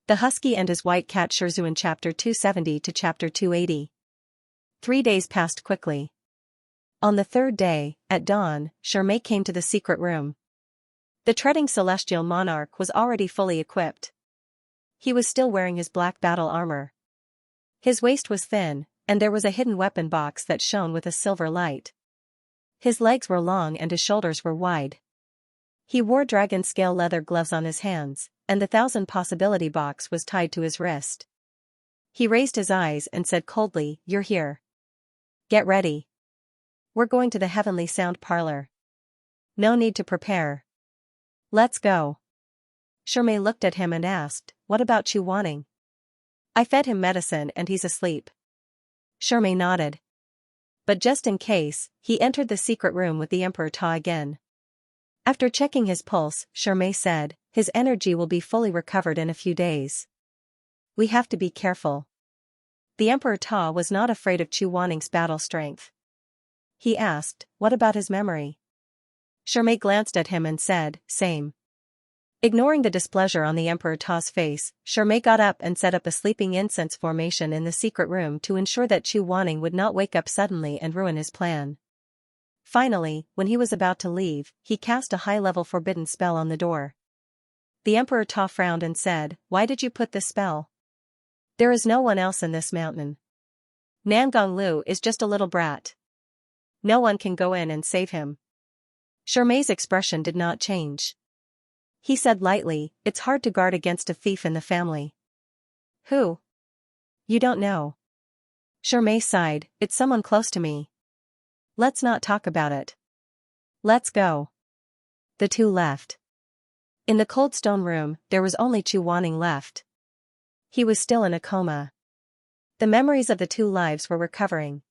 The Husky and His White Cat. Shizun Chapter 270 to Chapter 280. 3 days passed quickly. On the third day, at dawn, Xianxia came to the secret room. The treading celestial monarch was already fully equipped. He was still wearing his black battle armor. His waist was thin, and there was a hidden weapon box that shone with a silver light. His legs were long and his shoulders were wide. He wore dragon scale leather gloves on his hands, and the 1,000 possibility box was tied to his wrist. He raised his eyes and said coldly, "You're here. Get ready. We're going to the heavenly sound parlor. No need to prepare. Let's go." Xianxia looked at him and asked, "What about Chu Wanning?" "I fed him medicine and he's asleep." Xianxia nodded. But just in case, he entered the secret room with the Emperor Ta again. After checking his pulse, Xianxia said, "His energy will be fully recovered in a few days. We have to be careful." The Emperor Ta was not afraid of Chu Wanning's battle strength. He asked, "What about his memory?" Xianxia glanced at him and said, "Same." Ignoring the displeasure on the Emperor Ta's face, Xianxia got up and set up a sleeping incense formation in the secret room to ensure that Chu Wanning would not wake up suddenly and ruin his plan. Finally, when he was about to leave, he cast a high-level forbidden spell on the door. The Emperor Ta frowned and said, "Why did you put this spell? There is no one else in this mountain. Nangong Lu is just a little brat. No one can go in and save him." Xianxia's expression did not change. He said lightly, "It's hard to guard against a thief in the family." "Who?" "You don't know." Xianxia sighed, "It's someone close to me. Let's not talk about it. Let's go." The two left. In the cold stone room, there was only Chu Wanning left. He was still in a coma. The memories of the two lives were recovering.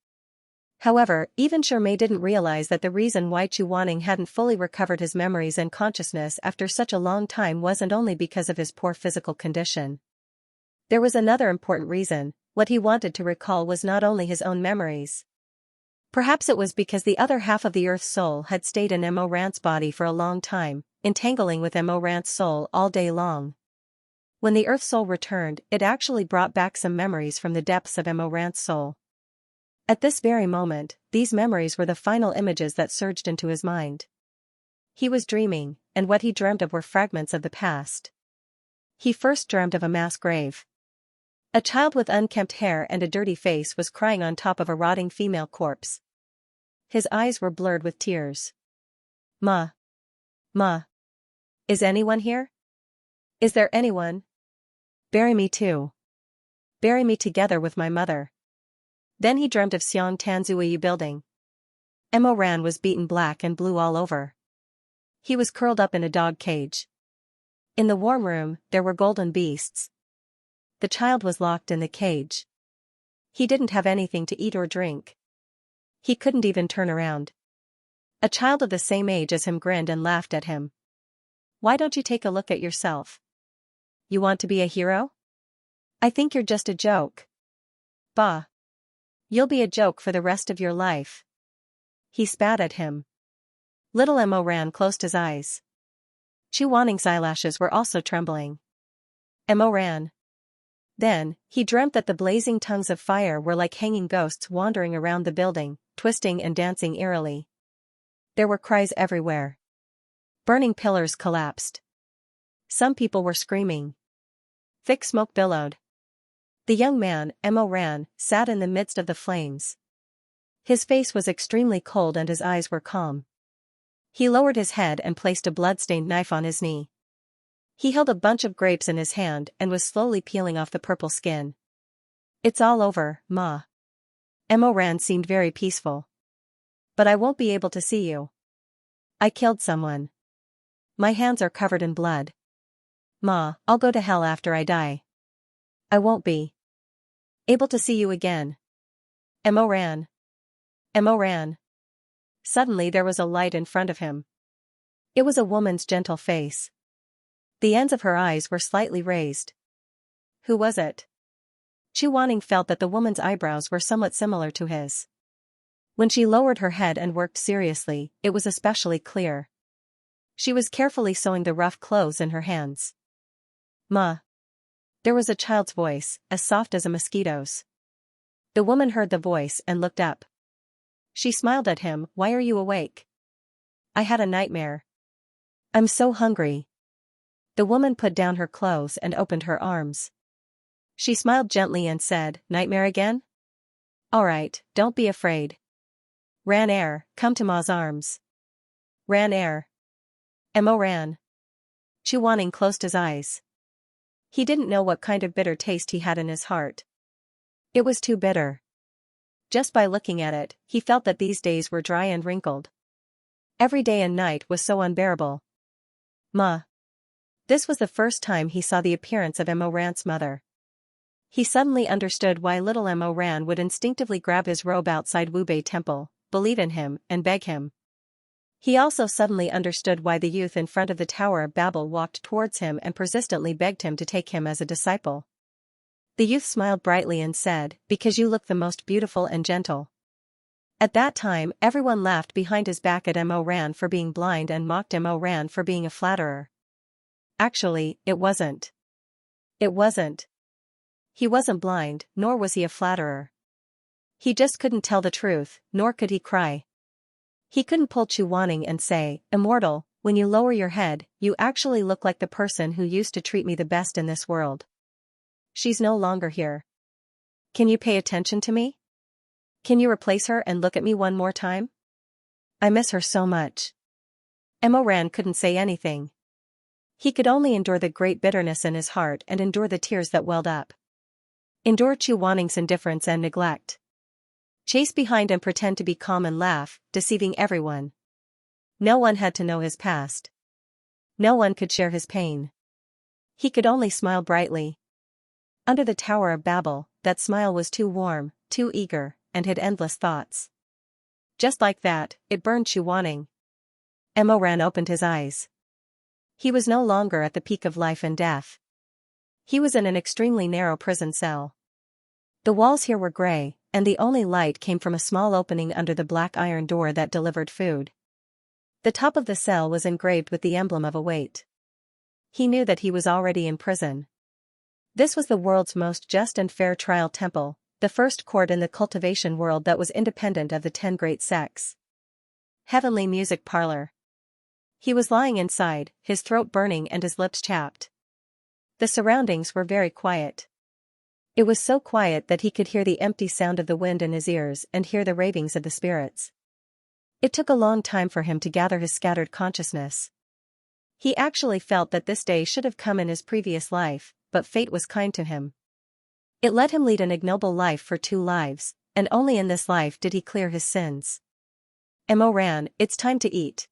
However, even Xianxia didn't realize that the reason why Chu Wanning hadn't fully recovered his memories and consciousness after such a long time wasn't only because of his poor physical condition. There was another important reason. What he wanted to recall was not only his own memories. Perhaps it was because the other half of the Earth's soul had stayed in Mo Rant's body for a long time, entangling with Mo Rant's soul all day long. When the Earth soul returned, it actually brought back some memories from the depths of Mo Rant's soul. At this very moment, these memories were the final images that surged into his mind. He was dreaming, and what he dreamt of were fragments of the past. He first dreamt of a mass grave. A child with unkempt hair and a dirty face was crying on top of a rotting female corpse. His eyes were blurred with tears. Ma. Is anyone here? Is there anyone? Bury me too. Bury me together with my mother." Then he dreamt of Xiang Tanzuiyu building. Mo Ran was beaten black and blue all over. He was curled up in a dog cage. In the warm room, there were golden beasts. The child was locked in the cage. He didn't have anything to eat or drink. He couldn't even turn around. A child of the same age as him grinned and laughed at him. "Why don't you take a look at yourself? You want to be a hero? I think you're just a joke." "Bah. You'll be a joke for the rest of your life." He spat at him. Little Mo Ran closed his eyes. Chu Wanning's eyelashes were also trembling. Mo Ran. Then, he dreamt that the blazing tongues of fire were like hanging ghosts wandering around the building, twisting and dancing eerily. There were cries everywhere. Burning pillars collapsed. Some people were screaming. Thick smoke billowed. The young man, Mo Ran, sat in the midst of the flames. His face was extremely cold and his eyes were calm. He lowered his head and placed a blood-stained knife on his knee. He held a bunch of grapes in his hand and was slowly peeling off the purple skin. "It's all over, Ma." Mo Ran seemed very peaceful. "But I won't be able to see you. I killed someone. My hands are covered in blood. Ma, I'll go to hell after I die. I won't be able to see you again. Mo Ran. Mo Ran." Suddenly there was a light in front of him. It was a woman's gentle face. The ends of her eyes were slightly raised. Who was it? Chu Wanning felt that the woman's eyebrows were somewhat similar to his. When she lowered her head and worked seriously, it was especially clear. She was carefully sewing the rough clothes in her hands. "Ma. There was a child's voice, as soft as a mosquito's. The woman heard the voice and looked up. She smiled at him. "Why are you awake?" "I had a nightmare. I'm so hungry." The woman put down her clothes and opened her arms. She smiled gently and said, "Nightmare again? All right, don't be afraid. Ran air, come to Ma's arms." Ran air. Mo ran. Chuaning closed his eyes. He didn't know what kind of bitter taste he had in his heart. It was too bitter. Just by looking at it, he felt that these days were dry and wrinkled. Every day and night was so unbearable. Ma. This was the first time he saw the appearance of Mo Ran's mother. He suddenly understood why little Mo Ran would instinctively grab his robe outside Wu Bei Temple, believe in him, and beg him. He also suddenly understood why the youth in front of the Tower of Babel walked towards him and persistently begged him to take him as a disciple. The youth smiled brightly and said, "Because you look the most beautiful and gentle." At that time everyone laughed behind his back at Mo Ran for being blind and mocked Mo Ran for being a flatterer. Actually, it wasn't. It wasn't. He wasn't blind, nor was he a flatterer. He just couldn't tell the truth, nor could he cry. He couldn't pull Chuaning and say, "Immortal, when you lower your head, you actually look like the person who used to treat me the best in this world. She's no longer here. Can you pay attention to me? Can you replace her and look at me one more time? I miss her so much." Mo Ran couldn't say anything. He could only endure the great bitterness in his heart and endure the tears that welled up. Endure Chuaning's indifference and neglect. Chase behind and pretend to be calm and laugh, deceiving everyone. No one had to know his past. No one could share his pain. He could only smile brightly. Under the Tower of Babel, that smile was too warm, too eager, and hid endless thoughts. Just like that, it burned Chuaning. Mo Ran opened his eyes. He was no longer at the peak of life and death. He was in an extremely narrow prison cell. The walls here were gray, and the only light came from a small opening under the black iron door that delivered food. The top of the cell was engraved with the emblem of a weight. He knew that he was already in prison. This was the world's most just and fair trial temple, the first court in the cultivation world that was independent of the 10 great sects. Heavenly music parlor. He was lying inside, his throat burning and his lips chapped. The surroundings were very quiet. It was so quiet that he could hear the empty sound of the wind in his ears and hear the ravings of the spirits. It took a long time for him to gather his scattered consciousness. He actually felt that this day should have come in his previous life, but fate was kind to him. It let him lead an ignoble life for 2 lives, and only in this life did he clear his sins. Mo Ran, it's time to eat.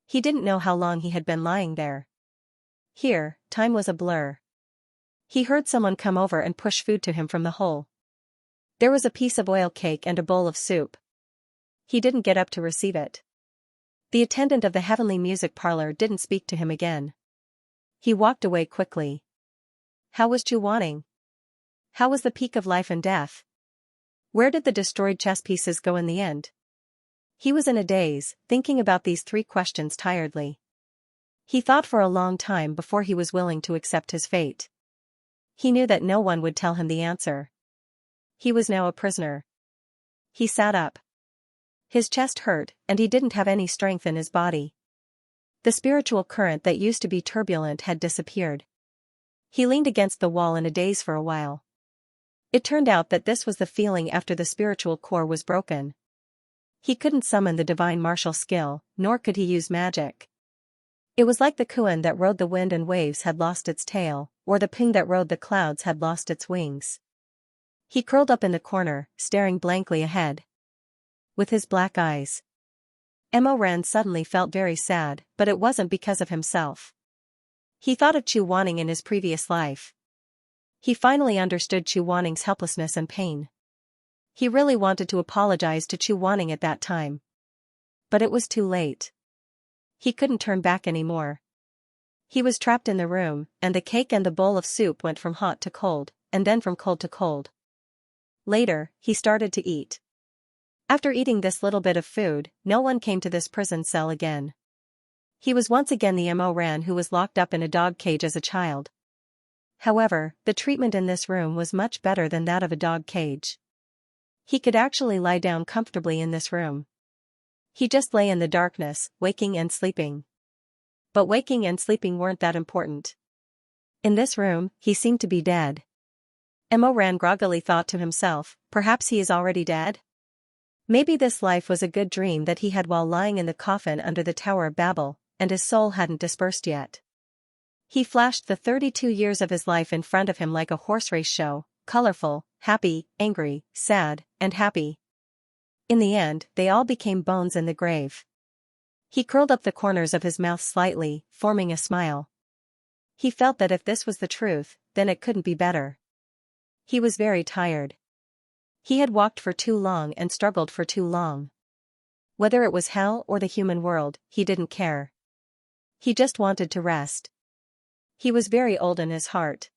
He didn't know how long he had been lying there. Here, time was a blur. He heard someone come over and push food to him from the hole. There was a piece of oil cake and a bowl of soup. He didn't get up to receive it. The attendant of the heavenly music parlor didn't speak to him again. He walked away quickly. How was Chuaning? How was the peak of life and death? Where did the destroyed chess pieces go in the end? He was in a daze, thinking about these 3 questions tiredly. He thought for a long time before he was willing to accept his fate. He knew that no one would tell him the answer. He was now a prisoner. He sat up. His chest hurt, and he didn't have any strength in his body. The spiritual current that used to be turbulent had disappeared. He leaned against the wall in a daze for a while. It turned out that this was the feeling after the spiritual core was broken. He couldn't summon the divine martial skill, nor could he use magic. It was like the Kuan that rode the wind and waves had lost its tail, or the Ping that rode the clouds had lost its wings. He curled up in the corner, staring blankly ahead. With his black eyes. Mo Ran suddenly felt very sad, but it wasn't because of himself. He thought of Chuaning in his previous life. He finally understood Chuaning's helplessness and pain. He really wanted to apologize to Chuaning at that time. But it was too late. He couldn't turn back anymore. He was trapped in the room, and the cake and the bowl of soup went from hot to cold, and then from cold to cold. Later, he started to eat. After eating this little bit of food, no one came to this prison cell again. He was once again the Mo Ran who was locked up in a dog cage as a child. However, the treatment in this room was much better than that of a dog cage. He could actually lie down comfortably in this room. He just lay in the darkness, waking and sleeping. But waking and sleeping weren't that important. In this room, he seemed to be dead. Emoran groggily thought to himself, perhaps he is already dead? Maybe this life was a good dream that he had while lying in the coffin under the Tower of Babel, and his soul hadn't dispersed yet. He flashed the 32 years of his life in front of him like a horse race show, colorful, happy, angry, sad, and happy. In the end, they all became bones in the grave. He curled up the corners of his mouth slightly, forming a smile. He felt that if this was the truth, then it couldn't be better. He was very tired. He had walked for too long and struggled for too long. Whether it was hell or the human world, he didn't care. He just wanted to rest. He was very old in his heart.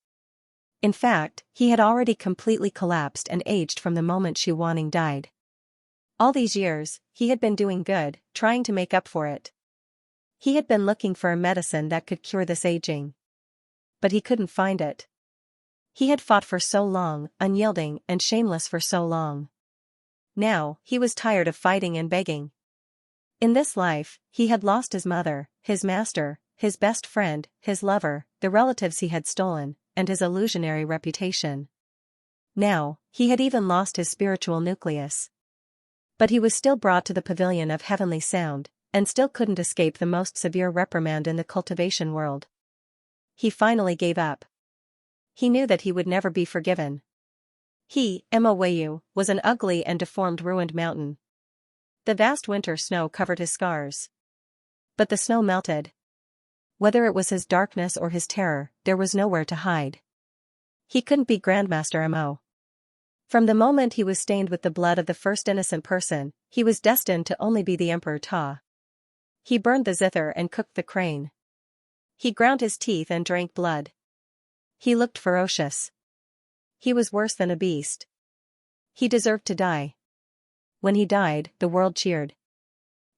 In fact, he had already completely collapsed and aged from the moment Xu Wanning died. All these years, he had been doing good, trying to make up for it. He had been looking for a medicine that could cure this aging. But he couldn't find it. He had fought for so long, unyielding and shameless for so long. Now, he was tired of fighting and begging. In this life, he had lost his mother, his master, his best friend, his lover, the relatives he had stolen, and his illusionary reputation. Now, he had even lost his spiritual nucleus. But he was still brought to the pavilion of heavenly sound, and still couldn't escape the most severe reprimand in the cultivation world. He finally gave up. He knew that he would never be forgiven. He, Moyu, was an ugly and deformed ruined mountain. The vast winter snow covered his scars. But the snow melted. Whether it was his darkness or his terror, there was nowhere to hide. He couldn't be Grandmaster Mo. From the moment he was stained with the blood of the first innocent person, he was destined to only be the Emperor Ta. He burned the zither and cooked the crane. He ground his teeth and drank blood. He looked ferocious. He was worse than a beast. He deserved to die. When he died, the world cheered.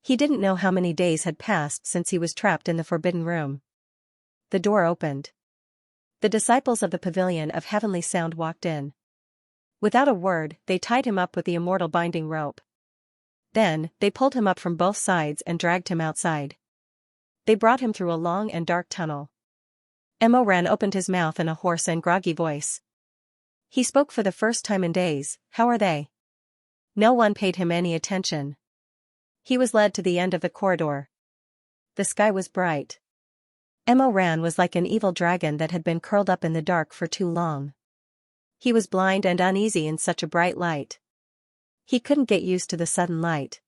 He didn't know how many days had passed since he was trapped in the forbidden room. The door opened. The disciples of the pavilion of heavenly sound walked in. Without a word, they tied him up with the immortal binding rope. Then, they pulled him up from both sides and dragged him outside. They brought him through a long and dark tunnel. Emoran opened his mouth in a hoarse and groggy voice. He spoke for the first time in days, "How are they?" No one paid him any attention. He was led to the end of the corridor. The sky was bright. Emoran was like an evil dragon that had been curled up in the dark for too long. He was blind and uneasy in such a bright light. He couldn't get used to the sudden light.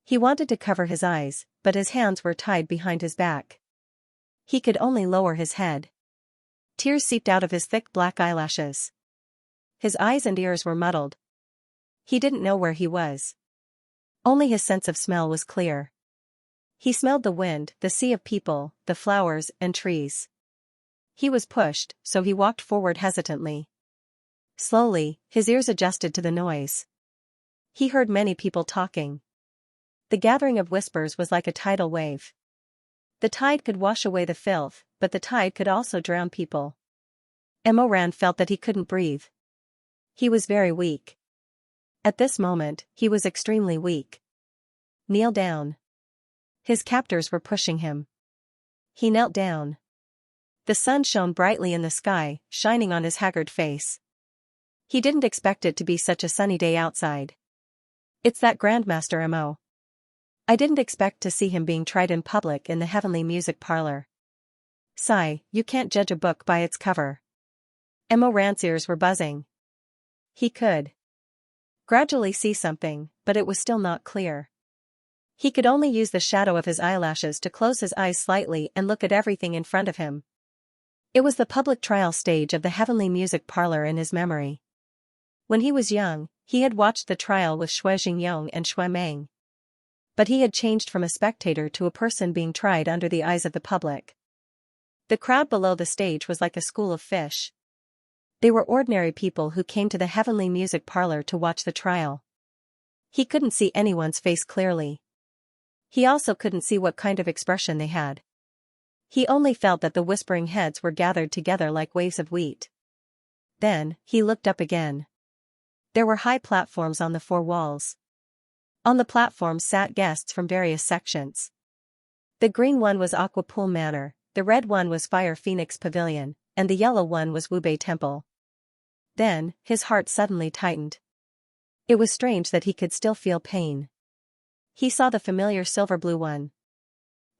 He wanted to cover his eyes, but his hands were tied behind his back. He could only lower his head. Tears seeped out of his thick black eyelashes. His eyes and ears were muddled. He didn't know where he was. Only his sense of smell was clear. He smelled the wind, the sea of people, the flowers and trees. He was pushed, so he walked forward hesitantly. Slowly, his ears adjusted to the noise. He heard many people talking. The gathering of whispers was like a tidal wave. The tide could wash away the filth, but the tide could also drown people. Emoran felt that he couldn't breathe. He was very weak. At this moment, he was extremely weak. Kneel down. His captors were pushing him. He knelt down. The sun shone brightly in the sky, shining on his haggard face. He didn't expect it to be such a sunny day outside. It's that Grandmaster Mo. I didn't expect to see him being tried in public in the heavenly music parlor. Sigh, you can't judge a book by its cover. Emoran's ears were buzzing. He could gradually see something, but it was still not clear. He could only use the shadow of his eyelashes to close his eyes slightly and look at everything in front of him. It was the public trial stage of the heavenly music parlor in his memory. When he was young, he had watched the trial with Xue Jingyong and Xue Meng. But he had changed from a spectator to a person being tried under the eyes of the public. The crowd below the stage was like a school of fish. They were ordinary people who came to the heavenly music parlor to watch the trial. He couldn't see anyone's face clearly. He also couldn't see what kind of expression they had. He only felt that the whispering heads were gathered together like waves of wheat. Then, he looked up again. There were high platforms on the four walls. On the platforms sat guests from various sections. The green one was Aqua Pool Manor, the red one was Fire Phoenix Pavilion, and the yellow one was Wubei Temple. Then, his heart suddenly tightened. It was strange that he could still feel pain. He saw the familiar silver blue one.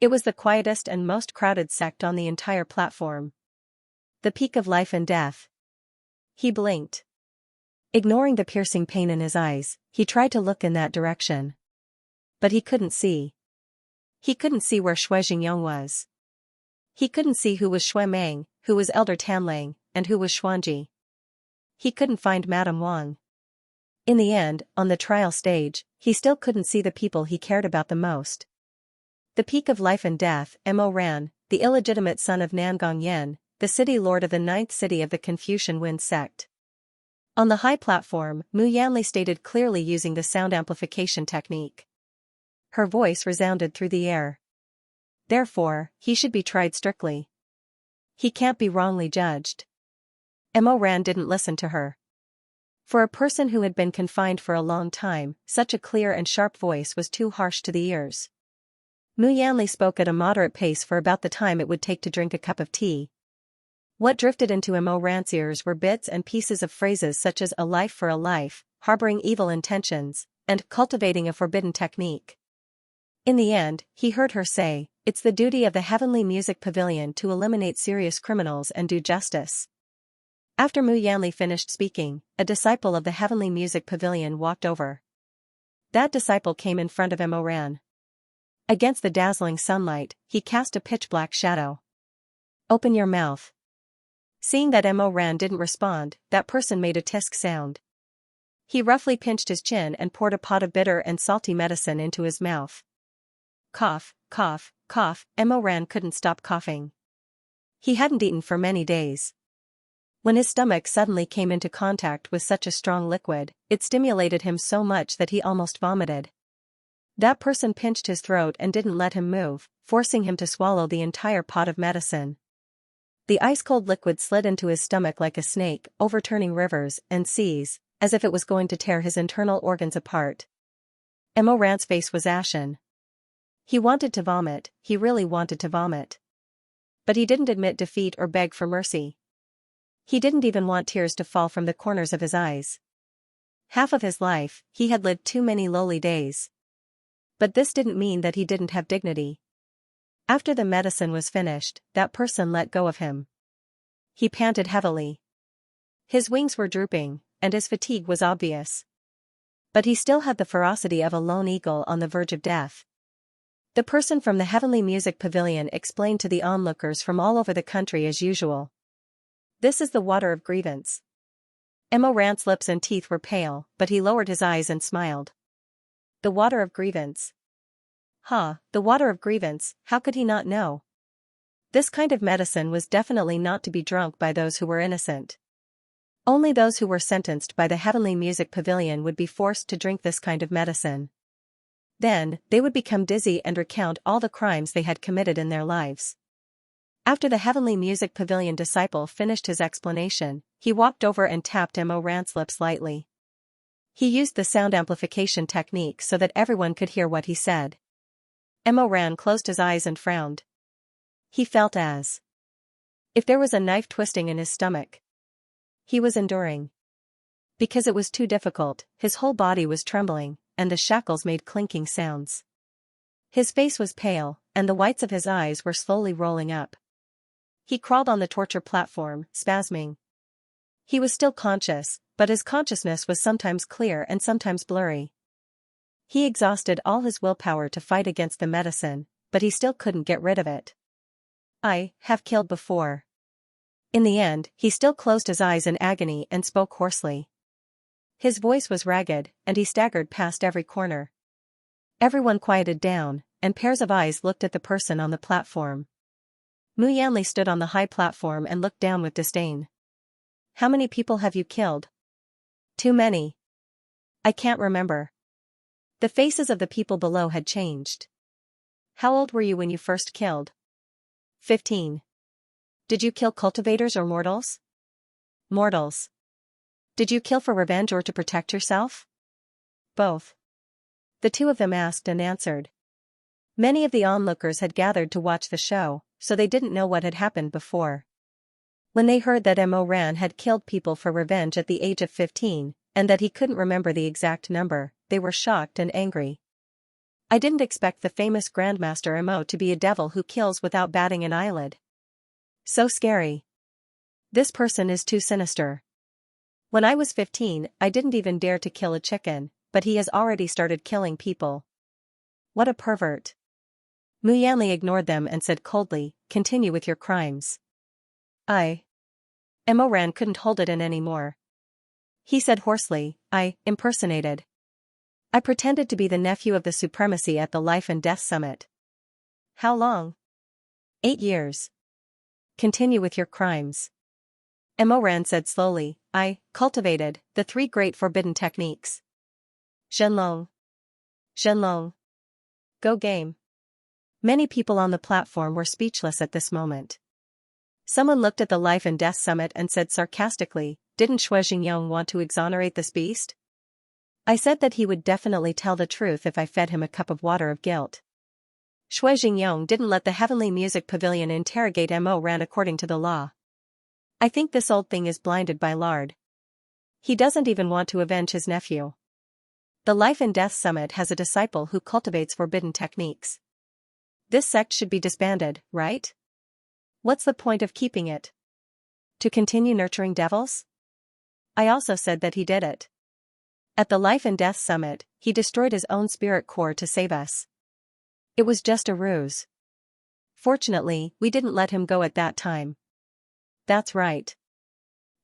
It was the quietest and most crowded sect on the entire platform. The peak of life and death. He blinked. Ignoring the piercing pain in his eyes, he tried to look in that direction. But he couldn't see. He couldn't see where Xue Jingyong was. He couldn't see who was Xue Meng, who was Elder Tanlang, and who was Xuanji. He couldn't find Madame Wang. In the end, on the trial stage, he still couldn't see the people he cared about the most. The peak of life and death, Mo Ran, the illegitimate son of Nangong Yen, the city lord of the ninth city of the Confucian Wind sect. On the high platform, Mu Yanli stated clearly using the sound amplification technique. Her voice resounded through the air. Therefore, he should be tried strictly. He can't be wrongly judged. Mo Ran didn't listen to her. For a person who had been confined for a long time, such a clear and sharp voice was too harsh to the ears. Mu Yanli spoke at a moderate pace for about the time it would take to drink a cup of tea. What drifted into Mo Ran's ears were bits and pieces of phrases such as a life for a life, harboring evil intentions, and cultivating a forbidden technique. In the end, he heard her say, "It's the duty of the Heavenly Music Pavilion to eliminate serious criminals and do justice." After Mu Yanli finished speaking, a disciple of the Heavenly Music Pavilion walked over. That disciple came in front of Mo Ran. Against the dazzling sunlight, he cast a pitch-black shadow. "Open your mouth." Seeing that Mo Ran didn't respond, that person made a tisk sound. He roughly pinched his chin and poured a pot of bitter and salty medicine into his mouth. Cough, cough, cough, Mo Ran couldn't stop coughing. He hadn't eaten for many days. When his stomach suddenly came into contact with such a strong liquid, it stimulated him so much that he almost vomited. That person pinched his throat and didn't let him move, forcing him to swallow the entire pot of medicine. The ice-cold liquid slid into his stomach like a snake, overturning rivers and seas, as if it was going to tear his internal organs apart. Mo Ran's face was ashen. He wanted to vomit, he really wanted to vomit. But he didn't admit defeat or beg for mercy. He didn't even want tears to fall from the corners of his eyes. Half of his life, he had lived too many lowly days. But this didn't mean that he didn't have dignity. After the medicine was finished, that person let go of him. He panted heavily. His wings were drooping, and his fatigue was obvious. But he still had the ferocity of a lone eagle on the verge of death. The person from the Heavenly Music Pavilion explained to the onlookers from all over the country as usual. "This is the water of grievance." Mo Ran's lips and teeth were pale, but he lowered his eyes and smiled. The water of grievance. The water of grievance, how could he not know? This kind of medicine was definitely not to be drunk by those who were innocent. Only those who were sentenced by the Heavenly Music Pavilion would be forced to drink this kind of medicine. Then, they would become dizzy and recount all the crimes they had committed in their lives. After the Heavenly Music Pavilion disciple finished his explanation, he walked over and tapped Mo Ran's lips lightly. He used the sound amplification technique so that everyone could hear what he said. Mo Ran closed his eyes and frowned. He felt as if there was a knife twisting in his stomach. He was enduring. Because it was too difficult, his whole body was trembling, and the shackles made clinking sounds. His face was pale, and the whites of his eyes were slowly rolling up. He crawled on the torture platform, spasming. He was still conscious, but his consciousness was sometimes clear and sometimes blurry. He exhausted all his willpower to fight against the medicine, but he still couldn't get rid of it. "I have killed before." In the end, he still closed his eyes in agony and spoke hoarsely. His voice was ragged, and he staggered past every corner. Everyone quieted down, and pairs of eyes looked at the person on the platform. Mu Yanli stood on the high platform and looked down with disdain. "How many people have you killed?" "Too many. I can't remember." The faces of the people below had changed. "How old were you when you first killed?" 15. Did you kill cultivators or mortals? Mortals. Did you kill for revenge or to protect yourself? Both. The two of them asked and answered. Many of the onlookers had gathered to watch the show, so they didn't know what had happened before. When they heard that Mo Ran had killed people for revenge at the age of 15, and that he couldn't remember the exact number, they were shocked and angry. I didn't expect the famous Grandmaster Mo to be a devil who kills without batting an eyelid. So scary. This person is too sinister. When I was 15, I didn't even dare to kill a chicken, but he has already started killing people. What a pervert. Mu Yanli ignored them and said coldly, "Continue with your crimes." Mo Ran couldn't hold it in anymore. He said hoarsely, "I impersonated. I pretended to be the nephew of the supremacy at the Life and Death Summit." How long? 8 years. Continue with your crimes. Mo Ran said slowly, "I cultivated the 3 great forbidden techniques. Zhenlong. Zhenlong. Go game." Many people on the platform were speechless at this moment. Someone looked at the Life and Death Summit and said sarcastically, "Didn't Xianxia want to exonerate this beast? I said that he would definitely tell the truth if I fed him a cup of water of guilt." Xianxia didn't let the Heavenly Music Pavilion interrogate Mo Ran according to the law. I think this old thing is blinded by lard. He doesn't even want to avenge his nephew. The Life and Death Summit has a disciple who cultivates forbidden techniques. This sect should be disbanded, right? What's the point of keeping it? To continue nurturing devils? I also said that he did it. At the Life and Death Summit, he destroyed his own spirit core to save us. It was just a ruse. Fortunately, we didn't let him go at that time. That's right.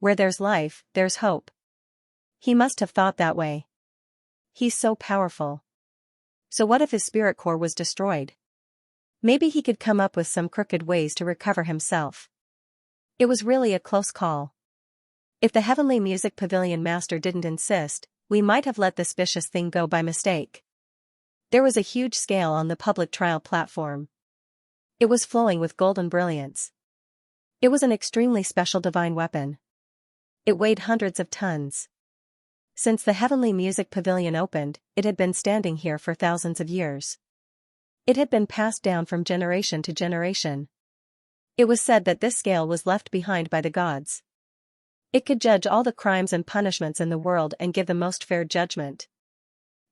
Where there's life, there's hope. He must have thought that way. He's so powerful. So what if his spirit core was destroyed? Maybe he could come up with some crooked ways to recover himself. It was really a close call. If the Heavenly Music Pavilion Master didn't insist, we might have let this vicious thing go by mistake. There was a huge scale on the public trial platform. It was flowing with golden brilliance. It was an extremely special divine weapon. It weighed hundreds of tons. Since the Heavenly Music Pavilion opened, it had been standing here for thousands of years. It had been passed down from generation to generation. It was said that this scale was left behind by the gods. It could judge all the crimes and punishments in the world and give the most fair judgment.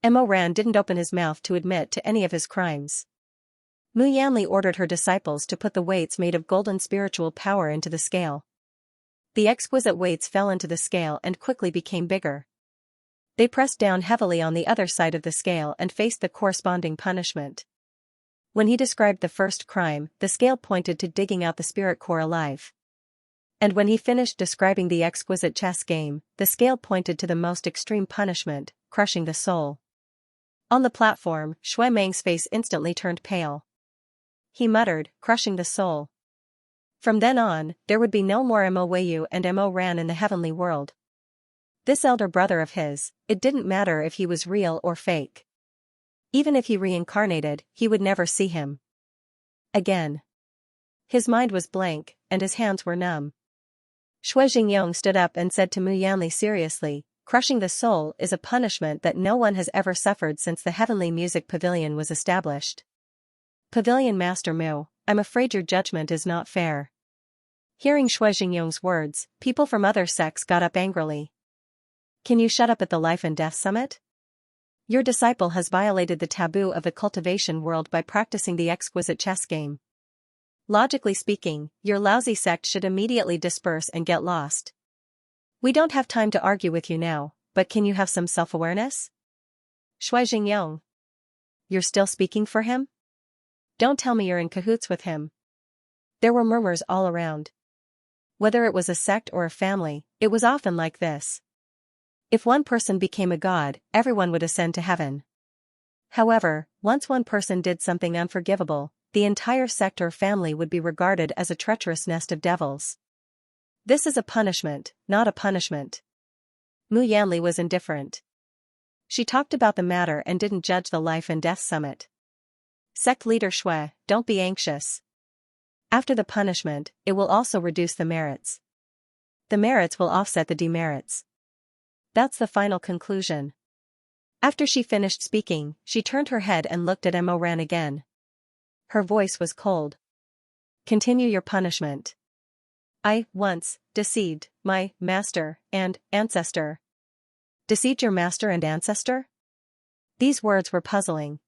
Mo Ran didn't open his mouth to admit to any of his crimes. Mu Yanli ordered her disciples to put the weights made of golden spiritual power into the scale. The exquisite weights fell into the scale and quickly became bigger. They pressed down heavily on the other side of the scale and faced the corresponding punishment. When he described the first crime, the scale pointed to digging out the spirit core alive. And when he finished describing the exquisite chess game, the scale pointed to the most extreme punishment, crushing the soul. On the platform, Shui Meng's face instantly turned pale. He muttered, "Crushing the soul." From then on, there would be no more Mo Weiyu and Mo Ran in the heavenly world. This elder brother of his, it didn't matter if he was real or fake. Even if he reincarnated, he would never see him again. His mind was blank, and his hands were numb. Shui Jingyong stood up and said to Mu Yanli seriously, "Crushing the soul is a punishment that no one has ever suffered since the Heavenly Music Pavilion was established. Pavilion Master Mu, I'm afraid your judgment is not fair." Hearing Shui Jingyong's words, people from other sects got up angrily. "Can you shut up at the Life and Death Summit? Your disciple has violated the taboo of the cultivation world by practicing the exquisite chess game. Logically speaking, your lousy sect should immediately disperse and get lost. We don't have time to argue with you now, but can you have some self-awareness?" Shui Jingyong. You're still speaking for him? Don't tell me you're in cahoots with him. There were murmurs all around. Whether it was a sect or a family, it was often like this. If one person became a god, everyone would ascend to heaven. However, once one person did something unforgivable, the entire sect or family would be regarded as a treacherous nest of devils. This is a punishment, not a punishment. Mu Yanli was indifferent. She talked about the matter and didn't judge the Life and Death Summit. Sect leader Shui, don't be anxious. After the punishment, it will also reduce the merits. The merits will offset the demerits. That's the final conclusion. After she finished speaking, she turned her head and looked at Emoran again. Her voice was cold. Continue your punishment. I, once, deceived my master and ancestor. Deceived your master and ancestor? These words were puzzling.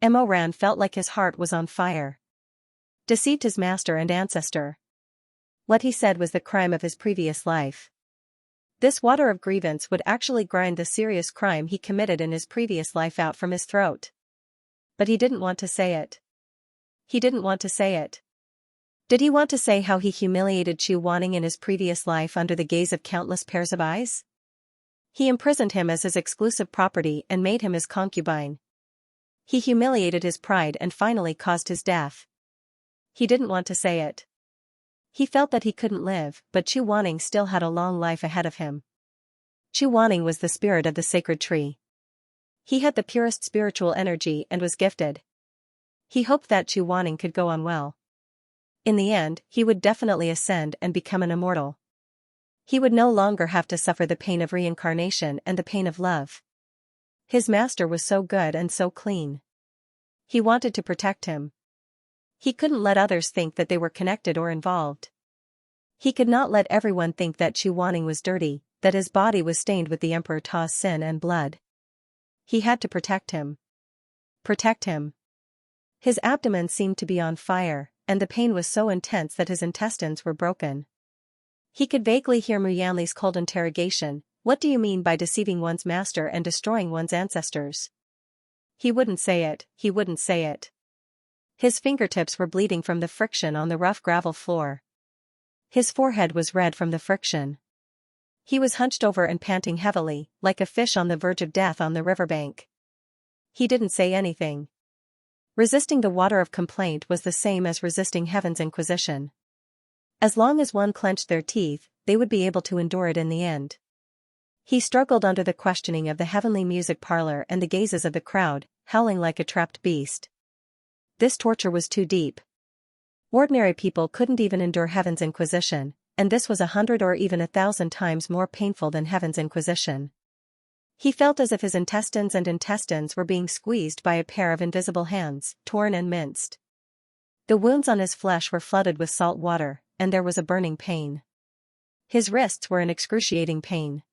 Emoran felt like his heart was on fire. Deceived his master and ancestor. What he said was the crime of his previous life. This water of grievance would actually grind the serious crime he committed in his previous life out from his throat. But he didn't want to say it. He didn't want to say it. Did he want to say how he humiliated Chu Wanning in his previous life under the gaze of countless pairs of eyes? He imprisoned him as his exclusive property and made him his concubine. He humiliated his pride and finally caused his death. He didn't want to say it. He felt that he couldn't live, but Chu Wanning still had a long life ahead of him. Chu Wanning was the spirit of the sacred tree. He had the purest spiritual energy and was gifted. He hoped that Chu Wanning could go on well. In the end, he would definitely ascend and become an immortal. He would no longer have to suffer the pain of reincarnation and the pain of love. His master was so good and so clean. He wanted to protect him. He couldn't let others think that they were connected or involved. He could not let everyone think that Chu Wanning was dirty, that his body was stained with the Emperor Ta's sin and blood. He had to protect him. Protect him. His abdomen seemed to be on fire, and the pain was so intense that his intestines were broken. He could vaguely hear Mu Yanli's cold interrogation, "What do you mean by deceiving one's master and destroying one's ancestors?" He wouldn't say it, he wouldn't say it. His fingertips were bleeding from the friction on the rough gravel floor. His forehead was red from the friction. He was hunched over and panting heavily, like a fish on the verge of death on the riverbank. He didn't say anything. Resisting the water of complaint was the same as resisting heaven's inquisition. As long as one clenched their teeth, they would be able to endure it in the end. He struggled under the questioning of the heavenly music parlor and the gazes of the crowd, howling like a trapped beast. This torture was too deep. Ordinary people couldn't even endure heaven's inquisition, and this was 100 or even 1,000 times more painful than heaven's inquisition. He felt as if his intestines were being squeezed by a pair of invisible hands, torn and minced. The wounds on his flesh were flooded with salt water, and there was a burning pain. His wrists were in excruciating pain.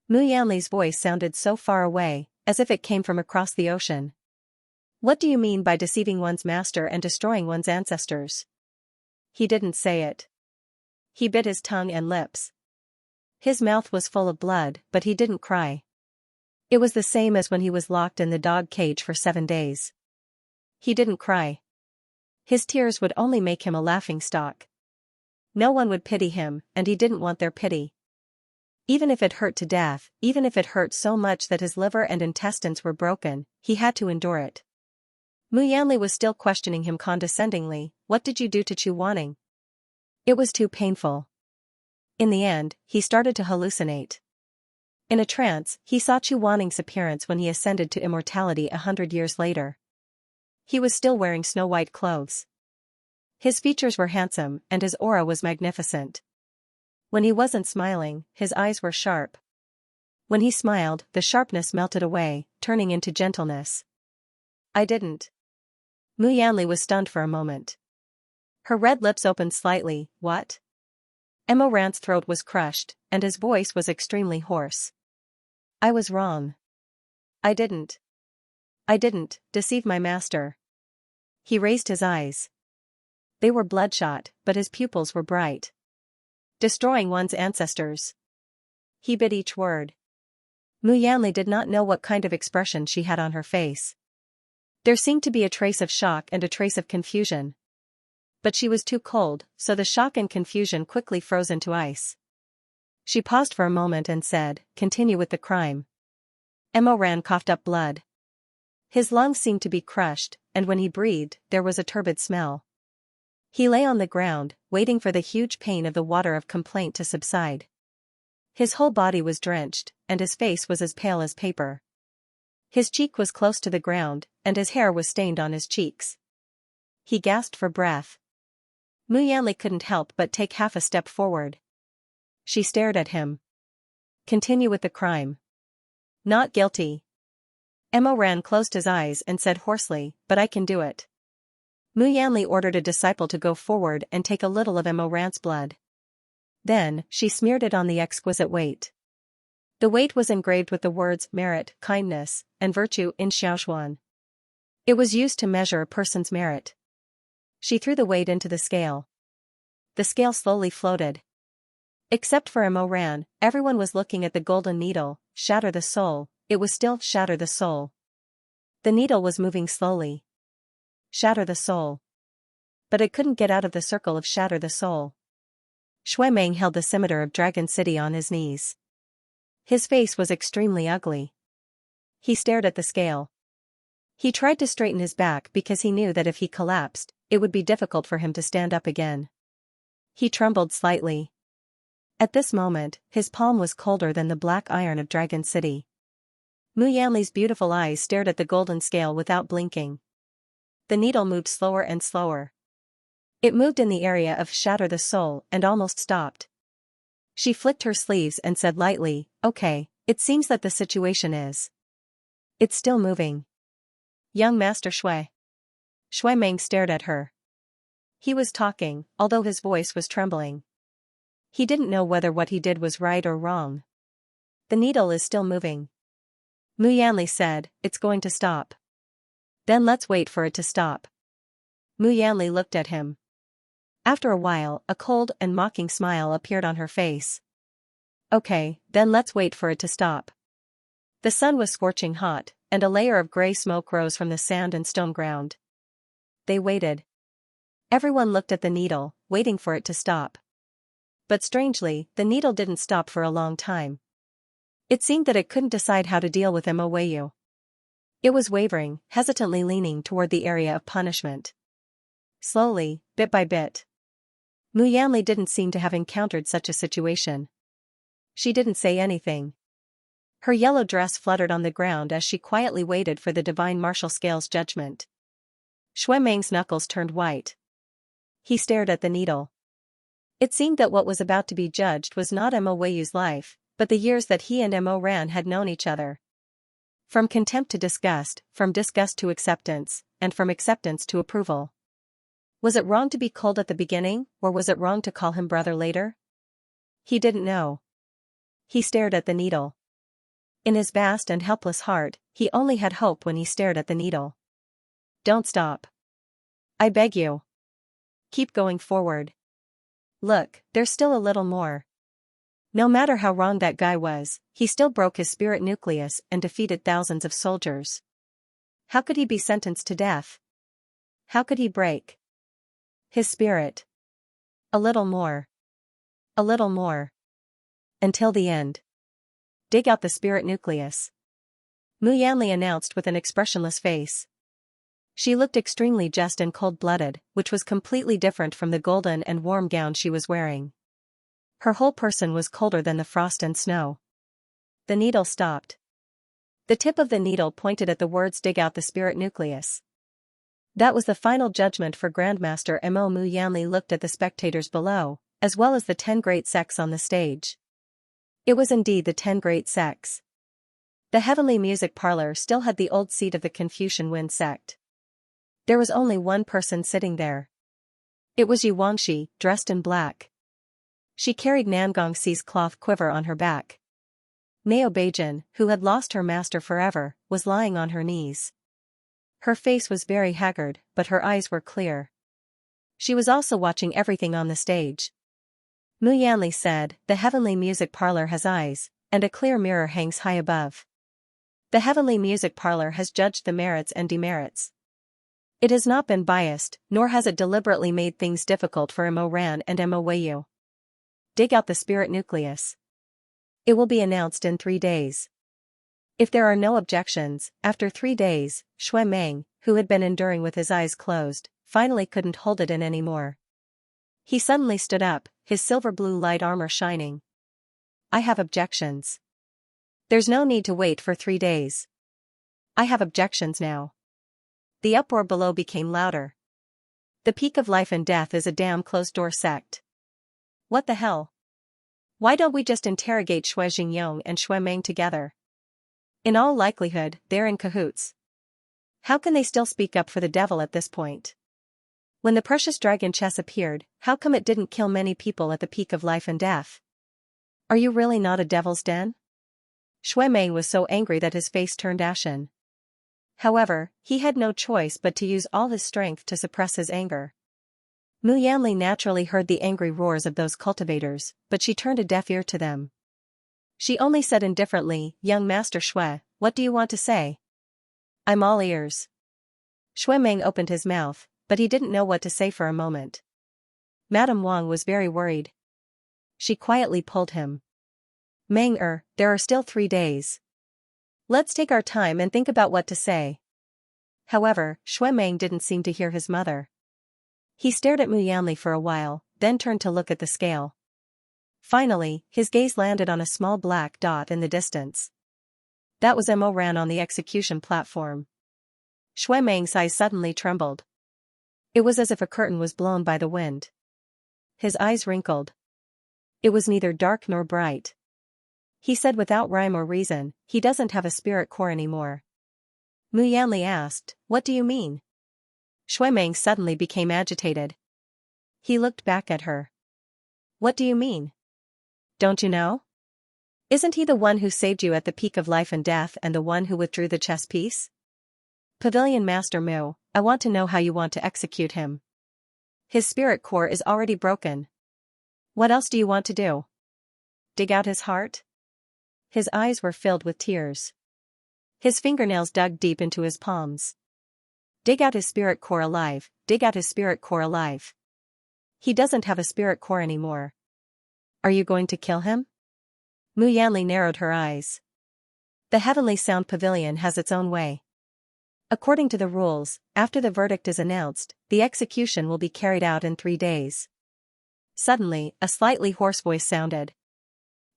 Mu Yanli's voice sounded so far away, as if it came from across the ocean. "What do you mean by deceiving one's master and destroying one's ancestors?" He didn't say it. He bit his tongue and lips. His mouth was full of blood, but he didn't cry. It was the same as when he was locked in the dog cage for 7 days. He didn't cry. His tears would only make him a laughingstock. No one would pity him, and he didn't want their pity. Even if it hurt to death, even if it hurt so much that his liver and intestines were broken, he had to endure it. Mu Yanli was still questioning him condescendingly. "What did you do to Chu Wanning?" It was too painful. In the end, he started to hallucinate. In a trance, he saw Chu Wanning's appearance when he ascended to immortality 100 years later. He was still wearing snow-white clothes. His features were handsome, and his aura was magnificent. When he wasn't smiling, his eyes were sharp. When he smiled, the sharpness melted away, turning into gentleness. "I didn't." Mu Yanli was stunned for a moment. Her red lips opened slightly. "What?" Emoran's throat was crushed, and his voice was extremely hoarse. "I was wrong. I didn't deceive my master." He raised his eyes. They were bloodshot, but his pupils were bright. "Destroying one's ancestors." He bit each word. Mu Yanli did not know what kind of expression she had on her face. There seemed to be a trace of shock and a trace of confusion. But she was too cold, so the shock and confusion quickly froze into ice. She paused for a moment and said, "Continue with the crime." Emoran coughed up blood. His lungs seemed to be crushed, and when he breathed, there was a turbid smell. He lay on the ground, waiting for the huge pain of the water of complaint to subside. His whole body was drenched, and his face was as pale as paper. His cheek was close to the ground, and his hair was stained on his cheeks. He gasped for breath. Mu Yanli couldn't help but take half a step forward. She stared at him. Continue with the crime. Not guilty. Emo Ran closed his eyes and said hoarsely, but I can do it. Mu Yanli ordered a disciple to go forward and take a little of Emo Ran's blood. Then, she smeared it on the exquisite weight. The weight was engraved with the words merit, kindness, and virtue in Xiaoxuan. It was used to measure a person's merit. She threw the weight into the scale. The scale slowly floated. Except for Emo Ran, everyone was looking at the golden needle. Shatter the soul. It was still shatter the soul. The needle was moving slowly. Shatter the soul. But it couldn't get out of the circle of shatter the soul. Shui Meng held the scimitar of Dragon City on his knees. His face was extremely ugly. He stared at the scale. He tried to straighten his back because he knew that if he collapsed, it would be difficult for him to stand up again. He trembled slightly. At this moment, his palm was colder than the black iron of Dragon City. Mu Yanli's beautiful eyes stared at the golden scale without blinking. The needle moved slower and slower. It moved in the area of shatter the soul and almost stopped. She flicked her sleeves and said lightly, okay, it seems that the situation is. It's still moving. Young Master Shui. Shui Meng stared at her. He was talking, although his voice was trembling. He didn't know whether what he did was right or wrong. The needle is still moving. Mu Yanli said, it's going to stop. Then let's wait for it to stop. Mu Yanli looked at him. After a while, a cold and mocking smile appeared on her face. Okay, then let's wait for it to stop. The sun was scorching hot, and a layer of gray smoke rose from the sand and stone ground. They waited. Everyone looked at the needle, waiting for it to stop. But strangely, the needle didn't stop for a long time. It seemed that it couldn't decide how to deal with Mo Weiyu. It was wavering, hesitantly leaning toward the area of punishment. Slowly, bit by bit. Mu Yanli didn't seem to have encountered such a situation. She didn't say anything. Her yellow dress fluttered on the ground as she quietly waited for the divine martial scale's judgment. Shui Meng's knuckles turned white. He stared at the needle. It seemed that what was about to be judged was not Mo Weiyu's life, but the years that he and Mo Ran had known each other. From contempt to disgust, from disgust to acceptance, and from acceptance to approval. Was it wrong to be cold at the beginning, or was it wrong to call him brother later? He didn't know. He stared at the needle. In his vast and helpless heart, he only had hope when he stared at the needle. Don't stop. I beg you. Keep going forward. Look, there's still a little more. No matter how wrong that guy was, he still broke his spirit nucleus and defeated thousands of soldiers. How could he be sentenced to death? How could he break his spirit? A little more. A little more. Until the end. Dig out the spirit nucleus. Mu Yanli announced with an expressionless face. She looked extremely just and cold-blooded, which was completely different from the golden and warm gown she was wearing. Her whole person was colder than the frost and snow. The needle stopped. The tip of the needle pointed at the words dig out the spirit nucleus. That was the final judgment for Grandmaster Mo. Mu Yanli looked at the spectators below, as well as the 10 great sects on the stage. It was indeed the 10 great sects. The heavenly music parlor still had the old seat of the Confucian Wind sect. There was only one person sitting there. It was Yu Wangxi, dressed in black. She carried Nangongxi's cloth quiver on her back. Nao Beijing, who had lost her master forever, was lying on her knees. Her face was very haggard, but her eyes were clear. She was also watching everything on the stage. Mu Yanli said, the heavenly music parlor has eyes, and a clear mirror hangs high above. The heavenly music parlor has judged the merits and demerits. It has not been biased, nor has it deliberately made things difficult for Mo Ran and Mo Weiyu. Dig out the spirit nucleus. It will be announced in 3 days. If there are no objections, after 3 days, Shui Meng, who had been enduring with his eyes closed, finally couldn't hold it in anymore. He suddenly stood up, his silver blue light armor shining. I have objections. There's no need to wait for 3 days. I have objections now. The uproar below became louder. The Peak of Life and Death is a damn closed-door sect. What the hell? Why don't we just interrogate Shui Jingyong and Shui Meng together? In all likelihood, they're in cahoots. How can they still speak up for the devil at this point? When the precious dragon chess appeared, how come it didn't kill many people at the Peak of Life and Death? Are you really not a devil's den? Shui Meng was so angry that his face turned ashen. However, he had no choice but to use all his strength to suppress his anger. Mu Yanli naturally heard the angry roars of those cultivators, but she turned a deaf ear to them. She only said indifferently, "Young Master Shui, what do you want to say?" "I'm all ears." Shui Meng opened his mouth, but he didn't know what to say for a moment. Madame Wang was very worried. She quietly pulled him. "Meng there are still 3 days. Let's take our time and think about what to say." However, Shui Meng didn't seem to hear his mother. He stared at Mu Yanli for a while, then turned to look at the scale. Finally, his gaze landed on a small black dot in the distance. That was Mo Ran on the execution platform. Shui Meng's eyes suddenly trembled. It was as if a curtain was blown by the wind. His eyes wrinkled. It was neither dark nor bright. He said without rhyme or reason, "He doesn't have a spirit core anymore." Mu Yanli asked, "What do you mean?" Shui Meng suddenly became agitated. He looked back at her. "What do you mean? Don't you know? Isn't he the one who saved you at the Peak of Life and Death and the one who withdrew the chess piece? Pavilion Master Mu, I want to know how you want to execute him. His spirit core is already broken. What else do you want to do? Dig out his heart?" His eyes were filled with tears. His fingernails dug deep into his palms. "Dig out his spirit core alive, dig out his spirit core alive. He doesn't have a spirit core anymore. Are you going to kill him?" Mu Yanli narrowed her eyes. The Heavenly Sound Pavilion has its own way. According to the rules, after the verdict is announced, the execution will be carried out in 3 days. Suddenly, a slightly hoarse voice sounded.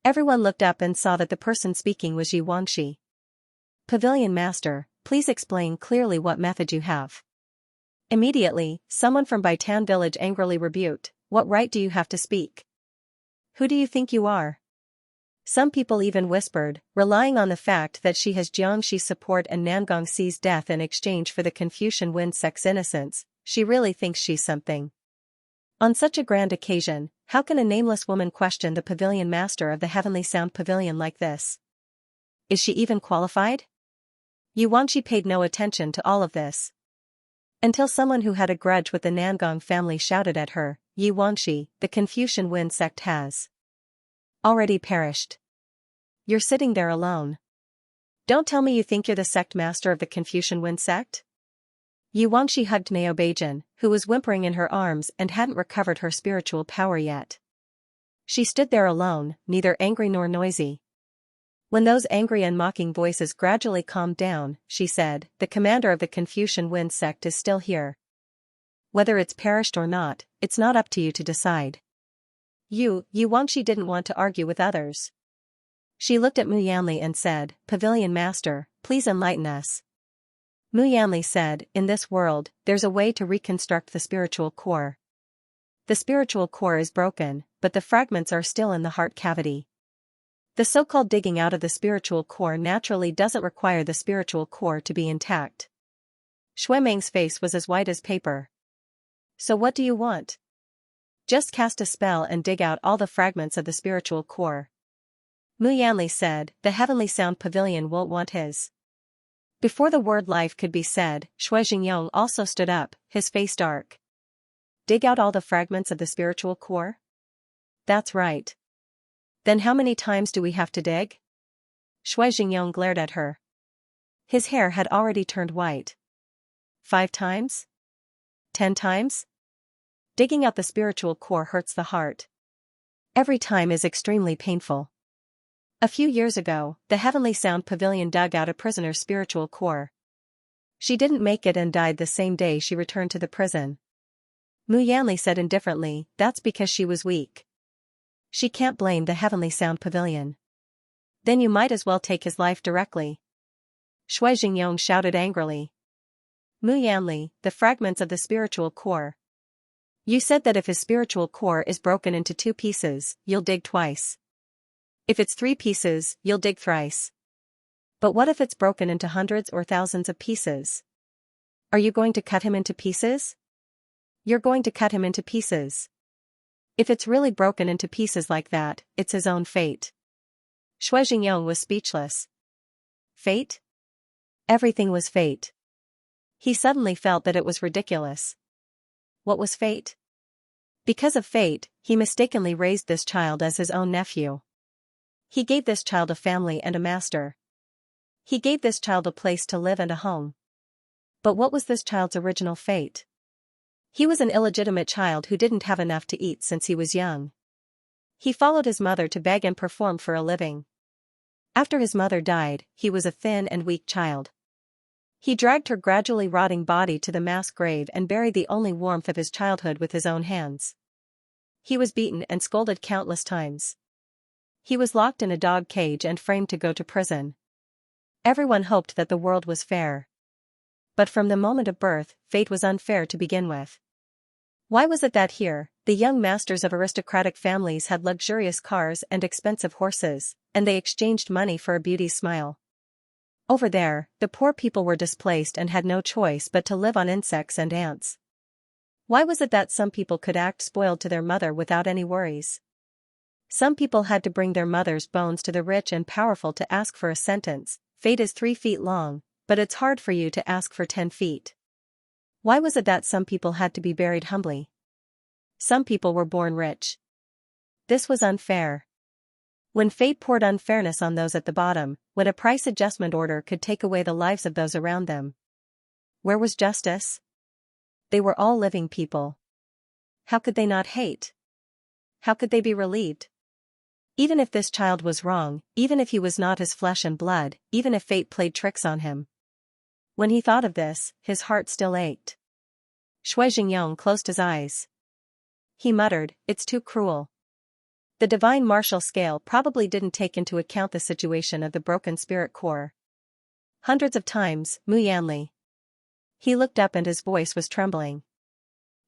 Everyone looked up and saw that the person speaking was Yi Wangxi. "Pavilion Master, please explain clearly what method you have." Immediately, someone from Baitan village angrily rebuked, "What right do you have to speak? Who do you think you are?" Some people even whispered, relying on the fact that she has Jiangxi's support and Nangongxi's death in exchange for the Confucian Wind sect's innocence, she really thinks she's something. On such a grand occasion, how can a nameless woman question the Pavilion Master of the Heavenly Sound Pavilion like this? Is she even qualified? Yi Wangxi paid no attention to all of this. Until someone who had a grudge with the Nangong family shouted at her, "Yi Wangxi, the Confucian Wind sect has already perished. You're sitting there alone. Don't tell me you think you're the sect master of the Confucian Wind sect?" Yi Wangxi hugged Mao Beijing, who was whimpering in her arms and hadn't recovered her spiritual power yet. She stood there alone, neither angry nor noisy. When those angry and mocking voices gradually calmed down, she said, "The commander of the Confucian Wind sect is still here. Whether it's perished or not, it's not up to you to decide." Yi Wangxi didn't want to argue with others. She looked at Mu Yanli and said, "Pavilion Master, please enlighten us." Mu Yanli said, "In this world, there's a way to reconstruct the spiritual core. The spiritual core is broken, but the fragments are still in the heart cavity. The so-called digging out of the spiritual core naturally doesn't require the spiritual core to be intact." Shui Meng's face was as white as paper. "So what do you want? Just cast a spell and dig out all the fragments of the spiritual core." Mu Yanli said, "The Heavenly Sound Pavilion won't want his." Before the word life could be said, Shui Jingyong also stood up, his face dark. "Dig out all the fragments of the spiritual core?" "That's right. Then how many times do we have to dig?" Shui Jingyong glared at her. His hair had already turned white. 5 times? 10 times? Digging out the spiritual core hurts the heart. Every time is extremely painful. A few years ago, the Heavenly Sound Pavilion dug out a prisoner's spiritual core. She didn't make it and died the same day she returned to the prison. Mu Yanli said indifferently, "That's because she was weak. She can't blame the Heavenly Sound Pavilion." "Then you might as well take his life directly." Shui Jingyong shouted angrily. "Mu Yanli, the fragments of the spiritual core, You said that if his spiritual core is broken into 2 pieces, you'll dig twice. If it's 3 pieces, you'll dig thrice. But what if it's broken into hundreds or thousands of pieces? Are you going to cut him into pieces? You're going to cut him into pieces. If it's really broken into pieces like that, it's his own fate. Shui Jingyong was speechless. Fate? Everything was fate. He suddenly felt that it was ridiculous. What was fate? Because of fate, he mistakenly raised this child as his own nephew. He gave this child a family and a master. He gave this child a place to live and a home. But what was this child's original fate? He was an illegitimate child who didn't have enough to eat since he was young. He followed his mother to beg and perform for a living. After his mother died, he was a thin and weak child. He dragged her gradually rotting body to the mass grave and buried the only warmth of his childhood with his own hands. He was beaten and scolded countless times. He was locked in a dog cage and framed to go to prison. Everyone hoped that the world was fair. But from the moment of birth, fate was unfair to begin with. Why was it that here, the young masters of aristocratic families had luxurious cars and expensive horses, and they exchanged money for a beauty's smile? Over there, the poor people were displaced and had no choice but to live on insects and ants. Why was it that some people could act spoiled to their mother without any worries? Some people had to bring their mother's bones to the rich and powerful to ask for a sentence. Fate is 3 feet long, but it's hard for you to ask for 10 feet. Why was it that some people had to be buried humbly? Some people were born rich. This was unfair. When fate poured unfairness on those at the bottom, when a price adjustment order could take away the lives of those around them, where was justice? They were all living people. How could they not hate? How could they be relieved? Even if this child was wrong, even if he was not his flesh and blood, even if fate played tricks on him. When he thought of this, his heart still ached. Shui Jingyong closed his eyes. He muttered, "It's too cruel." The divine martial scale probably didn't take into account the situation of the broken spirit core. Hundreds of times, Mu Yanli. He looked up and his voice was trembling.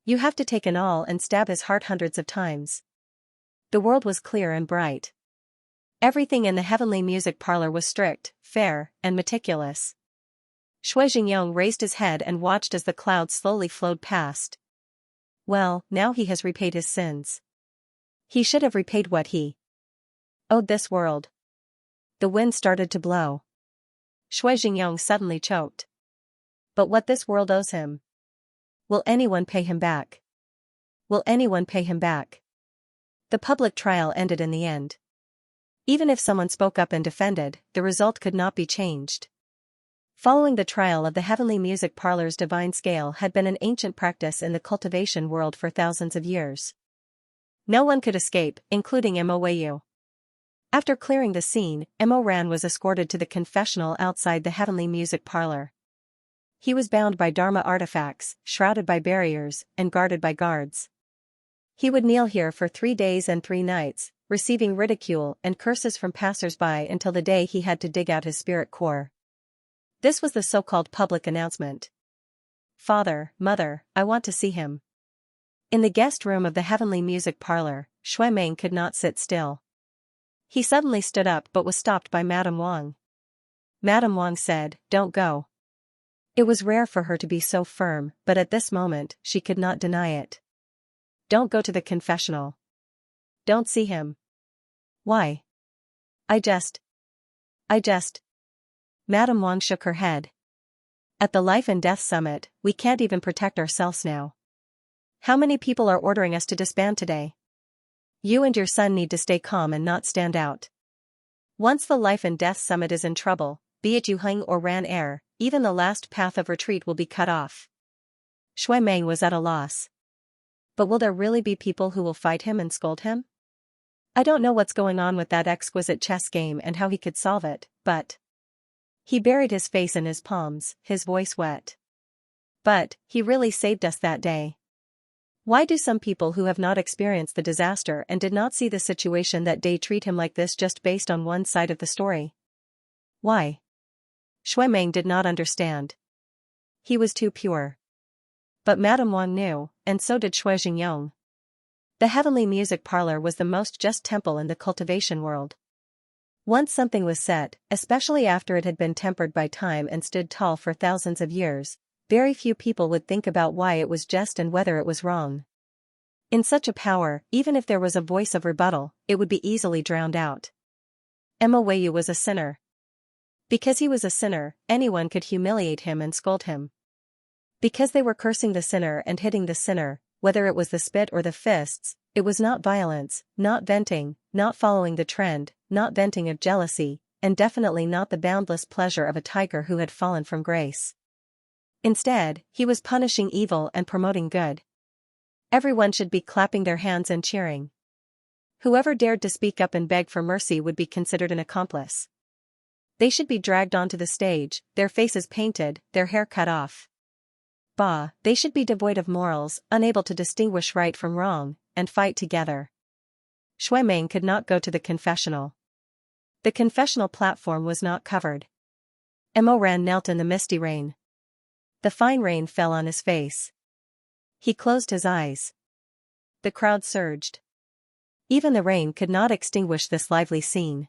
You have to take an awl and stab his heart hundreds of times. The world was clear and bright. Everything in the heavenly music parlor was strict, fair, and meticulous. Shui Jingyong raised his head and watched as the clouds slowly flowed past. Well, now he has repaid his sins. He should have repaid what he owed this world. The wind started to blow. Shui Jingyong suddenly choked. But what this world owes him? Will anyone pay him back? Will anyone pay him back? The public trial ended in the end. Even if someone spoke up and defended, the result could not be changed. Following the trial of the heavenly music parlor's divine scale had been an ancient practice in the cultivation world for thousands of years. No one could escape, including Mo Weiyu. After clearing the scene, Mo Ran was escorted to the confessional outside the heavenly music parlor. He was bound by Dharma artifacts, shrouded by barriers, and guarded by guards. He would kneel here for 3 days and 3 nights, receiving ridicule and curses from passers-by until the day he had to dig out his spirit core. This was the so-called public announcement. Father, Mother, I want to see him. In the guest room of the heavenly music parlor, Shui Meng could not sit still. He suddenly stood up but was stopped by Madame Wang. Madame Wang said, "Don't go." It was rare for her to be so firm, but at this moment, she could not deny it. Don't go to the confessional. Don't see him. Why? I just. Madame Wang shook her head. At the Life and Death Summit, we can't even protect ourselves now. How many people are ordering us to disband today? You and your son need to stay calm and not stand out. Once the Life and Death Summit is in trouble, be it Yuheng or Ran Air, even the last path of retreat will be cut off. Shui Meng was at a loss. But will there really be people who will fight him and scold him? I don't know what's going on with that exquisite chess game and how he could solve it, but... He buried his face in his palms, his voice wet. But, he really saved us that day. Why do some people who have not experienced the disaster and did not see the situation that day treat him like this just based on one side of the story? Why? Shui Meng did not understand. He was too pure. But Madame Wang knew, and so did Shui Jingyong. The heavenly music parlor was the most just temple in the cultivation world. Once something was set, especially after it had been tempered by time and stood tall for thousands of years, very few people would think about why it was just and whether it was wrong. In such a power, even if there was a voice of rebuttal, it would be easily drowned out. Emma Weiyu was a sinner. Because he was a sinner, anyone could humiliate him and scold him. Because they were cursing the sinner and hitting the sinner, whether it was the spit or the fists, it was not violence, not venting, not following the trend, not venting of jealousy, and definitely not the boundless pleasure of a tiger who had fallen from grace. Instead, he was punishing evil and promoting good. Everyone should be clapping their hands and cheering. Whoever dared to speak up and beg for mercy would be considered an accomplice. They should be dragged onto the stage, their faces painted, their hair cut off. They should be devoid of morals, unable to distinguish right from wrong, and fight together. Shui Meng could not go to the confessional. The confessional platform was not covered. Mo Ran knelt in the misty rain. The fine rain fell on his face. He closed his eyes. The crowd surged. Even the rain could not extinguish this lively scene.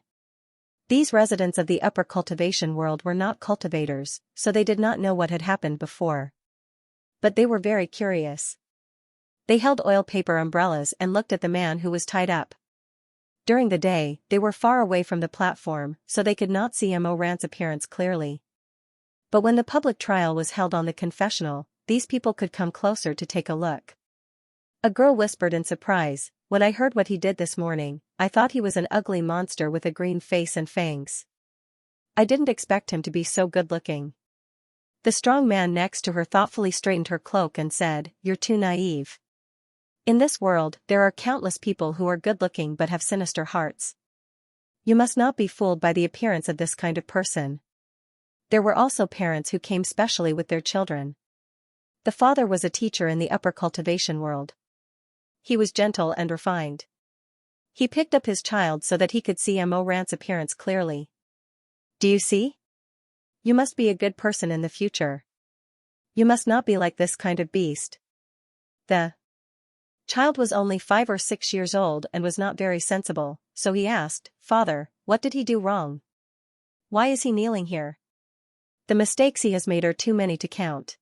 These residents of the upper cultivation world were not cultivators, so they did not know what had happened before. But they were very curious. They held oil paper umbrellas and looked at the man who was tied up. During the day, they were far away from the platform, so they could not see Mo Ran's appearance clearly. But when the public trial was held on the confessional, these people could come closer to take a look. A girl whispered in surprise, "When I heard what he did this morning, I thought he was an ugly monster with a green face and fangs. I didn't expect him to be so good-looking." The strong man next to her thoughtfully straightened her cloak and said, "You're too naive. In this world, there are countless people who are good-looking but have sinister hearts. You must not be fooled by the appearance of this kind of person." There were also parents who came specially with their children. The father was a teacher in the upper cultivation world. He was gentle and refined. He picked up his child so that he could see Mo Ran's appearance clearly. "Do you see? You must be a good person in the future. You must not be like this kind of beast." The child was only 5 or 6 years old and was not very sensible, so he asked, "Father, what did he do wrong? Why is he kneeling here? The mistakes he has made are too many to count."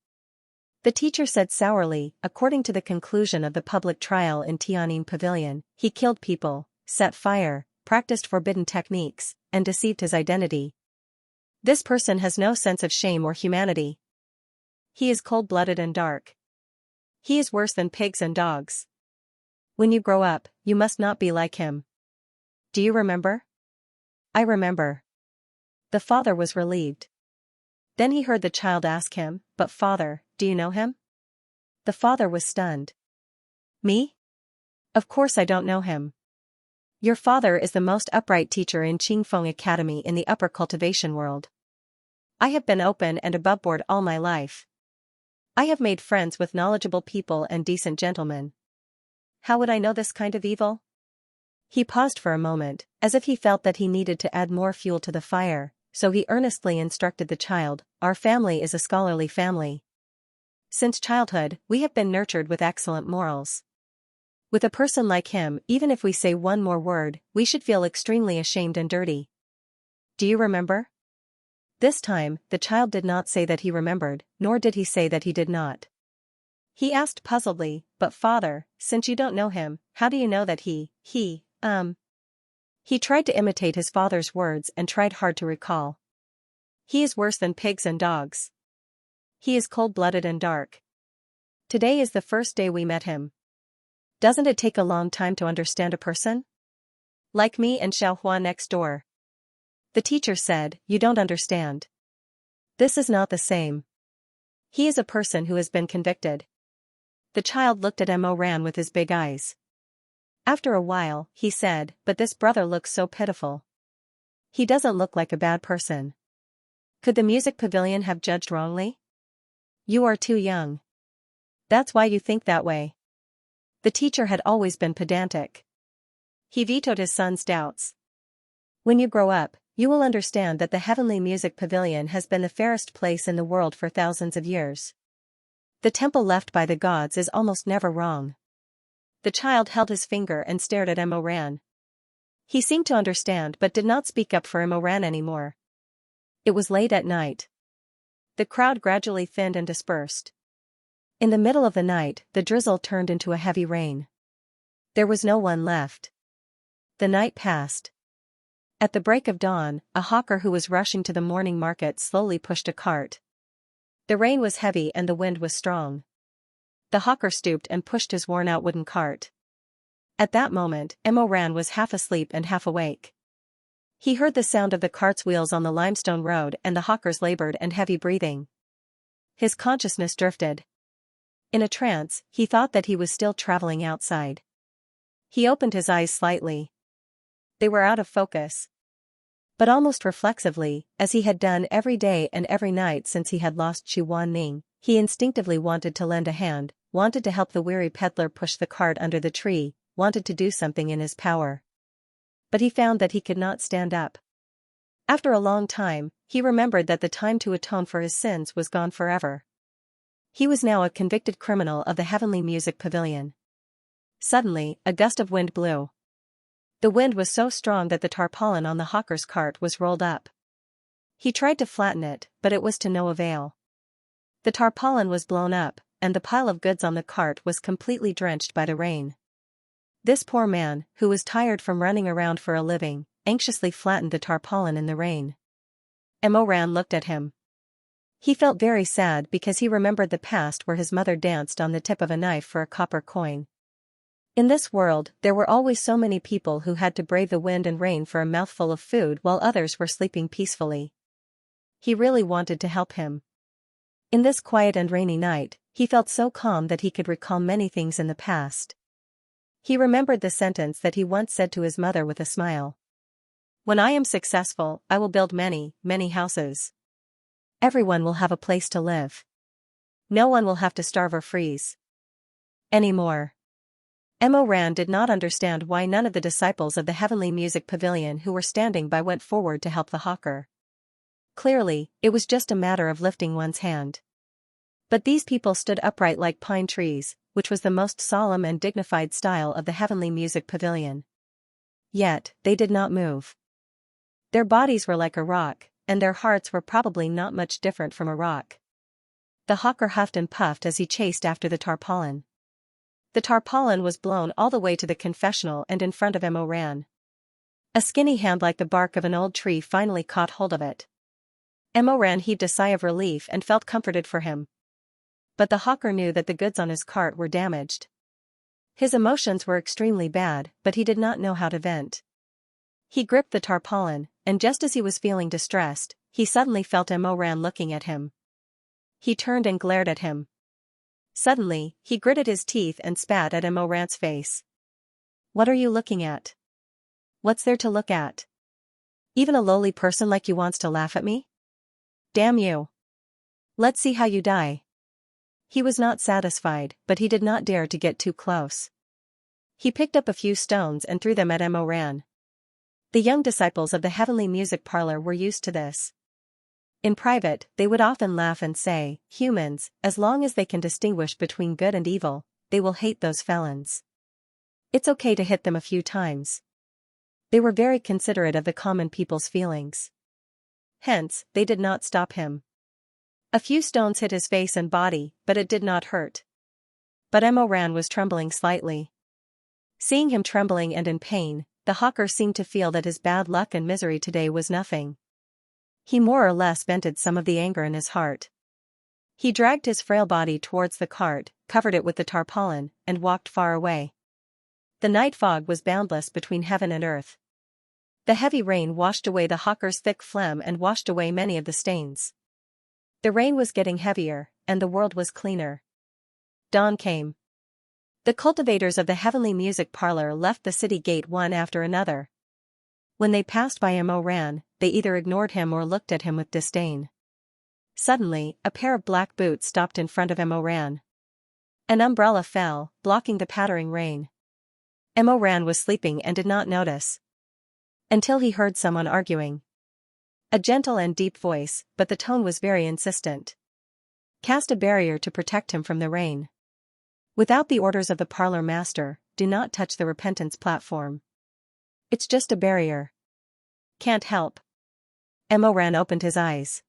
The teacher said sourly, "According to the conclusion of the public trial in Tianjin Pavilion, he killed people, set fire, practiced forbidden techniques, and deceived his identity. This person has no sense of shame or humanity. He is cold-blooded and dark. He is worse than pigs and dogs. When you grow up, you must not be like him. Do you remember?" "I remember." The father was relieved. Then he heard the child ask him, "But father, do you know him?" The father was stunned. "Me? Of course I don't know him. Your father is the most upright teacher in Qingfeng Academy in the upper cultivation world. I have been open and aboveboard all my life. I have made friends with knowledgeable people and decent gentlemen. How would I know this kind of evil?" He paused for a moment, as if he felt that he needed to add more fuel to the fire, so he earnestly instructed the child, "Our family is a scholarly family. Since childhood, we have been nurtured with excellent morals. With a person like him, even if we say one more word, we should feel extremely ashamed and dirty. Do you remember?" This time, the child did not say that he remembered, nor did he say that he did not. He asked puzzledly, "But father, since you don't know him, how do you know that he tried to imitate his father's words and tried hard to recall. "He is worse than pigs and dogs. He is cold-blooded and dark. Today is the first day we met him. Doesn't it take a long time to understand a person? Like me and Xiaohua next door." The teacher said, "You don't understand. This is not the same. He is a person who has been convicted." The child looked at Mo Ran with his big eyes. After a while, he said, "But this brother looks so pitiful. He doesn't look like a bad person. Could the music pavilion have judged wrongly? You are too young. That's why you think that way." The teacher had always been pedantic. He vetoed his son's doubts. "When you grow up, you will understand that the heavenly music pavilion has been the fairest place in the world for thousands of years. The temple left by the gods is almost never wrong. The child held his finger and stared at Emoran. He seemed to understand but did not speak up for Emoran anymore. It was late at night. The crowd gradually thinned and dispersed. In the middle of the night, the drizzle turned into a heavy rain. There was no one left. The night passed. At the break of dawn, a hawker who was rushing to the morning market slowly pushed a cart. The rain was heavy and the wind was strong. The hawker stooped and pushed his worn-out wooden cart. At that moment, Emoran was half asleep and half awake. He heard the sound of the cart's wheels on the limestone road and the hawker's labored and heavy breathing. His consciousness drifted. In a trance, he thought that he was still traveling outside. He opened his eyes slightly. They were out of focus. But almost reflexively, as he had done every day and every night since he had lost Ning, he instinctively wanted to lend a hand, wanted to help the weary peddler push the cart under the tree, wanted to do something in his power. But he found that he could not stand up. After a long time, he remembered that the time to atone for his sins was gone forever. He was now a convicted criminal of the Heavenly Music Pavilion. Suddenly, a gust of wind blew. The wind was so strong that the tarpaulin on the hawker's cart was rolled up. He tried to flatten it, but it was to no avail. The tarpaulin was blown up, and the pile of goods on the cart was completely drenched by the rain. This poor man, who was tired from running around for a living, anxiously flattened the tarpaulin in the rain. Emoran looked at him. He felt very sad because he remembered the past where his mother danced on the tip of a knife for a copper coin. In this world, there were always so many people who had to brave the wind and rain for a mouthful of food while others were sleeping peacefully. He really wanted to help him. In this quiet and rainy night, he felt so calm that he could recall many things in the past. He remembered the sentence that he once said to his mother with a smile. "When I am successful, I will build many, many houses. Everyone will have a place to live. No one will have to starve or freeze anymore." Emoran did not understand why none of the disciples of the Heavenly Music Pavilion who were standing by went forward to help the hawker. Clearly, it was just a matter of lifting one's hand. But these people stood upright like pine trees, which was the most solemn and dignified style of the Heavenly Music Pavilion. Yet, they did not move. Their bodies were like a rock, and their hearts were probably not much different from a rock. The hawker huffed and puffed as he chased after the tarpaulin. The tarpaulin was blown all the way to the confessional and in front of Emoran. A skinny hand like the bark of an old tree finally caught hold of it. Emoran heaved a sigh of relief and felt comforted for him. But the hawker knew that the goods on his cart were damaged. His emotions were extremely bad, but he did not know how to vent. He gripped the tarpaulin, and just as he was feeling distressed, he suddenly felt Emoran looking at him. He turned and glared at him. Suddenly, he gritted his teeth and spat at Emoran's face. "What are you looking at? What's there to look at? Even a lowly person like you wants to laugh at me? Damn you. Let's see how you die." He was not satisfied, but he did not dare to get too close. He picked up a few stones and threw them at Emoran. The young disciples of the Heavenly Music Parlor were used to this. In private, they would often laugh and say, "Humans, as long as they can distinguish between good and evil, they will hate those felons. It's okay to hit them a few times." They were very considerate of the common people's feelings. Hence, they did not stop him. A few stones hit his face and body, but it did not hurt. But Emoran was trembling slightly. Seeing him trembling and in pain, the hawker seemed to feel that his bad luck and misery today was nothing. He more or less vented some of the anger in his heart. He dragged his frail body towards the cart, covered it with the tarpaulin, and walked far away. The night fog was boundless between heaven and earth. The heavy rain washed away the hawker's thick phlegm and washed away many of the stains. The rain was getting heavier, and the world was cleaner. Dawn came. The cultivators of the Heavenly Music Parlor left the city gate one after another. When they passed by Emoran, they either ignored him or looked at him with disdain. Suddenly, a pair of black boots stopped in front of Emoran. An umbrella fell, blocking the pattering rain. Emoran was sleeping and did not notice. Until he heard someone arguing. A gentle and deep voice, but the tone was very insistent. Cast a barrier to protect him from the rain. Without the orders of the parlor master, do not touch the repentance platform. It's just a barrier. Can't help. Emoran opened his eyes.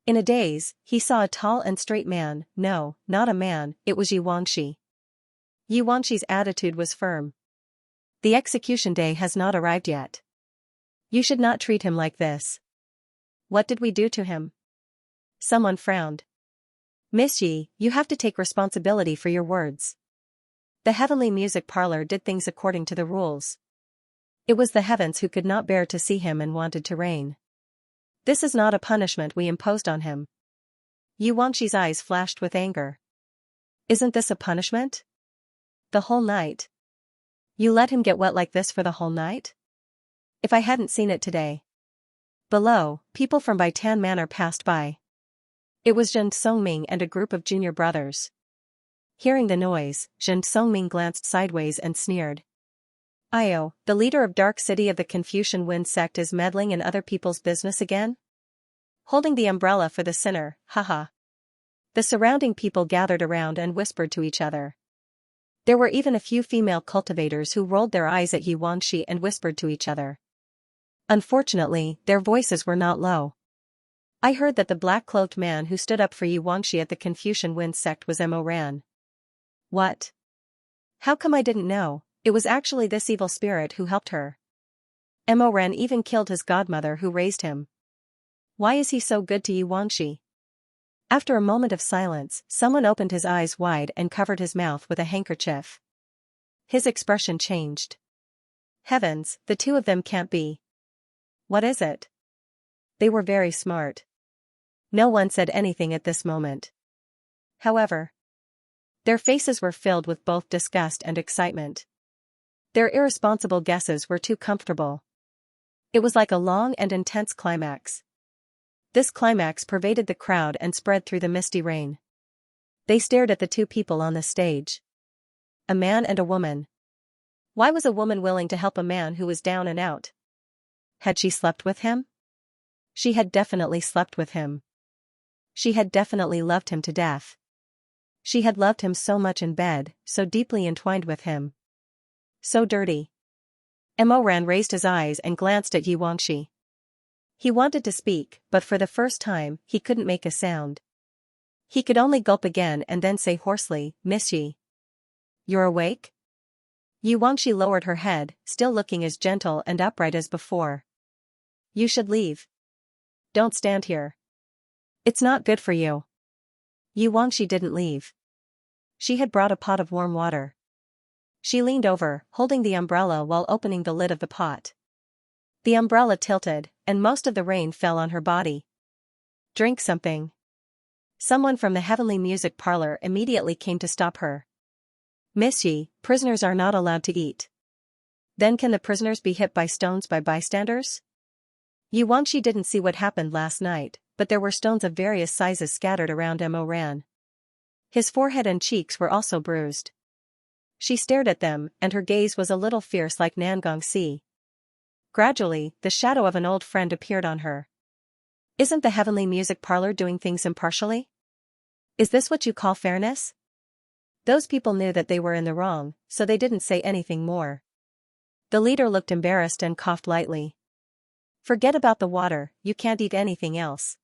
In a daze, he saw a tall and straight man. No, not a man, it was Xianxia. Xianxia's attitude was firm. The execution day has not arrived yet. You should not treat him like this. What did we do to him? Someone frowned. Miss Yi, you have to take responsibility for your words. The heavenly music parlor did things according to the rules. It was the heavens who could not bear to see him and wanted to rain. This is not a punishment we imposed on him. Xianxia's eyes flashed with anger. Isn't this a punishment? The whole night. You let him get wet like this for the whole night? If I hadn't seen it today. Below, people from Baitan Manor passed by. It was Zhen Songming and a group of junior brothers. Hearing the noise, Zhen Songming glanced sideways and sneered. Io, the leader of Dark City of the Confucian Wind sect is meddling in other people's business again? Holding the umbrella for the sinner, haha. The surrounding people gathered around and whispered to each other. There were even a few female cultivators who rolled their eyes at Xianxia and whispered to each other. Unfortunately, their voices were not low. I heard that the black-cloaked man who stood up for Xianxia at the Confucian Wind sect was Emoran. What? How come I didn't know? It was actually this evil spirit who helped her. Emoran even killed his godmother who raised him. Why is he so good to Xianxia? After a moment of silence, someone opened his eyes wide and covered his mouth with a handkerchief. His expression changed. Heavens, the two of them can't be. What is it? They were very smart. No one said anything at this moment. However, their faces were filled with both disgust and excitement. Their irresponsible guesses were too comfortable. It was like a long and intense climax. This climax pervaded the crowd and spread through the misty rain. They stared at the two people on the stage. A man and a woman. Why was a woman willing to help a man who was down and out? Had she slept with him? She had definitely slept with him. She had definitely loved him to death. She had loved him so much in bed, so deeply entwined with him. So dirty. Emoran raised his eyes and glanced at Xianxia. He wanted to speak, but for the first time, he couldn't make a sound. He could only gulp again and then say hoarsely, Miss Yi. You're awake? Xianxia lowered her head, still looking as gentle and upright as before. You should leave. Don't stand here. It's not good for you. Xianxia didn't leave. She had brought a pot of warm water. She leaned over, holding the umbrella while opening the lid of the pot. The umbrella tilted, and most of the rain fell on her body. Drink something. Someone from the heavenly music parlor immediately came to stop her. Miss Yi, prisoners are not allowed to eat. Then can the prisoners be hit by stones by bystanders? Xianxia didn't see what happened last night, but there were stones of various sizes scattered around Emoran. His forehead and cheeks were also bruised. She stared at them, and her gaze was a little fierce like Nangong Sea. Gradually, the shadow of an old friend appeared on her. Isn't the heavenly music parlor doing things impartially? Is this what you call fairness? Those people knew that they were in the wrong, so they didn't say anything more. The leader looked embarrassed and coughed lightly. Forget about the water, you can't eat anything else.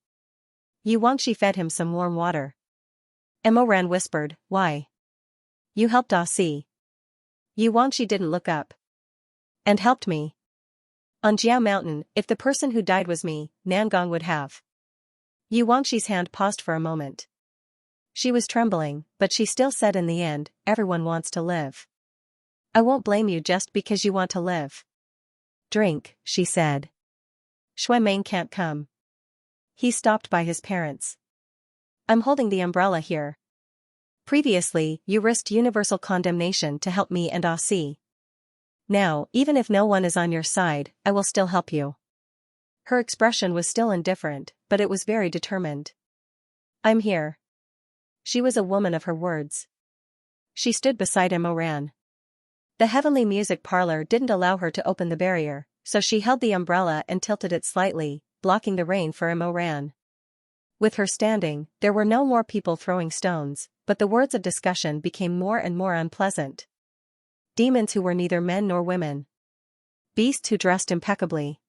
Xianxia fed him some warm water. Emoran whispered, why? You helped Aussie. Xianxia didn't look up. And helped me. On Jiao Mountain, if the person who died was me, Nangong would have. Xianxia's hand paused for a moment. She was trembling, but she still said in the end, everyone wants to live. I won't blame you just because you want to live. Drink, she said. Shui Meng can't come. He stopped by his parents. I'm holding the umbrella here. Previously, you risked universal condemnation to help me and Aussie. Now, even if no one is on your side, I will still help you. Her expression was still indifferent, but it was very determined. I'm here. She was a woman of her words. She stood beside Emoran. The heavenly music parlor didn't allow her to open the barrier, so she held the umbrella and tilted it slightly, blocking the rain for Emoran. With her standing, there were no more people throwing stones, but the words of discussion became more and more unpleasant. Demons who were neither men nor women. Beasts who dressed impeccably.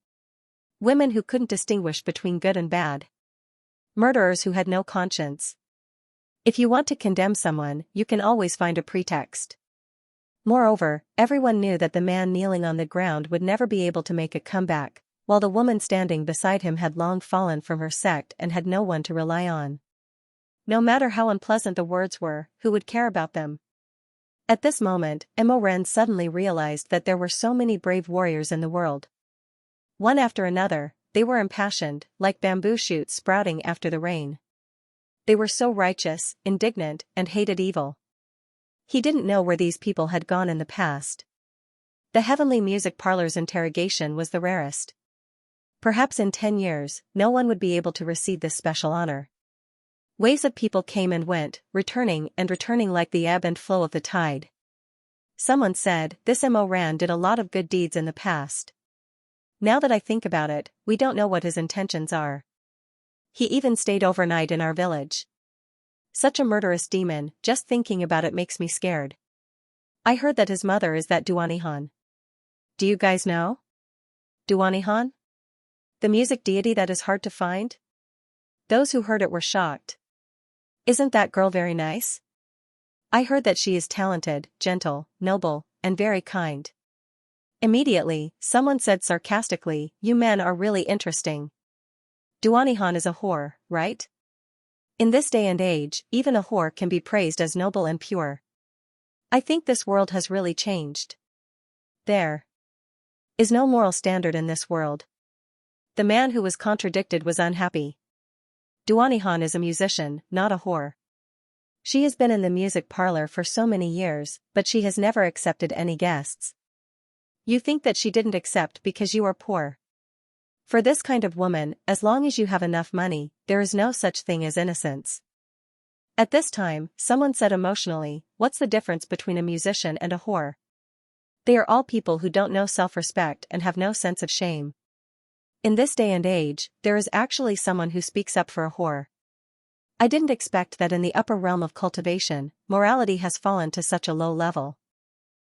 Women who couldn't distinguish between good and bad. Murderers who had no conscience. If you want to condemn someone, you can always find a pretext. Moreover, everyone knew that the man kneeling on the ground would never be able to make a comeback, while the woman standing beside him had long fallen from her sect and had no one to rely on. No matter how unpleasant the words were, who would care about them? At this moment, Imoren suddenly realized that there were so many brave warriors in the world. One after another, they were impassioned, like bamboo shoots sprouting after the rain. They were so righteous, indignant, and hated evil. He didn't know where these people had gone in the past. The heavenly music parlor's interrogation was the rarest. Perhaps in 10 years, no one would be able to receive this special honor. Waves of people came and went, returning like the ebb and flow of the tide. Someone said, "This Imoran did a lot of good deeds in the past. Now that I think about it, we don't know what his intentions are. He even stayed overnight in our village. Such a murderous demon, just thinking about it makes me scared. I heard that his mother is that Duanihan. Do you guys know? Duanihan? The music deity that is hard to find?" Those who heard it were shocked. "Isn't that girl very nice? I heard that she is talented, gentle, noble, and very kind." Immediately, someone said sarcastically, "You men are really interesting. Duanihan is a whore, right? In this day and age, even a whore can be praised as noble and pure. I think this world has really changed. There is no moral standard in this world." The man who was contradicted was unhappy. Duanihan is a musician, not a whore. She has been in the music parlor for so many years, but she has never accepted any guests. You think that she didn't accept because you are poor. For this kind of woman, as long as you have enough money, there is no such thing as innocence. At this time, someone said emotionally, "What's the difference between a musician and a whore? They are all people who don't know self-respect and have no sense of shame. In this day and age, there is actually someone who speaks up for a whore. I didn't expect that in the upper realm of cultivation, morality has fallen to such a low level."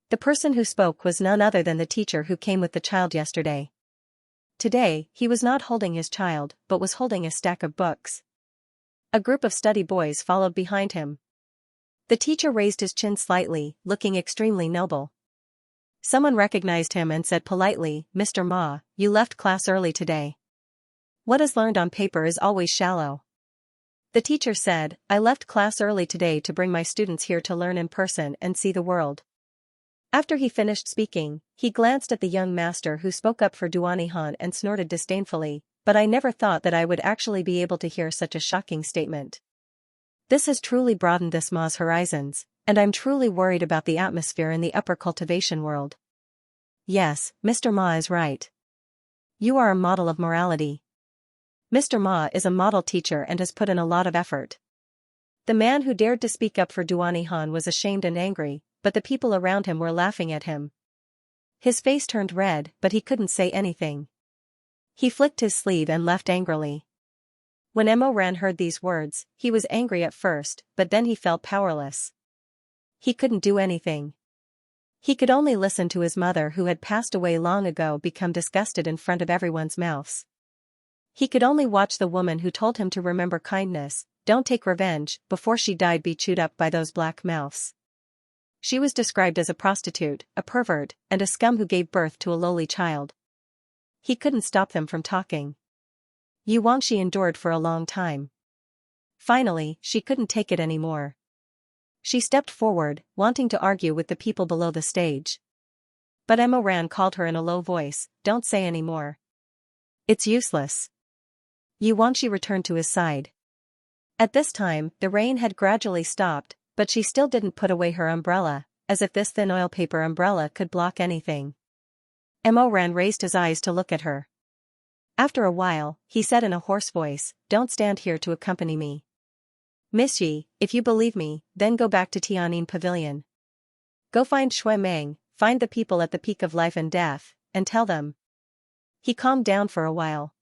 The person who spoke was none other than the teacher who came with the child yesterday. Today, he was not holding his child, but was holding a stack of books. A group of study boys followed behind him. The teacher raised his chin slightly, looking extremely noble. Someone recognized him and said politely, "Mr. Ma, you left class early today. What is learned on paper is always shallow." The teacher said, "I left class early today to bring my students here to learn in person and see the world." After he finished speaking, he glanced at the young master who spoke up for Duanihan and snorted disdainfully, "But I never thought that I would actually be able to hear such a shocking statement. This has truly broadened this Ma's horizons, and I'm truly worried about the atmosphere in the upper cultivation world." Yes, Mr. Ma is right. You are a model of morality. Mr. Ma is a model teacher and has put in a lot of effort. The man who dared to speak up for Duanihan was ashamed and angry, but the people around him were laughing at him. His face turned red, but he couldn't say anything. He flicked his sleeve and left angrily. When Imoran heard these words, he was angry at first, but then he felt powerless. He couldn't do anything. He could only listen to his mother who had passed away long ago become disgusted in front of everyone's mouths. He could only watch the woman who told him to remember kindness, don't take revenge, before she died be chewed up by those black mouths. She was described as a prostitute, a pervert, and a scum who gave birth to a lowly child. He couldn't stop them from talking. Xianxia endured for a long time. Finally, she couldn't take it anymore. She stepped forward, wanting to argue with the people below the stage. But Imoran called her in a low voice, "Don't say any more. It's useless." Xianxia returned to his side. At this time, the rain had gradually stopped, but she still didn't put away her umbrella, as if this thin oil paper umbrella could block anything. Imoran raised his eyes to look at her. After a while, he said in a hoarse voice, "Don't stand here to accompany me. Miss Yi, if you believe me, then go back to Tianyin Pavilion. Go find Shui Meng, find the people at the peak of life and death, and tell them." He calmed down for a while.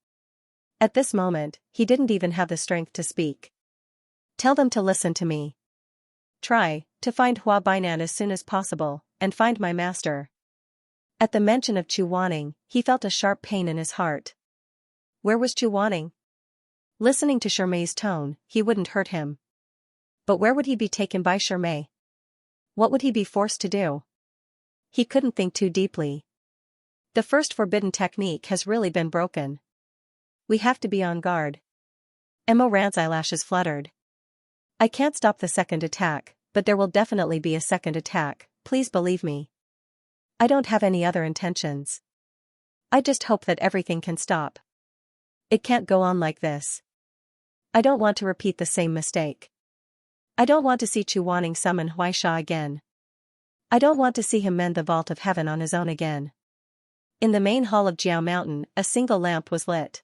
At this moment, he didn't even have the strength to speak. Tell them to listen to me. Try to find Hua Bainan as soon as possible, and find my master. At the mention of Chu Wanning, he felt a sharp pain in his heart. Where was Chu Wanning? Listening to Shermei's tone, he wouldn't hurt him. But where would he be taken by Shermei? What would he be forced to do? He couldn't think too deeply. The first forbidden technique has really been broken. We have to be on guard. Mo Rand's eyelashes fluttered. I can't stop the second attack, but there will definitely be a second attack, please believe me. I don't have any other intentions. I just hope that everything can stop. It can't go on like this. I don't want to repeat the same mistake. I don't want to see Chu Wanning summon Huaisha again. I don't want to see him mend the vault of heaven on his own again. In the main hall of Jiao Mountain, a single lamp was lit.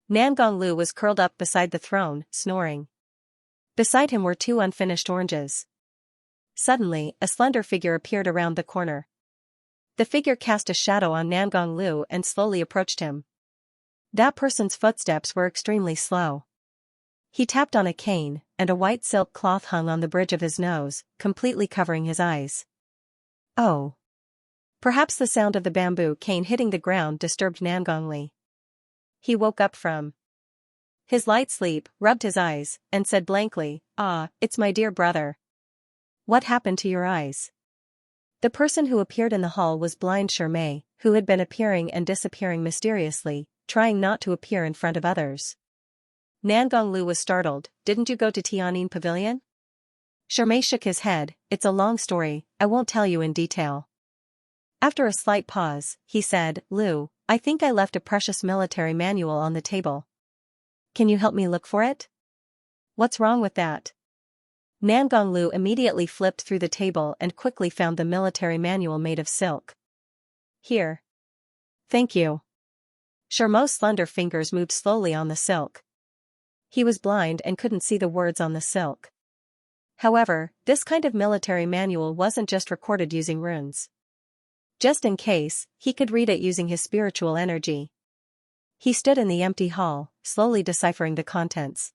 Nangong Lu was curled up beside the throne, snoring. Beside him were 2 unfinished oranges. Suddenly, a slender figure appeared around the corner. The figure cast a shadow on Nangong Lu and slowly approached him. That person's footsteps were extremely slow. He tapped on a cane, and a white silk cloth hung on the bridge of his nose, completely covering his eyes. Oh. Perhaps the sound of the bamboo cane hitting the ground disturbed Nangong Li. He woke up from his light sleep, rubbed his eyes, and said blankly, "Ah, it's my dear brother. What happened to your eyes?" The person who appeared in the hall was blind Shermei, who had been appearing and disappearing mysteriously, trying not to appear in front of others. Nangong Lu was startled. "Didn't you go to Tianyin Pavilion?" Shermei shook his head. "It's a long story, I won't tell you in detail." After a slight pause, he said, "Lu, I think I left a precious military manual on the table. Can you help me look for it?" "What's wrong with that?" Nangong Lu immediately flipped through the table and quickly found the military manual made of silk. "Here. Thank you." Shermei's slender fingers moved slowly on the silk. He was blind and couldn't see the words on the silk. However, this kind of military manual wasn't just recorded using runes. Just in case, he could read it using his spiritual energy. He stood in the empty hall, slowly deciphering the contents.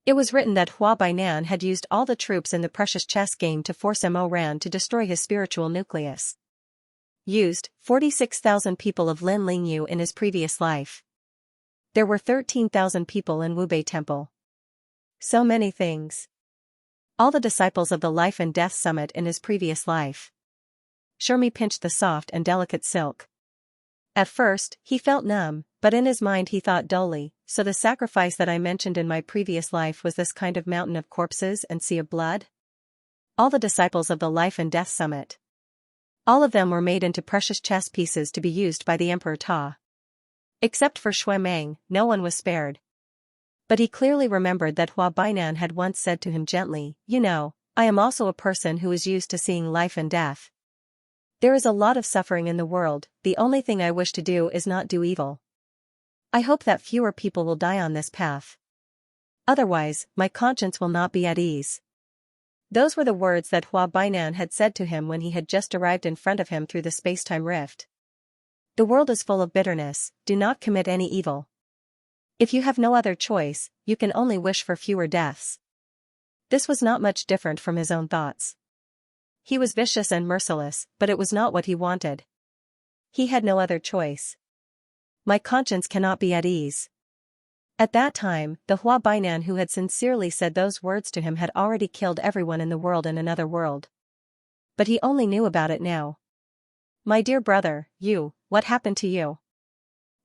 It was written that Hua Bainan had used all the troops in the precious chess game to force Mo Rand to destroy his spiritual nucleus. Used 46,000 people of Lin Lingyu in his previous life. There were 13,000 people in Wubei Temple. So many things. All the disciples of the Life and Death Summit in his previous life. Shermei pinched the soft and delicate silk. At first, he felt numb, but in his mind he thought dully, so the sacrifice that I mentioned in my previous life was this kind of mountain of corpses and sea of blood? All the disciples of the Life and Death Summit. All of them were made into precious chess pieces to be used by the Emperor Ta. Except for Shui Meng, no one was spared. But he clearly remembered that Hua Bainan had once said to him gently, "You know, I am also a person who is used to seeing life and death. There is a lot of suffering in the world, the only thing I wish to do is not do evil. I hope that fewer people will die on this path. Otherwise, my conscience will not be at ease." Those were the words that Hua Bainan had said to him when he had just arrived in front of him through the space-time rift. The world is full of bitterness, do not commit any evil. If you have no other choice, you can only wish for fewer deaths. This was not much different from his own thoughts. He was vicious and merciless, but it was not what he wanted. He had no other choice. My conscience cannot be at ease. At that time, the Hua Bainan who had sincerely said those words to him had already killed everyone in the world in another world. But he only knew about it now. My dear brother, what happened to you?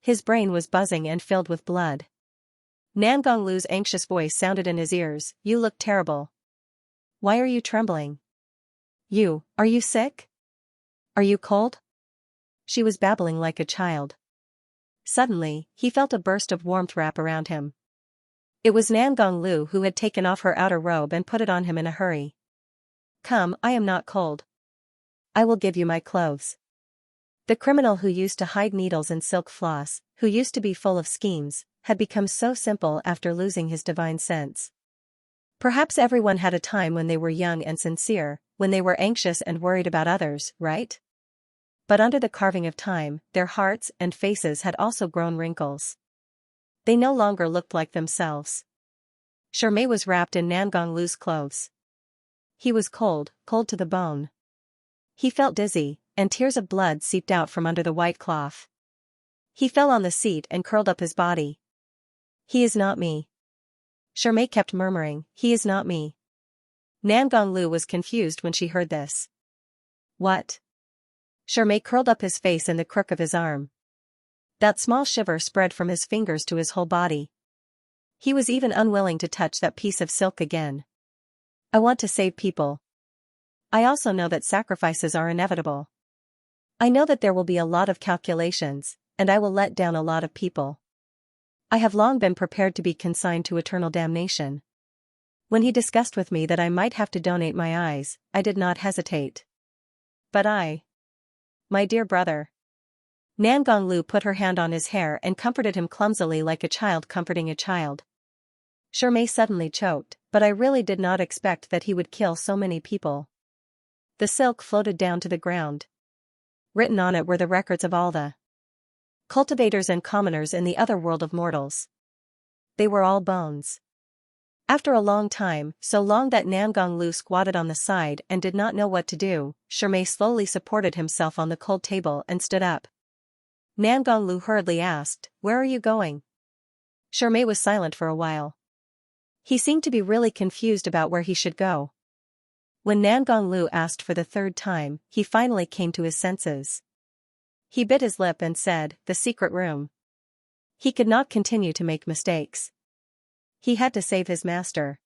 His brain was buzzing and filled with blood. Nangong Lu's anxious voice sounded in his ears, "You look terrible. Why are you trembling? Are you sick? Are you cold?" She was babbling like a child. Suddenly, he felt a burst of warmth wrap around him. It was Nangong Lu who had taken off her outer robe and put it on him in a hurry. "Come, I am not cold. I will give you my clothes." The criminal who used to hide needles in silk floss, who used to be full of schemes, had become so simple after losing his divine sense. Perhaps everyone had a time when they were young and sincere, when they were anxious and worried about others, right? But under the carving of time, their hearts and faces had also grown wrinkles. They no longer looked like themselves. Shermei was wrapped in Nangong Lu's clothes. He was cold, cold to the bone. He felt dizzy, and tears of blood seeped out from under the white cloth. He fell on the seat and curled up his body. He is not me. Shermei kept murmuring, he is not me. Nangong Lu was confused when she heard this. What? Shermei curled up his face in the crook of his arm. That small shiver spread from his fingers to his whole body. He was even unwilling to touch that piece of silk again. I want to save people. I also know that sacrifices are inevitable. I know that there will be a lot of calculations, and I will let down a lot of people. I have long been prepared to be consigned to eternal damnation. When he discussed with me that I might have to donate my eyes, I did not hesitate. But my dear brother. Nangong Lu put her hand on his hair and comforted him clumsily like a child comforting a child. Shermei suddenly choked, but I really did not expect that he would kill so many people. The silk floated down to the ground. Written on it were the records of all the cultivators and commoners in the other world of mortals. They were all bones. After a long time, so long that Nangong Lu squatted on the side and did not know what to do, Shermei slowly supported himself on the cold table and stood up. Nangong Lu hurriedly asked, "Where are you going?" Shermei was silent for a while. He seemed to be really confused about where he should go. When Nangong Lu asked for the third time, he finally came to his senses. He bit his lip and said, "The secret room." He could not continue to make mistakes. He had to save his master.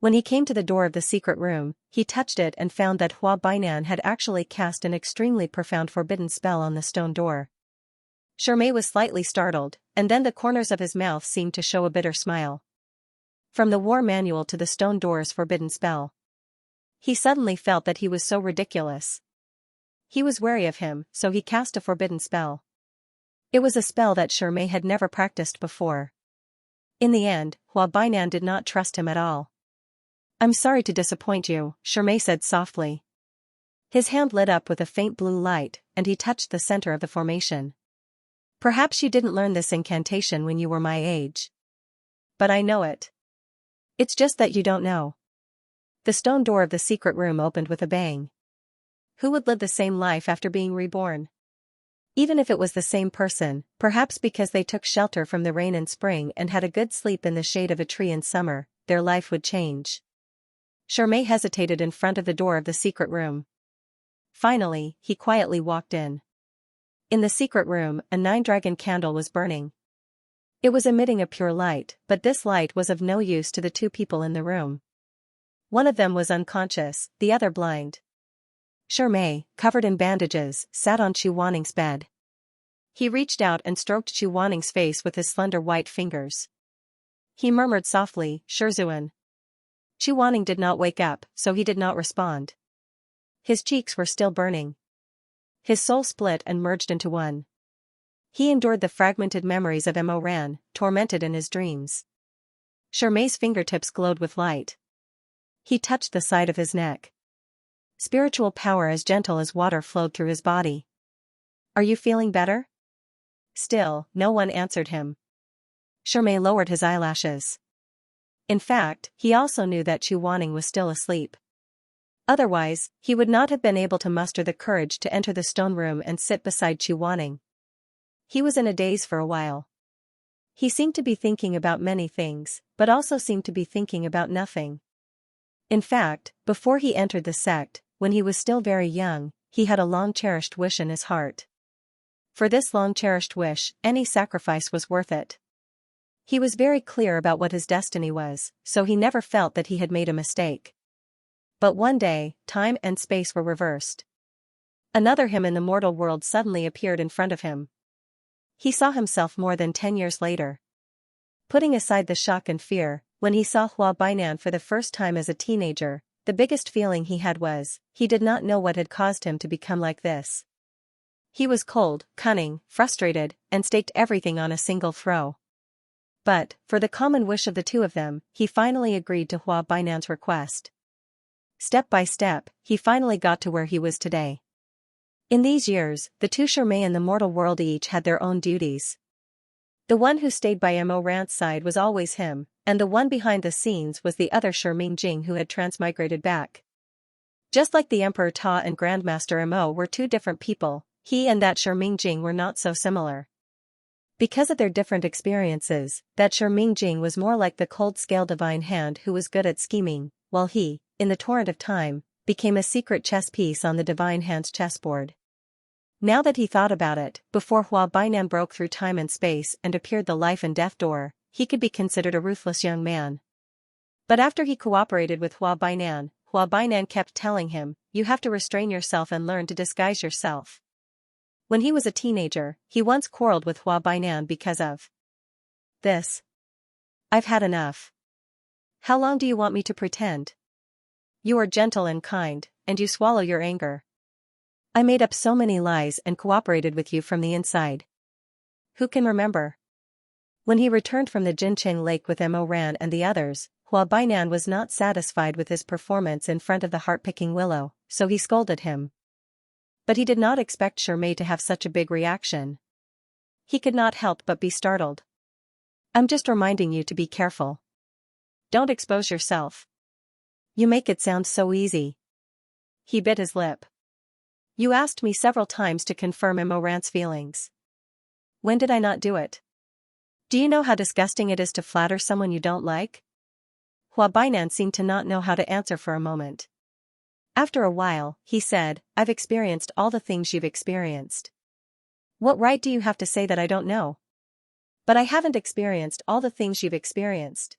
When he came to the door of the secret room, he touched it and found that Hua Bainan had actually cast an extremely profound forbidden spell on the stone door. Shermei was slightly startled, and then the corners of his mouth seemed to show a bitter smile. From the war manual to the stone door's forbidden spell. He suddenly felt that he was so ridiculous. He was wary of him, so he cast a forbidden spell. It was a spell that Shermei had never practiced before. In the end, Hua Bainan did not trust him at all. "I'm sorry to disappoint you," Shermei said softly. His hand lit up with a faint blue light, and he touched the center of the formation. "Perhaps you didn't learn this incantation when you were my age. But I know it. It's just that you don't know." The stone door of the secret room opened with a bang. Who would live the same life after being reborn? Even if it was the same person, perhaps because they took shelter from the rain in spring and had a good sleep in the shade of a tree in summer, their life would change. Shermei hesitated in front of the door of the secret room. Finally, he quietly walked in. In the secret room, a 9-dragon candle was burning. It was emitting a pure light, but this light was of no use to the two people in the room. One of them was unconscious, the other blind. Shermei, covered in bandages, sat on Chu Wanning's bed. He reached out and stroked Chu Wanning's face with his slender white fingers. He murmured softly, "Shizun." Chu Wanning did not wake up, so he did not respond. His cheeks were still burning. His soul split and merged into one. He endured the fragmented memories of Mo Ran, tormented in his dreams. Shermei's fingertips glowed with light. He touched the side of his neck. Spiritual power as gentle as water flowed through his body. "Are you feeling better?" Still, no one answered him. Shermei lowered his eyelashes. In fact, he also knew that Chu Wanning was still asleep. Otherwise, he would not have been able to muster the courage to enter the stone room and sit beside Chu Wanning. He was in a daze for a while. He seemed to be thinking about many things, but also seemed to be thinking about nothing. In fact, before he entered the sect, when he was still very young, he had a long-cherished wish in his heart. For this long-cherished wish, any sacrifice was worth it. He was very clear about what his destiny was, so he never felt that he had made a mistake. But one day, time and space were reversed. Another him in the mortal world suddenly appeared in front of him. He saw himself more than 10 years later. Putting aside the shock and fear, when he saw Hua Bainan for the first time as a teenager, the biggest feeling he had was, he did not know what had caused him to become like this. He was cold, cunning, frustrated, and staked everything on a single throw. But, for the common wish of the two of them, he finally agreed to Hua Bainan's request. Step by step, he finally got to where he was today. In these years, the two Shermei in the mortal world each had their own duties. The one who stayed by Mo Ran's side was always him, and the one behind the scenes was the other Jing who had transmigrated back. Just like the Emperor Ta and Grandmaster Mo were two different people, he and that Jing were not so similar. Because of their different experiences, that Jing was more like the cold-scale divine hand who was good at scheming, while he, in the torrent of time, became a secret chess piece on the divine hand's chessboard. Now that he thought about it, before Hua Bainan broke through time and space and appeared the life and death door, he could be considered a ruthless young man. But after he cooperated with Hua Bainan kept telling him, "You have to restrain yourself and learn to disguise yourself." When he was a teenager, he once quarreled with Hua Bainan because of this. "I've had enough. How long do you want me to pretend? You are gentle and kind, and you swallow your anger. I made up so many lies and cooperated with you from the inside. Who can remember?" When he returned from the Jincheng Lake with Mo Ran and the others, Hua Bainan was not satisfied with his performance in front of the heart-picking willow, so he scolded him. But he did not expect Shimei to have such a big reaction. He could not help but be startled. "I'm just reminding you to be careful. Don't expose yourself. You make it sound so easy." He bit his lip. "You asked me several times to confirm Mo Ran's feelings. When did I not do it? Do you know how disgusting it is to flatter someone you don't like?" Hua Bainan seemed to not know how to answer for a moment. After a while, he said, "I've experienced all the things you've experienced. What right do you have to say that I don't know? But I haven't experienced all the things you've experienced.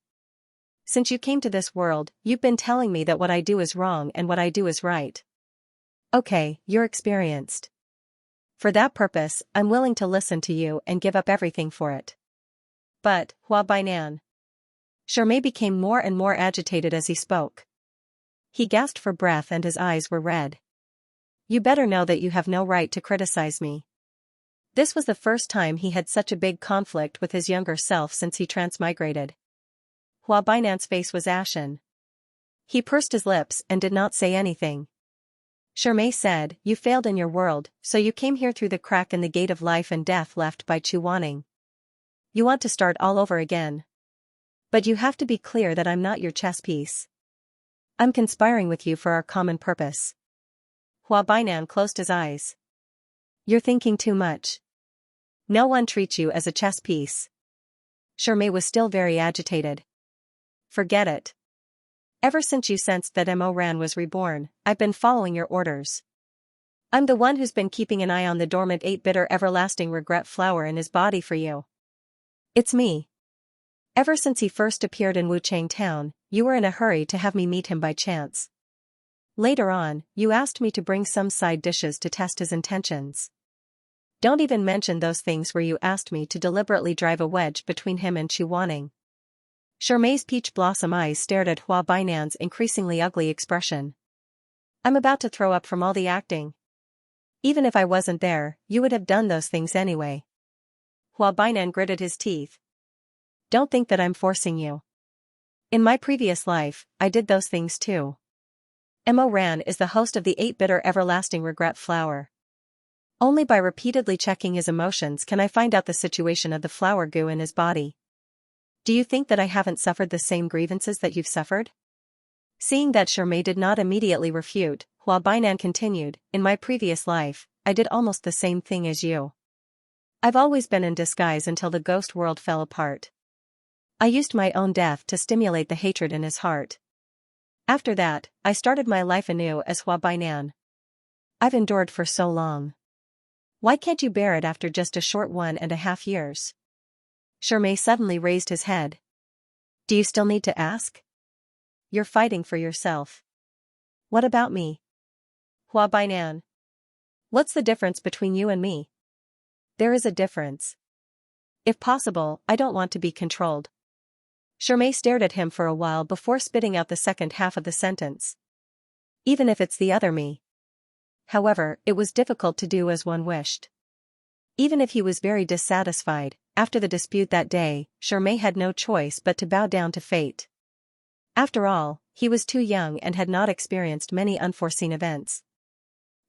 Since you came to this world, you've been telling me that what I do is wrong and what I do is right. Okay, you're experienced. For that purpose, I'm willing to listen to you and give up everything for it." But, Hua Bainan. Shimei became more and more agitated as he spoke. He gasped for breath and his eyes were red. "You better know that you have no right to criticize me." This was the first time he had such a big conflict with his younger self since he transmigrated. Hua Bainan's face was ashen. He pursed his lips and did not say anything. Shimei said, "You failed in your world, so you came here through the crack in the gate of life and death left by Chu Wanning. You want to start all over again. But you have to be clear that I'm not your chess piece. I'm conspiring with you for our common purpose." Hua Bainan closed his eyes. "You're thinking too much. No one treats you as a chess piece." Shimei was still very agitated. "Forget it. Ever since you sensed that Mo Ran was reborn, I've been following your orders. I'm the one who's been keeping an eye on the dormant 8-bitter everlasting regret flower in his body for you. It's me. Ever since he first appeared in Wuchang Town, you were in a hurry to have me meet him by chance. Later on, you asked me to bring some side dishes to test his intentions. Don't even mention those things where you asked me to deliberately drive a wedge between him and Chu Wanning." Shimei's peach blossom eyes stared at Hua Bainan's increasingly ugly expression. "I'm about to throw up from all the acting. Even if I wasn't there, you would have done those things anyway." Hua Bainan gritted his teeth. "Don't think that I'm forcing you. In my previous life, I did those things too. Mo Ran is the host of the 8-bitter everlasting regret flower. Only by repeatedly checking his emotions can I find out the situation of the flower goo in his body. Do you think that I haven't suffered the same grievances that you've suffered?" Seeing that Shimei did not immediately refute, Hua Bainan continued, "In my previous life, I did almost the same thing as you. I've always been in disguise until the ghost world fell apart. I used my own death to stimulate the hatred in his heart. After that, I started my life anew as Hua Bainan. I've endured for so long. Why can't you bear it after just a short 1.5 years?" Shimei suddenly raised his head. "Do you still need to ask? You're fighting for yourself. What about me?" Hua Bainan. "What's the difference between you and me?" "There is a difference. If possible, I don't want to be controlled." Shimei stared at him for a while before spitting out the second half of the sentence. "Even if it's the other me." However, it was difficult to do as one wished. Even if he was very dissatisfied, after the dispute that day, Shimei had no choice but to bow down to fate. After all, he was too young and had not experienced many unforeseen events.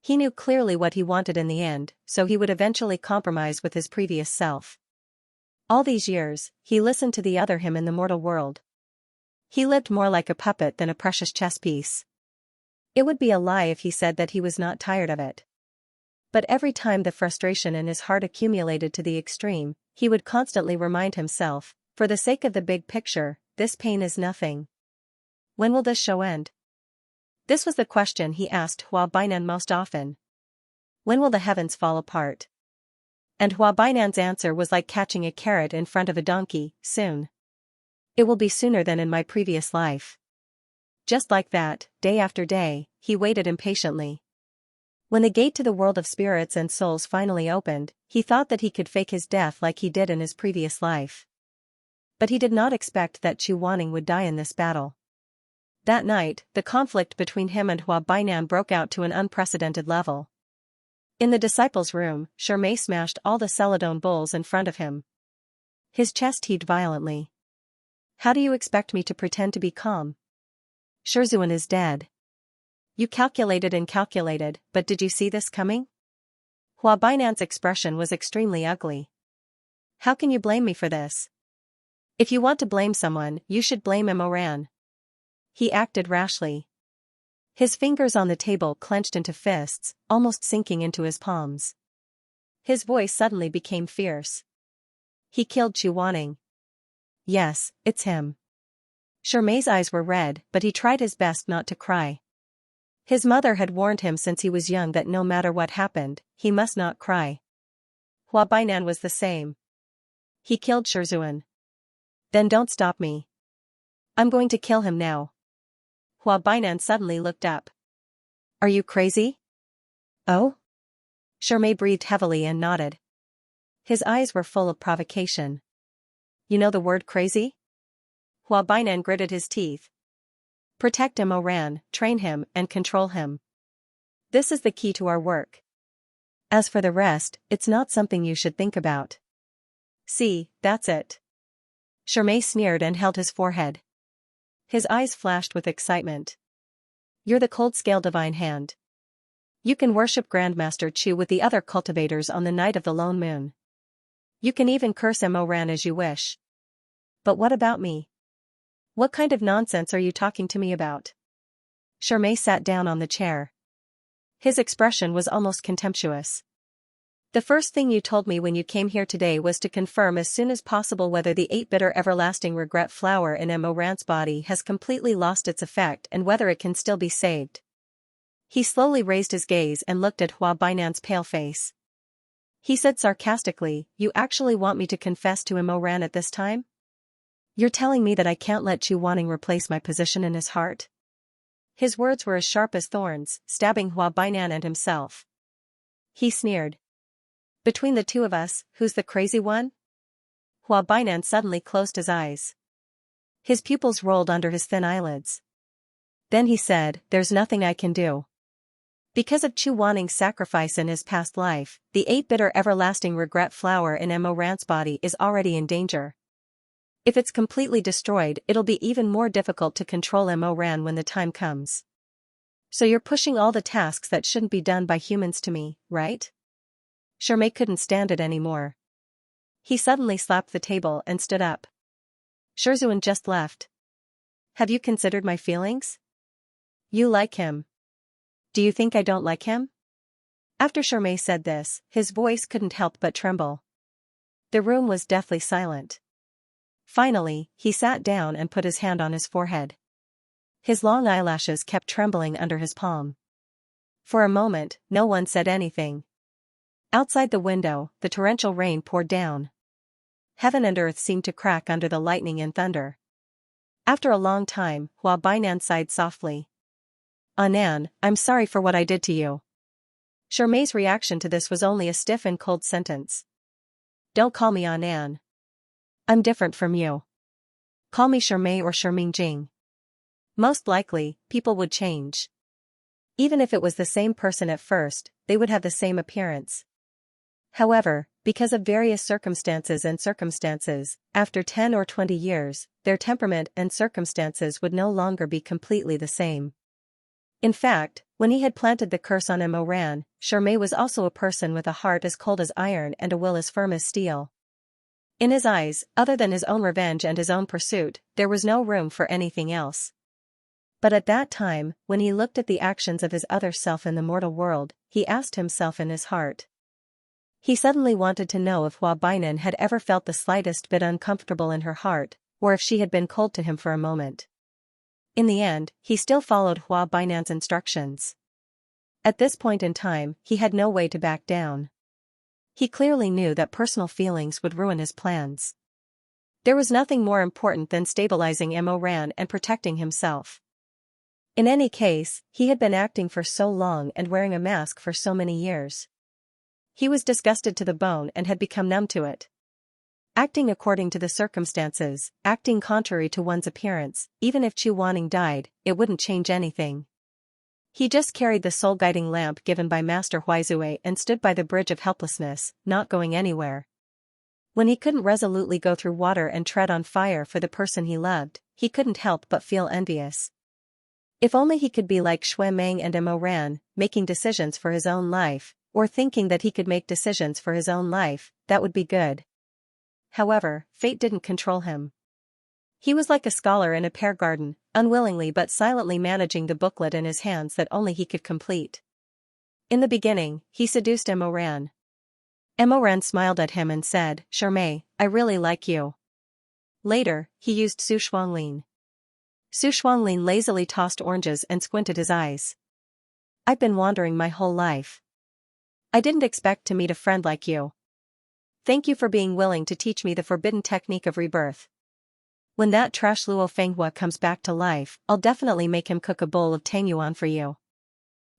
He knew clearly what he wanted in the end, so he would eventually compromise with his previous self. All these years, he listened to the other him in the mortal world. He lived more like a puppet than a precious chess piece. It would be a lie if he said that he was not tired of it. But every time the frustration in his heart accumulated to the extreme, he would constantly remind himself, for the sake of the big picture, this pain is nothing. When will this show end? This was the question he asked Hua Bainan most often. When will the heavens fall apart? And Hua Bainan's answer was like catching a carrot in front of a donkey: soon. It will be sooner than in my previous life. Just like that, day after day, he waited impatiently. When the gate to the world of spirits and souls finally opened, he thought that he could fake his death like he did in his previous life. But he did not expect that Chu Wanning would die in this battle. That night, the conflict between him and Hua Bainan broke out to an unprecedented level. In the disciples' room, Shirmei smashed all the celadone bowls in front of him. His chest heaved violently. How do you expect me to pretend to be calm? Shizun is dead. You calculated and calculated, but did you see this coming? Hua Bainan's expression was extremely ugly. How can you blame me for this? If you want to blame someone, you should blame Moran. He acted rashly. His fingers on the table clenched into fists, almost sinking into his palms. His voice suddenly became fierce. He killed Chu Wanning. Yes, it's him. Shirmei's eyes were red, but he tried his best not to cry. His mother had warned him since he was young that no matter what happened, he must not cry. Hua Bainan was the same. He killed Shizun. Then don't stop me. I'm going to kill him now. Hua Bainan suddenly looked up. Are you crazy? Oh? Shirmei breathed heavily and nodded. His eyes were full of provocation. You know the word crazy? Hua Bainan gritted his teeth. Protect Moran, train him, and control him. This is the key to our work. As for the rest, it's not something you should think about. See, that's it. Shirmei sneered and held his forehead. His eyes flashed with excitement. You're the cold-scale divine hand. You can worship Grandmaster Chu with the other cultivators on the night of the lone moon. You can even curse Moran as you wish. But what about me? What kind of nonsense are you talking to me about? Shirmei sat down on the chair. His expression was almost contemptuous. The first thing you told me when you came here today was to confirm as soon as possible whether the 8-bitter everlasting regret flower in Moran's body has completely lost its effect and whether it can still be saved. He slowly raised his gaze and looked at Hua Bainan's pale face. He said sarcastically, you actually want me to confess to Moran at this time? You're telling me that I can't let Chu Wanning replace my position in his heart? His words were as sharp as thorns, stabbing Hua Bainan and himself. He sneered. Between the two of us, who's the crazy one? Hua Bainan suddenly closed his eyes. His pupils rolled under his thin eyelids. Then he said, there's nothing I can do. Because of Chu Wanning's sacrifice in his past life, the 8-bitter everlasting regret flower in Moran's body is already in danger. If it's completely destroyed, it'll be even more difficult to control Moran when the time comes. So you're pushing all the tasks that shouldn't be done by humans to me, right? Shirmei couldn't stand it anymore. He suddenly slapped the table and stood up. Shizun just left. Have you considered my feelings? You like him. Do you think I don't like him? After Shirmei said this, his voice couldn't help but tremble. The room was deathly silent. Finally, he sat down and put his hand on his forehead. His long eyelashes kept trembling under his palm. For a moment, no one said anything. Outside the window, the torrential rain poured down. Heaven and earth seemed to crack under the lightning and thunder. After a long time, Hua Bainan sighed softly. Anan, I'm sorry for what I did to you. Shirmei's reaction to this was only a stiff and cold sentence. Don't call me Anan. I'm different from you. Call me Shirmei or Shirmingjing. Most likely, people would change. Even if it was the same person at first, they would have the same appearance. However, because of various circumstances, after 10 or 20 years, their temperament and circumstances would no longer be completely the same. In fact, when he had planted the curse on Moran, Shirmei was also a person with a heart as cold as iron and a will as firm as steel. In his eyes, other than his own revenge and his own pursuit, there was no room for anything else. But at that time, when he looked at the actions of his other self in the mortal world, he asked himself in his heart. He suddenly wanted to know if Hua Bainan had ever felt the slightest bit uncomfortable in her heart, or if she had been cold to him for a moment. In the end, he still followed Hua Bainan's instructions. At this point in time, he had no way to back down. He clearly knew that personal feelings would ruin his plans. There was nothing more important than stabilizing Mo Ran and protecting himself. In any case, he had been acting for so long and wearing a mask for so many years. He was disgusted to the bone and had become numb to it. Acting according to the circumstances, acting contrary to one's appearance, even if Chu Wanning died, it wouldn't change anything. He just carried the soul-guiding lamp given by Master Huizue and stood by the bridge of helplessness, not going anywhere. When he couldn't resolutely go through water and tread on fire for the person he loved, he couldn't help but feel envious. If only he could be like Xue Meng and Mo Ran, making decisions for his own life, or thinking that he could make decisions for his own life, that would be good. However, fate didn't control him. He was like a scholar in a pear garden, unwillingly but silently managing the booklet in his hands that only he could complete. In the beginning, he seduced Mo Ran. Mo Ran smiled at him and said, "Charmé, I really like you." Later, he used Su Shuanglin. Su Shuanglin lazily tossed oranges and squinted his eyes. "I've been wandering my whole life. I didn't expect to meet a friend like you. Thank you for being willing to teach me the forbidden technique of rebirth. When that trash Luo Fenghua comes back to life, I'll definitely make him cook a bowl of tangyuan for you.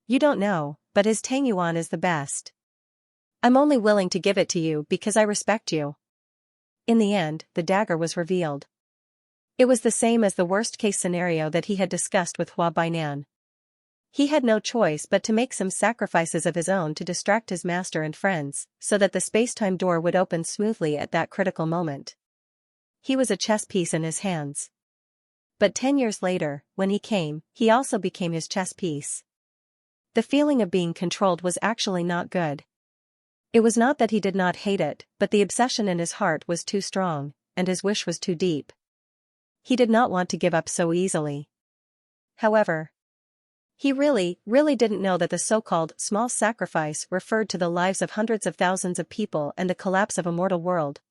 You don't know, but his tangyuan is the best. I'm only willing to give it to you because I respect you." In the end, the dagger was revealed. It was the same as the worst-case scenario that he had discussed with Hua Bainan. He had no choice but to make some sacrifices of his own to distract his master and friends, so that the space-time door would open smoothly at that critical moment. He was a chess piece in his hands. But 10 years later, when he came, he also became his chess piece. The feeling of being controlled was actually not good. It was not that he did not hate it, but the obsession in his heart was too strong, and his wish was too deep. He did not want to give up so easily. However, he really didn't know that the so-called small sacrifice referred to the lives of hundreds of thousands of people and the collapse of a mortal world.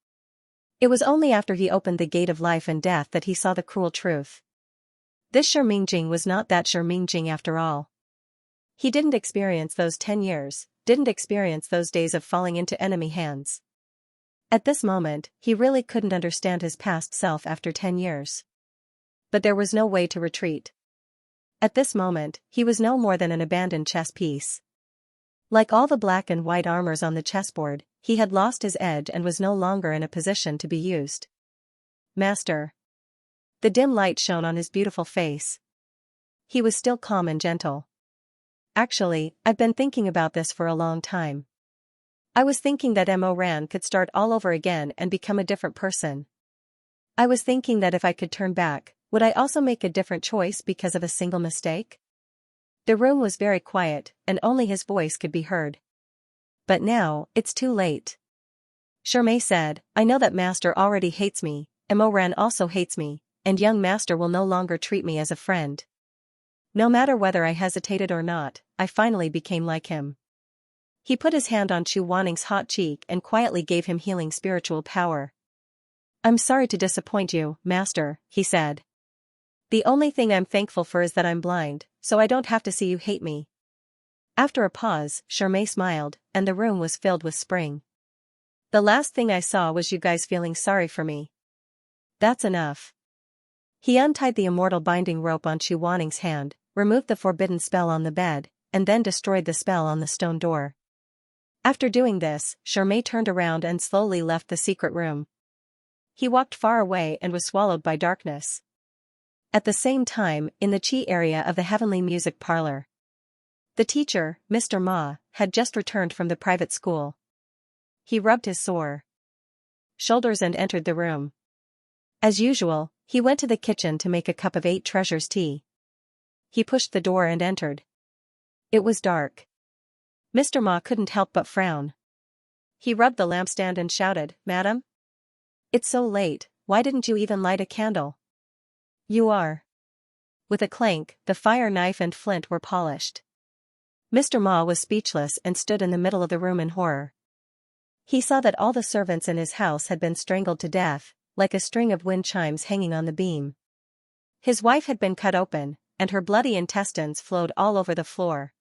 It was only after he opened the gate of life and death that he saw the cruel truth. This Shi Mingjing was not that Shi Mingjing after all. He didn't experience those 10 years, didn't experience those days of falling into enemy hands. At this moment, he really couldn't understand his past self after 10 years. But there was no way to retreat. At this moment, he was no more than an abandoned chess piece. Like all the black and white armors on the chessboard, he had lost his edge and was no longer in a position to be used. "Master." The dim light shone on his beautiful face. He was still calm and gentle. "Actually, I've been thinking about this for a long time. I was thinking that Mo Ran could start all over again and become a different person. I was thinking that if I could turn back, would I also make a different choice because of a single mistake?" The room was very quiet, and only his voice could be heard. "But now, it's too late." Charmé said, "I know that Master already hates me, Mo Ran also hates me, and young Master will no longer treat me as a friend. No matter whether I hesitated or not, I finally became like him." He put his hand on Chu Wanning's hot cheek and quietly gave him healing spiritual power. "I'm sorry to disappoint you, Master," he said. "The only thing I'm thankful for is that I'm blind, so I don't have to see you hate me." After a pause, Charmé smiled, and the room was filled with spring. "The last thing I saw was you guys feeling sorry for me. That's enough." He untied the immortal binding rope on Chu Wanning's hand, removed the forbidden spell on the bed, and then destroyed the spell on the stone door. After doing this, Charmé turned around and slowly left the secret room. He walked far away and was swallowed by darkness. At the same time, in the Qi area of the Heavenly Music Parlor, the teacher, Mr. Ma, had just returned from the private school. He rubbed his sore shoulders and entered the room. As usual, he went to the kitchen to make a cup of 8 treasures tea. He pushed the door and entered. It was dark. Mr. Ma couldn't help but frown. He rubbed the lampstand and shouted, "Madam?" It's so late, why didn't you even light a candle? You are. With a clank, the fire knife and flint were polished. Mr. Ma was speechless and stood in the middle of the room in horror. He saw that all the servants in his house had been strangled to death, like a string of wind chimes hanging on the beam. His wife had been cut open, and her bloody intestines flowed all over the floor.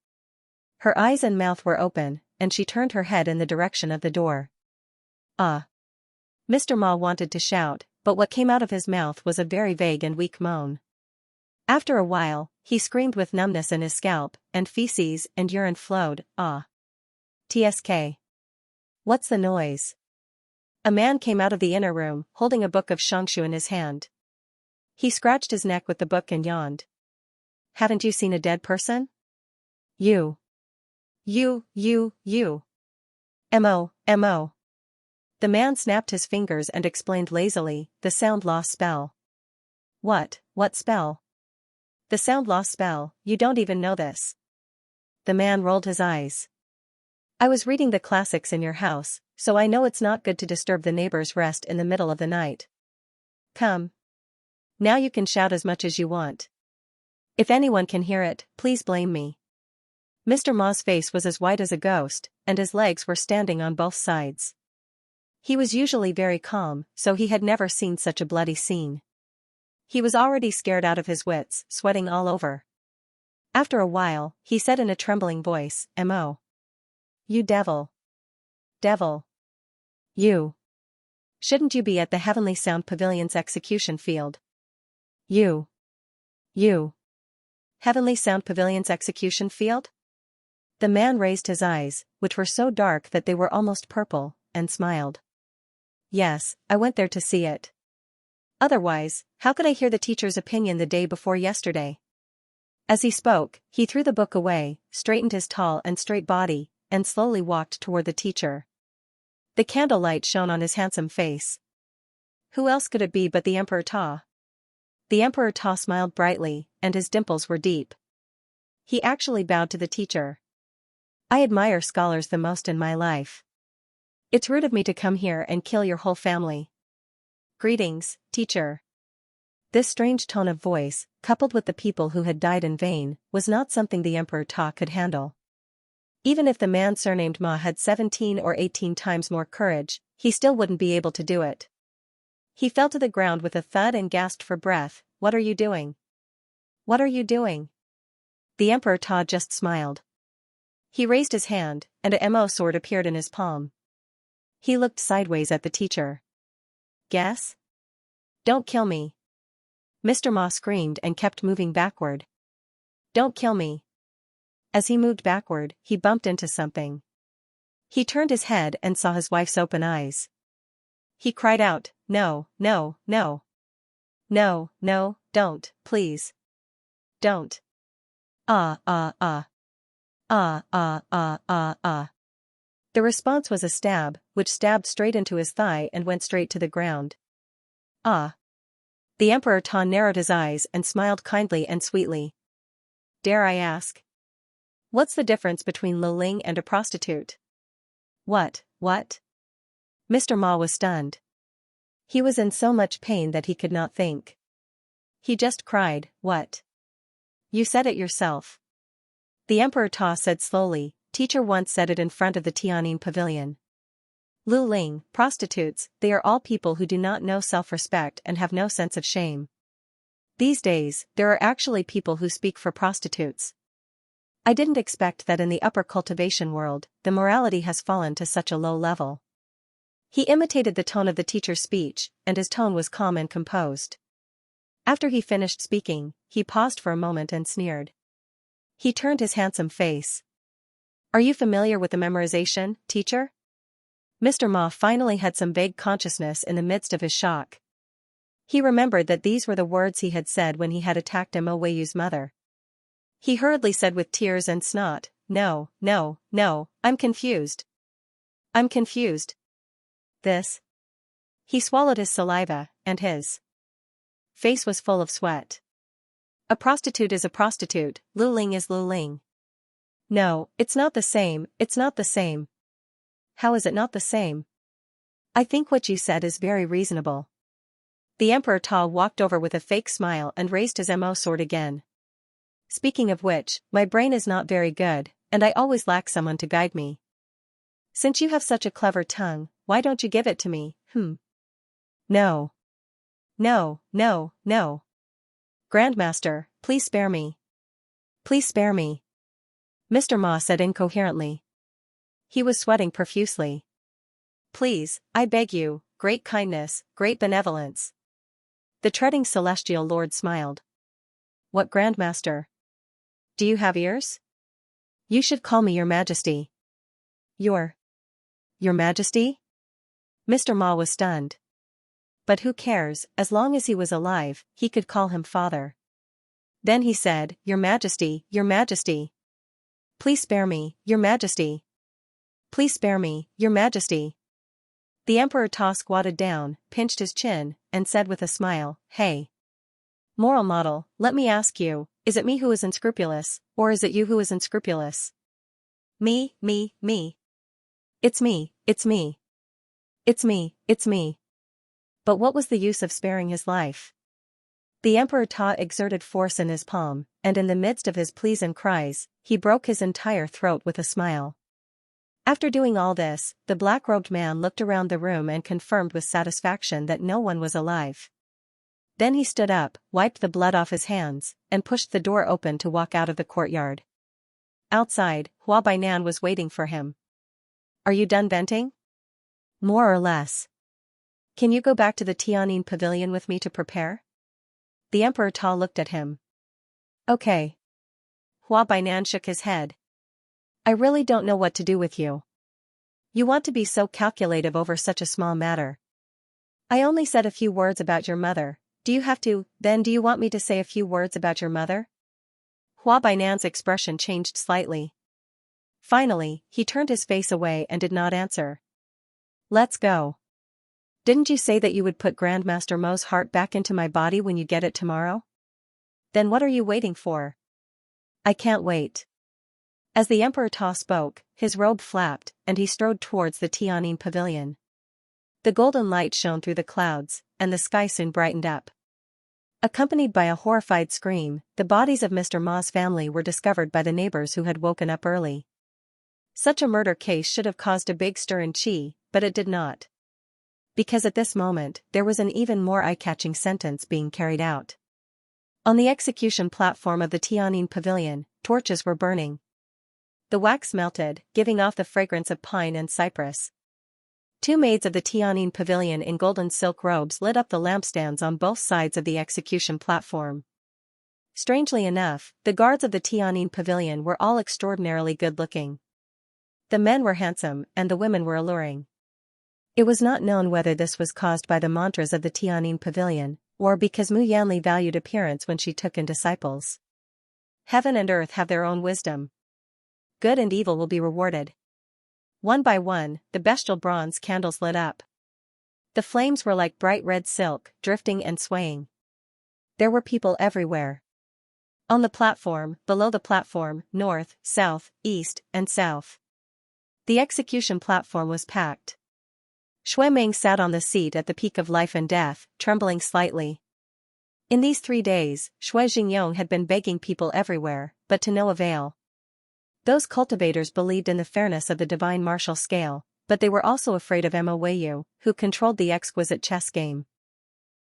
Her eyes and mouth were open, and she turned her head in the direction of the door. Ah! Mr. Ma wanted to shout, but what came out of his mouth was a very vague and weak moan. After a while, he screamed with numbness in his scalp, and feces and urine flowed. Ah! Tsk. What's the noise? A man came out of the inner room, holding a book of Xianxia in his hand. He scratched his neck with the book and yawned. Haven't you seen a dead person? You. M.O. The man snapped his fingers and explained lazily, the sound loss spell. What spell? The sound loss spell, you don't even know this. The man rolled his eyes. I was reading the classics in your house, so I know it's not good to disturb the neighbor's rest in the middle of the night. Come. Now you can shout as much as you want. If anyone can hear it, please blame me. Mr. Ma's face was as white as a ghost, and his legs were standing on both sides. He was usually very calm, so he had never seen such a bloody scene. He was already scared out of his wits, sweating all over. After a while, he said in a trembling voice, M.O. You devil. Devil. You. Shouldn't you be at the Heavenly Sound Pavilion's execution field? You. Heavenly Sound Pavilion's execution field? The man raised his eyes, which were so dark that they were almost purple, and smiled. Yes, I went there to see it. Otherwise, how could I hear the teacher's opinion the day before yesterday? As he spoke, he threw the book away, straightened his tall and straight body, and slowly walked toward the teacher. The candlelight shone on his handsome face. Who else could it be but the Emperor Ta? The Emperor Ta smiled brightly, and his dimples were deep. He actually bowed to the teacher. I admire scholars the most in my life. It's rude of me to come here and kill your whole family. Greetings, teacher. This strange tone of voice, coupled with the people who had died in vain, was not something the Emperor Ta could handle. Even if the man surnamed Ma had 17 or 18 times more courage, he still wouldn't be able to do it. He fell to the ground with a thud and gasped for breath. What are you doing? What are you doing? The Emperor Ta just smiled. He raised his hand, and a Mo sword appeared in his palm. He looked sideways at the teacher. Guess? Don't kill me. Mr. Ma screamed and kept moving backward. Don't kill me. As he moved backward, he bumped into something. He turned his head and saw his wife's open eyes. He cried out, No, don't, please. Don't. The response was a stab, which stabbed straight into his thigh and went straight to the ground. Ah. The Emperor Ta narrowed his eyes and smiled kindly and sweetly. Dare I ask? What's the difference between Lu Ling and a prostitute? What? Mr. Ma was stunned. He was in so much pain that he could not think. He just cried, What? You said it yourself. The Emperor Ta said slowly, Teacher once said it in front of the Tian'an Pavilion. Lu Ling, prostitutes, they are all people who do not know self-respect and have no sense of shame. These days, there are actually people who speak for prostitutes. I didn't expect that in the upper cultivation world, the morality has fallen to such a low level. He imitated the tone of the teacher's speech, and his tone was calm and composed. After he finished speaking, he paused for a moment and sneered. He turned his handsome face. Are you familiar with the memorization, teacher? Mr. Ma finally had some vague consciousness in the midst of his shock. He remembered that these were the words he had said when he had attacked Mo Weiyu's mother. He hurriedly said with tears and snot, No, I'm confused. This. He swallowed his saliva, and his face was full of sweat. A prostitute is a prostitute, Lu Ling is Lu Ling. No, it's not the same. How is it not the same? I think what you said is very reasonable. The Emperor Ta walked over with a fake smile and raised his mo sword again. Speaking of which, my brain is not very good, and I always lack someone to guide me. Since you have such a clever tongue, why don't you give it to me? No. No, no, no. Grandmaster, please spare me. Please spare me. Mr. Ma said incoherently. He was sweating profusely. Please, I beg you, great kindness, great benevolence. The treading celestial lord smiled. What Grandmaster? Do you have ears? You should call me your majesty. Your majesty? Mr. Ma was stunned. But who cares, as long as he was alive, he could call him father. Then he said, Your majesty, your majesty. Please spare me, your majesty. Please spare me, your majesty. The Emperor Ta squatted down, pinched his chin, and said with a smile, Hey. Moral model, let me ask you, is it me who is unscrupulous, or is it you who is unscrupulous? Me. It's me, it's me. It's me, it's me. But what was the use of sparing his life? The Emperor Ta exerted force in his palm, and in the midst of his pleas and cries, he broke his entire throat with a smile. After doing all this, the black-robed man looked around the room and confirmed with satisfaction that no one was alive. Then he stood up, wiped the blood off his hands, and pushed the door open to walk out of the courtyard. Outside, Hua Bainan was waiting for him. Are you done venting? More or less. Can you go back to the Tianyin pavilion with me to prepare? The Emperor Ta looked at him. Okay. Hua Bainan shook his head. I really don't know what to do with you. You want to be so calculative over such a small matter. I only said a few words about your mother. Do you want me to say a few words about your mother? Hua Bainan's expression changed slightly. Finally, he turned his face away and did not answer. Let's go. Didn't you say that you would put Grandmaster Mo's heart back into my body when you get it tomorrow? Then what are you waiting for? I can't wait. As the Emperor Ta spoke, his robe flapped, and he strode towards the Tianyin pavilion. The golden light shone through the clouds, and the sky soon brightened up. Accompanied by a horrified scream, the bodies of Mr. Ma's family were discovered by the neighbors who had woken up early. Such a murder case should have caused a big stir in Qi, but it did not. Because at this moment, there was an even more eye-catching sentence being carried out. On the execution platform of the Tianyin pavilion, torches were burning. The wax melted, giving off the fragrance of pine and cypress. Two maids of the Tianyin pavilion in golden silk robes lit up the lampstands on both sides of the execution platform. Strangely enough, the guards of the Tianyin pavilion were all extraordinarily good-looking. The men were handsome, and the women were alluring. It was not known whether this was caused by the mantras of the Tianyin pavilion, or because Mu Yanli valued appearance when she took in disciples. Heaven and earth have their own wisdom. Good and evil will be rewarded. One by one, the bestial bronze candles lit up. The flames were like bright red silk, drifting and swaying. There were people everywhere. On the platform, below the platform, north, south, east, and south. The execution platform was packed. Shui Ming sat on the seat at the peak of life and death, trembling slightly. In these 3 days, Shui Jingyong had been begging people everywhere, but to no avail. Those cultivators believed in the fairness of the divine martial scale, but they were also afraid of Mo Weiyu, who controlled the exquisite chess game.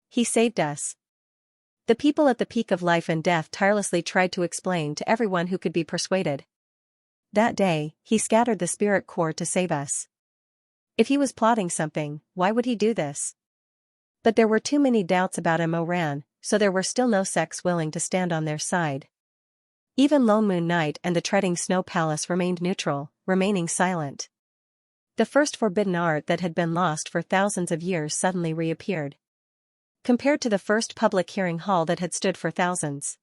He saved us. The people at the peak of life and death tirelessly tried to explain to everyone who could be persuaded. That day, he scattered the spirit core to save us. If he was plotting something, why would he do this? But there were too many doubts about Mo Ran, so there were still no sects willing to stand on their side. Even Lone Moon Knight and the Treading Snow Palace remained neutral, remaining silent. The first forbidden art that had been lost for thousands of years suddenly reappeared. Compared to the first public hearing hall that had stood for thousands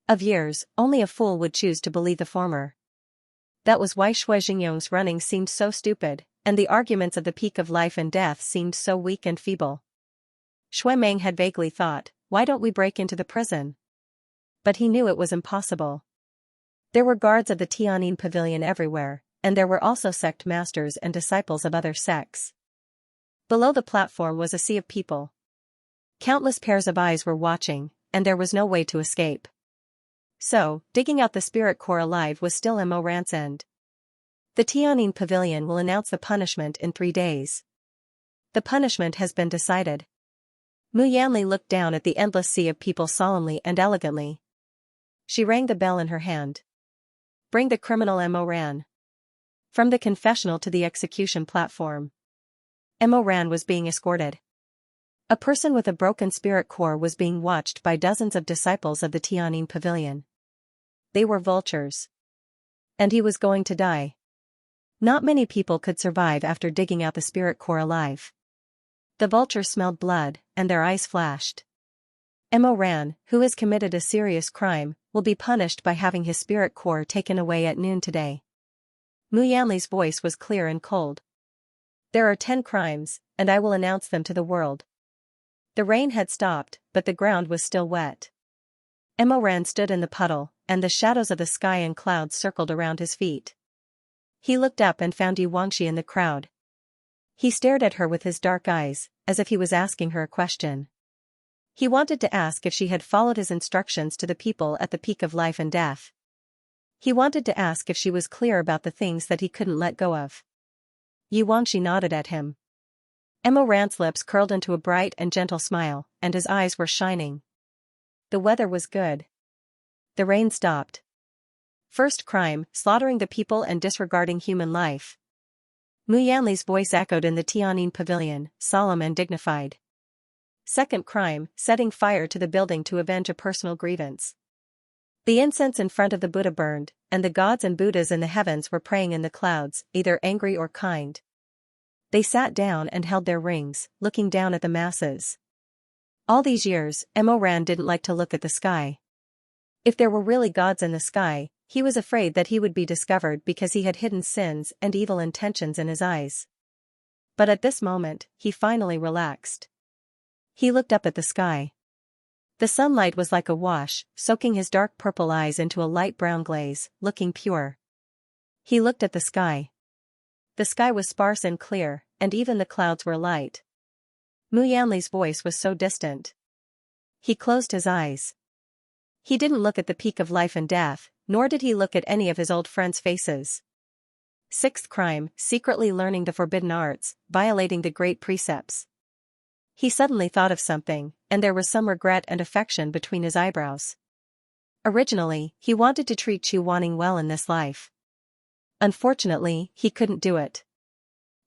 of years, only a fool would choose to believe the former. That was why Shui Jingyong's running seemed so stupid, and the arguments of the peak of life and death seemed so weak and feeble. Shui Meng had vaguely thought, why don't we break into the prison? But he knew it was impossible. There were guards of the Tianyin pavilion everywhere, and there were also sect masters and disciples of other sects. Below the platform was a sea of people. Countless pairs of eyes were watching, and there was no way to escape. So, digging out the spirit core alive was still Mo Ran's end. The Tianyin Pavilion will announce the punishment in 3 days. The punishment has been decided. Mu Yanli looked down at the endless sea of people solemnly and elegantly. She rang the bell in her hand. Bring the criminal Mo Ran. From the confessional to the execution platform. Mo Ran was being escorted. A person with a broken spirit core was being watched by dozens of disciples of the Tianyin Pavilion. They were vultures. And he was going to die. Not many people could survive after digging out the spirit core alive. The vultures smelled blood, and their eyes flashed. Mo Ran, who has committed a serious crime, will be punished by having his spirit core taken away at noon today. Mu Yanli's voice was clear and cold. There are 10 crimes, and I will announce them to the world. The rain had stopped, but the ground was still wet. Mo Ran stood in the puddle, and the shadows of the sky and clouds circled around his feet. He looked up and found Xianxia in the crowd. He stared at her with his dark eyes, as if he was asking her a question. He wanted to ask if she had followed his instructions to the people at the peak of life and death. He wanted to ask if she was clear about the things that he couldn't let go of. Xianxia nodded at him. Mo Ran's lips curled into a bright and gentle smile, and his eyes were shining. The weather was good. The rain stopped. First crime, slaughtering the people and disregarding human life. Mu Yanli's voice echoed in the Tianyin Pavilion, solemn and dignified. Second crime, setting fire to the building to avenge a personal grievance. The incense in front of the Buddha burned, and the gods and Buddhas in the heavens were praying in the clouds, either angry or kind. They sat down and held their rings, looking down at the masses. All these years, Mo Ran didn't like to look at the sky. If there were really gods in the sky, he was afraid that he would be discovered because he had hidden sins and evil intentions in his eyes. But at this moment, he finally relaxed. He looked up at the sky. The sunlight was like a wash, soaking his dark purple eyes into a light brown glaze, looking pure. He looked at the sky. The sky was sparse and clear, and even the clouds were light. Mu Yanli's voice was so distant. He closed his eyes. He didn't look at the peak of life and death, nor did he look at any of his old friends' faces. Sixth crime, secretly learning the forbidden arts, violating the great precepts. He suddenly thought of something, and there was some regret and affection between his eyebrows. Originally, he wanted to treat Chu Wanning well in this life. Unfortunately, he couldn't do it.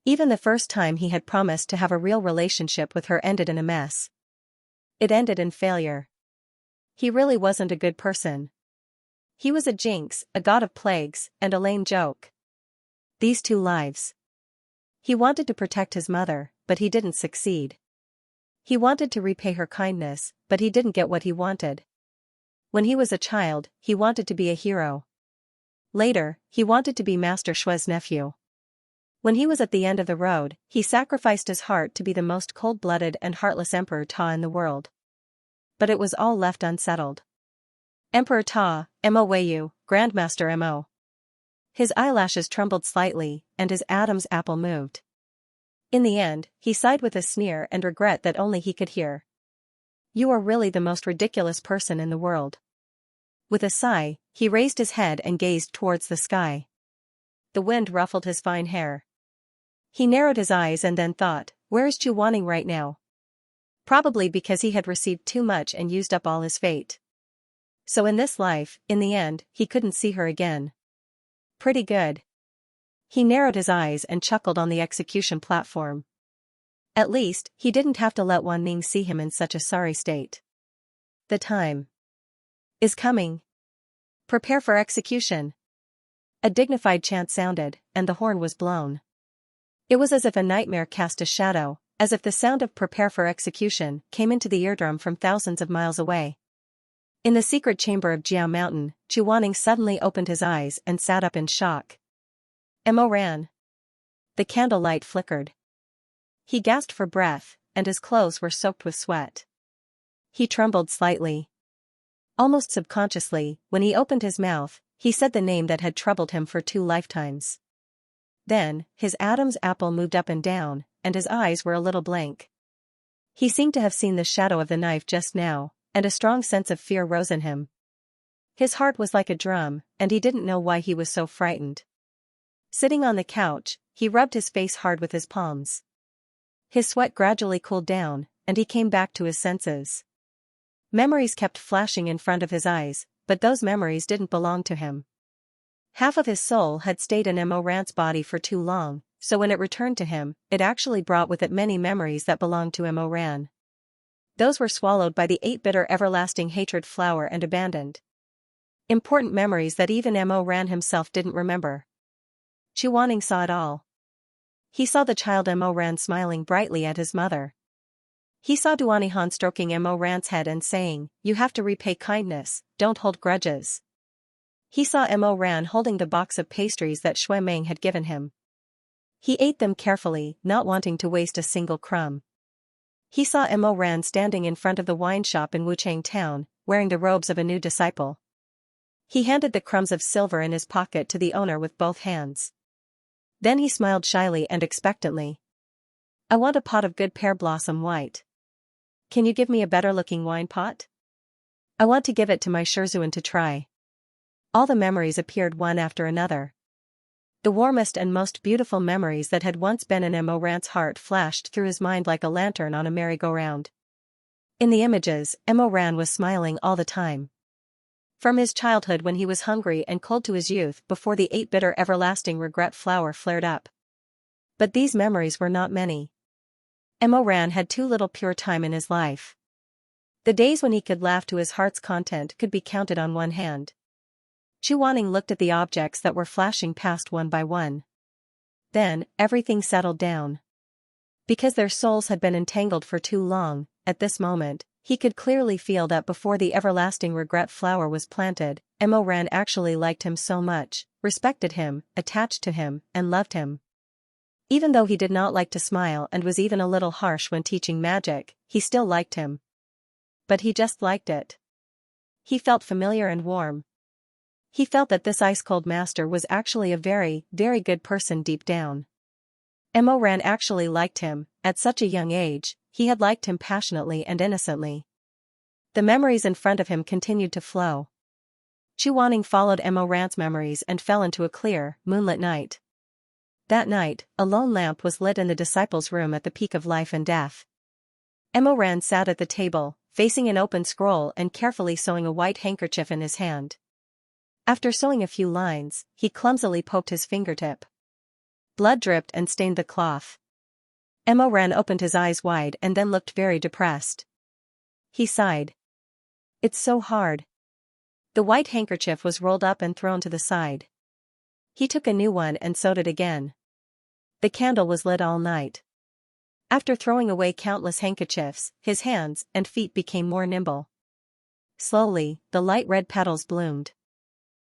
Even the first time he had promised to have a real relationship with her ended in a mess. It ended in failure. He really wasn't a good person. He was a jinx, a god of plagues, and a lame joke. These 2 lives. He wanted to protect his mother, but he didn't succeed. He wanted to repay her kindness, but he didn't get what he wanted. When he was a child, he wanted to be a hero. Later, he wanted to be Master Shui's nephew. When he was at the end of the road, he sacrificed his heart to be the most cold-blooded and heartless Emperor Ta in the world. But it was all left unsettled. Emperor Ta, Mo Weiyu, Grandmaster Mo. His eyelashes trembled slightly, and his Adam's apple moved. In the end, he sighed with a sneer and regret that only he could hear. You are really the most ridiculous person in the world. With a sigh, he raised his head and gazed towards the sky. The wind ruffled his fine hair. He narrowed his eyes and then thought, where is Chu Wanning right now? Probably because he had received too much and used up all his fate. So in this life, in the end, he couldn't see her again. Pretty good. He narrowed his eyes and chuckled on the execution platform. At least, he didn't have to let Wan Ning see him in such a sorry state. The time is coming. Prepare for execution. A dignified chant sounded, and the horn was blown. It was as if a nightmare cast a shadow, as if the sound of prepare for execution came into the eardrum from thousands of miles away. In the secret chamber of Jiao Mountain, Chu Wanning suddenly opened his eyes and sat up in shock. Mo Ran. The candlelight flickered. He gasped for breath, and his clothes were soaked with sweat. He trembled slightly. Almost subconsciously, when he opened his mouth, he said the name that had troubled him for 2 lifetimes. Then, his Adam's apple moved up and down, and his eyes were a little blank. He seemed to have seen the shadow of the knife just now, and a strong sense of fear rose in him. His heart was like a drum, and he didn't know why he was so frightened. Sitting on the couch, he rubbed his face hard with his palms. His sweat gradually cooled down, and he came back to his senses. Memories kept flashing in front of his eyes, but those memories didn't belong to him. Half of his soul had stayed in Mo Rant's body for too long, so when it returned to him, it actually brought with it many memories that belonged to Mo Ran. Those were swallowed by the 8 bitter everlasting hatred flower and abandoned. Important memories that even Mo Ran himself didn't remember. Chu Wanning saw it all. He saw the child Mo Ran smiling brightly at his mother. He saw Duani Han stroking Mo Ran's head and saying, "You have to repay kindness, don't hold grudges." He saw Mo Ran holding the box of pastries that Shui Meng had given him. He ate them carefully, not wanting to waste a single crumb. He saw Mo Ran standing in front of the wine shop in Wuchang Town, wearing the robes of a new disciple. He handed the crumbs of silver in his pocket to the owner with both hands. Then he smiled shyly and expectantly. "I want a pot of good pear blossom white. Can you give me a better-looking wine pot? I want to give it to my Shizun to try." All the memories appeared one after another. The warmest and most beautiful memories that had once been in Mo Rant's heart flashed through his mind like a lantern on a merry-go-round. In the images, Mo Ran was smiling all the time. From his childhood when he was hungry and cold to his youth before the 8 bitter everlasting regret flower flared up. But these memories were not many. Mo Ran had too little pure time in his life. The days when he could laugh to his heart's content could be counted on one hand. Chu Wanning looked at the objects that were flashing past one by one. Then, everything settled down. Because their souls had been entangled for too long, at this moment, he could clearly feel that before the everlasting regret flower was planted, Mo Ran actually liked him so much, respected him, attached to him, and loved him. Even though he did not like to smile and was even a little harsh when teaching magic, he still liked him. But he just liked it. He felt familiar and warm. He felt that this ice-cold master was actually a very, very good person deep down. Mo Ran actually liked him. At such a young age, he had liked him passionately and innocently. The memories in front of him continued to flow. Chu Wanning followed Mo Ran's memories and fell into a clear, moonlit night. That night, a lone lamp was lit in the disciples' room at the peak of life and death. Mo Ran sat at the table, facing an open scroll and carefully sewing a white handkerchief in his hand. After sewing a few lines, he clumsily poked his fingertip. Blood dripped and stained the cloth. Mo Ran opened his eyes wide and then looked very depressed. He sighed. "It's so hard." The white handkerchief was rolled up and thrown to the side. He took a new one and sewed it again. The candle was lit all night. After throwing away countless handkerchiefs, his hands and feet became more nimble. Slowly, the light red petals bloomed.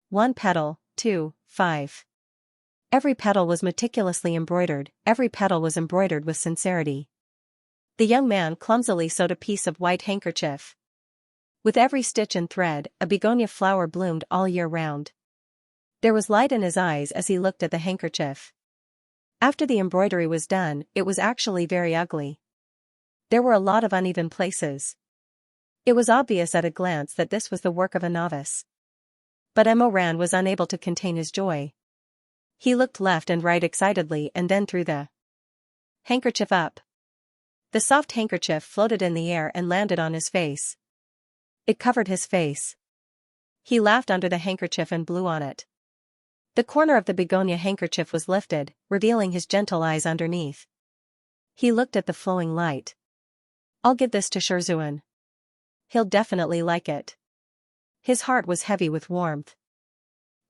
1 petal, 2, 5. Every petal was meticulously embroidered, every petal was embroidered with sincerity. The young man clumsily sewed a piece of white handkerchief. With every stitch and thread, a begonia flower bloomed all year round. There was light in his eyes as he looked at the handkerchief. After the embroidery was done, it was actually very ugly. There were a lot of uneven places. It was obvious at a glance that this was the work of a novice. But Mo Ran was unable to contain his joy. He looked left and right excitedly and then threw the handkerchief up. The soft handkerchief floated in the air and landed on his face. It covered his face. He laughed under the handkerchief and blew on it. The corner of the begonia handkerchief was lifted, revealing his gentle eyes underneath. He looked at the flowing light. "I'll give this to Shizun. He'll definitely like it." His heart was heavy with warmth.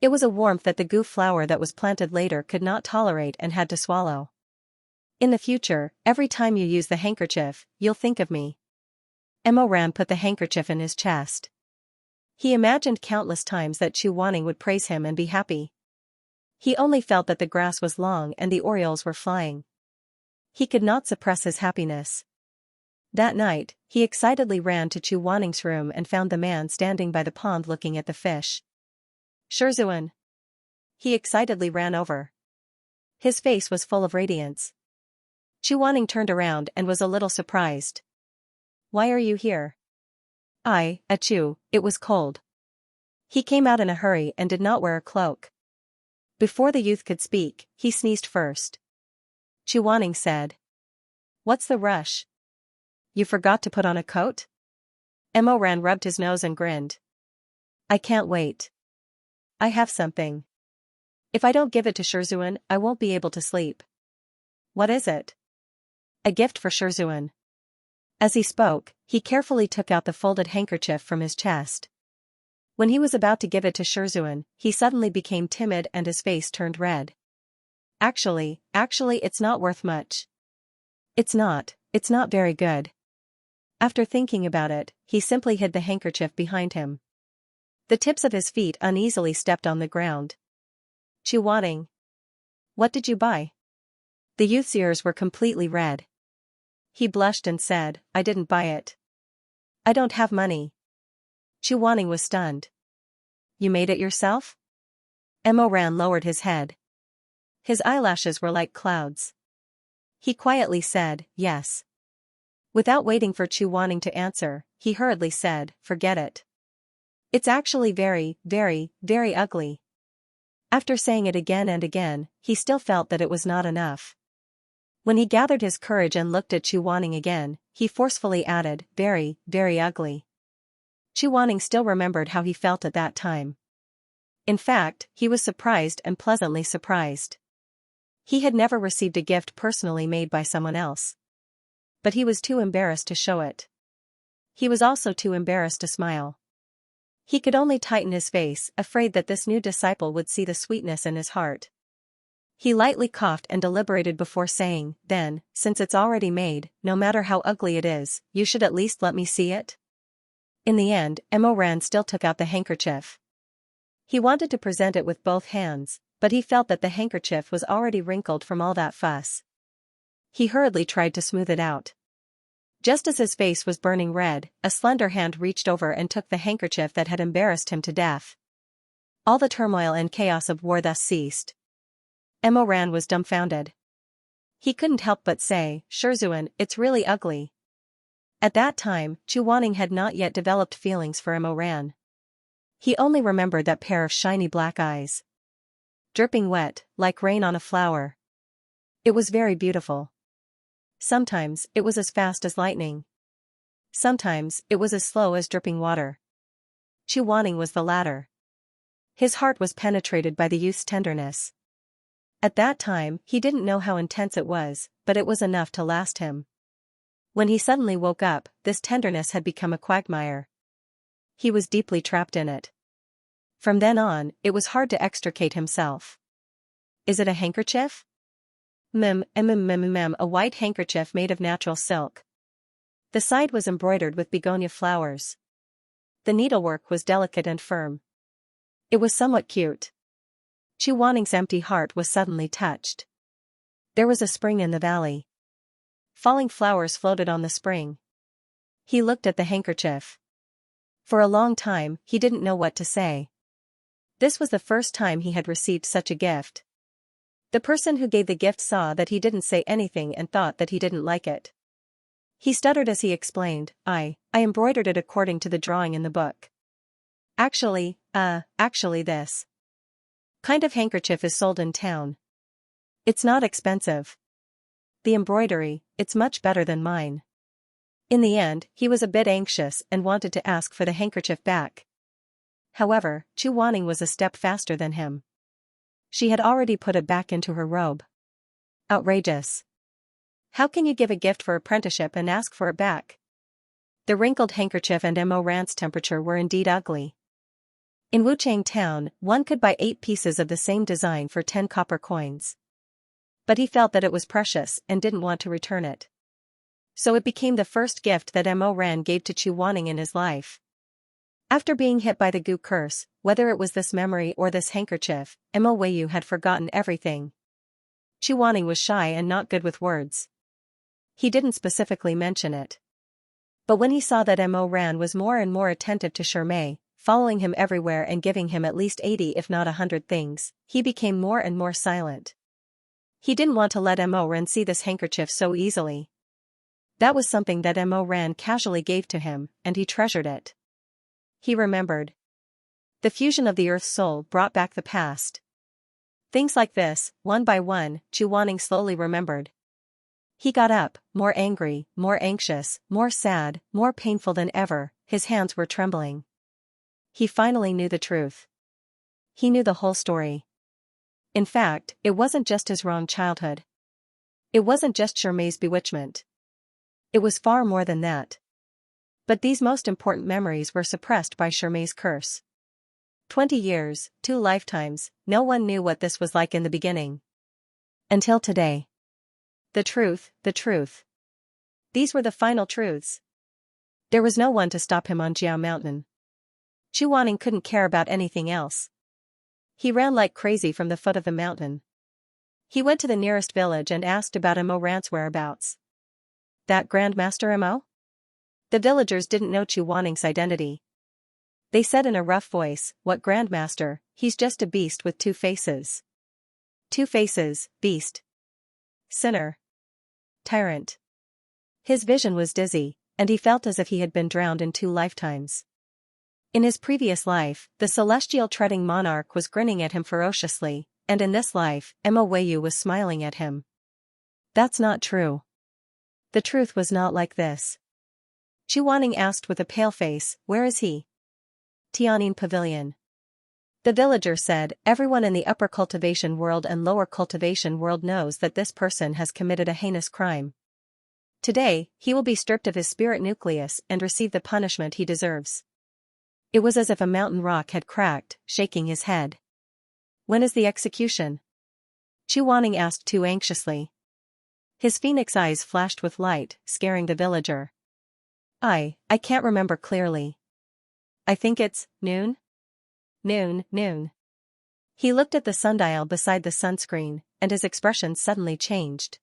It was a warmth that the gu flower that was planted later could not tolerate and had to swallow. "In the future, every time you use the handkerchief, you'll think of me." Mo Ran put the handkerchief in his chest. He imagined countless times that Chu Wanning would praise him and be happy. He only felt that the grass was long and the orioles were flying. He could not suppress his happiness. That night, he excitedly ran to Chu Wanning's room and found the man standing by the pond looking at the fish. "Shizun." He excitedly ran over. His face was full of radiance. Chu Wanning turned around and was a little surprised. Why are you here? Achoo, it was cold. He came out in a hurry and did not wear a cloak. Before the youth could speak, he sneezed first. Chu Wanning said. What's the rush? You forgot to put on a coat? Mo Ran rubbed his nose and grinned. I can't wait. I have something. If I don't give it to Shizun, I won't be able to sleep. What is it? A gift for Shizun. As he spoke, he carefully took out the folded handkerchief from his chest. When he was about to give it to Shizun, he suddenly became timid and his face turned red. Actually, it's not worth much. It's not very good. After thinking about it, he simply hid the handkerchief behind him. The tips of his feet uneasily stepped on the ground. Chu Wanning. What did you buy? The youth's ears were completely red. He blushed and said, I didn't buy it. I don't have money. Chu Wanning was stunned. You made it yourself? Mo Ran lowered his head. His eyelashes were like clouds. He quietly said, yes. Without waiting for Chu Wanning to answer, he hurriedly said, forget it. It's actually very, very, very ugly. After saying it again and again, he still felt that it was not enough. When he gathered his courage and looked at Chu Wanning again, he forcefully added, very, very ugly. Chu Wanning still remembered how he felt at that time. In fact, he was surprised and pleasantly surprised. He had never received a gift personally made by someone else. But he was too embarrassed to show it. He was also too embarrassed to smile. He could only tighten his face, afraid that this new disciple would see the sweetness in his heart. He lightly coughed and deliberated before saying, then, since it's already made, no matter how ugly it is, you should at least let me see it? In the end, Mo Ran still took out the handkerchief. He wanted to present it with both hands, but he felt that the handkerchief was already wrinkled from all that fuss. He hurriedly tried to smooth it out. Just as his face was burning red, a slender hand reached over and took the handkerchief that had embarrassed him to death. All the turmoil and chaos of war thus ceased. Mo Ran was dumbfounded. He couldn't help but say, Shizun, it's really ugly. At that time, Chu Wanning had not yet developed feelings for Mo Ran. He only remembered that pair of shiny black eyes. Dripping wet, like rain on a flower. It was very beautiful. Sometimes, it was as fast as lightning. Sometimes, it was as slow as dripping water. Chu Wanning was the latter. His heart was penetrated by the youth's tenderness. At that time, he didn't know how intense it was, but it was enough to last him. When he suddenly woke up, this tenderness had become a quagmire. He was deeply trapped in it. From then on, it was hard to extricate himself. Is it a handkerchief? A white handkerchief made of natural silk. The side was embroidered with begonia flowers. The needlework was delicate and firm. It was somewhat cute. Chu Wanning's empty heart was suddenly touched. There was a spring in the valley. Falling flowers floated on the spring. He looked at the handkerchief. For a long time, he didn't know what to say. This was the first time he had received such a gift. The person who gave the gift saw that he didn't say anything and thought that he didn't like it. He stuttered as he explained, I embroidered it according to the drawing in the book. Actually this kind of handkerchief is sold in town. It's not expensive. The embroidery, it's much better than mine. In the end, he was a bit anxious and wanted to ask for the handkerchief back. However, Chu Wanning was a step faster than him. She had already put it back into her robe. Outrageous. How can you give a gift for apprenticeship and ask for it back? The wrinkled handkerchief and Mo Ran's temperature were indeed ugly. In Wuchang town, one could buy 8 pieces of the same design for 10 copper coins. But he felt that it was precious and didn't want to return it. So it became the first gift that Mo Ran gave to Chu Wanning in his life. After being hit by the Gu curse, whether it was this memory or this handkerchief, Mo Weiyu had forgotten everything. Chu Wanning was shy and not good with words. He didn't specifically mention it. But when he saw that Mo Ran was more and more attentive to Shirmei, following him everywhere and giving him at least 80 if not 100 things, he became more and more silent. He didn't want to let Mo Ran see this handkerchief so easily. That was something that Mo Ran casually gave to him, and he treasured it. He remembered. The fusion of the Earth's soul brought back the past. Things like this, one by one, Chu Wanning slowly remembered. He got up, more angry, more anxious, more sad, more painful than ever. His hands were trembling. He finally knew the truth. He knew the whole story. In fact, it wasn't just his wrong childhood. It wasn't just Shermay's bewitchment. It was far more than that. But these most important memories were suppressed by Shermay's curse. 20 years, 2 lifetimes, no one knew what this was like in the beginning. Until today. The truth, the truth. These were the final truths. There was no one to stop him on Jiao Mountain. Chu Wanning couldn't care about anything else. He ran like crazy from the foot of the mountain. He went to the nearest village and asked about Mo Ran's whereabouts. That Grandmaster Mo? The villagers didn't know Chu Wanning's identity. They said in a rough voice, "What Grandmaster? He's just a beast with 2 faces. 2 faces, beast. Sinner. Tyrant." His vision was dizzy, and he felt as if he had been drowned in 2 lifetimes. In his previous life, the celestial treading monarch was grinning at him ferociously, and in this life, Mo Weiyu was smiling at him. That's not true. The truth was not like this. Chu Wanning asked with a pale face, "Where is he?" Tianyin Pavilion. The villager said, "Everyone in the upper cultivation world and lower cultivation world knows that this person has committed a heinous crime. Today, he will be stripped of his spirit nucleus and receive the punishment he deserves." It was as if a mountain rock had cracked, shaking his head. "When is the execution?" Chu Wanning asked too anxiously. His phoenix eyes flashed with light, scaring the villager. I can't remember clearly. I think it's noon? Noon. He looked at the sundial beside the sunscreen, and his expression suddenly changed.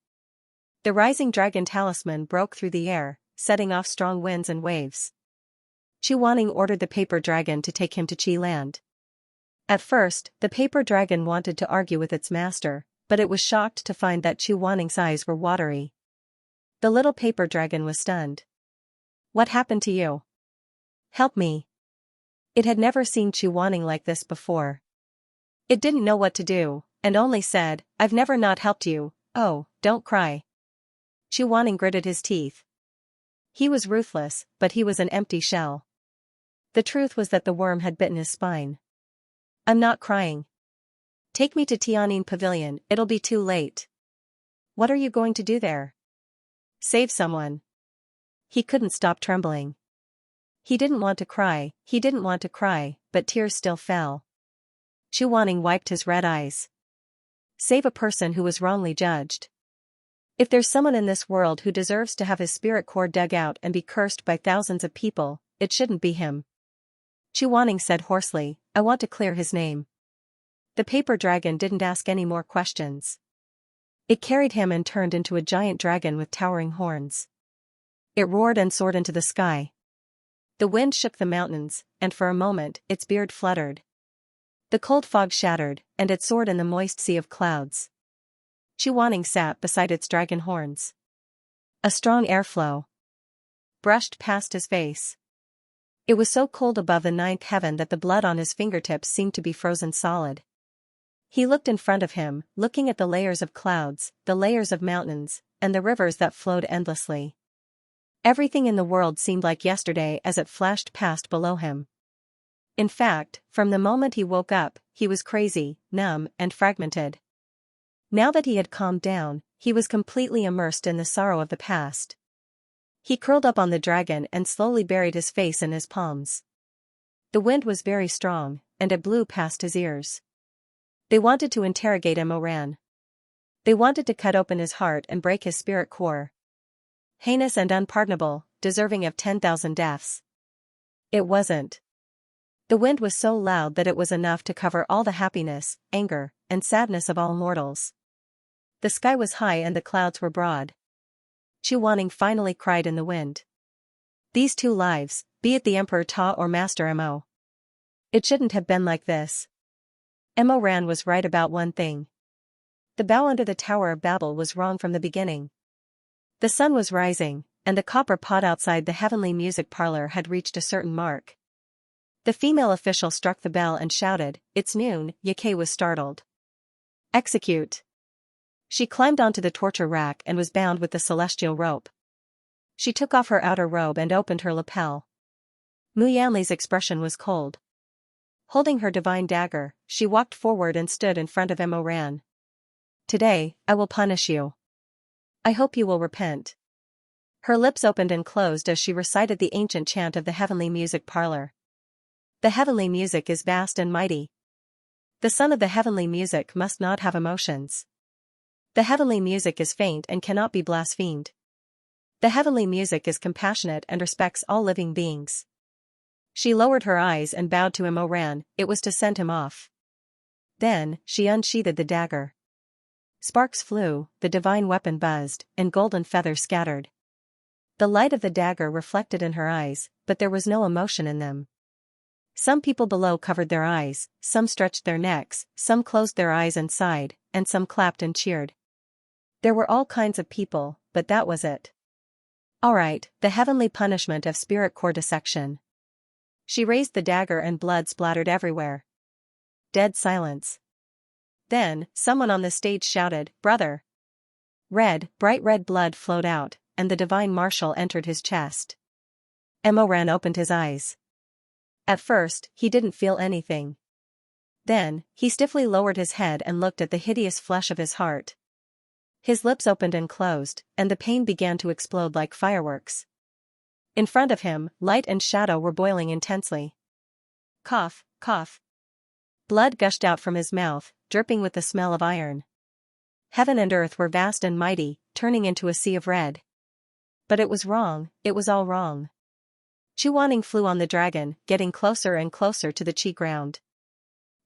The rising dragon talisman broke through the air, setting off strong winds and waves. Chu Wanning ordered the paper dragon to take him to Qi Land. At first, the paper dragon wanted to argue with its master, but it was shocked to find that Chu Wanning's eyes were watery. The little paper dragon was stunned. "What happened to you? Help me." It had never seen Chu Wanning like this before. It didn't know what to do, and only said, "I've never not helped you. Oh, don't cry." Chu Wanning gritted his teeth. He was ruthless, but he was an empty shell. The truth was that the worm had bitten his spine. "I'm not crying. Take me to Tianyin Pavilion, it'll be too late." "What are you going to do there?" "Save someone." He couldn't stop trembling. He didn't want to cry, but tears still fell. Chu Wanning wiped his red eyes. Save a person who was wrongly judged. If there's someone in this world who deserves to have his spirit core dug out and be cursed by thousands of people, it shouldn't be him. Chu Wanning said hoarsely, "I want to clear his name." The paper dragon didn't ask any more questions. It carried him and turned into a giant dragon with towering horns. It roared and soared into the sky. The wind shook the mountains, and for a moment, its beard fluttered. The cold fog shattered, and it soared in the moist sea of clouds. Chu Wanning sat beside its dragon horns. A strong airflow brushed past his face. It was so cold above the 9th heaven that the blood on his fingertips seemed to be frozen solid. He looked in front of him, looking at the layers of clouds, the layers of mountains, and the rivers that flowed endlessly. Everything in the world seemed like yesterday as it flashed past below him. In fact, from the moment he woke up, he was crazy, numb, and fragmented. Now that he had calmed down, he was completely immersed in the sorrow of the past. He curled up on the dragon and slowly buried his face in his palms. The wind was very strong, and it blew past his ears. They wanted to interrogate Mo Ran. They wanted to cut open his heart and break his spirit core. Heinous and unpardonable, deserving of 10,000 deaths. It wasn't. The wind was so loud that it was enough to cover all the happiness, anger, and sadness of all mortals. The sky was high and the clouds were broad. Chu Wanning finally cried in the wind. These 2 lives, be it the Emperor Ta or Master Mo. It shouldn't have been like this. Mo Ran was right about one thing. The bow under the Tower of Babel was wrong from the beginning. The sun was rising, and the copper pot outside the heavenly music parlor had reached a certain mark. The female official struck the bell and shouted, "It's noon." Yake was startled. "Execute." She climbed onto the torture rack and was bound with the celestial rope. She took off her outer robe and opened her lapel. Mu Yanli's expression was cold. Holding her divine dagger, she walked forward and stood in front of Mo Ran. "Today, I will punish you. I hope you will repent." Her lips opened and closed as she recited the ancient chant of the heavenly music parlor. The heavenly music is vast and mighty. The son of the heavenly music must not have emotions. The heavenly music is faint and cannot be blasphemed. The heavenly music is compassionate and respects all living beings. She lowered her eyes and bowed to Mo Ran. It was to send him off. Then, she unsheathed the dagger. Sparks flew, the divine weapon buzzed, and golden feathers scattered. The light of the dagger reflected in her eyes, but there was no emotion in them. Some people below covered their eyes, some stretched their necks, some closed their eyes and sighed, and some clapped and cheered. There were all kinds of people, but that was it. All right, the heavenly punishment of spirit core dissection. She raised the dagger and blood splattered everywhere. Dead silence. Then, someone on the stage shouted, "Brother!" Bright red blood flowed out, and the divine marshal entered his chest. Mo Ran opened his eyes. At first, he didn't feel anything. Then, he stiffly lowered his head and looked at the hideous flesh of his heart. His lips opened and closed, and the pain began to explode like fireworks. In front of him, light and shadow were boiling intensely. Cough, cough. Blood gushed out from his mouth, dripping with the smell of iron. Heaven and earth were vast and mighty, turning into a sea of red. But it was wrong, it was all wrong. Chuaning flew on the dragon, getting closer and closer to the Qi ground.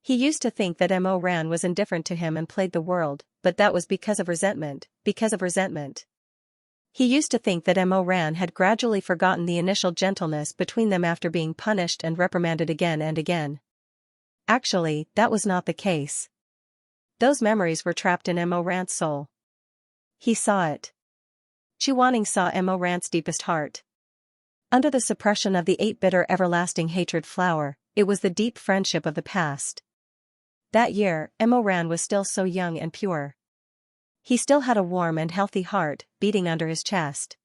He used to think that Mo Ran was indifferent to him and played the world, but that was because of resentment, He used to think that Mo Ran had gradually forgotten the initial gentleness between them after being punished and reprimanded again and again. Actually, that was not the case. Those memories were trapped in Mo Ran's soul. He saw it. Chuaning saw Mo Ran's deepest heart. Under the suppression of the 8-bitter everlasting hatred flower, it was the deep friendship of the past. That year, Mo Ran was still so young and pure. He still had a warm and healthy heart, beating under his chest.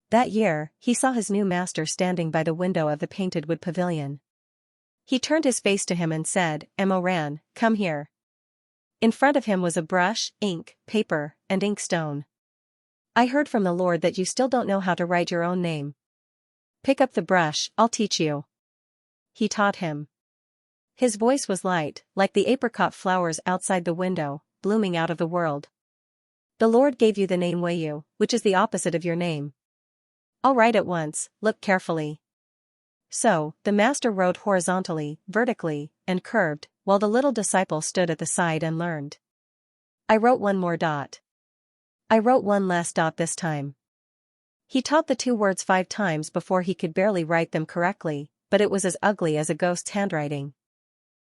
That year, he saw his new master standing by the window of the painted wood pavilion. He turned his face to him and said, "Mo Ran, come here." In front of him was a brush, ink, paper, and inkstone. "I heard from the Lord that you still don't know how to write your own name. Pick up the brush, I'll teach you." He taught him. His voice was light, like the apricot flowers outside the window, blooming out of the world. "The Lord gave you the name Weiyu, which is the opposite of your name. I'll write at once, look carefully." So, the master wrote horizontally, vertically, and curved, while the little disciple stood at the side and learned. "I wrote one more dot. I wrote one less dot this time." He taught the 2 words 5 times before he could barely write them correctly, but it was as ugly as a ghost's handwriting.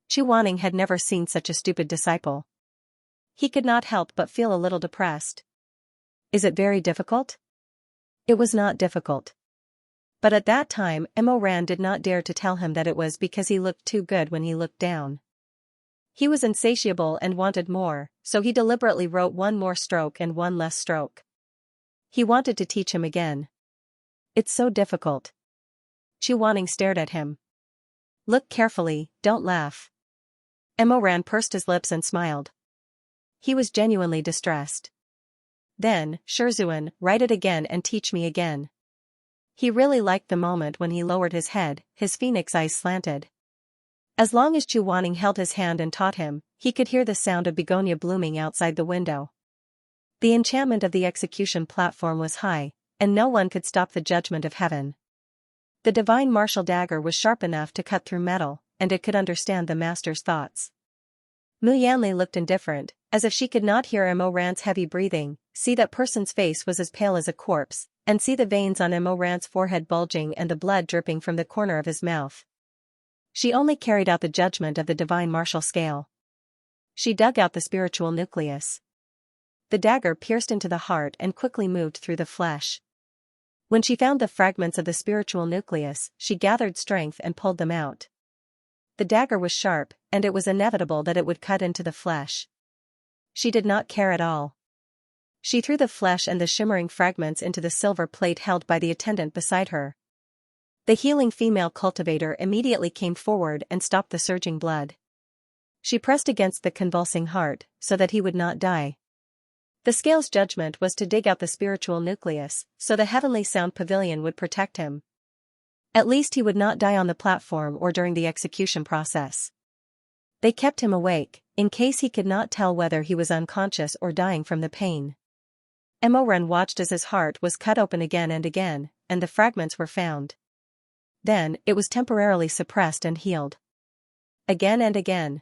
Chuaning had never seen such a stupid disciple. He could not help but feel a little depressed. Is it very difficult? It was not difficult. But at that time, Mo Ran did not dare to tell him that it was because he looked too good when he looked down. He was insatiable and wanted more, so he deliberately wrote one more stroke and one less stroke. He wanted to teach him again. "It's so difficult." Chuaning stared at him. "Look carefully, don't laugh." Mo Ran pursed his lips and smiled. He was genuinely distressed. Then, Shizun, write it again and teach me again. He really liked the moment when he lowered his head, his phoenix eyes slanted. As long as Chuaning held his hand and taught him, he could hear the sound of begonia blooming outside the window. The enchantment of the execution platform was high, and no one could stop the judgment of heaven. The divine martial dagger was sharp enough to cut through metal, and it could understand the master's thoughts. Mu Yanli looked indifferent, as if she could not hear Mo Ran's heavy breathing, see that person's face was as pale as a corpse, and see the veins on Mo Ran's forehead bulging and the blood dripping from the corner of his mouth. She only carried out the judgment of the divine martial scale. She dug out the spiritual nucleus. The dagger pierced into the heart and quickly moved through the flesh. When she found the fragments of the spiritual nucleus, she gathered strength and pulled them out. The dagger was sharp, and it was inevitable that it would cut into the flesh. She did not care at all. She threw the flesh and the shimmering fragments into the silver plate held by the attendant beside her. The healing female cultivator immediately came forward and stopped the surging blood. She pressed against the convulsing heart, so that he would not die. The scale's judgment was to dig out the spiritual nucleus, so the heavenly sound pavilion would protect him. At least he would not die on the platform or during the execution process. They kept him awake, in case he could not tell whether he was unconscious or dying from the pain. Emoran watched as his heart was cut open again, and the fragments were found. Then, it was temporarily suppressed and healed. Again and again.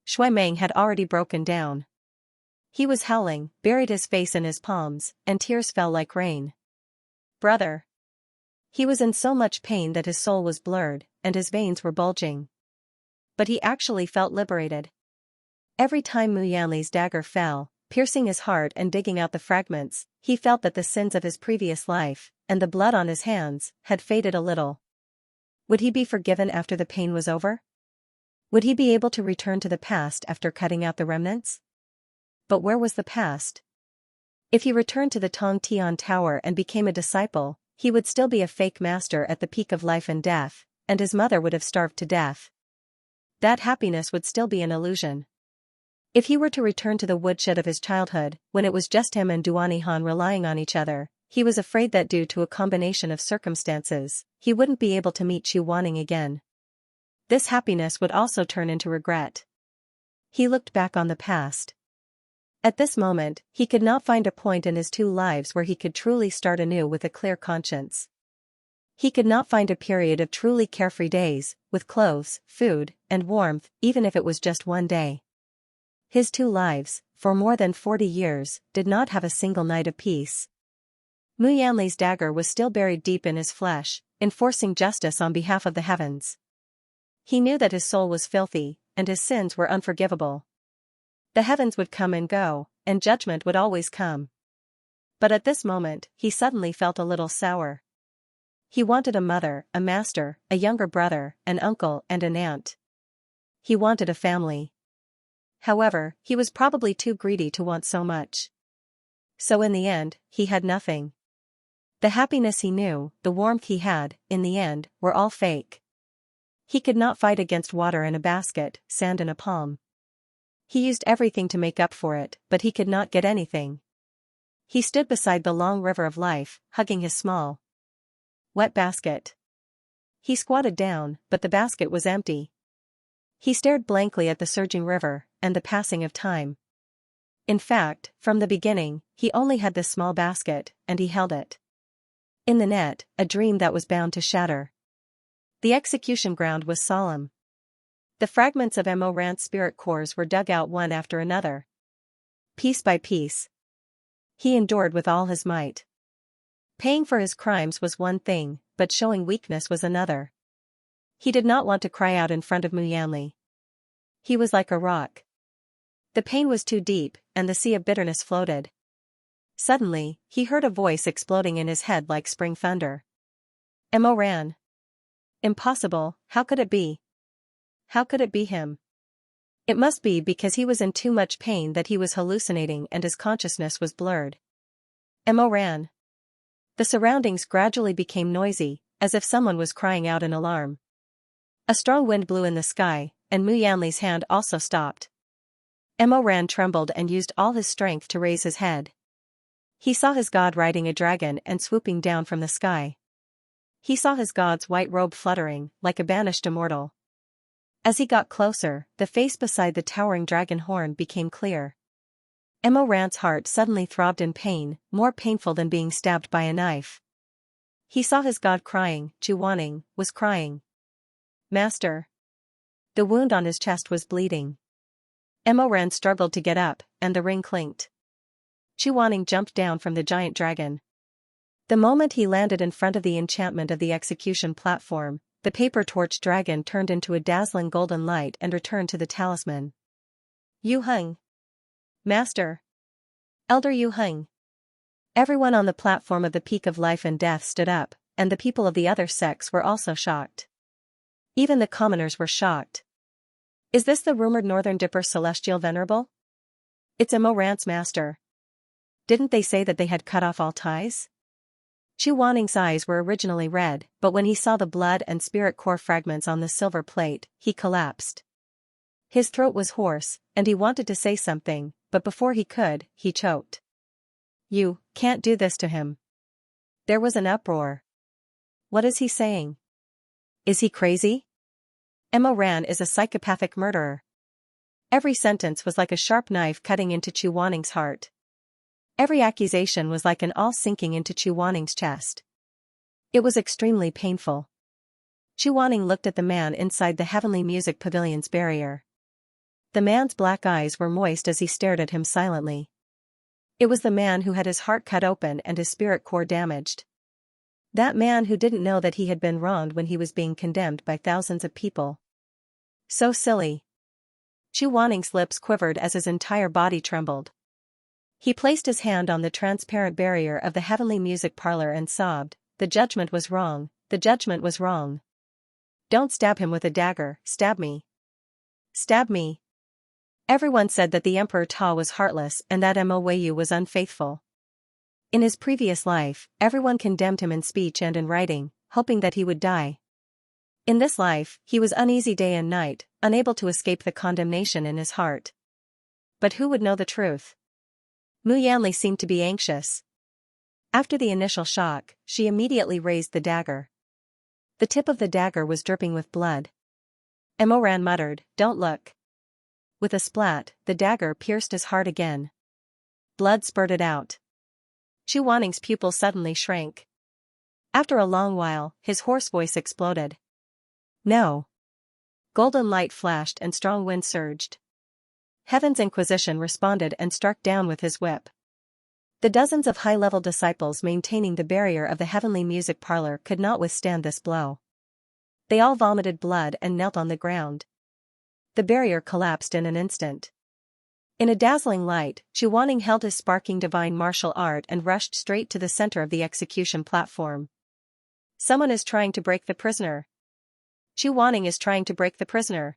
Shui Meng had already broken down. He was howling, buried his face in his palms, and tears fell like rain. Brother. He was in so much pain that his soul was blurred, and his veins were bulging. But he actually felt liberated. Every time Mu Yanli's dagger fell, piercing his heart and digging out the fragments, he felt that the sins of his previous life, and the blood on his hands, had faded a little. Would he be forgiven after the pain was over? Would he be able to return to the past after cutting out the remnants? But where was the past? If he returned to the Tong Tian Tower and became a disciple, he would still be a fake master at the peak of life and death, and his mother would have starved to death. That happiness would still be an illusion. If he were to return to the woodshed of his childhood, when it was just him and Duani Han relying on each other, he was afraid that due to a combination of circumstances, he wouldn't be able to meet Xu Wanning again. This happiness would also turn into regret. He looked back on the past. At this moment, he could not find a point in his two lives where he could truly start anew with a clear conscience. He could not find a period of truly carefree days, with clothes, food, and warmth, even if it was just one day. His two lives, for more than 40 years, did not have a single night of peace. Mu Yanli's dagger was still buried deep in his flesh, enforcing justice on behalf of the heavens. He knew that his soul was filthy, and his sins were unforgivable. The heavens would come and go, and judgment would always come. But at this moment, he suddenly felt a little sour. He wanted a mother, a master, a younger brother, an uncle and an aunt. He wanted a family. However, he was probably too greedy to want so much. So in the end, he had nothing. The happiness he knew, the warmth he had, in the end, were all fake. He could not fight against water in a basket, sand in a palm. He used everything to make up for it, but he could not get anything. He stood beside the long river of life, hugging his small, wet basket. He squatted down, but the basket was empty. He stared blankly at the surging river, and the passing of time. In fact, from the beginning, he only had this small basket, and he held it. In the net, a dream that was bound to shatter. The execution ground was solemn. The fragments of Mo Rant's spirit cores were dug out one after another. Piece by piece. He endured with all his might. Paying for his crimes was one thing, but showing weakness was another. He did not want to cry out in front of Mu Yanli. He was like a rock. The pain was too deep, and the sea of bitterness floated. Suddenly, he heard a voice exploding in his head like spring thunder. Mo Ran. Impossible, how could it be? How could it be him? It must be because he was in too much pain that he was hallucinating and his consciousness was blurred. Mo Ran. The surroundings gradually became noisy, as if someone was crying out in alarm. A strong wind blew in the sky, and Mu Yanli's hand also stopped. Mo Ran trembled and used all his strength to raise his head. He saw his god riding a dragon and swooping down from the sky. He saw his god's white robe fluttering, like a banished immortal. As he got closer, the face beside the towering dragon horn became clear. Mo Rant's heart suddenly throbbed in pain, more painful than being stabbed by a knife. He saw his god crying, Xu Wanning was crying. Master. The wound on his chest was bleeding. Mo Ran struggled to get up, and the ring clinked. Xu Wanning jumped down from the giant dragon. The moment he landed in front of the enchantment of the execution platform, the paper torch dragon turned into a dazzling golden light and returned to the talisman. Yu Heng. Master. Elder Yu Heng. Everyone on the platform of the peak of life and death stood up, and the people of the other sects were also shocked. Even the commoners were shocked. Is this the rumored Northern Dipper Celestial Venerable? It's Emo Rant's master. Didn't they say that they had cut off all ties? Chu Wanning's eyes were originally red, but when he saw the blood and spirit core fragments on the silver plate, he collapsed. His throat was hoarse, and he wanted to say something, but before he could, he choked. You can't do this to him. There was an uproar. What is he saying? Is he crazy? Emo Ran is a psychopathic murderer. Every sentence was like a sharp knife cutting into Chu Wanning's heart. Every accusation was like an awl sinking into Chu Wanning's chest. It was extremely painful. Chu Wanning looked at the man inside the Heavenly Music Pavilion's barrier. The man's black eyes were moist as he stared at him silently. It was the man who had his heart cut open and his spirit core damaged. That man who didn't know that he had been wronged when he was being condemned by thousands of people. So silly. Chu Wanning's lips quivered as his entire body trembled. He placed his hand on the transparent barrier of the Heavenly Music Parlor and sobbed, "The judgment was wrong, the judgment was wrong. Don't stab him with a dagger, stab me. Stab me." Everyone said that the Emperor Ta was heartless and that Mo Weiyu was unfaithful. In his previous life, everyone condemned him in speech and in writing, hoping that he would die. In this life, he was uneasy day and night, unable to escape the condemnation in his heart. But who would know the truth? Mu Yanli seemed to be anxious. After the initial shock, she immediately raised the dagger. The tip of the dagger was dripping with blood. Emo Ran muttered, "Don't look." With a splat, the dagger pierced his heart again. Blood spurted out. Chu Wanning's pupil suddenly shrank. After a long while, his hoarse voice exploded. "No." Golden light flashed and strong wind surged. Heaven's Inquisition responded and struck down with his whip. The dozens of high-level disciples maintaining the barrier of the Heavenly Music Parlor could not withstand this blow. They all vomited blood and knelt on the ground. The barrier collapsed in an instant. In a dazzling light, Chu Wanning held his sparking divine martial art and rushed straight to the center of the execution platform. Someone is trying to break the prisoner. Chu Wanning is trying to break the prisoner.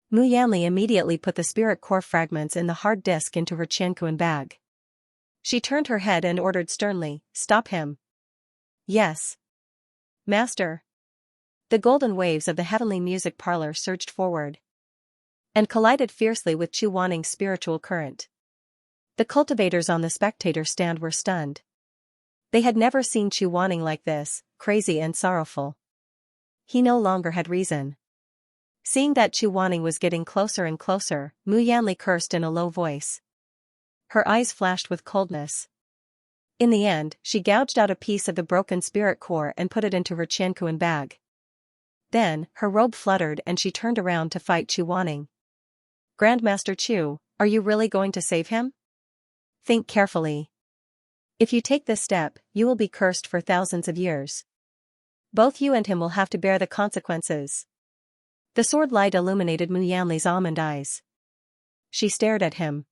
Mu Yanli immediately put the spirit core fragments in the hard disk into her Qianquan bag. She turned her head and ordered sternly, "Stop him." "Yes, Master." The golden waves of the Heavenly Music Parlor surged forward and collided fiercely with Chu Wanning's spiritual current. The cultivators on the spectator stand were stunned. They had never seen Chu Wanning like this, crazy and sorrowful. He no longer had reason. Seeing that Chu Wanning was getting closer and closer, Mu Yanli cursed in a low voice. Her eyes flashed with coldness. In the end, she gouged out a piece of the broken spirit core and put it into her Qianquan bag. Then, her robe fluttered and she turned around to fight Chu Wanning. "Grandmaster Chu, are you really going to save him? Think carefully. If you take this step, you will be cursed for thousands of years. Both you and him will have to bear the consequences." The sword light illuminated Mu Yanli's almond eyes. She stared at him.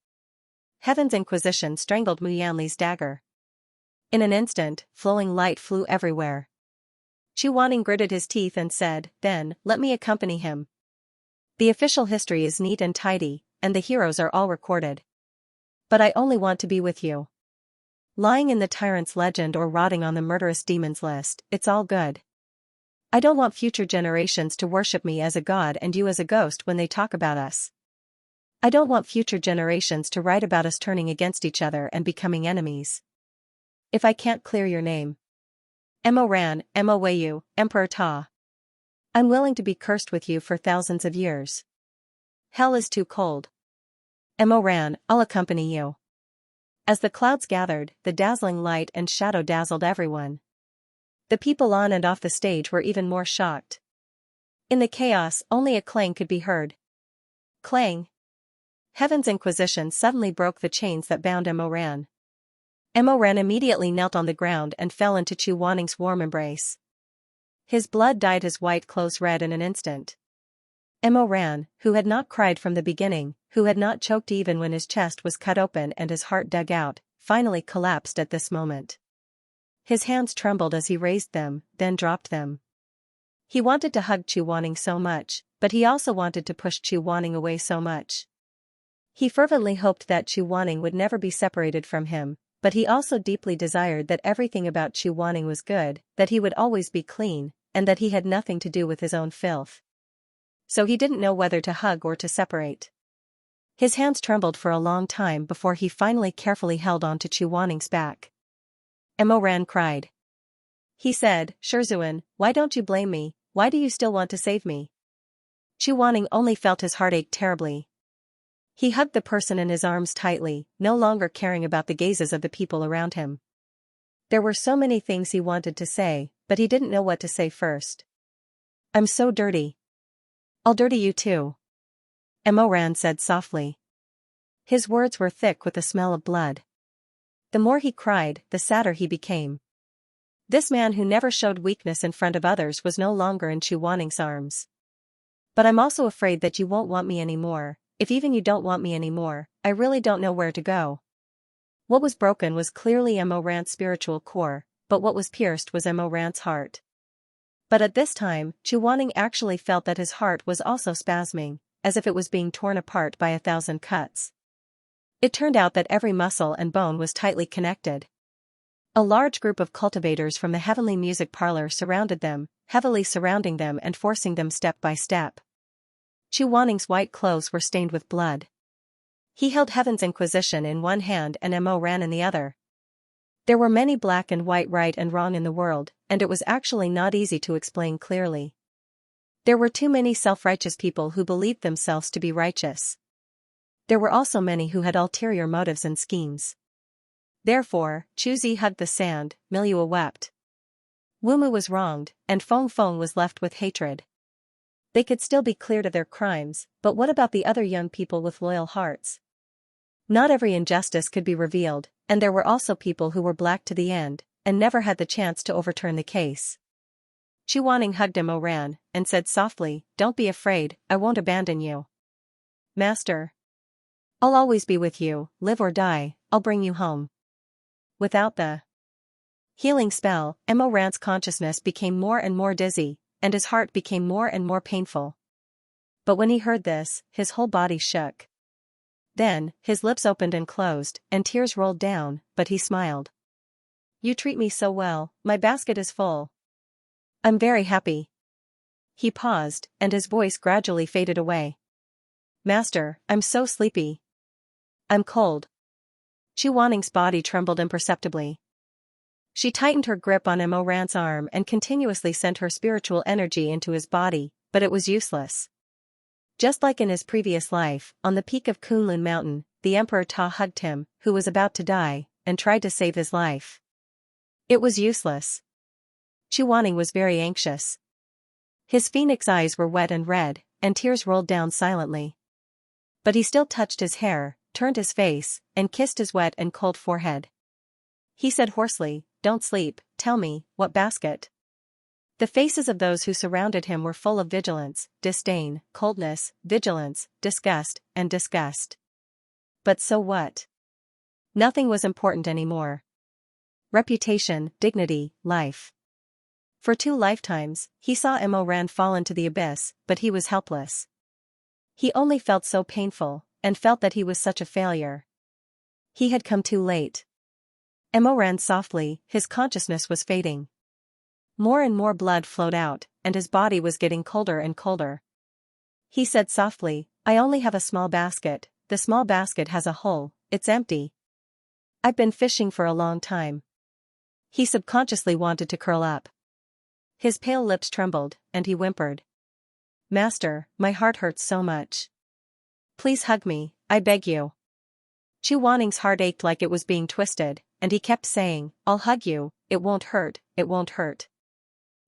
Heaven's Inquisition strangled Mu Yanli's dagger. In an instant, flowing light flew everywhere. Chu Wanning gritted his teeth and said, "Then, let me accompany him. The official history is neat and tidy, and the heroes are all recorded. But I only want to be with you. Lying in the tyrant's legend or rotting on the murderous demon's list, it's all good. I don't want future generations to worship me as a god and you as a ghost when they talk about us. I don't want future generations to write about us turning against each other and becoming enemies. If I can't clear your name. Emo Ran, Emo Weiyu, Emperor Ta. I'm willing to be cursed with you for thousands of years. Hell is too cold. Emo Ran, I'll accompany you." As the clouds gathered, the dazzling light and shadow dazzled everyone. The people on and off the stage were even more shocked. In the chaos, only a clang could be heard. Clang. Heaven's Inquisition suddenly broke the chains that bound Emo Ran. Emo Ran immediately knelt on the ground and fell into Chu Wanning's warm embrace. His blood dyed his white clothes red in an instant. Mo ran, who had not cried from the beginning, who had not choked even when his chest was cut open and his heart dug out, finally collapsed at this moment. His hands trembled as he raised them, then dropped them. He wanted to hug Chu Wanning so much, but he also wanted to push Chu Wanning away so much. He fervently hoped that Chu Wanning would never be separated from him, but he also deeply desired that everything about Chu Wanning was good, that he would always be clean, and that he had nothing to do with his own filth. So he didn't know whether to hug or to separate. His hands trembled for a long time before he finally carefully held on to Chu Wanning's back. Mo Ran cried. He said, Shizun, why don't you blame me, why do you still want to save me? Chu Wanning only felt his heart ache terribly. He hugged the person in his arms tightly, no longer caring about the gazes of the people around him. There were so many things he wanted to say, but he didn't know what to say first. I'm so dirty. I'll dirty you too. Mo Ran said softly. His words were thick with the smell of blood. The more he cried, the sadder he became. This man who never showed weakness in front of others was no longer in Chu Wanning's arms. But I'm also afraid that you won't want me anymore. If even you don't want me anymore, I really don't know where to go. What was broken was clearly Mo Ran's spiritual core, but what was pierced was Mo Ran's heart. But at this time, Chu Wanning actually felt that his heart was also spasming, as if it was being torn apart by 1,000 cuts. It turned out that every muscle and bone was tightly connected. A large group of cultivators from the heavenly music parlor surrounded them, heavily surrounding them and forcing them step by step. Chu Wanning's white clothes were stained with blood. He held Heaven's Inquisition in one hand and Mo Ran in the other. There were many black and white, right and wrong in the world, and it was actually not easy to explain clearly. There were too many self-righteous people who believed themselves to be righteous. There were also many who had ulterior motives and schemes. Therefore, Chu Zi hugged the sand, Milua wept. Wumu was wronged, and Feng Feng was left with hatred. They could still be cleared of their crimes, but what about the other young people with loyal hearts? Not every injustice could be revealed, and there were also people who were black to the end, and never had the chance to overturn the case. Chu Wanning hugged Mo Ran, and said softly, Don't be afraid, I won't abandon you. Master. I'll always be with you, live or die, I'll bring you home. Without the healing spell, Mo Ran's consciousness became more and more dizzy, and his heart became more and more painful. But when he heard this, his whole body shook. Then, his lips opened and closed, and tears rolled down, but he smiled. You treat me so well, my basket is full. I'm very happy. He paused, and his voice gradually faded away. Master, I'm so sleepy. I'm cold. Chu Wanning's body trembled imperceptibly. She tightened her grip on Mo Ran's arm and continuously sent her spiritual energy into his body, but it was useless. Just like in his previous life, on the peak of Kunlun Mountain, the Emperor Ta hugged him, who was about to die, and tried to save his life. It was useless. Chu Wanning was very anxious. His phoenix eyes were wet and red, and tears rolled down silently. But he still touched his hair, turned his face, and kissed his wet and cold forehead. He said hoarsely, Don't sleep, tell me, what basket? The faces of those who surrounded him were full of vigilance, disdain, coldness, vigilance, disgust, and disgust. But so what? Nothing was important anymore. Reputation, dignity, life. For 2 lifetimes, he saw Mo Ran fall into the abyss, but he was helpless. He only felt so painful, and felt that he was such a failure. He had come too late. Mo ran softly, his consciousness was fading. More and more blood flowed out, and his body was getting colder and colder. He said softly, I only have a small basket, the small basket has a hole, it's empty. I've been fishing for a long time. He subconsciously wanted to curl up. His pale lips trembled, and he whimpered. Master, my heart hurts so much. Please hug me, I beg you. Chu Wanning's heart ached like it was being twisted, and he kept saying, I'll hug you, it won't hurt, it won't hurt.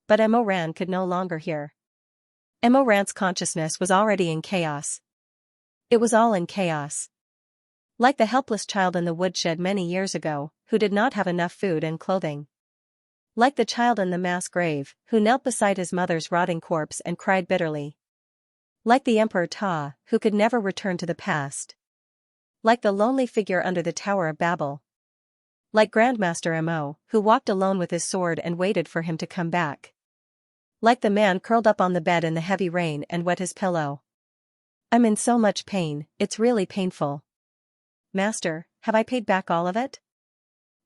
But Mo Ran could no longer hear. Mo Ran's consciousness was already in chaos. It was all in chaos. Like the helpless child in the woodshed many years ago, who did not have enough food and clothing. Like the child in the mass grave, who knelt beside his mother's rotting corpse and cried bitterly. Like the Emperor Ta, who could never return to the past. Like the lonely figure under the Tower of Babel. Like Grandmaster Mo, who walked alone with his sword and waited for him to come back. Like the man curled up on the bed in the heavy rain and wet his pillow. I'm in so much pain, it's really painful. Master, have I paid back all of it?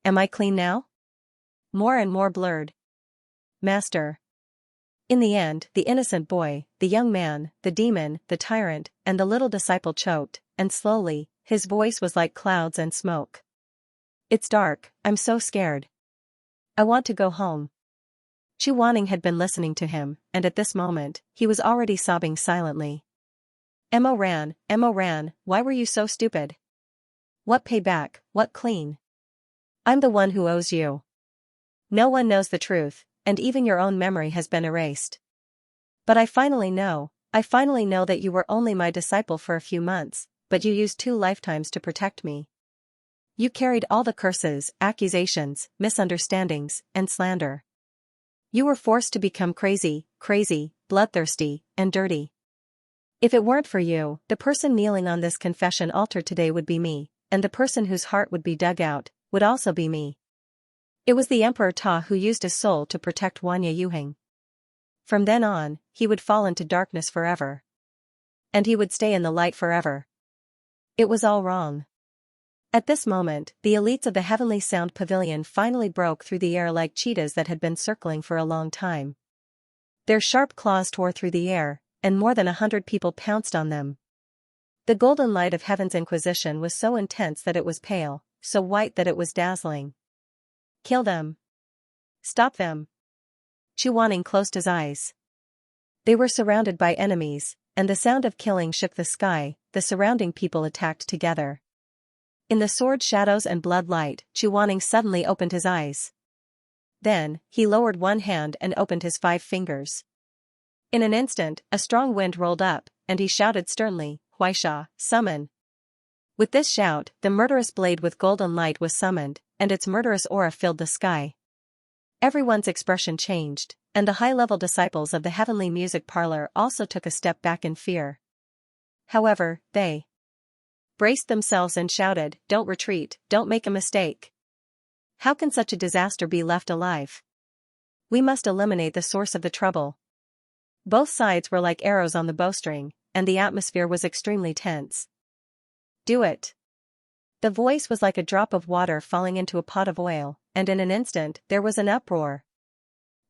Am I clean now? More and more blurred. Master. In the end, the innocent boy, the young man, the demon, the tyrant, and the little disciple choked, and slowly, his voice was like clouds and smoke. It's dark, I'm so scared. I want to go home. Chu Wanning had been listening to him, and at this moment, he was already sobbing silently. Mo Ran, why were you so stupid? What payback, what clean? I'm the one who owes you. No one knows the truth, and even your own memory has been erased. But I finally know that you were only my disciple for a few months, but you used 2 lifetimes to protect me. You carried all the curses, accusations, misunderstandings, and slander. You were forced to become crazy, bloodthirsty, and dirty. If it weren't for you, the person kneeling on this confession altar today would be me, and the person whose heart would be dug out, would also be me. It was the Emperor Ta who used his soul to protect Wanya Yuheng. From then on, he would fall into darkness forever. And he would stay in the light forever. It was all wrong. At this moment, the elites of the Heavenly Sound Pavilion finally broke through the air like cheetahs that had been circling for a long time. Their sharp claws tore through the air, and more than 100 people pounced on them. The golden light of Heaven's Inquisition was so intense that it was pale, so white that it was dazzling. Kill them. Stop them. Chu Wanning closed his eyes. They were surrounded by enemies, and the sound of killing shook the sky. The surrounding people attacked together. In the sword shadows and blood light, Chu Wanning suddenly opened his eyes. Then, he lowered one hand and opened his 5 fingers. In an instant, a strong wind rolled up, and he shouted sternly, Huaisha, summon. With this shout, the murderous blade with golden light was summoned, and its murderous aura filled the sky. Everyone's expression changed, and the high-level disciples of the Heavenly Music Parlor also took a step back in fear. However, they braced themselves and shouted, Don't retreat, don't make a mistake. How can such a disaster be left alive? We must eliminate the source of the trouble. Both sides were like arrows on the bowstring, and the atmosphere was extremely tense. Do it. The voice was like a drop of water falling into a pot of oil, and in an instant there was an uproar.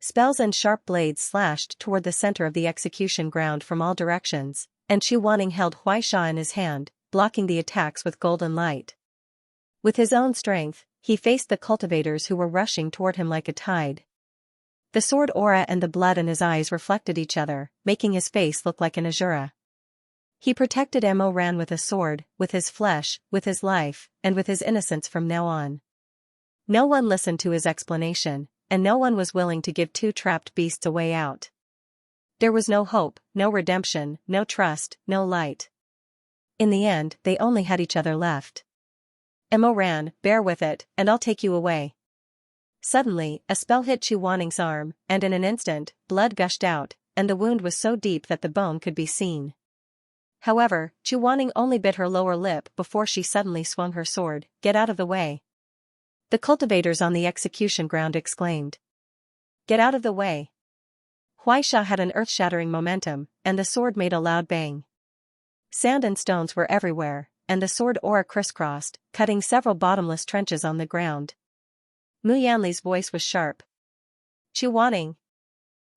Spells and sharp blades slashed toward the center of the execution ground from all directions, and Chu Wanning held Huaisha in his hand, blocking the attacks with golden light. With his own strength, he faced the cultivators who were rushing toward him like a tide. The sword aura and the blood in his eyes reflected each other, making his face look like an azura. He protected Mo Ran with a sword, with his flesh, with his life, and with his innocence from now on. No one listened to his explanation, and no one was willing to give 2 trapped beasts a way out. There was no hope, no redemption, no trust, no light. In the end, they only had each other left. Mo Ran, bear with it, and I'll take you away. Suddenly, a spell hit Chu Wanning's arm, and in an instant, blood gushed out, and the wound was so deep that the bone could be seen. However, Chu Wanning only bit her lower lip before she suddenly swung her sword. Get out of the way. The cultivators on the execution ground exclaimed. Get out of the way. Huaisha had an earth-shattering momentum, and the sword made a loud bang. Sand and stones were everywhere, and the sword aura crisscrossed, cutting several bottomless trenches on the ground. Mu Yanli's voice was sharp. Chu Wanning.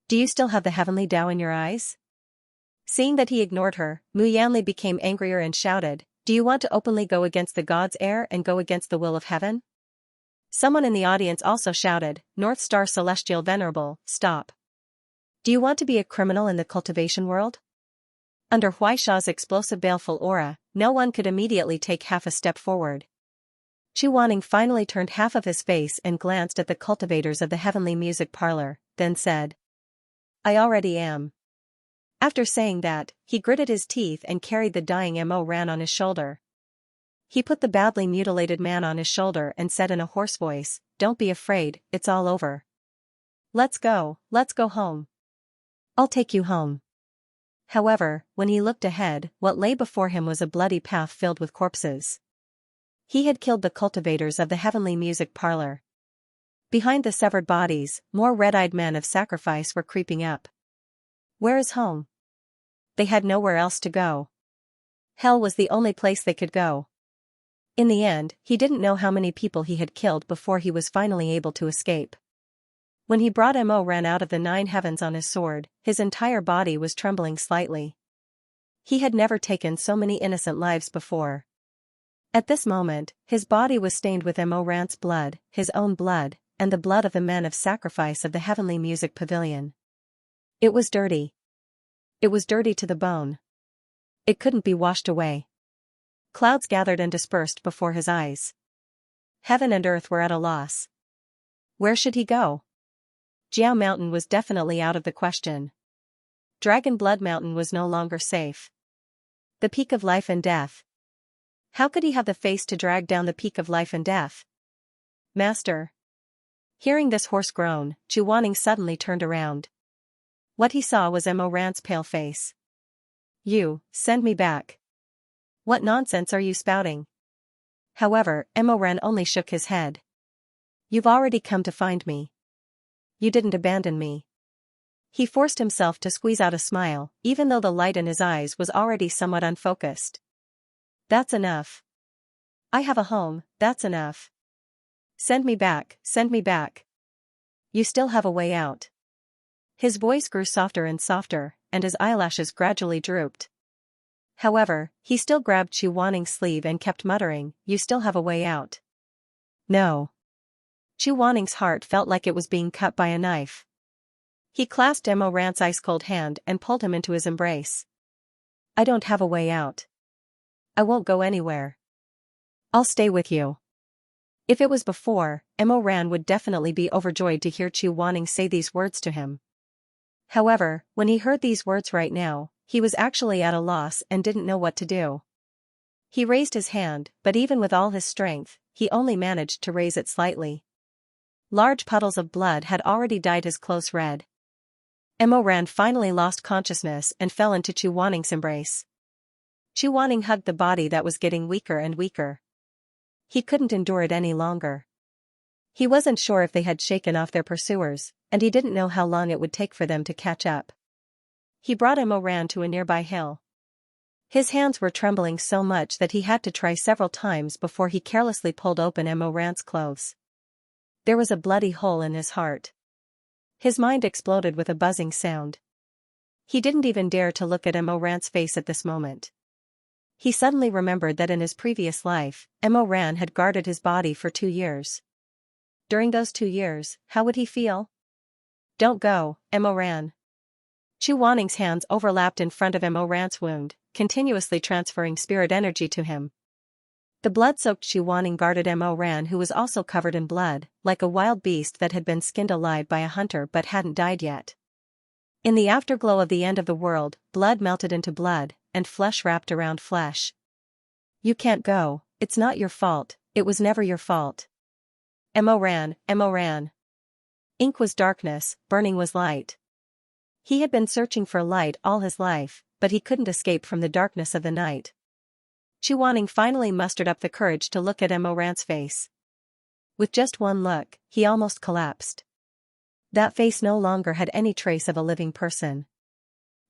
Do you still have the heavenly Tao in your eyes? Seeing that he ignored her, Mu Yanli became angrier and shouted, Do you want to openly go against the gods' heir and go against the will of heaven? Someone in the audience also shouted, North Star Celestial Venerable, stop. Do you want to be a criminal in the cultivation world? Under Huaisha's explosive baleful aura, no one could immediately take half a step forward. Chu Wanning finally turned half of his face and glanced at the cultivators of the Heavenly Music Parlor, then said, I already am. After saying that, he gritted his teeth and carried the dying Mo Ran on his shoulder. He put the badly mutilated man on his shoulder and said in a hoarse voice, Don't be afraid, it's all over. Let's go home. I'll take you home. However, when he looked ahead, what lay before him was a bloody path filled with corpses. He had killed the cultivators of the heavenly music parlor. Behind the severed bodies, more red-eyed men of sacrifice were creeping up. Where is home? They had nowhere else to go. Hell was the only place they could go. In the end, he didn't know how many people he had killed before he was finally able to escape. When he brought Mo ran out of the 9 heavens on his sword, his entire body was trembling slightly. He had never taken so many innocent lives before. At this moment, his body was stained with Mo Ran's blood, his own blood, and the blood of the men of sacrifice of the heavenly music pavilion. It was dirty. It was dirty to the bone. It couldn't be washed away. Clouds gathered and dispersed before his eyes. Heaven and earth were at a loss. Where should he go? Jiao Mountain was definitely out of the question. Dragon Blood Mountain was no longer safe. The peak of life and death. How could he have the face to drag down the peak of life and death? Master. Hearing this hoarse groan, Chu Wanning suddenly turned around. What he saw was Mo Ran's pale face. You, send me back. What nonsense are you spouting? However, Mo Ran only shook his head. You've already come to find me. You didn't abandon me. He forced himself to squeeze out a smile, even though the light in his eyes was already somewhat unfocused. That's enough. I have a home, that's enough. Send me back, send me back. You still have a way out. His voice grew softer and softer, and his eyelashes gradually drooped. However, he still grabbed Chu Wanning's sleeve and kept muttering, you still have a way out. No. Chu Wanning's heart felt like it was being cut by a knife. He clasped Mo Ran's ice-cold hand and pulled him into his embrace. I don't have a way out. I won't go anywhere. I'll stay with you. If it was before, Mo Ran would definitely be overjoyed to hear Chu Wanning say these words to him. However, when he heard these words right now, he was actually at a loss and didn't know what to do. He raised his hand, but even with all his strength, he only managed to raise it slightly. Large puddles of blood had already dyed his clothes red. Mo Ran finally lost consciousness and fell into Chu Wanning's embrace. Chu Wanning hugged the body that was getting weaker and weaker. He couldn't endure it any longer. He wasn't sure if they had shaken off their pursuers, and he didn't know how long it would take for them to catch up. He brought Mo Ran to a nearby hill. His hands were trembling so much that he had to try several times before he carelessly pulled open Mo Ran's clothes. There was a bloody hole in his heart. His mind exploded with a buzzing sound. He didn't even dare to look at Mo Ran's face at this moment. He suddenly remembered that in his previous life, Mo Ran had guarded his body for 2 years. During those 2 years, how would he feel? Don't go, Mo Ran. Chu Wanning's hands overlapped in front of Mo Ran's wound, continuously transferring spirit energy to him. The blood-soaked Chu Wanning guarded Mo Ran, who was also covered in blood, like a wild beast that had been skinned alive by a hunter but hadn't died yet. In the afterglow of the end of the world, blood melted into blood, and flesh wrapped around flesh. You can't go, it's not your fault, it was never your fault. Mo Ran, Mo Ran. Ink was darkness, burning was light. He had been searching for light all his life, but he couldn't escape from the darkness of the night. Chu Wanning finally mustered up the courage to look at Mo Ran's face. With just one look, he almost collapsed. That face no longer had any trace of a living person.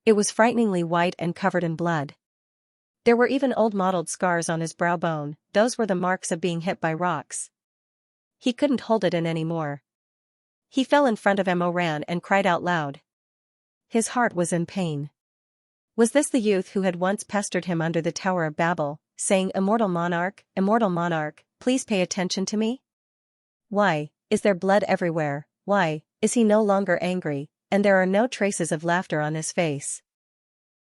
It was frighteningly white and covered in blood. There were even old mottled scars on his brow bone, those were the marks of being hit by rocks. He couldn't hold it in anymore. He fell in front of Mo Ran and cried out loud. His heart was in pain. Was this the youth who had once pestered him under the Tower of Babel, saying, Immortal monarch, please pay attention to me? Why, is there blood everywhere? Why, is he no longer angry, and there are no traces of laughter on his face?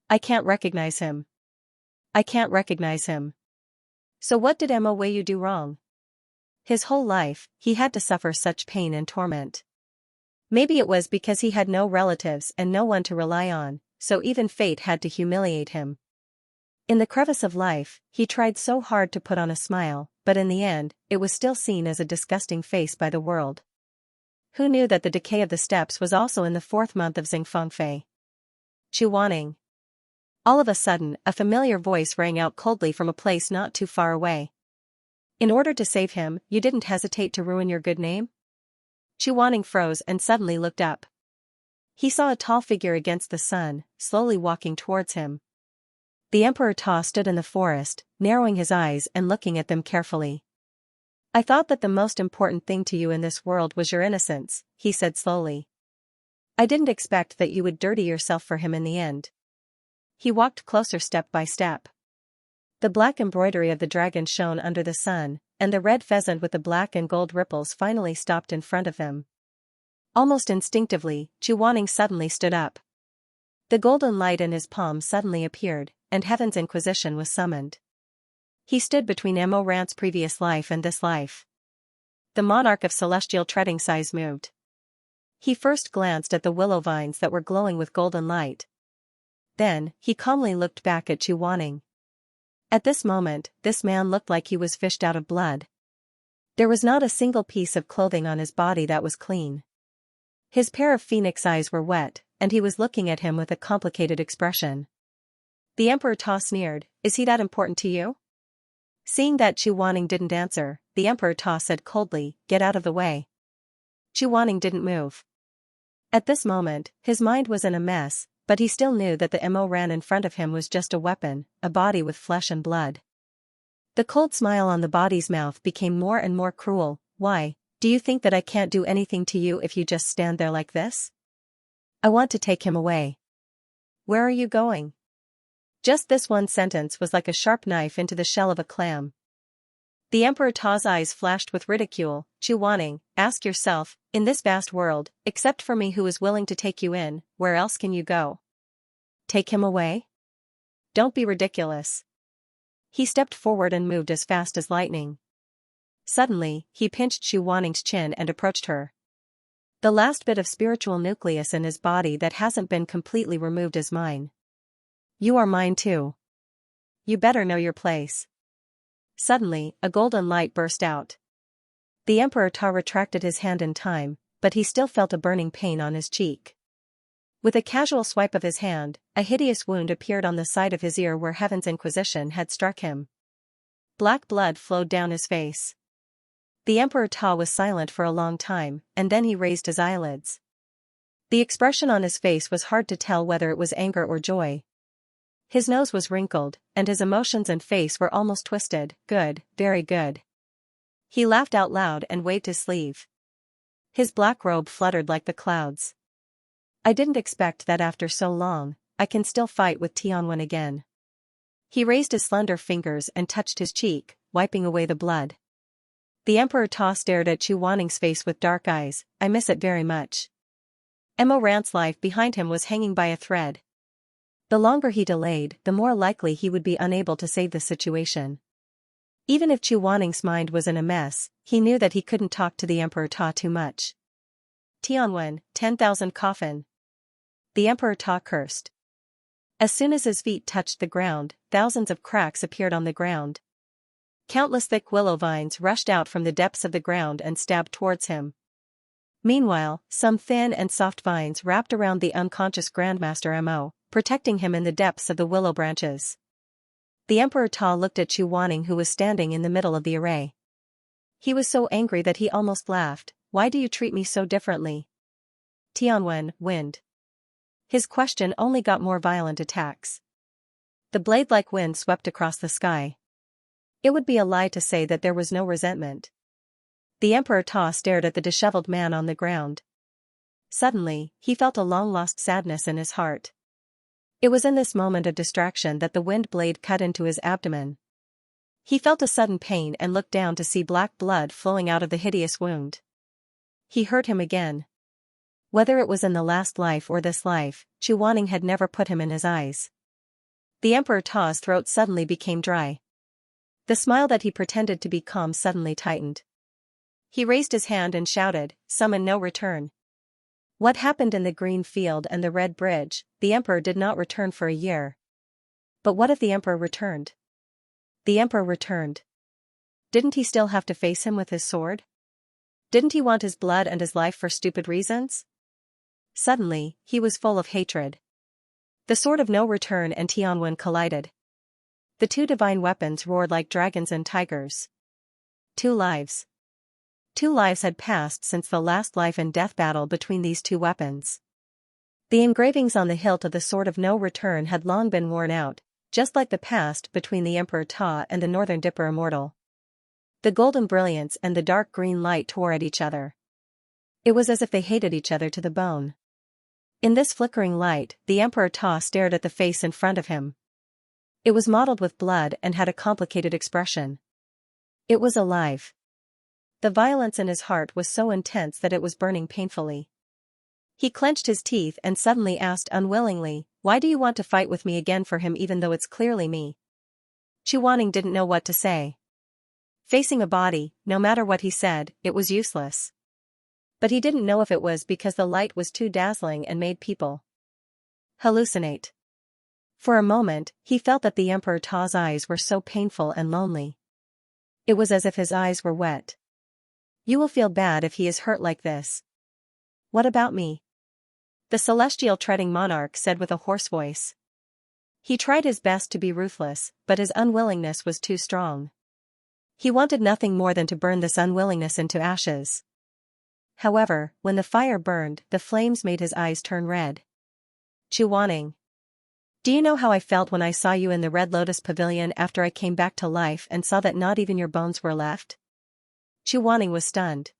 I can't recognize him. I can't recognize him. So what did Mo Wayu do wrong? His whole life, he had to suffer such pain and torment. Maybe it was because he had no relatives and no one to rely on, so even fate had to humiliate him. In the crevice of life, he tried so hard to put on a smile, but in the end, it was still seen as a disgusting face by the world. Who knew that the decay of the steppes was also in the 4th month of Xingfeng Fei? Chu Wanning. All of a sudden, a familiar voice rang out coldly from a place not too far away. In order to save him, you didn't hesitate to ruin your good name? Chuaning froze and suddenly looked up. He saw a tall figure against the sun, slowly walking towards him. The Emperor Ta stood in the forest, narrowing his eyes and looking at them carefully. I thought that the most important thing to you in this world was your innocence, he said slowly. I didn't expect that you would dirty yourself for him in the end. He walked closer step by step. The black embroidery of the dragon shone under the sun, and the red pheasant with the black and gold ripples finally stopped in front of him. Almost instinctively, Chuaning suddenly stood up. The golden light in his palm suddenly appeared, and Heaven's Inquisition was summoned. He stood between Mo Rant's previous life and this life. The monarch of celestial treading size moved. He first glanced at the willow vines that were glowing with golden light. Then, he calmly looked back at Chuaning. At this moment, this man looked like he was fished out of blood. There was not a single piece of clothing on his body that was clean. His pair of phoenix eyes were wet, and he was looking at him with a complicated expression. The Emperor Ta sneered, "Is he that important to you?" Seeing that Chuaning didn't answer, the Emperor Ta said coldly, "Get out of the way." Chuaning didn't move. At this moment, his mind was in a mess, but he still knew that the Mo Ran in front of him was just a weapon, a body with flesh and blood. The cold smile on the body's mouth became more and more cruel. "Why, do you think that I can't do anything to you if you just stand there like this? I want to take him away." "Where are you going?" Just this one sentence was like a sharp knife into the shell of a clam. The Emperor Ta's eyes flashed with ridicule. "Chuaning, ask yourself, in this vast world, except for me who is willing to take you in, where else can you go? Take him away? Don't be ridiculous." He stepped forward and moved as fast as lightning. Suddenly, he pinched Chuaning's chin and approached her. "The last bit of spiritual nucleus in his body that hasn't been completely removed is mine. You are mine too. You better know your place." Suddenly, a golden light burst out. The Emperor Ta retracted his hand in time, but he still felt a burning pain on his cheek. With a casual swipe of his hand, a hideous wound appeared on the side of his ear where Heaven's Inquisition had struck him. Black blood flowed down his face. The Emperor Ta was silent for a long time, and then he raised his eyelids. The expression on his face was hard to tell whether it was anger or joy. His nose was wrinkled, and his emotions and face were almost twisted. "Good, very good." He laughed out loud and waved his sleeve. His black robe fluttered like the clouds. "I didn't expect that after so long, I can still fight with Tianwen again." He raised his slender fingers and touched his cheek, wiping away the blood. The Emperor Ta stared at Chuaning's face with dark eyes. "I miss it very much." Mo Rant's life behind him was hanging by a thread. The longer he delayed, the more likely he would be unable to save the situation. Even if Chuaning's mind was in a mess, he knew that he couldn't talk to the Emperor Ta too much. "Tianwen, 10,000 coffin." The Emperor Ta cursed. As soon as his feet touched the ground, thousands of cracks appeared on the ground. Countless thick willow vines rushed out from the depths of the ground and stabbed towards him. Meanwhile, some thin and soft vines wrapped around the unconscious Grandmaster Mo, protecting him in the depths of the willow branches. The Emperor Ta looked at Chuaning, who was standing in the middle of the array. He was so angry that he almost laughed. "Why do you treat me so differently?" Tianwen, wind. His question only got more violent attacks. The blade-like wind swept across the sky. It would be a lie to say that there was no resentment. The Emperor Ta stared at the disheveled man on the ground. Suddenly, he felt a long-lost sadness in his heart. It was in this moment of distraction that the wind blade cut into his abdomen. He felt a sudden pain and looked down to see black blood flowing out of the hideous wound. He hurt him again. Whether it was in the last life or this life, Chuaning had never put him in his eyes. The Emperor Ta's throat suddenly became dry. The smile that he pretended to be calm suddenly tightened. He raised his hand and shouted, "Summon no return." What happened in the green field and the red bridge? The Emperor did not return for a year. But what if the Emperor returned? The Emperor returned. Didn't he still have to face him with his sword? Didn't he want his blood and his life for stupid reasons? Suddenly, he was full of hatred. The sword of no return and Tianwen collided. The two divine weapons roared like dragons and tigers. 2 lives. 2 lives had passed since the last life and death battle between these two weapons. The engravings on the hilt of the sword of no return had long been worn out, just like the past between the Emperor Ta and the Northern Dipper Immortal. The golden brilliance and the dark green light tore at each other. It was as if they hated each other to the bone. In this flickering light, the Emperor Ta stared at the face in front of him. It was mottled with blood and had a complicated expression. It was alive. The violence in his heart was so intense that it was burning painfully. He clenched his teeth and suddenly asked unwillingly, "Why do you want to fight with me again for him even though it's clearly me?" Chuaning didn't know what to say. Facing a body, no matter what he said, it was useless. But he didn't know if it was because the light was too dazzling and made people hallucinate. For a moment, he felt that the Emperor Ta's eyes were so painful and lonely. It was as if his eyes were wet. "You will feel bad if he is hurt like this." "What about me?" the celestial treading monarch said with a hoarse voice. He tried his best to be ruthless, but his unwillingness was too strong. He wanted nothing more than to burn this unwillingness into ashes. However, when the fire burned, the flames made his eyes turn red. "Chuaning. Do you know how I felt when I saw you in the Red Lotus Pavilion after I came back to life and saw that not even your bones were left?" Chuaning was stunned.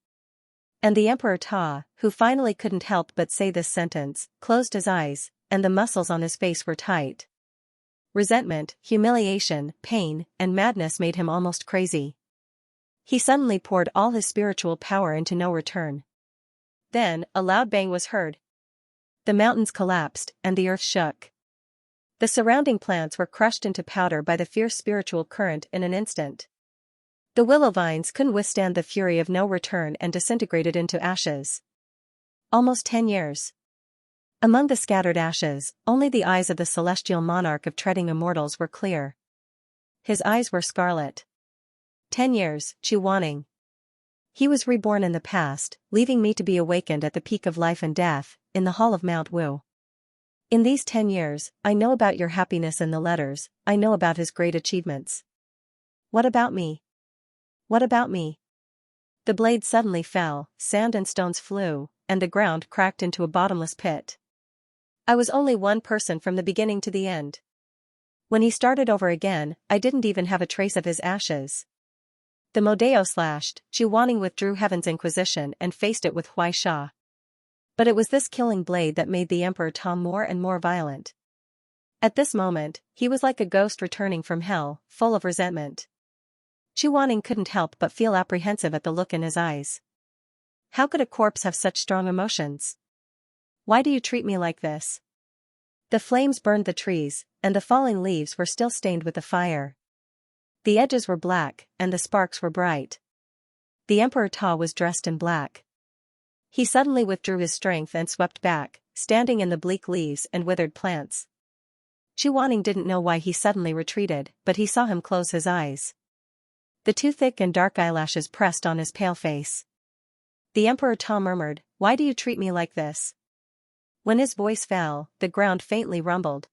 And the Emperor Ta, who finally couldn't help but say this sentence, closed his eyes, and the muscles on his face were tight. Resentment, humiliation, pain, and madness made him almost crazy. He suddenly poured all his spiritual power into no return. Then, a loud bang was heard. The mountains collapsed, and the earth shook. The surrounding plants were crushed into powder by the fierce spiritual current in an instant. The willow vines couldn't withstand the fury of no return and disintegrated into ashes. Almost 10 years. Among the scattered ashes, only the eyes of the celestial monarch of treading immortals were clear. His eyes were scarlet. 10 years, Chuaning. He was reborn in the past, leaving me to be awakened at the peak of life and death, in the hall of Mount Wu. In these 10 years, I know about your happiness in the letters, I know about his great achievements. What about me? What about me? The blade suddenly fell, sand and stones flew, and the ground cracked into a bottomless pit. I was only one person from the beginning to the end. When he started over again, I didn't even have a trace of his ashes. The Modeo slashed, Chuaning withdrew Heaven's Inquisition and faced it with Huai Sha. But it was this killing blade that made the Emperor Ta more and more violent. At this moment, he was like a ghost returning from hell, full of resentment. Chuaning couldn't help but feel apprehensive at the look in his eyes. How could a corpse have such strong emotions? Why do you treat me like this? The flames burned the trees, and the falling leaves were still stained with the fire. The edges were black, and the sparks were bright. The Emperor Ta was dressed in black. He suddenly withdrew his strength and swept back, standing in the bleak leaves and withered plants. Chuaning didn't know why he suddenly retreated, but he saw him close his eyes. The two thick and dark eyelashes pressed on his pale face. The Emperor Ta murmured, "Why do you treat me like this?" When his voice fell, the ground faintly rumbled.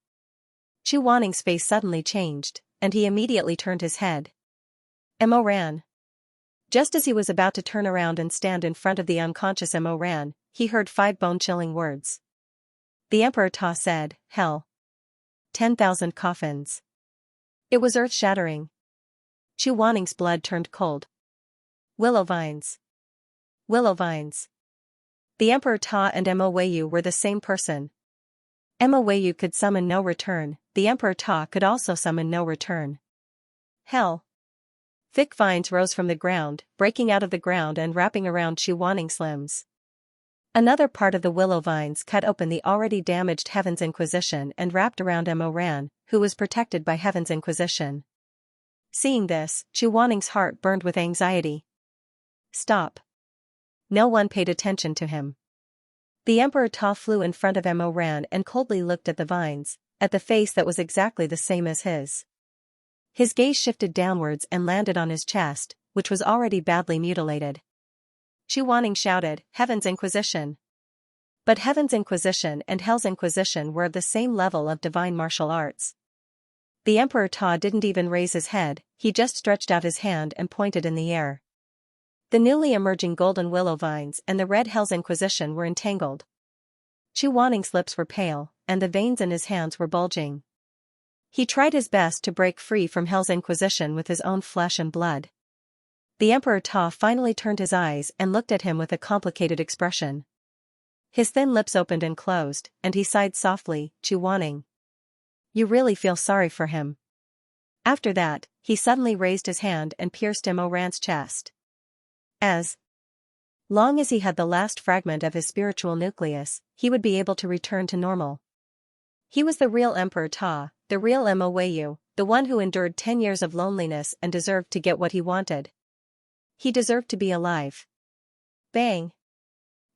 Chuaning's face suddenly changed, and he immediately turned his head. Mo ran. Just as he was about to turn around and stand in front of the unconscious Mo ran, he heard 5 bone-chilling words. The Emperor Ta said, "Hell. 10,000 coffins." It was earth-shattering. Chuaning's blood turned cold. Willow vines. Willow vines. The Emperor Ta and Mo Weiyu were the same person. Mo Weiyu could summon no return, the Emperor Ta could also summon no return. Hell. Thick vines rose from the ground, breaking out of the ground and wrapping around Chuaning's limbs. Another part of the willow vines cut open the already damaged Heaven's Inquisition and wrapped around Mo Ran, who was protected by Heaven's Inquisition. Seeing this, Chuaning's heart burned with anxiety. Stop. No one paid attention to him. The Emperor Ta flew in front of Mo Ran and coldly looked at the vines, at the face that was exactly the same as his. His gaze shifted downwards and landed on his chest, which was already badly mutilated. Chuaning shouted, "Heaven's Inquisition! But Heaven's Inquisition and Hell's Inquisition were of the same level of divine martial arts. The Emperor Ta didn't even raise his head, he just stretched out his hand and pointed in the air. The newly emerging golden willow vines and the red Hell's Inquisition were entangled. Chu Waning's lips were pale, and the veins in his hands were bulging. He tried his best to break free from Hell's Inquisition with his own flesh and blood. The Emperor Ta finally turned his eyes and looked at him with a complicated expression. His thin lips opened and closed, and he sighed softly, Chu Waning. You really feel sorry for him. After that, he suddenly raised his hand and pierced Mo Ran's chest. As long as he had the last fragment of his spiritual nucleus, he would be able to return to normal. He was the real Emperor Ta, the real Mo Weiyu, the one who endured 10 years of loneliness and deserved to get what he wanted. He deserved to be alive. Bang!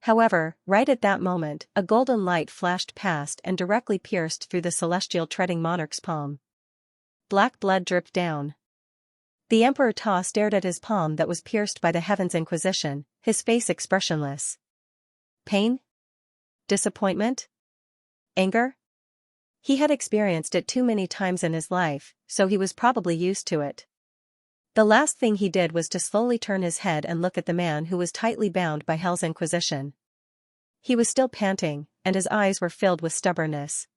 However, right at that moment, a golden light flashed past and directly pierced through the celestial treading monarch's palm. Black blood dripped down. The Emperor Ta stared at his palm that was pierced by the Heaven's Inquisition, his face expressionless. Pain? Disappointment? Anger? He had experienced it too many times in his life, so he was probably used to it. The last thing he did was to slowly turn his head and look at the man who was tightly bound by Hell's Inquisition. He was still panting, and his eyes were filled with stubbornness.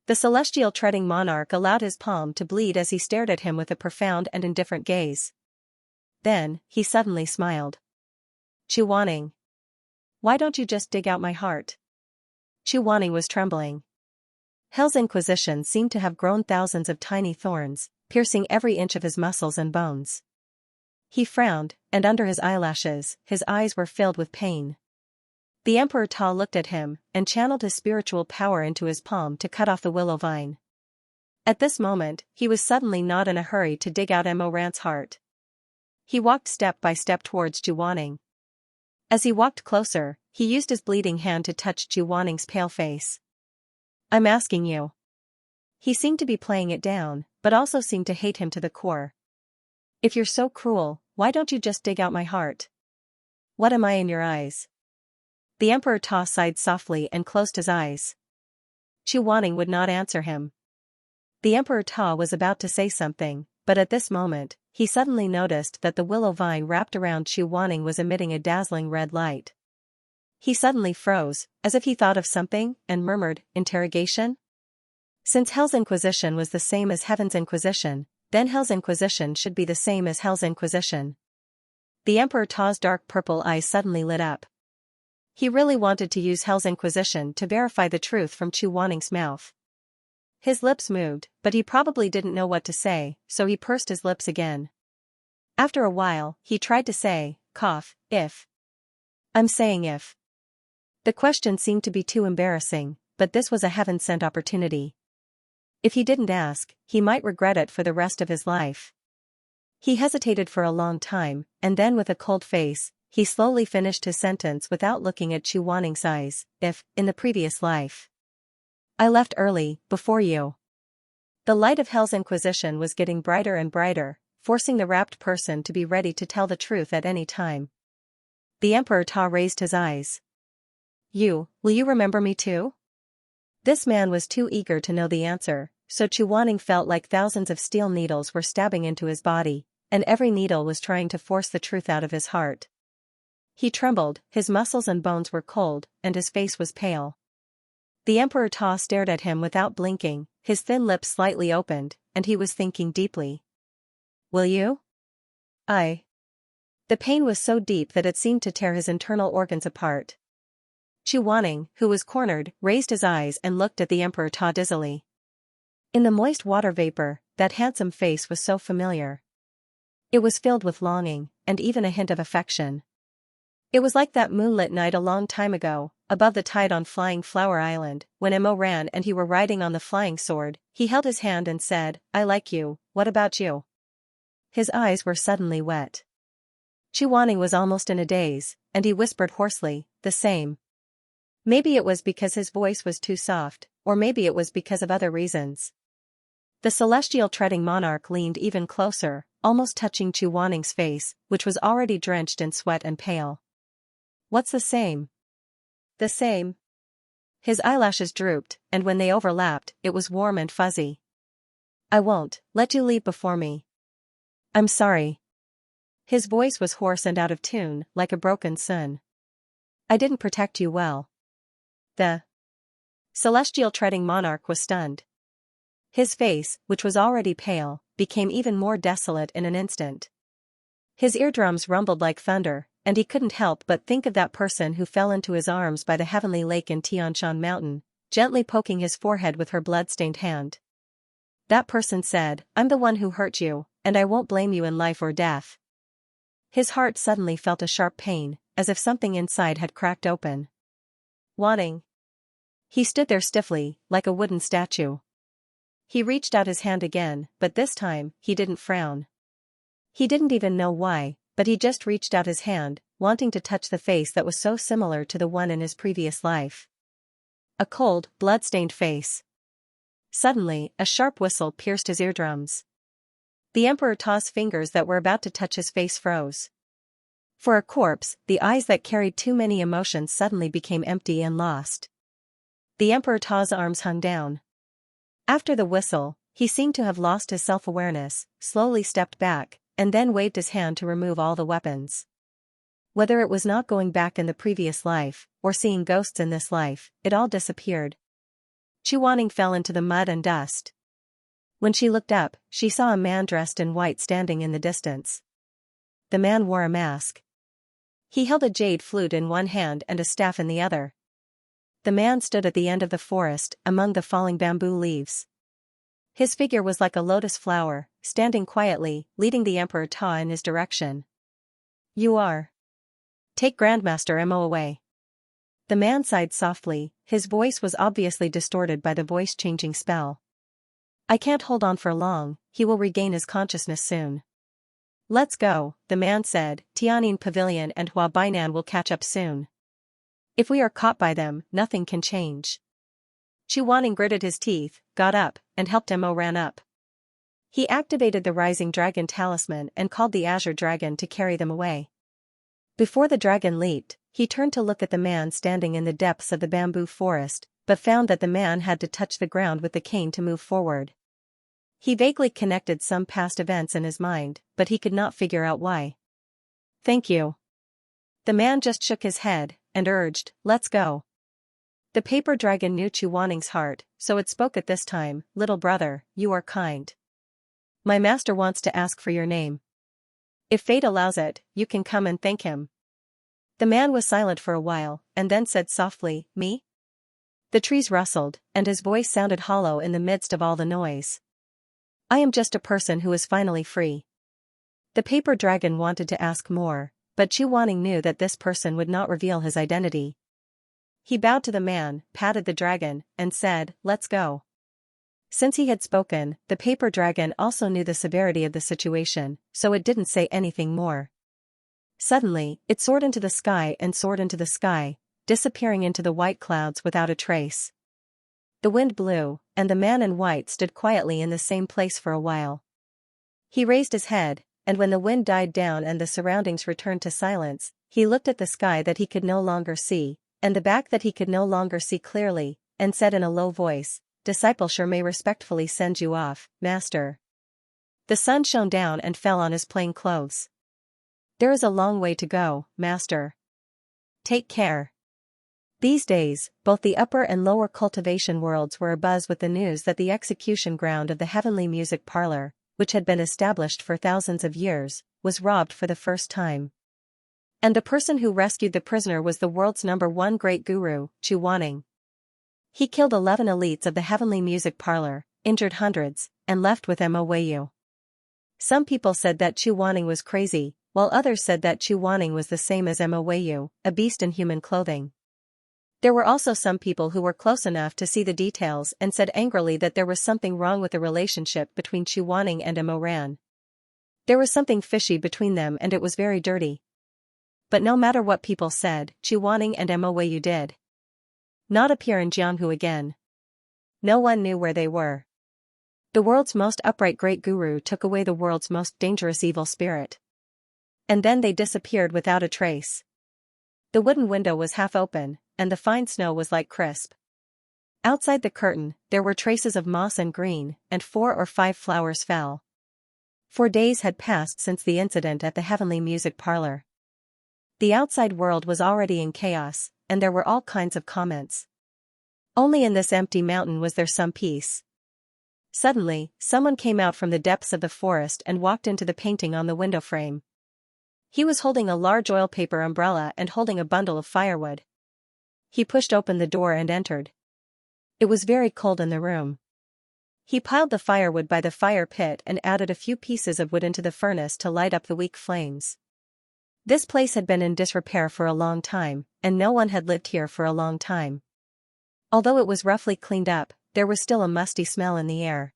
The celestial treading monarch allowed his palm to bleed as he stared at him with a profound and indifferent gaze. Then, he suddenly smiled. Chu Waning. Why don't you just dig out my heart? Chu Waning was trembling. Hell's Inquisition seemed to have grown thousands of tiny thorns, piercing every inch of his muscles and bones. He frowned, and under his eyelashes, his eyes were filled with pain. The Emperor Ta looked at him, and channeled his spiritual power into his palm to cut off the willow vine. At this moment, he was suddenly not in a hurry to dig out Mo Ran's heart. He walked step by step towards Chu Waning. As he walked closer, he used his bleeding hand to touch Chu Waning's pale face. I'm asking you. He seemed to be playing it down, but also seemed to hate him to the core. If you're so cruel, why don't you just dig out my heart? What am I in your eyes? The Emperor Ta sighed softly and closed his eyes. Chu Waning would not answer him. The Emperor Ta was about to say something, but at this moment, he suddenly noticed that the willow vine wrapped around Chu Waning was emitting a dazzling red light. He suddenly froze, as if he thought of something, and murmured, Interrogation? Since Hell's Inquisition was the same as Heaven's Inquisition, then Hell's Inquisition should be the same as Hell's Inquisition. The Emperor Ta's dark purple eyes suddenly lit up. He really wanted to use Hell's Inquisition to verify the truth from Chu Waning's mouth. His lips moved, but he probably didn't know what to say, so he pursed his lips again. After a while, he tried to say, if. I'm saying if. The question seemed to be too embarrassing, but this was a heaven-sent opportunity. If he didn't ask, he might regret it for the rest of his life. He hesitated for a long time, and then with a cold face, he slowly finished his sentence without looking at Chu Waning's eyes, if, in the previous life. I left early, before you. The light of Hell's Inquisition was getting brighter and brighter, forcing the rapt person to be ready to tell the truth at any time. The Emperor Ta raised his eyes. Will you remember me too? This man was too eager to know the answer, so Chu Waning felt like thousands of steel needles were stabbing into his body, and every needle was trying to force the truth out of his heart. He trembled, his muscles and bones were cold, and his face was pale. The Emperor Ta stared at him without blinking, his thin lips slightly opened, and he was thinking deeply. Will you? The pain was so deep that it seemed to tear his internal organs apart. Chu Waning, who was cornered, raised his eyes and looked at the Emperor Ta dizzily. In the moist water vapor, that handsome face was so familiar. It was filled with longing, and even a hint of affection. It was like that moonlit night a long time ago, above the tide on Flying Flower Island, when Mo Ran and he were riding on the flying sword. He held his hand and said, I like you, what about you? His eyes were suddenly wet. Chu Waning was almost in a daze, and he whispered hoarsely, the same. Maybe it was because his voice was too soft, or maybe it was because of other reasons. The celestial treading monarch leaned even closer, almost touching Chu Waning's face, which was already drenched in sweat and pale. What's the same? The same, His eyelashes drooped, and when they overlapped, it was warm and fuzzy. I won't let you leave before me. I'm sorry. His voice was hoarse and out of tune, like a broken sun. I didn't protect you well. The celestial treading monarch was stunned. His face, which was already pale, became even more desolate in an instant. His eardrums rumbled like thunder, and he couldn't help but think of that person who fell into his arms by the heavenly lake in Tianshan Mountain, gently poking his forehead with her blood-stained hand. That person said, I'm the one who hurt you, and I won't blame you in life or death. His heart suddenly felt a sharp pain, as if something inside had cracked open. Wanting. He stood there stiffly, like a wooden statue. He reached out his hand again, but this time, he didn't frown. He didn't even know why, but he just reached out his hand, wanting to touch the face that was so similar to the one in his previous life. A cold, blood-stained face. Suddenly, a sharp whistle pierced his eardrums. The Emperor Ta's fingers that were about to touch his face froze. For a corpse, the eyes that carried too many emotions suddenly became empty and lost. The Emperor Ta's arms hung down. After the whistle, he seemed to have lost his self-awareness, slowly stepped back, and then waved his hand to remove all the weapons. Whether it was not going back in the previous life, or seeing ghosts in this life, it all disappeared. Chuaning fell into the mud and dust. When she looked up, she saw a man dressed in white standing in the distance. The man wore a mask. He held a jade flute in one hand and a staff in the other. The man stood at the end of the forest, among the falling bamboo leaves. His figure was like a lotus flower, standing quietly, leading the Emperor Ta in his direction. You are. Take Grandmaster Mo away. The man sighed softly, his voice was obviously distorted by the voice-changing spell. I can't hold on for long, he will regain his consciousness soon. Let's go, the man said, Tianyin Pavilion and Hua Bainan will catch up soon. If we are caught by them, nothing can change. Chuaning gritted his teeth, got up, and helped Mo ran up. He activated the Rising Dragon Talisman and called the Azure Dragon to carry them away. Before the dragon leaped, he turned to look at the man standing in the depths of the bamboo forest, but found that the man had to touch the ground with the cane to move forward. He vaguely connected some past events in his mind, but he could not figure out why. Thank you. The man just shook his head, and urged, let's go. The paper dragon knew Chuaning's heart, so it spoke at this time, little brother, you are kind. My master wants to ask for your name. If fate allows it, you can come and thank him. The man was silent for a while, and then said softly, me? The trees rustled, and his voice sounded hollow in the midst of all the noise. I am just a person who is finally free. The paper dragon wanted to ask more, but Chuaning knew that this person would not reveal his identity. He bowed to the man, patted the dragon, and said, let's go. Since he had spoken, the paper dragon also knew the severity of the situation, so it didn't say anything more. Suddenly, it soared into the sky and soared into the sky, disappearing into the white clouds without a trace. The wind blew, and the man in white stood quietly in the same place for a while. He raised his head, and when the wind died down and the surroundings returned to silence, he looked at the sky that he could no longer see, and the back that he could no longer see clearly, and said in a low voice, Discipleshire may respectfully send you off, master. The sun shone down and fell on his plain clothes. There is a long way to go, master. Take care. These days, both the upper and lower cultivation worlds were abuzz with the news that the execution ground of the heavenly music parlor, which had been established for thousands of years, was robbed for the first time. And the person who rescued the prisoner was the world's #1 great guru, Chuaning. He killed 11 elites of the heavenly music parlor, injured hundreds, and left with Mo Weiyu. Some people said that Chuaning was crazy, while others said that Chuaning was the same as Mo Weiyu, a beast in human clothing. There were also some people who were close enough to see the details and said angrily that there was something wrong with the relationship between Chuaning and Mo Ran. There was something fishy between them and it was very dirty. But no matter what people said, Chuaning and Mo Weiyu did not appear in Jianghu again. No one knew where they were. The world's most upright great guru took away the world's most dangerous evil spirit. And then they disappeared without a trace. The wooden window was half open, and the fine snow was like crisp. Outside the curtain, there were traces of moss and green, and 4 or 5 flowers fell. 4 days had passed since the incident at the Heavenly Music Parlor. The outside world was already in chaos, and there were all kinds of comments. Only in this empty mountain was there some peace. Suddenly, someone came out from the depths of the forest and walked into the painting on the window frame. He was holding a large oil paper umbrella and holding a bundle of firewood. He pushed open the door and entered. It was very cold in the room. He piled the firewood by the fire pit and added a few pieces of wood into the furnace to light up the weak flames. This place had been in disrepair for a long time, and no one had lived here for a long time. Although it was roughly cleaned up, there was still a musty smell in the air.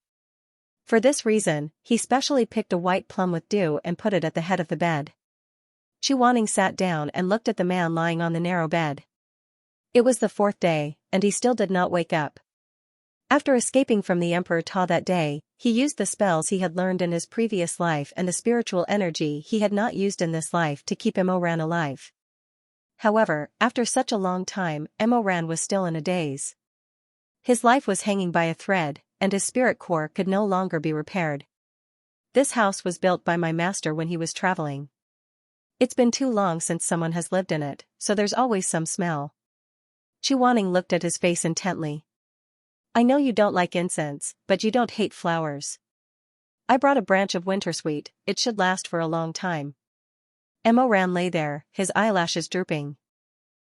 For this reason, he specially picked a white plum with dew and put it at the head of the bed. Xianxia sat down and looked at the man lying on the narrow bed. It was the 4th day, and he still did not wake up. After escaping from the Emperor Ta that day, he used the spells he had learned in his previous life and the spiritual energy he had not used in this life to keep Emoran alive. However, after such a long time, Emoran was still in a daze. His life was hanging by a thread, and his spirit core could no longer be repaired. This house was built by my master when he was traveling. It's been too long since someone has lived in it, so there's always some smell. Xianxia looked at his face intently. I know you don't like incense, but you don't hate flowers. I brought a branch of wintersweet, it should last for a long time. Emoran lay there, his eyelashes drooping.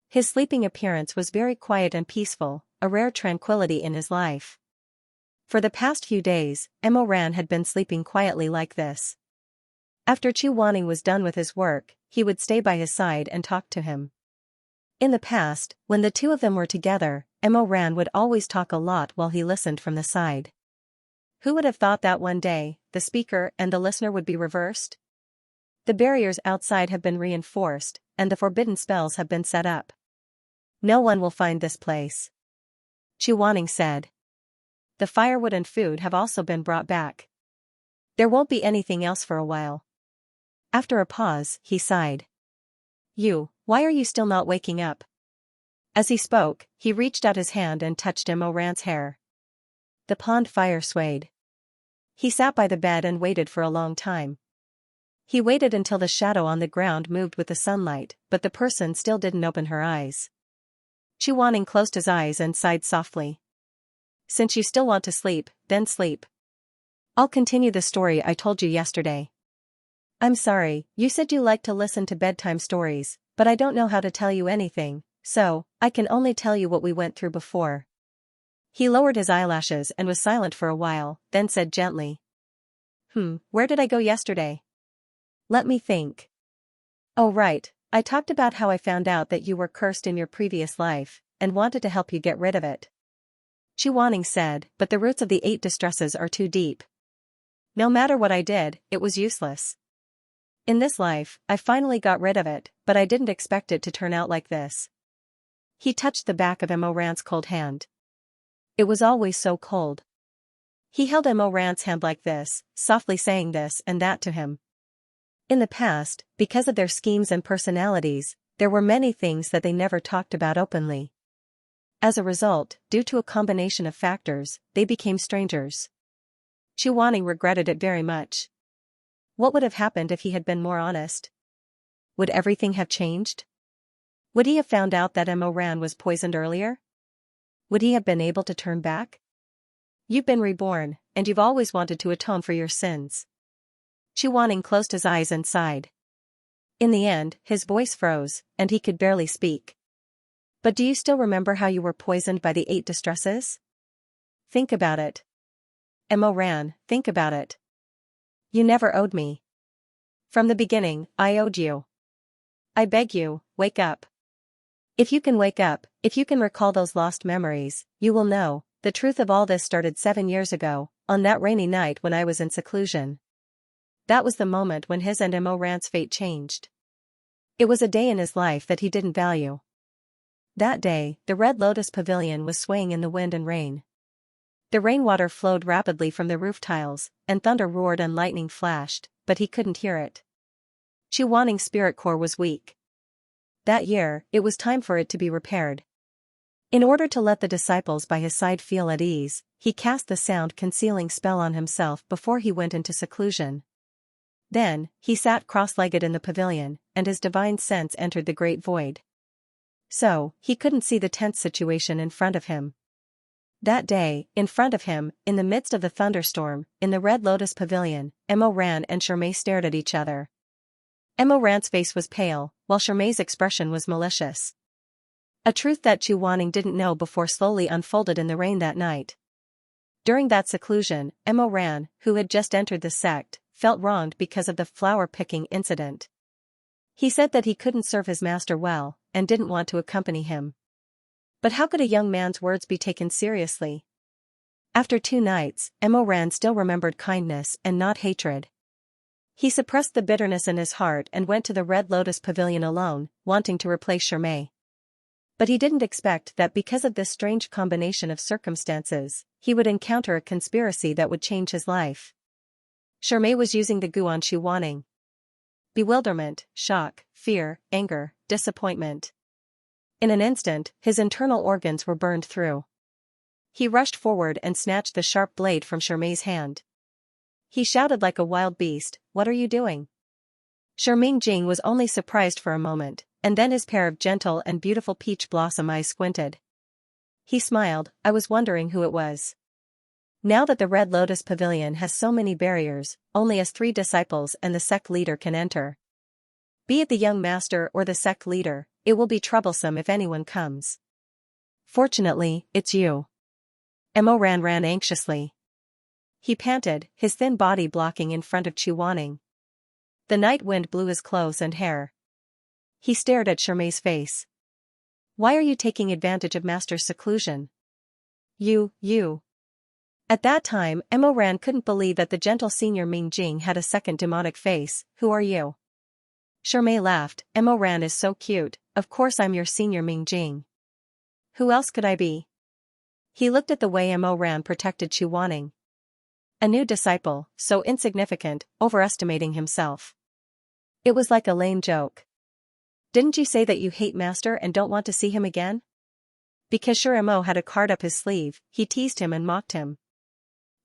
His sleeping appearance was very quiet and peaceful, a rare tranquility in his life. For the past few days, Emoran had been sleeping quietly like this. After Xianxia was done with his work, he would stay by his side and talk to him. In the past, when the two of them were together, Emoran would always talk a lot while he listened from the side. Who would have thought that one day, the speaker and the listener would be reversed? The barriers outside have been reinforced, and the forbidden spells have been set up. No one will find this place. Xianxia said. The firewood and food have also been brought back. There won't be anything else for a while. After a pause, he sighed. Why are you still not waking up? As he spoke, he reached out his hand and touched Emoran's hair. The pond fire swayed. He sat by the bed and waited for a long time. He waited until the shadow on the ground moved with the sunlight, but the person still didn't open her eyes. Xianxia closed his eyes and sighed softly. Since you still want to sleep, then sleep. I'll continue the story I told you yesterday. I'm sorry, you said you like to listen to bedtime stories, but I don't know how to tell you anything, so I can only tell you what we went through before. He lowered his eyelashes and was silent for a while, then said gently. Where did I go yesterday? Let me think. Oh right, I talked about how I found out that you were cursed in your previous life, and wanted to help you get rid of it. Xianxia said, but the roots of the 8 distresses are too deep. No matter what I did, it was useless. In this life, I finally got rid of it, but I didn't expect it to turn out like this. He touched the back of Emoran's cold hand. It was always so cold. He held Emoran's hand like this, softly saying this and that to him. In the past, because of their schemes and personalities, there were many things that they never talked about openly. As a result, due to a combination of factors, they became strangers. Xianxia regretted it very much. What would have happened if he had been more honest? Would everything have changed? Would he have found out that Emoran was poisoned earlier? Would he have been able to turn back? You've been reborn, and you've always wanted to atone for your sins. Xianxia closed his eyes and sighed. In the end, his voice froze, and he could barely speak. But do you still remember how you were poisoned by the 8 distresses? Think about it. Emoran, think about it. You never owed me. From the beginning, I owed you. I beg you, wake up. If you can wake up, if you can recall those lost memories, you will know, the truth of all this started 7 years ago, on that rainy night when I was in seclusion. That was the moment when his and Emoran's fate changed. It was a day in his life that he didn't value. That day, the Red Lotus Pavilion was swaying in the wind and rain. The rainwater flowed rapidly from the roof tiles, and thunder roared and lightning flashed, but he couldn't hear it. Xianxia's spirit core was weak. That year, it was time for it to be repaired. In order to let the disciples by his side feel at ease, he cast the sound-concealing spell on himself before he went into seclusion. Then, he sat cross-legged in the pavilion, and his divine sense entered the great void. So, he couldn't see the tense situation in front of him. That day, in front of him, in the midst of the thunderstorm, in the Red Lotus Pavilion, Ran and Shirmei stared at each other. Ran's face was pale, while Shirmei's expression was malicious. A truth that Chu Wanning didn't know before slowly unfolded in the rain that night. During that seclusion, Ran, who had just entered the sect, felt wronged because of the flower-picking incident. He said that he couldn't serve his master well, and didn't want to accompany him. But how could a young man's words be taken seriously? After 2 nights, Ran still remembered kindness and not hatred. He suppressed the bitterness in his heart and went to the Red Lotus Pavilion alone, wanting to replace Shirmei. But he didn't expect that because of this strange combination of circumstances, he would encounter a conspiracy that would change his life. Shirmei was using the gu on Chu Wanning. Bewilderment, shock, fear, anger, disappointment. In an instant, his internal organs were burned through. He rushed forward and snatched the sharp blade from Shirmei's hand. He shouted like a wild beast, "What are you doing?" Shirmei Jing was only surprised for a moment, and then his pair of gentle and beautiful peach blossom eyes squinted. He smiled, "I was wondering who it was." Now that the Red Lotus Pavilion has so many barriers, only us 3 disciples and the sect leader can enter. Be it the young master or the sect leader, it will be troublesome if anyone comes. Fortunately, it's you. Ran ran anxiously. He panted, his thin body blocking in front of Chu Wanning. The night wind blew his clothes and hair. He stared at Shirmei's face. "Why are you taking advantage of Master's seclusion?" You. At that time, Ran couldn't believe that the gentle senior Ming Jing had a second demonic face. "Who are you?" Shirmei laughed, "Ran is so cute, of course I'm your senior Ming Jing. Who else could I be?" He looked at the way Ran protected Chu Wanning. A new disciple, so insignificant, overestimating himself. It was like a lame joke. "Didn't you say that you hate Master and don't want to see him again?" Because sure Mo had a card up his sleeve, he teased him and mocked him.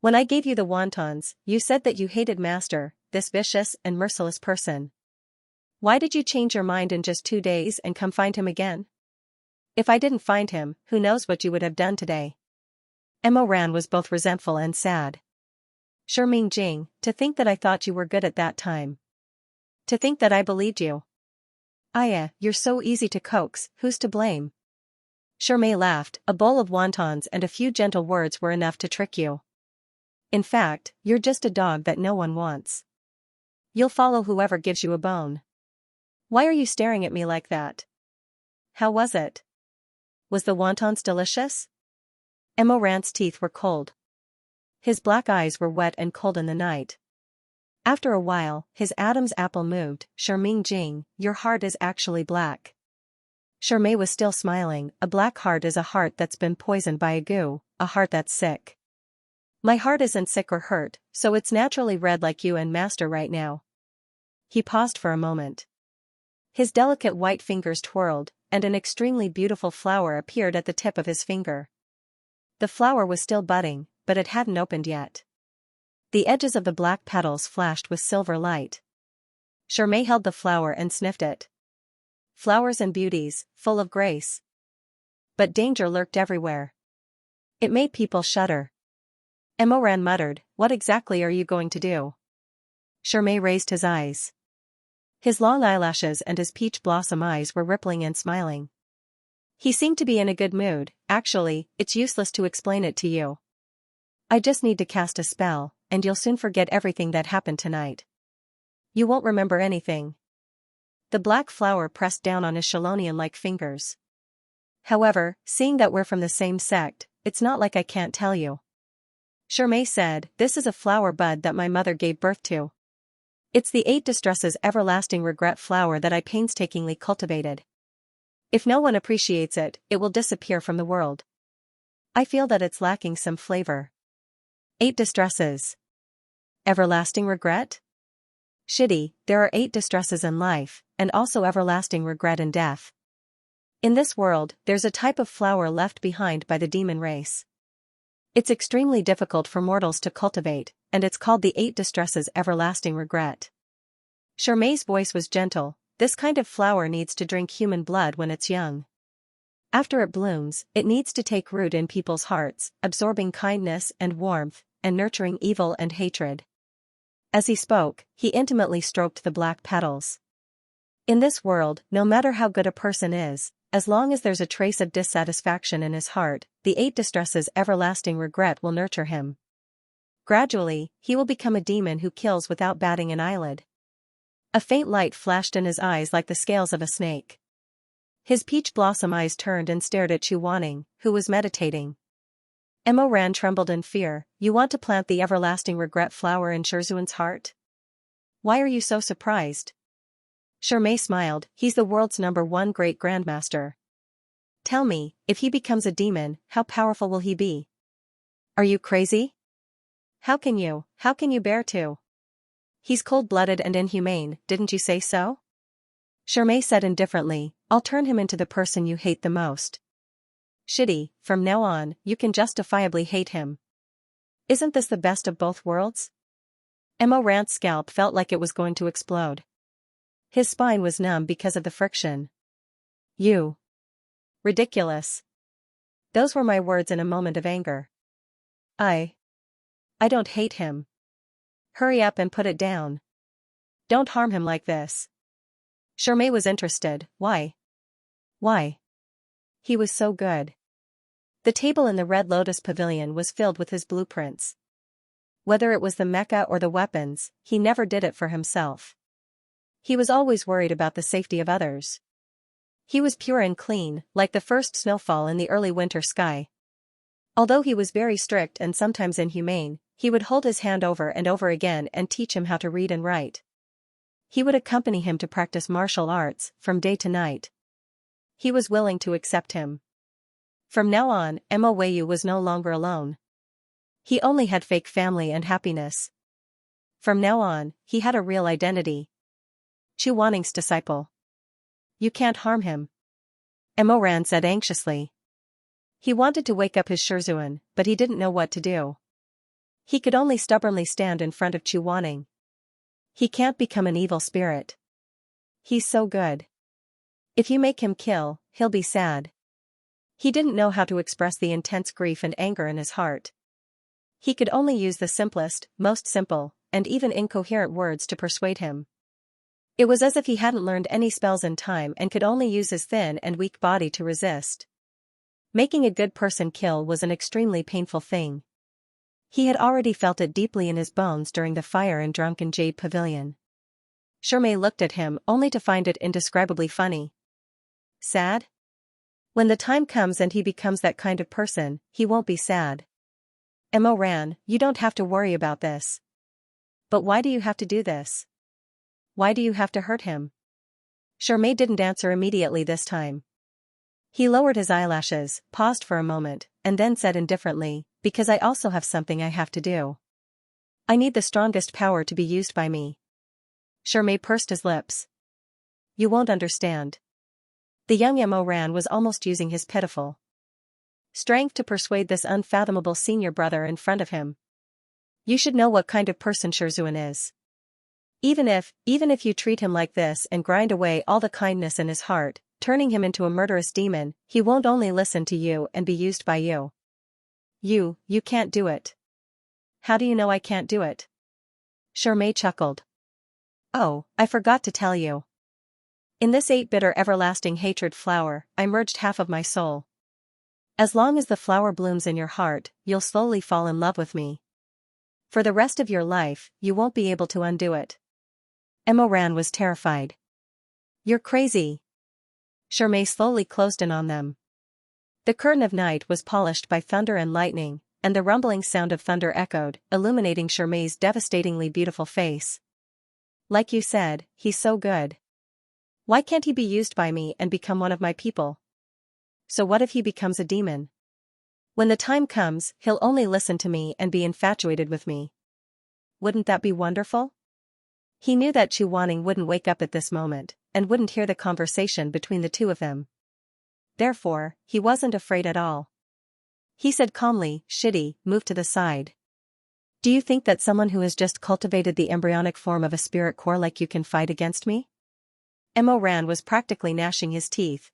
"When I gave you the wontons, you said that you hated Master, this vicious and merciless person. Why did you change your mind in just 2 days and come find him again? If I didn't find him, who knows what you would have done today?" Ran was both resentful and sad. "Sure Ming Jing, to think that I thought you were good at that time. To think that I believed you. You're so easy to coax, who's to blame?" Shirmei laughed, "A bowl of wontons and a few gentle words were enough to trick you. In fact, you're just a dog that no one wants. You'll follow whoever gives you a bone. Why are you staring at me like that? How was it? Was the wontons delicious?" Ran's teeth were cold. His black eyes were wet and cold in the night. After a while, his Adam's apple moved. "Shirmei Jing, your heart is actually black." Shirmei was still smiling. "A black heart is a heart that's been poisoned by a gu, a heart that's sick. My heart isn't sick or hurt, so it's naturally red like you and Master right now." He paused for a moment. His delicate white fingers twirled, and an extremely beautiful flower appeared at the tip of his finger. The flower was still budding, but it hadn't opened yet. The edges of the black petals flashed with silver light. Shirmei held the flower and sniffed it. Flowers and beauties, full of grace. But danger lurked everywhere. It made people shudder. Ran muttered, "What exactly are you going to do?" Shirmei raised his eyes. His long eyelashes and his peach blossom eyes were rippling and smiling. He seemed to be in a good mood. "Actually, it's useless to explain it to you. I just need to cast a spell, and you'll soon forget everything that happened tonight. You won't remember anything." The black flower pressed down on his Shalonian-like fingers. "However, seeing that we're from the same sect, it's not like I can't tell you." Shirmei said, "This is a flower bud that my mother gave birth to. It's the 8 distresses everlasting regret flower that I painstakingly cultivated. If no one appreciates it, it will disappear from the world. I feel that it's lacking some flavor." 8 distresses. Everlasting regret? Shitty, there are 8 distresses in life, and also everlasting regret in death. In this world, there's a type of flower left behind by the demon race. It's extremely difficult for mortals to cultivate, and it's called the 8 distresses everlasting regret. Charmai's voice was gentle. This kind of flower needs to drink human blood when it's young. After it blooms, it needs to take root in people's hearts, absorbing kindness and warmth, and nurturing evil and hatred. As he spoke, he intimately stroked the black petals. In this world, no matter how good a person is, as long as there's a trace of dissatisfaction in his heart, the 8 distresses everlasting regret will nurture him. Gradually, he will become a demon who kills without batting an eyelid. A faint light flashed in his eyes like the scales of a snake. His peach blossom eyes turned and stared at Chu Wanning, who was meditating. Emma Ran trembled in fear. You want to plant the everlasting regret flower in Shizun's heart? Why are you so surprised? Charmai smiled. He's the world's #1 great grandmaster. Tell me, if he becomes a demon, how powerful will he be? Are you crazy? How can you bear to? He's cold-blooded and inhumane, didn't you say so? Charmai said indifferently, I'll turn him into the person you hate the most. Shitty, from now on, you can justifiably hate him. Isn't this the best of both worlds? Emma Rant's scalp felt like it was going to explode. His spine was numb because of the friction. You. Ridiculous. Those were my words in a moment of anger. I don't hate him. Hurry up and put it down. Don't harm him like this. Charmai was interested. Why? Why? He was so good. The table in the Red Lotus Pavilion was filled with his blueprints. Whether it was the mecha or the weapons, he never did it for himself. He was always worried about the safety of others. He was pure and clean, like the first snowfall in the early winter sky. Although he was very strict and sometimes inhumane, he would hold his hand over and over again and teach him how to read and write. He would accompany him to practice martial arts, from day to night. He was willing to accept him. From now on, Emma Weiyu was no longer alone. He only had fake family and happiness. From now on, he had a real identity. Chu Wanning's disciple. You can't harm him. Emma Ran said anxiously. He wanted to wake up his Shizun, but he didn't know what to do. He could only stubbornly stand in front of Chu Wanning. He can't become an evil spirit. He's so good. If you make him kill, he'll be sad. He didn't know how to express the intense grief and anger in his heart. He could only use the simplest, most simple, and even incoherent words to persuade him. It was as if he hadn't learned any spells in time and could only use his thin and weak body to resist. Making a good person kill was an extremely painful thing. He had already felt it deeply in his bones during the fire in Drunken Jade Pavilion. Charmai looked at him only to find it indescribably funny. Sad? When the time comes and he becomes that kind of person, he won't be sad. Emma Ran, you don't have to worry about this. But why do you have to do this? Why do you have to hurt him? Charmai didn't answer immediately this time. He lowered his eyelashes, paused for a moment, and then said indifferently, because I also have something I have to do. I need the strongest power to be used by me. Charmai pursed his lips. You won't understand. The young Emma Ran was almost using his pitiful strength to persuade this unfathomable senior brother in front of him. You should know what kind of person Shizun is. Even if you treat him like this and grind away all the kindness in his heart, turning him into a murderous demon, he won't only listen to you and be used by you. You can't do it. How do you know I can't do it? Charmai chuckled. Oh, I forgot to tell you. In this 8-bitter everlasting hatred flower, I merged half of my soul. As long as the flower blooms in your heart, you'll slowly fall in love with me. For the rest of your life, you won't be able to undo it. Emma Ran was terrified. You're crazy. Charmai slowly closed in on them. The curtain of night was polished by thunder and lightning, and the rumbling sound of thunder echoed, illuminating Charmai's devastatingly beautiful face. Like you said, he's so good. Why can't he be used by me and become one of my people? So what if he becomes a demon? When the time comes, he'll only listen to me and be infatuated with me. Wouldn't that be wonderful? He knew that Chu Wanning wouldn't wake up at this moment, and wouldn't hear the conversation between the two of them. Therefore, he wasn't afraid at all. He said calmly, "Shitty, move to the side. Do you think that someone who has just cultivated the embryonic form of a spirit core like you can fight against me?" Mo Ran was practically gnashing his teeth.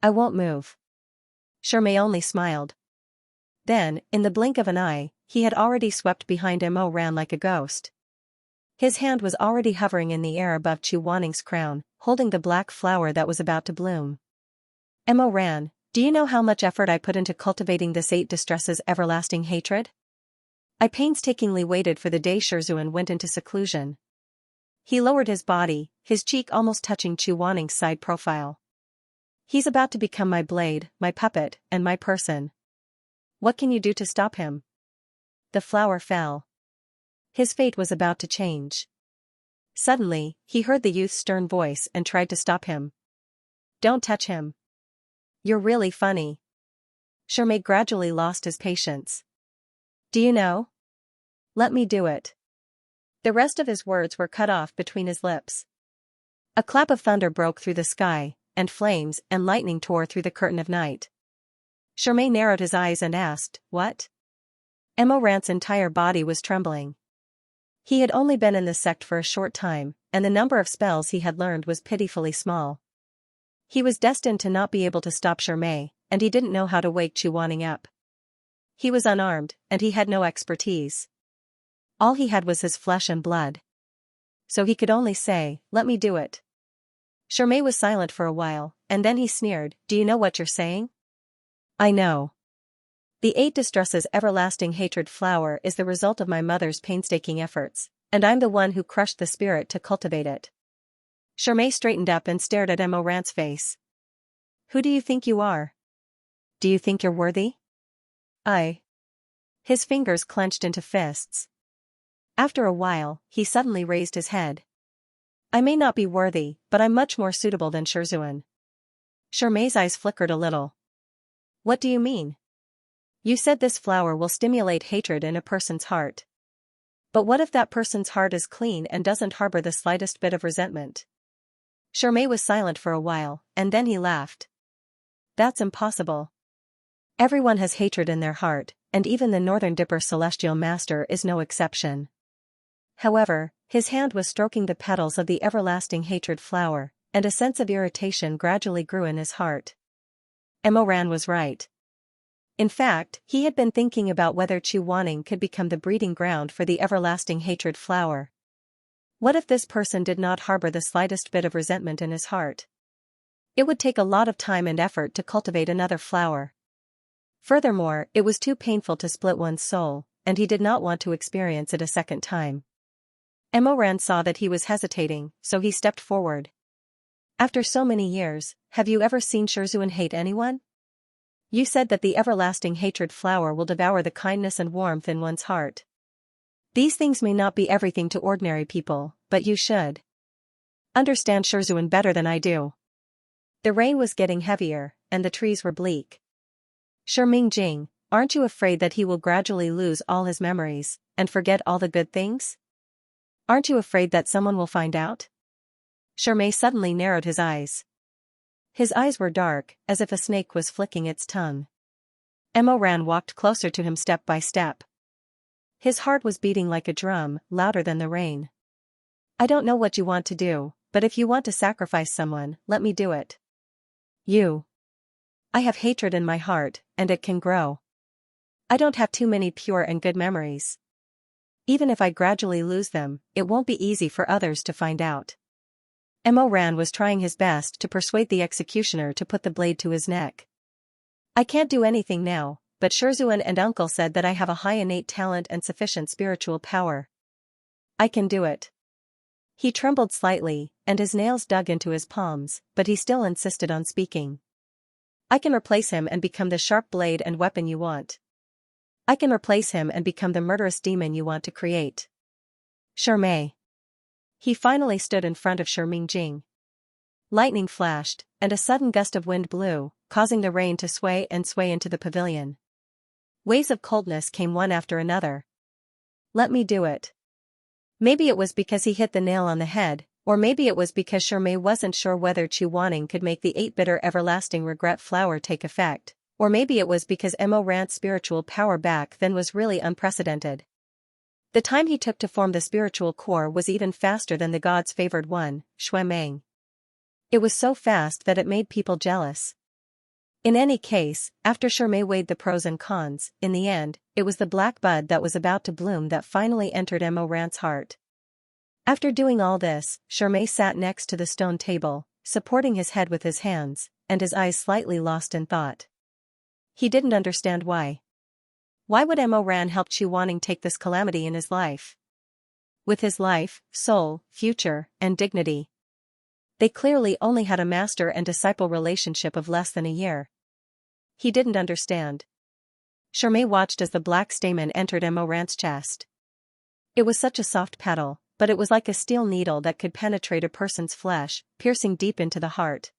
"I won't move." Shermay only smiled. Then, in the blink of an eye, he had already swept behind Mo Ran like a ghost. His hand was already hovering in the air above Chu Wanning's crown, holding the black flower that was about to bloom. "Mo Ran, do you know how much effort I put into cultivating this 8 distresses everlasting hatred? I painstakingly waited for the day Shizun went into seclusion." He lowered his body, his cheek almost touching Chu Wanning's side profile. "He's about to become my blade, my puppet, and my person. What can you do to stop him?" The flower fell. His fate was about to change. Suddenly, he heard the youth's stern voice and tried to stop him. "Don't touch him. You're really funny." Shermay gradually lost his patience. "Do you know? Let me do it." The rest of his words were cut off between his lips. A clap of thunder broke through the sky, and flames and lightning tore through the curtain of night. Shermay narrowed his eyes and asked, "What?" Mo Ran's entire body was trembling. He had only been in the sect for a short time, and the number of spells he had learned was pitifully small. He was destined to not be able to stop Shermay, and he didn't know how to wake Chu Wanning up. He was unarmed, and he had no expertise. All he had was his flesh and blood. So he could only say, "Let me do it." Shermay was silent for a while, and then he sneered, "Do you know what you're saying?" "I know. The 8 distresses everlasting hatred flower is the result of my mother's painstaking efforts, and I'm the one who crushed the spirit to cultivate it." Shermay straightened up and stared at Mo Ran's face. "Who do you think you are? Do you think you're worthy?" His fingers clenched into fists. After a while, he suddenly raised his head. "I may not be worthy, but I'm much more suitable than Shizun." Shermay's eyes flickered a little. "What do you mean? You said this flower will stimulate hatred in a person's heart. But what if that person's heart is clean and doesn't harbor the slightest bit of resentment?" Shermay was silent for a while, and then he laughed. "That's impossible. Everyone has hatred in their heart, and even the Northern Dipper Celestial Master is no exception." However, his hand was stroking the petals of the everlasting hatred flower, and a sense of irritation gradually grew in his heart. Mo Ran was right. In fact, he had been thinking about whether Chu Wanning could become the breeding ground for the everlasting hatred flower. What if this person did not harbor the slightest bit of resentment in his heart? It would take a lot of time and effort to cultivate another flower. Furthermore, it was too painful to split one's soul, and he did not want to experience it a second time. Mo Ran saw that he was hesitating, so he stepped forward. "After so many years, have you ever seen Shizun hate anyone? You said that the everlasting hatred flower will devour the kindness and warmth in one's heart. These things may not be everything to ordinary people, but you should understand Shizun better than I do." The rain was getting heavier, and the trees were bleak. "Shiming Jing, aren't you afraid that he will gradually lose all his memories, and forget all the good things? Aren't you afraid that someone will find out?" Shermay suddenly narrowed his eyes. His eyes were dark, as if a snake was flicking its tongue. Mo Ran walked closer to him step by step. His heart was beating like a drum, louder than the rain. "I don't know what you want to do, but if you want to sacrifice someone, let me do it." "You." "I have hatred in my heart, and it can grow. I don't have too many pure and good memories. Even if I gradually lose them, it won't be easy for others to find out." Mo Ran was trying his best to persuade the executioner to put the blade to his neck. "I can't do anything now, but Shizun and Uncle said that I have a high innate talent and sufficient spiritual power. I can do it." He trembled slightly, and his nails dug into his palms, but he still insisted on speaking. "I can replace him and become the sharp blade and weapon you want. I can replace him and become the murderous demon you want to create." Shermay. He finally stood in front of Shiming Jing. Lightning flashed, and a sudden gust of wind blew, causing the rain to sway and sway into the pavilion. Waves of coldness came one after another. "Let me do it." Maybe it was because he hit the nail on the head, Or maybe it was because Shermay wasn't sure whether Chu Wanning could make the 8-bitter everlasting regret flower take effect. Or maybe it was because Mo Ran's spiritual power back then was really unprecedented. The time he took to form the spiritual core was even faster than the god's favored one, Shuemeng. It was so fast that it made people jealous. In any case, after Shermay weighed the pros and cons, in the end, it was the black bud that was about to bloom that finally entered Mo Ran's heart. After doing all this, Shermay sat next to the stone table, supporting his head with his hands, and his eyes slightly lost in thought. He didn't understand why. Why would Mo Ran help Chu Wanning take this calamity in his life? With his life, soul, future, and dignity. They clearly only had a master and disciple relationship of less than a year. He didn't understand. Shermay watched as the black stamen entered Mo Ran's chest. It was such a soft petal, but it was like a steel needle that could penetrate a person's flesh, piercing deep into the heart.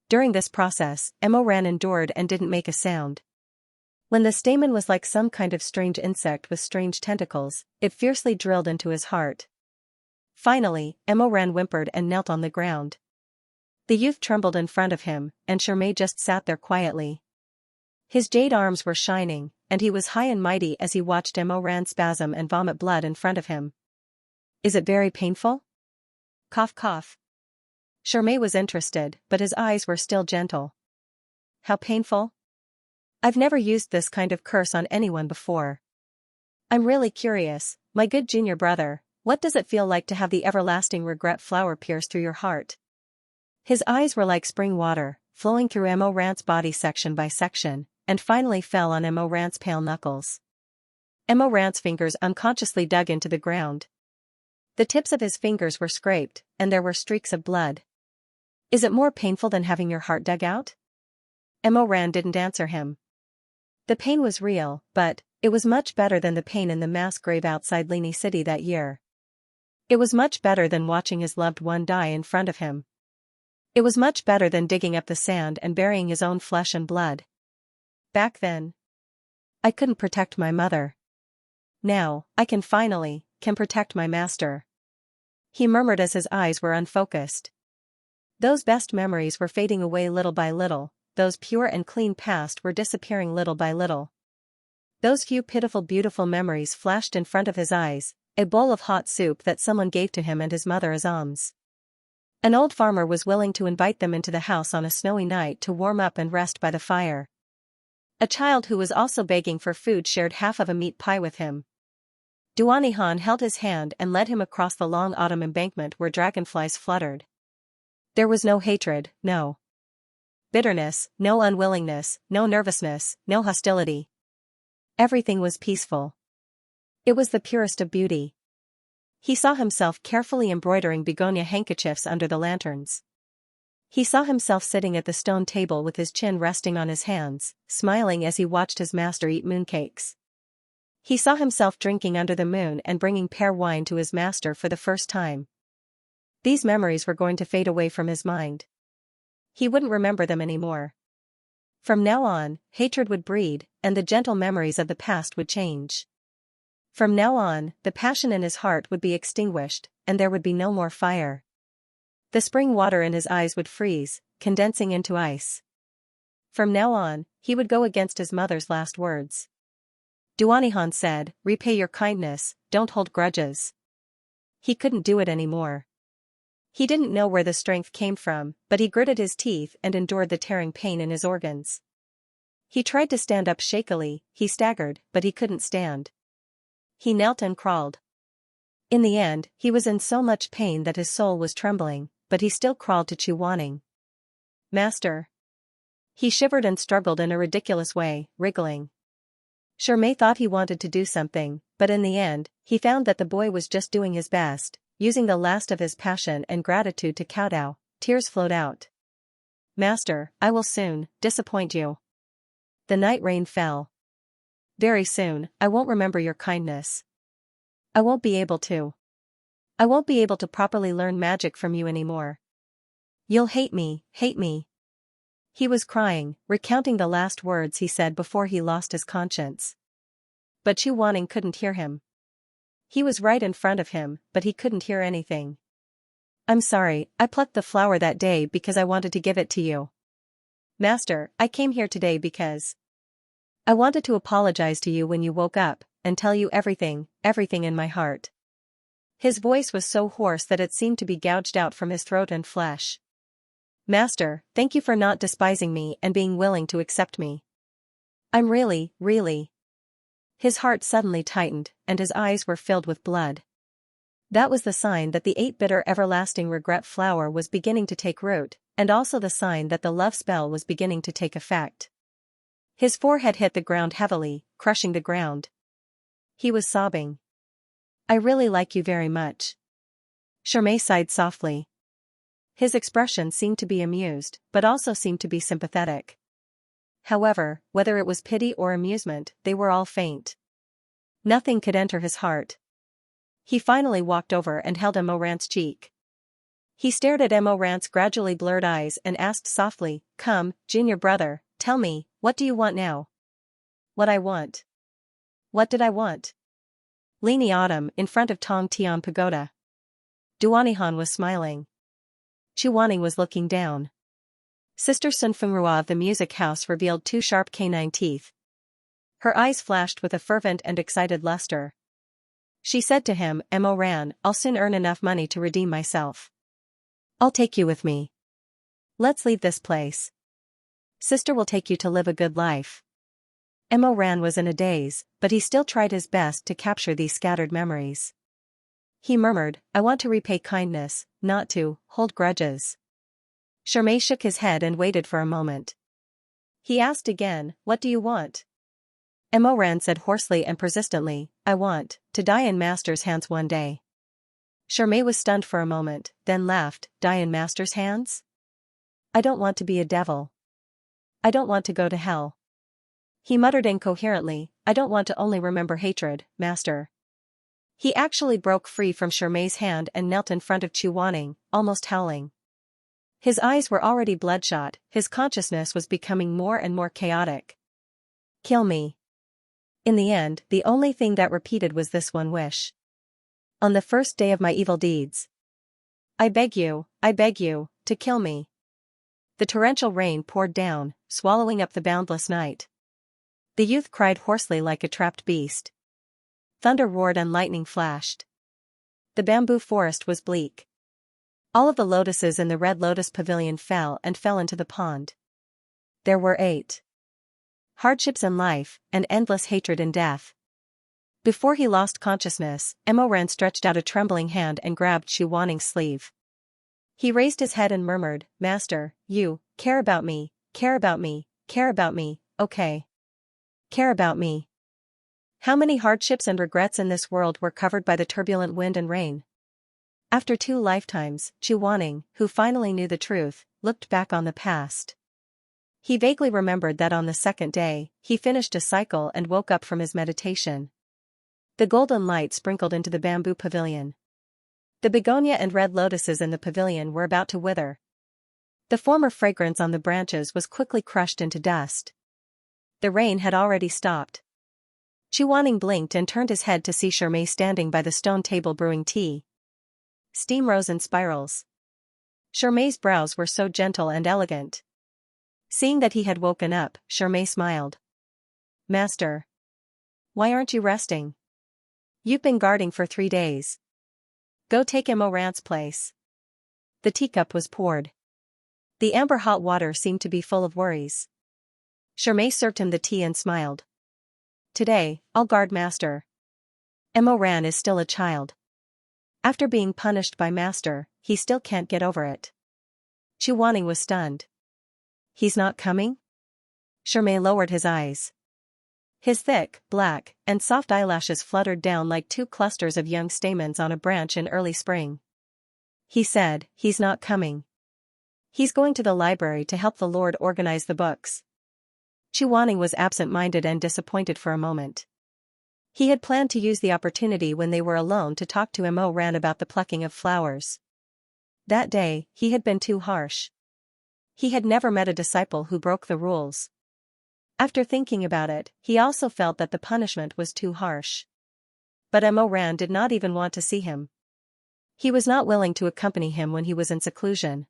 During this process, Mo Ran endured and didn't make a sound. When the stamen was like some kind of strange insect with strange tentacles, it fiercely drilled into his heart. Finally, Mo Ran whimpered and knelt on the ground. The youth trembled in front of him, and Shermay just sat there quietly. His jade arms were shining, and he was high and mighty as he watched Mo Ran spasm and vomit blood in front of him. Is it very painful? Cough cough. Shermay was interested, but his eyes were still gentle. How painful? I've never used this kind of curse on anyone before. I'm really curious, my good junior brother, what does it feel like to have the everlasting regret flower pierce through your heart? His eyes were like spring water, flowing through Mo Ran's body section by section, and finally fell on Mo Ran's pale knuckles. Mo Ran's fingers unconsciously dug into the ground. The tips of his fingers were scraped, and there were streaks of blood. Is it more painful than having your heart dug out? Mo Ran didn't answer him. The pain was real, but it was much better than the pain in the mass grave outside Lini City that year. It was much better than watching his loved one die in front of him. It was much better than digging up the sand and burying his own flesh and blood. Back then, I couldn't protect my mother. Now, I can protect my master. He murmured as his eyes were unfocused. Those best memories were fading away little by little, those pure and clean past were disappearing little by little. Those few pitiful beautiful memories flashed in front of his eyes, a bowl of hot soup that someone gave to him and his mother as alms. An old farmer was willing to invite them into the house on a snowy night to warm up and rest by the fire. A child who was also begging for food shared half of a meat pie with him. Duanihan held his hand and led him across the long autumn embankment where dragonflies fluttered. There was no hatred, no bitterness, no unwillingness, no nervousness, no hostility. Everything was peaceful. It was the purest of beauty. He saw himself carefully embroidering begonia handkerchiefs under the lanterns. He saw himself sitting at the stone table with his chin resting on his hands, smiling as he watched his master eat mooncakes. He saw himself drinking under the moon and bringing pear wine to his master for the first time. These memories were going to fade away from his mind. He wouldn't remember them anymore. From now on, hatred would breed, and the gentle memories of the past would change. From now on, the passion in his heart would be extinguished, and there would be no more fire. The spring water in his eyes would freeze, condensing into ice. From now on, he would go against his mother's last words. Duanihan said, "Repay your kindness, don't hold grudges." He couldn't do it anymore. He didn't know where the strength came from, but he gritted his teeth and endured the tearing pain in his organs. He tried to stand up shakily, he staggered, but he couldn't stand. He knelt and crawled. In the end, he was in so much pain that his soul was trembling, but he still crawled to Chu Wanning. "Master." He shivered and struggled in a ridiculous way, wriggling. Shermay thought he wanted to do something, but in the end, he found that the boy was just doing his best, using the last of his passion and gratitude to kowtow. Tears flowed out. "Master, I will soon disappoint you." The night rain fell. "Very soon, I won't remember your kindness. I won't be able to. I won't be able to properly learn magic from you anymore. You'll hate me, hate me." He was crying, recounting the last words he said before he lost his conscience. But Chu Wanning couldn't hear him. He was right in front of him, but he couldn't hear anything. I'm sorry, I plucked the flower that day because I wanted to give it to you. Master, I came here today because I wanted to apologize to you when you woke up, and tell you everything in my heart. His voice was so hoarse that it seemed to be gouged out from his throat and flesh. Master, thank you for not despising me and being willing to accept me. I'm really. His heart suddenly tightened, and his eyes were filled with blood. That was the sign that the 8-bitter everlasting regret flower was beginning to take root, and also the sign that the love spell was beginning to take effect. His forehead hit the ground heavily, crushing the ground. He was sobbing. I really like you very much. Xianxia sighed softly. His expression seemed to be amused, but also seemed to be sympathetic. However, whether it was pity or amusement, they were all faint. Nothing could enter his heart. He finally walked over and held Rant's cheek. He stared at Rant's gradually blurred eyes and asked softly, Come, junior brother, tell me, what do you want now? What I want. What did I want? Leany Autumn, in front of Tong Tian Pagoda. Duanihan was smiling. Chuaning was looking down. Sister Sun Fengrua of the music house revealed 2 sharp canine teeth. Her eyes flashed with a fervent and excited luster. She said to him, Ran, I'll soon earn enough money to redeem myself. I'll take you with me. Let's leave this place. Sister will take you to live a good life. Ran was in a daze, but he still tried his best to capture these scattered memories. He murmured, I want to repay kindness, not to hold grudges. Xianxia shook his head and waited for a moment. He asked again, What do you want? Ran said hoarsely and persistently, I want to die in Master's hands one day. Xianxia was stunned for a moment, then laughed, Die in Master's hands? I don't want to be a devil. I don't want to go to hell. He muttered incoherently, I don't want to only remember hatred, Master. He actually broke free from Xianxia's hand and knelt in front of Chuaning, almost howling. His eyes were already bloodshot, his consciousness was becoming more and more chaotic. Kill me. In the end, the only thing that repeated was this one wish. On the first day of my evil deeds. I beg you, to kill me. The torrential rain poured down, swallowing up the boundless night. The youth cried hoarsely like a trapped beast. Thunder roared and lightning flashed. The bamboo forest was bleak. All of the lotuses in the red lotus pavilion fell into the pond. There were 8 hardships in life, and endless hatred in death. Before he lost consciousness, Ran stretched out a trembling hand and grabbed Chuaning's sleeve. He raised his head and murmured, Master, you care about me, okay. Care about me. How many hardships and regrets in this world were covered by the turbulent wind and rain? After 2 lifetimes, Chuaning, who finally knew the truth, looked back on the past. He vaguely remembered that on the 2nd day, he finished a cycle and woke up from his meditation. The golden light sprinkled into the bamboo pavilion. The begonia and red lotuses in the pavilion were about to wither. The former fragrance on the branches was quickly crushed into dust. The rain had already stopped. Chuaning blinked and turned his head to see Xianxia standing by the stone table brewing tea. Steam rose in spirals. Xianxia's brows were so gentle and elegant. Seeing that he had woken up, Xianxia smiled. Master. Why aren't you resting? You've been guarding for 3 days. Go take Rant's place. The teacup was poured. The amber-hot water seemed to be full of worries. Xianxia served him the tea and smiled. Today, I'll guard Master. Ran is still a child. After being punished by Master, he still can't get over it. Chuaning was stunned. He's not coming? Xianxia lowered his eyes. His thick, black, and soft eyelashes fluttered down like 2 clusters of young stamens on a branch in early spring. He said, He's not coming. He's going to the library to help the Lord organize the books. Chuaning was absent-minded and disappointed for a moment. He had planned to use the opportunity when they were alone to talk to Ran about the plucking of flowers. That day, he had been too harsh. He had never met a disciple who broke the rules. After thinking about it, he also felt that the punishment was too harsh. But Ran did not even want to see him. He was not willing to accompany him when he was in seclusion.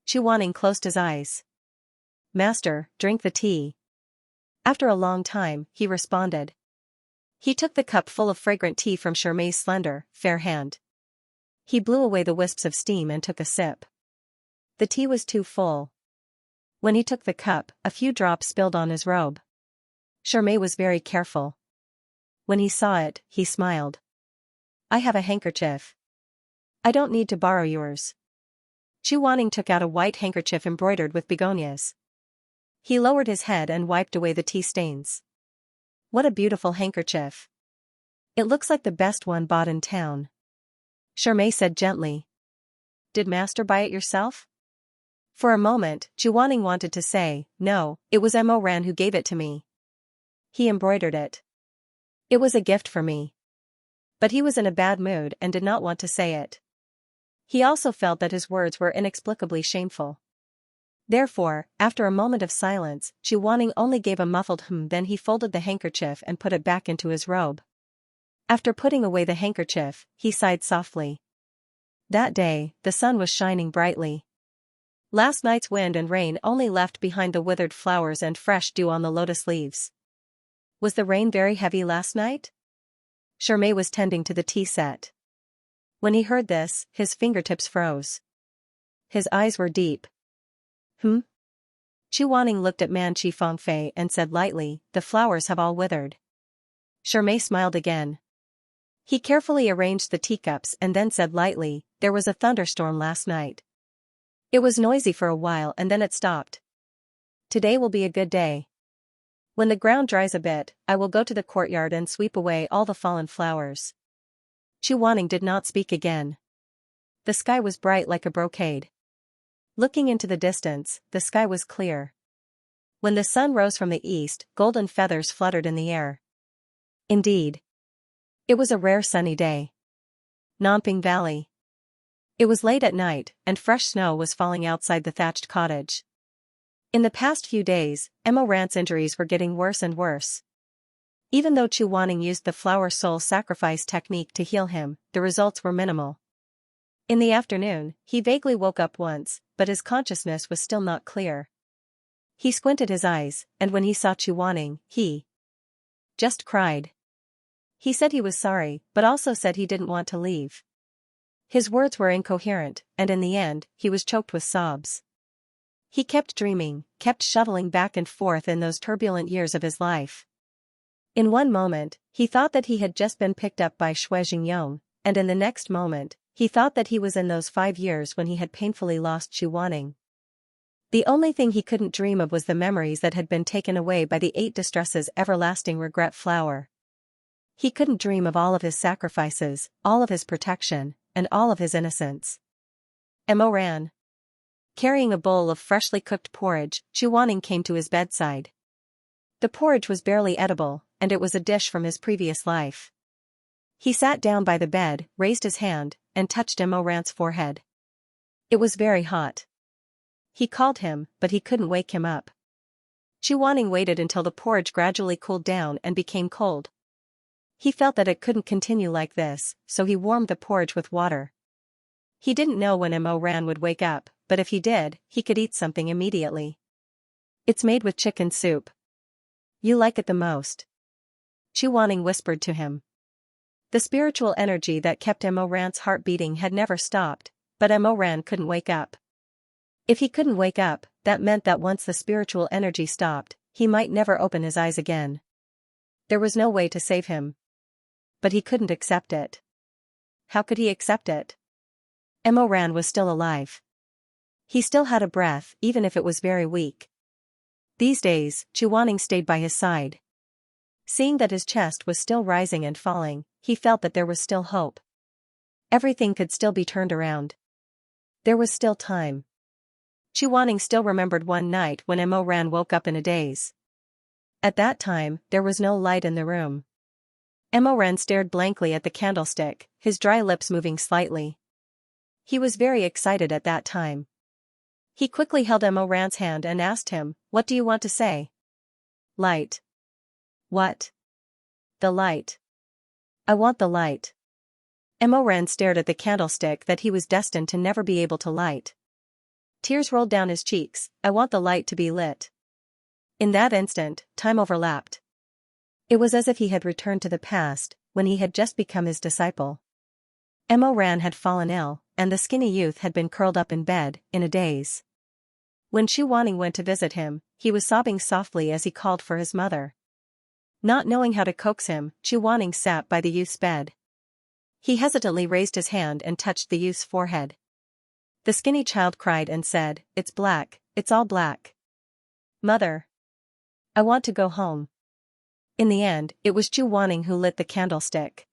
Chuaning closed his eyes. "Master, drink the tea." After a long time, he responded. He took the cup full of fragrant tea from Shermei's slender, fair hand. He blew away the wisps of steam and took a sip. The tea was too full. When he took the cup, a few drops spilled on his robe. Shermei was very careful. When he saw it, he smiled. "I have a handkerchief. I don't need to borrow yours." Chuaning took out a white handkerchief embroidered with begonias. He lowered his head and wiped away the tea stains. "What a beautiful handkerchief. It looks like the best one bought in town." Shermei said gently. "Did master buy it yourself?" For a moment, Chuaning wanted to say, "No, it was Mo Ran who gave it to me. He embroidered it. It was a gift for me." But he was in a bad mood and did not want to say it. He also felt that his words were inexplicably shameful. Therefore, after a moment of silence, Chuaning only gave a muffled then he folded the handkerchief and put it back into his robe. After putting away the handkerchief, he sighed softly. That day, the sun was shining brightly. Last night's wind and rain only left behind the withered flowers and fresh dew on the lotus leaves. Was the rain very heavy last night? Shermei was tending to the tea set. When he heard this, his fingertips froze. His eyes were deep. Chuaning looked at Man Chi Fengfei and said lightly, "The flowers have all withered." Shermei smiled again. He carefully arranged the teacups and then said lightly, "There was a thunderstorm last night. It was noisy for a while and then it stopped. Today will be a good day. When the ground dries a bit, I will go to the courtyard and sweep away all the fallen flowers." Chuaning did not speak again. The sky was bright like a brocade. Looking into the distance, the sky was clear. When the sun rose from the east, golden feathers fluttered in the air. Indeed, it was a rare sunny day. Nanping Valley. It was late at night, and fresh snow was falling outside the thatched cottage. In the past few days, Mo Ran's injuries were getting worse and worse. Even though Chuaning used the flower soul sacrifice technique to heal him, the results were minimal. In the afternoon, he vaguely woke up once, but his consciousness was still not clear. He squinted his eyes, and when he saw Chuaning, he just cried. He said he was sorry, but also said he didn't want to leave. His words were incoherent, and in the end, he was choked with sobs. He kept dreaming, kept shuttling back and forth in those turbulent years of his life. In one moment, he thought that he had just been picked up by Shui Jingyong, and in the next moment, he thought that he was in those 5 years when he had painfully lost Chuaning. The only thing he couldn't dream of was the memories that had been taken away by the 8 distresses everlasting regret flower. He couldn't dream of all of his sacrifices, all of his protection, and all of his innocence. Mo Ran. Carrying a bowl of freshly cooked porridge, Chuaning came to his bedside. The porridge was barely edible, and it was a dish from his previous life. He sat down by the bed, raised his hand, and touched Mo Ran's forehead. It was very hot. He called him, but he couldn't wake him up. Chuaning waited until the porridge gradually cooled down and became cold. He felt that it couldn't continue like this, so he warmed the porridge with water. He didn't know when Mo Ran would wake up, but if he did, he could eat something immediately. "It's made with chicken soup. You like it the most," Chuaning whispered to him. The spiritual energy that kept Mo Ran's heart beating had never stopped, but Mo Ran couldn't wake up. If he couldn't wake up, that meant that once the spiritual energy stopped, he might never open his eyes again. There was no way to save him. But he couldn't accept it. How could he accept it? Mo Ran was still alive. He still had a breath, even if it was very weak. These days, Chuaning stayed by his side. Seeing that his chest was still rising and falling, he felt that there was still hope. Everything could still be turned around. There was still time. Chuaning still remembered one night when Mo Ran woke up in a daze. At that time, there was no light in the room. Mo Ran stared blankly at the candlestick, his dry lips moving slightly. He was very excited at that time. He quickly held Mo Ran's hand and asked him, "What do you want to say?" "Light." "What?" "The light. I want the light." Emoran stared at the candlestick that he was destined to never be able to light. Tears rolled down his cheeks. I want the light to be lit. In that instant, time overlapped. It was as if he had returned to the past, when he had just become his disciple. Emoran had fallen ill, and the skinny youth had been curled up in bed, in a daze. When Xu Wanning went to visit him, he was sobbing softly as he called for his mother. Not knowing how to coax him, Xu Wanning sat by the youth's bed. He hesitantly raised his hand and touched the youth's forehead. The skinny child cried and said, "It's black, it's all black. Mother. I want to go home." In the end, it was Xu Wanning who lit the candlestick.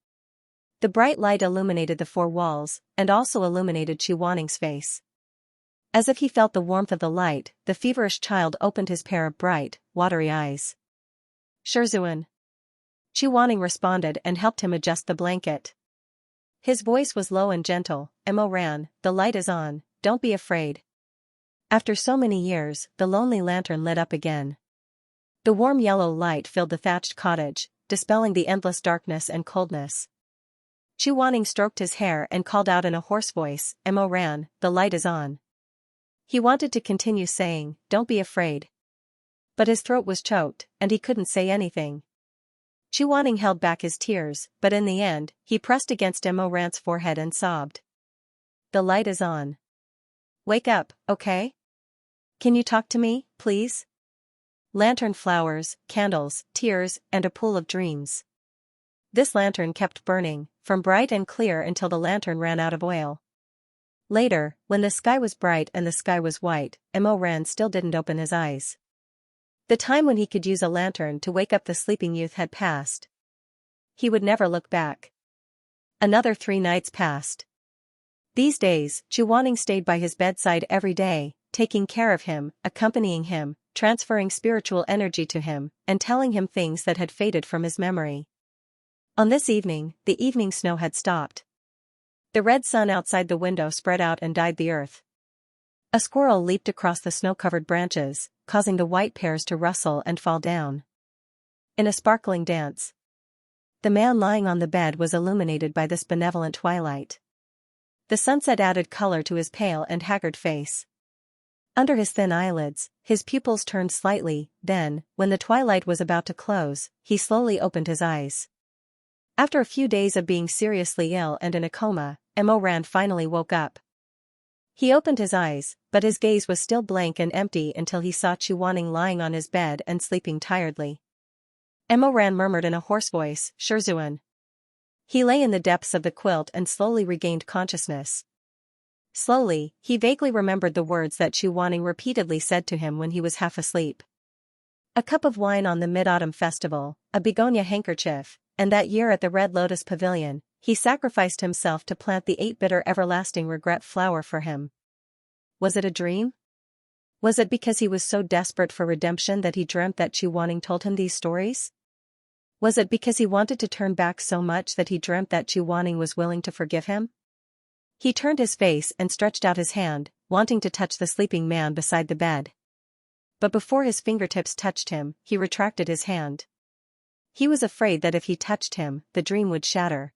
The bright light illuminated the four walls, and also illuminated Xu Wanning's face. As if he felt the warmth of the light, the feverish child opened his pair of bright, watery eyes. "Shizun." Xu Wanning responded and helped him adjust the blanket. His voice was low and gentle. "Emoran, the light is on, don't be afraid." After so many years, the lonely lantern lit up again. The warm yellow light filled the thatched cottage, dispelling the endless darkness and coldness. Xu Wanning stroked his hair and called out in a hoarse voice, "Emoran, the light is on." He wanted to continue saying, "Don't be afraid." But his throat was choked, and he couldn't say anything. Xu Wanning held back his tears, but in the end, he pressed against Emoran's forehead and sobbed. "The light is on. Wake up, okay? Can you talk to me, please?" Lantern flowers, candles, tears, and a pool of dreams. This lantern kept burning, from bright and clear until the lantern ran out of oil. Later, when the sky was bright and the sky was white, Emoran still didn't open his eyes. The time when he could use a lantern to wake up the sleeping youth had passed. He would never look back. Another 3 nights passed. These days, Xu Wanning stayed by his bedside every day, taking care of him, accompanying him, transferring spiritual energy to him, and telling him things that had faded from his memory. On this evening, the evening snow had stopped. The red sun outside the window spread out and dyed the earth. A squirrel leaped across the snow-covered branches, causing the white pears to rustle and fall down. In a sparkling dance. The man lying on the bed was illuminated by this benevolent twilight. The sunset added color to his pale and haggard face. Under his thin eyelids, his pupils turned slightly, then, when the twilight was about to close, he slowly opened his eyes. After a few days of being seriously ill and in a coma, Emoran finally woke up. He opened his eyes, but his gaze was still blank and empty until he saw Xu Wanning lying on his bed and sleeping tiredly. Emoran murmured in a hoarse voice, "Shizun." He lay in the depths of the quilt and slowly regained consciousness. Slowly, he vaguely remembered the words that Xu Wanning repeatedly said to him when he was half asleep. A cup of wine on the Mid-Autumn Festival, a begonia handkerchief, and that year at the Red Lotus Pavilion, he sacrificed himself to plant the 8-bitter everlasting regret flower for him. Was it a dream? Was it because he was so desperate for redemption that he dreamt that Xu Wanning told him these stories? Was it because he wanted to turn back so much that he dreamt that Xu Wanning was willing to forgive him? He turned his face and stretched out his hand, wanting to touch the sleeping man beside the bed. But before his fingertips touched him, he retracted his hand. He was afraid that if he touched him, the dream would shatter.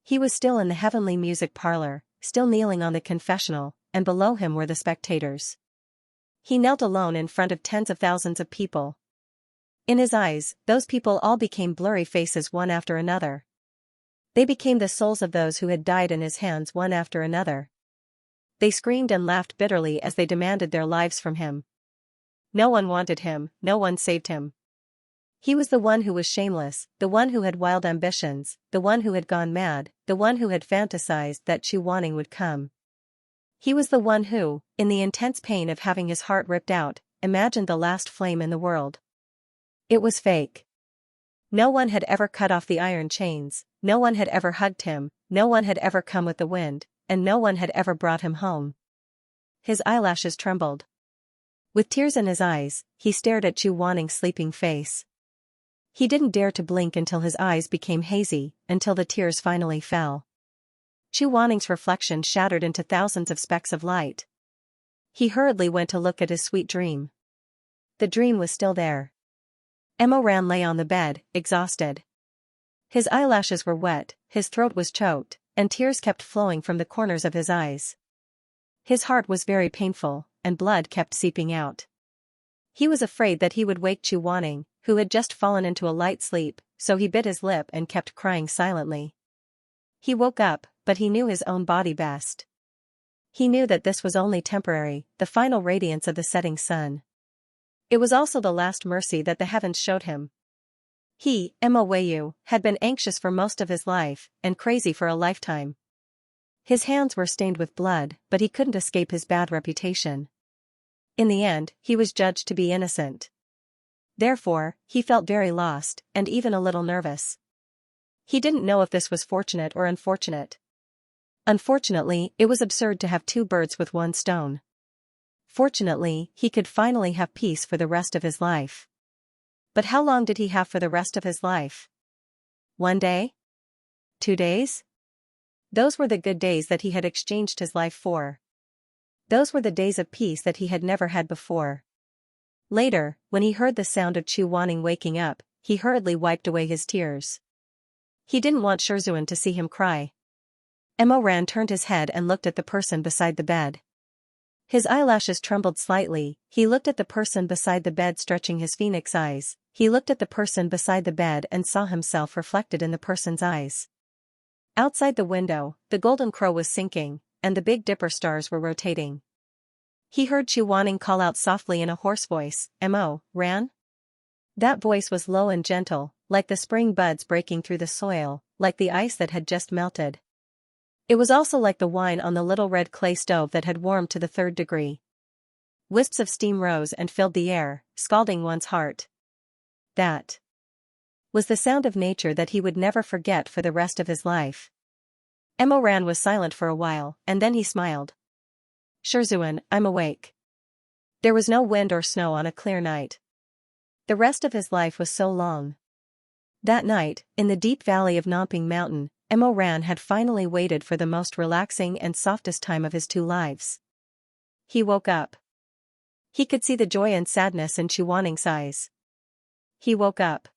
He was still in the heavenly music parlor, still kneeling on the confessional, and below him were the spectators. He knelt alone in front of tens of thousands of people. In his eyes, those people all became blurry faces one after another. They became the souls of those who had died in his hands one after another. They screamed and laughed bitterly as they demanded their lives from him. No one wanted him, no one saved him. He was the one who was shameless, the one who had wild ambitions, the one who had gone mad, the one who had fantasized that Xu Wanning would come. He was the one who, in the intense pain of having his heart ripped out, imagined the last flame in the world. It was fake. No one had ever cut off the iron chains, no one had ever hugged him, no one had ever come with the wind, and no one had ever brought him home. His eyelashes trembled. With tears in his eyes, he stared at Xu Wanning's sleeping face. He didn't dare to blink until his eyes became hazy, until the tears finally fell. Xu Wanning's reflection shattered into thousands of specks of light. He hurriedly went to look at his sweet dream. The dream was still there. Emoran lay on the bed, exhausted. His eyelashes were wet, his throat was choked, and tears kept flowing from the corners of his eyes. His heart was very painful, and blood kept seeping out. He was afraid that he would wake Chu Wanning, who had just fallen into a light sleep, so he bit his lip and kept crying silently. He woke up, but he knew his own body best. He knew that this was only temporary, the final radiance of the setting sun. It was also the last mercy that the heavens showed him. He, Mo Weiyu, had been anxious for most of his life, and crazy for a lifetime. His hands were stained with blood, but he couldn't escape his bad reputation. In the end, he was judged to be innocent. Therefore, he felt very lost, and even a little nervous. He didn't know if this was fortunate or unfortunate. Unfortunately, it was absurd to have two birds with one stone. Fortunately, he could finally have peace for the rest of his life. But how long did he have for the rest of his life? 1 day? 2 days? Those were the good days that he had exchanged his life for. Those were the days of peace that he had never had before. Later, when he heard the sound of Chu Wanning waking up, he hurriedly wiped away his tears. He didn't want Shizun to see him cry. Mo Ran turned his head and looked at the person beside the bed. His eyelashes trembled slightly. He looked at the person beside the bed, stretching his phoenix eyes. He looked at the person beside the bed and saw himself reflected in the person's eyes. Outside the window, the golden crow was sinking, and the Big Dipper stars were rotating. He heard Chu Wanning call out softly in a hoarse voice, "Mo Ran?" That voice was low and gentle, like the spring buds breaking through the soil, like the ice that had just melted. It was also like the wine on the little red clay stove that had warmed to the 3rd degree. Wisps of steam rose and filled the air, scalding one's heart. That was the sound of nature that he would never forget for the rest of his life. Mo Ran was silent for a while, and then he smiled. "Shizun, I'm awake." There was no wind or snow on a clear night. The rest of his life was so long. That night, in the deep valley of Namping Mountain, Mo Ran had finally waited for the most relaxing and softest time of his 2 lives. He woke up. He could see the joy and sadness in Chu Wanning's eyes. He woke up.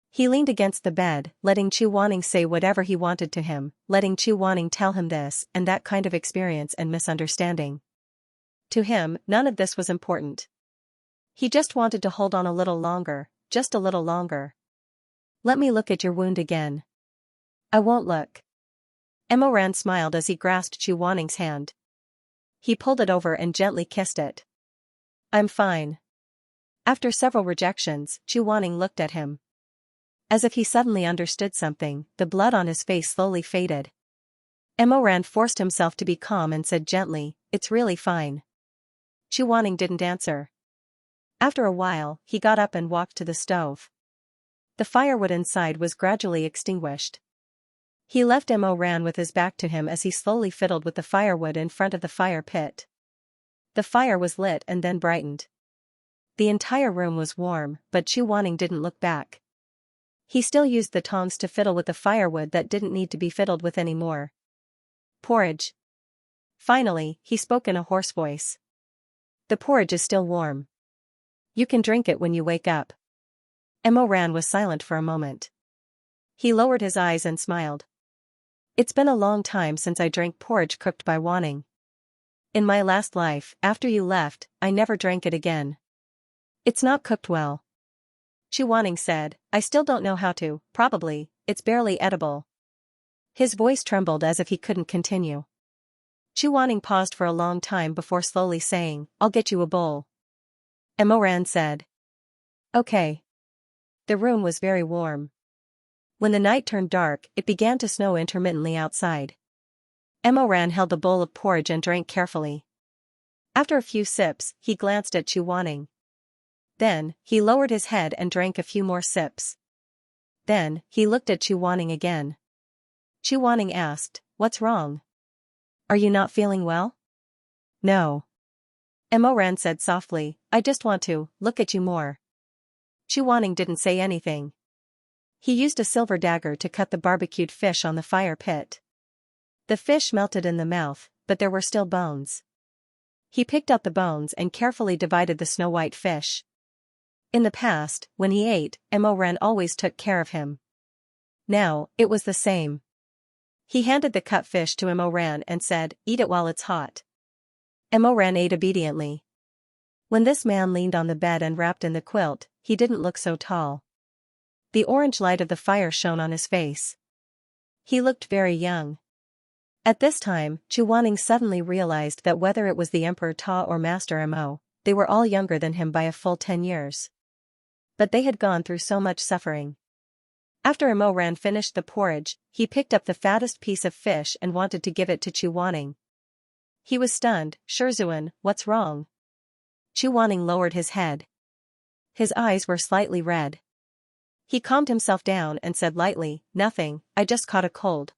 He leaned against the bed, letting Chu Wanning say whatever he wanted to him, letting Chu Wanning tell him this and that kind of experience and misunderstanding. To him, none of this was important. He just wanted to hold on a little longer, just a little longer. "Let me look at your wound again." "I won't look." Mo Ran smiled as he grasped Chu Wanning's hand. He pulled it over and gently kissed it. "I'm fine." After several rejections, Chu Wanning looked at him. As if he suddenly understood something, the blood on his face slowly faded. Mo Ran forced himself to be calm and said gently, "It's really fine." Chu Wanning didn't answer. After a while, he got up and walked to the stove. The firewood inside was gradually extinguished. He left Mo Ran with his back to him as he slowly fiddled with the firewood in front of the fire pit. The fire was lit and then brightened. The entire room was warm, but Chu Wanning didn't look back. He still used the tongs to fiddle with the firewood that didn't need to be fiddled with anymore. "Porridge." Finally, he spoke in a hoarse voice. "The porridge is still warm. You can drink it when you wake up." Mo Ran was silent for a moment. He lowered his eyes and smiled. "It's been a long time since I drank porridge cooked by Wanning. In my last life, after you left, I never drank it again. It's not cooked well." Chu Wanning said, "I still don't know how to, probably, it's barely edible." His voice trembled as if he couldn't continue. Chu Wanning paused for a long time before slowly saying, "I'll get you a bowl." Mo Ran said, "Okay." The room was very warm. When the night turned dark, it began to snow intermittently outside. Mo Ran held the bowl of porridge and drank carefully. After a few sips, he glanced at Chu Wanning. Then, he lowered his head and drank a few more sips. Then, he looked at Chu Wanning again. Chu Wanning asked, "What's wrong? Are you not feeling well?" "No." Mo Ran said softly, "I just want to look at you more." Chu Wanning didn't say anything. He used a silver dagger to cut the barbecued fish on the fire pit. The fish melted in the mouth, but there were still bones. He picked out the bones and carefully divided the snow-white fish. In the past, when he ate, Mo Ran always took care of him. Now, it was the same. He handed the cut fish to Imoran and said, "Eat it while it's hot." Imoran ate obediently. When this man leaned on the bed and wrapped in the quilt, he didn't look so tall. The orange light of the fire shone on his face. He looked very young. At this time, Chuaning suddenly realized that whether it was the Emperor Ta or Master Mo, they were all younger than him by a full 10 years. But they had gone through so much suffering. After Imoran finished the porridge, he picked up the fattest piece of fish and wanted to give it to Chuaning. He was stunned. "Shizun, what's wrong?" Chuaning lowered his head. His eyes were slightly red. He calmed himself down and said lightly, "Nothing, I just caught a cold."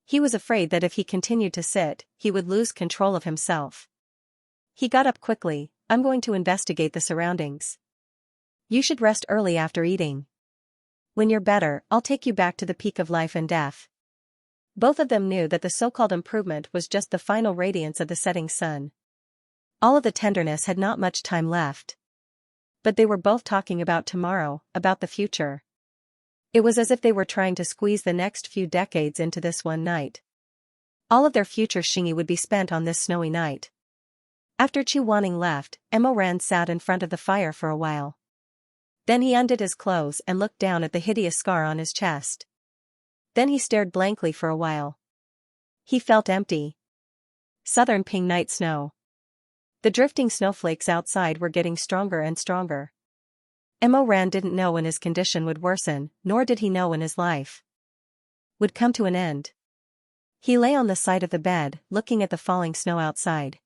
He was afraid that if he continued to sit, he would lose control of himself. He got up quickly. "I'm going to investigate the surroundings. You should rest early after eating. When you're better, I'll take you back to the peak of life and death." Both of them knew that the so-called improvement was just the final radiance of the setting sun. All of the tenderness had not much time left. But they were both talking about tomorrow, about the future. It was as if they were trying to squeeze the next few decades into this one night. All of their future Xingyi would be spent on this snowy night. After Chuaning left, Imoran sat in front of the fire for a while. Then he undid his clothes and looked down at the hideous scar on his chest. Then he stared blankly for a while. He felt empty. Southern Ping night snow. The drifting snowflakes outside were getting stronger and stronger. Imoran didn't know when his condition would worsen, nor did he know when his life would come to an end. He lay on the side of the bed, looking at the falling snow outside.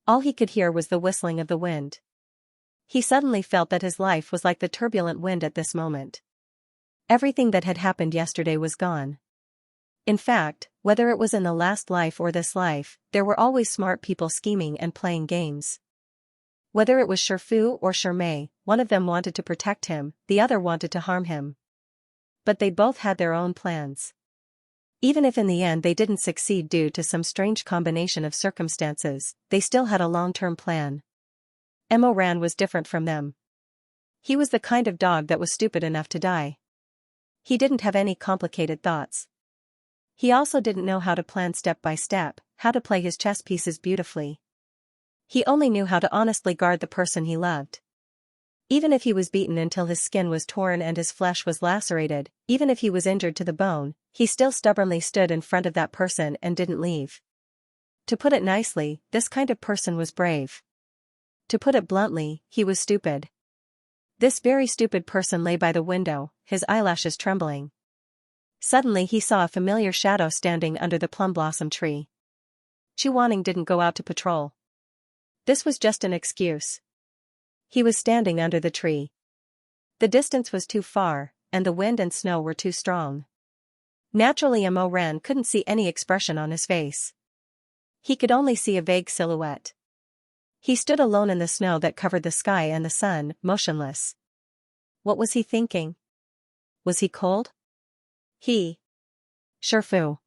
All he could hear was the whistling of the wind. He suddenly felt that his life was like the turbulent wind at this moment. Everything that had happened yesterday was gone. In fact, whether it was in the last life or this life, there were always smart people scheming and playing games. Whether it was Shifu or Shimei, one of them wanted to protect him, the other wanted to harm him. But they both had their own plans. Even if in the end they didn't succeed due to some strange combination of circumstances, they still had a long-term plan. Imoran was different from them. He was the kind of dog that was stupid enough to die. He didn't have any complicated thoughts. He also didn't know how to plan step by step, how to play his chess pieces beautifully. He only knew how to honestly guard the person he loved. Even if he was beaten until his skin was torn and his flesh was lacerated, even if he was injured to the bone, he still stubbornly stood in front of that person and didn't leave. To put it nicely, this kind of person was brave. To put it bluntly, he was stupid. This very stupid person lay by the window, his eyelashes trembling. Suddenly he saw a familiar shadow standing under the plum blossom tree. Chuaning didn't go out to patrol. This was just an excuse. He was standing under the tree. The distance was too far, and the wind and snow were too strong. Naturally, Imoran couldn't see any expression on his face. He could only see a vague silhouette. He stood alone in the snow that covered the sky and the sun, motionless. What was he thinking? Was he cold? Shifu.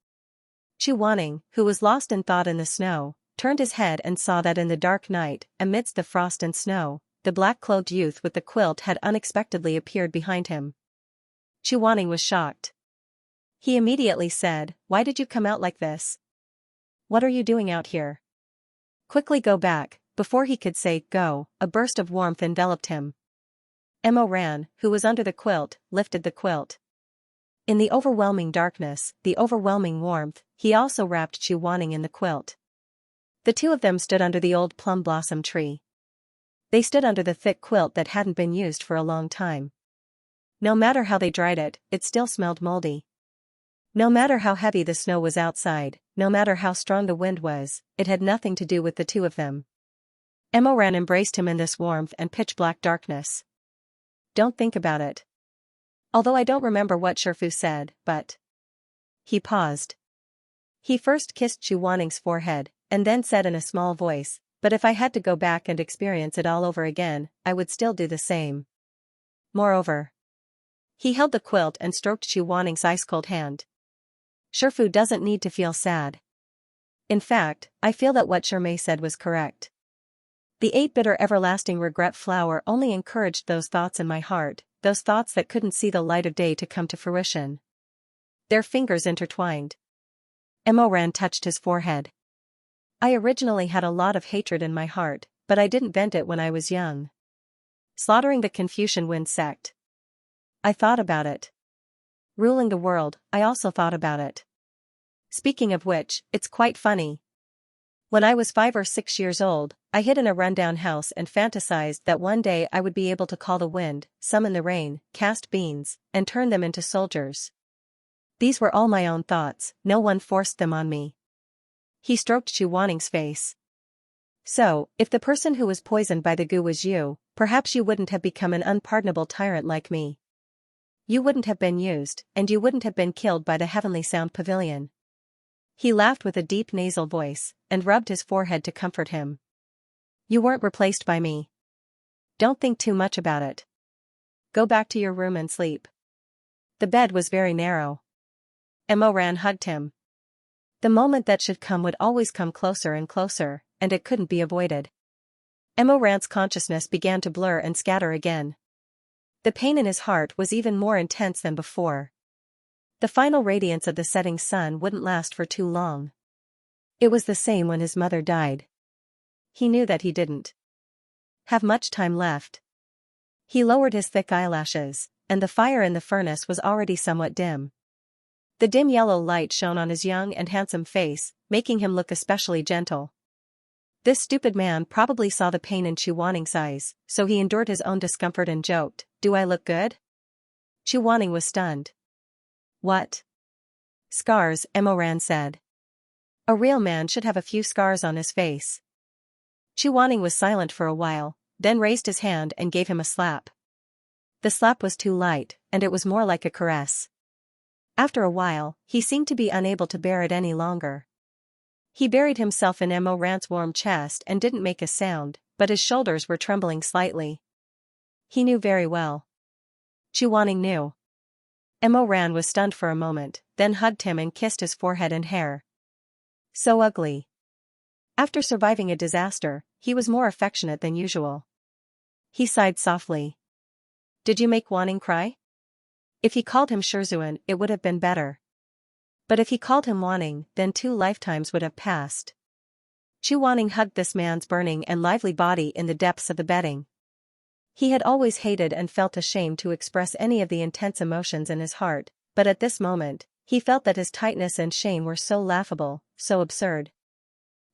Chuaning, who was lost in thought in the snow, turned his head and saw that in the dark night, amidst the frost and snow, the black-clothed youth with the quilt had unexpectedly appeared behind him. Chuaning was shocked. He immediately said, "Why did you come out like this? What are you doing out here? Quickly go back." Before he could say, "Go," a burst of warmth enveloped him. Imoran, who was under the quilt, lifted the quilt. In the overwhelming darkness, the overwhelming warmth, he also wrapped Chuaning in the quilt. The two of them stood under the old plum blossom tree. They stood under the thick quilt that hadn't been used for a long time. No matter how they dried it, it still smelled moldy. No matter how heavy the snow was outside, no matter how strong the wind was, it had nothing to do with the two of them. Imoran embraced him in this warmth and pitch-black darkness. "Don't think about it. Although I don't remember what Shifu said, but..." He paused. He first kissed Chuaning's forehead, and then said in a small voice, "But if I had to go back and experience it all over again, I would still do the same. Moreover..." He held the quilt and stroked Chuaning's ice-cold hand. "Shifu doesn't need to feel sad. In fact, I feel that what Shimei said was correct. The 8-bitter everlasting regret flower only encouraged those thoughts in my heart, those thoughts that couldn't see the light of day to come to fruition." Their fingers intertwined. Emoran touched his forehead. I originally had a lot of hatred in my heart, but I didn't vent it when I was young. Slaughtering the Confucian Wind sect. I thought about it. Ruling the world, I also thought about it. Speaking of which, it's quite funny. When I was 5 or 6 years old, I hid in a rundown house and fantasized that one day I would be able to call the wind, summon the rain, cast beans, and turn them into soldiers. These were all my own thoughts, no one forced them on me. He stroked Chu Wanning's face. So, if the person who was poisoned by the goo was you, perhaps you wouldn't have become an unpardonable tyrant like me. You wouldn't have been used, and you wouldn't have been killed by the Heavenly Sound Pavilion. He laughed with a deep nasal voice, and rubbed his forehead to comfort him. You weren't replaced by me. Don't think too much about it. Go back to your room and sleep. The bed was very narrow. Emoran hugged him. The moment that should come would always come closer and closer, and it couldn't be avoided. Emoran's consciousness began to blur and scatter again. The pain in his heart was even more intense than before. The final radiance of the setting sun wouldn't last for too long. It was the same when his mother died. He knew that he didn't have much time left. He lowered his thick eyelashes, and the fire in the furnace was already somewhat dim. The dim yellow light shone on his young and handsome face, making him look especially gentle. This stupid man probably saw the pain in Chu Wanning's eyes, so he endured his own discomfort and joked, "Do I look good?" Chu Wanning was stunned. What? Scars, Emoran said. A real man should have a few scars on his face. Chu Wanning was silent for a while, then raised his hand and gave him a slap. The slap was too light, and it was more like a caress. After a while, he seemed to be unable to bear it any longer. He buried himself in Emoran's warm chest and didn't make a sound, but his shoulders were trembling slightly. He knew very well. Chu Wanning knew. Emoran was stunned for a moment, then hugged him and kissed his forehead and hair. So ugly. After surviving a disaster, he was more affectionate than usual. He sighed softly. Did you make Wanning cry? If he called him Shizun, it would have been better. But if he called him Wanning, then 2 lifetimes would have passed. Chu Wanning hugged this man's burning and lively body in the depths of the bedding. He had always hated and felt ashamed to express any of the intense emotions in his heart, but at this moment, he felt that his tightness and shame were so laughable, so absurd.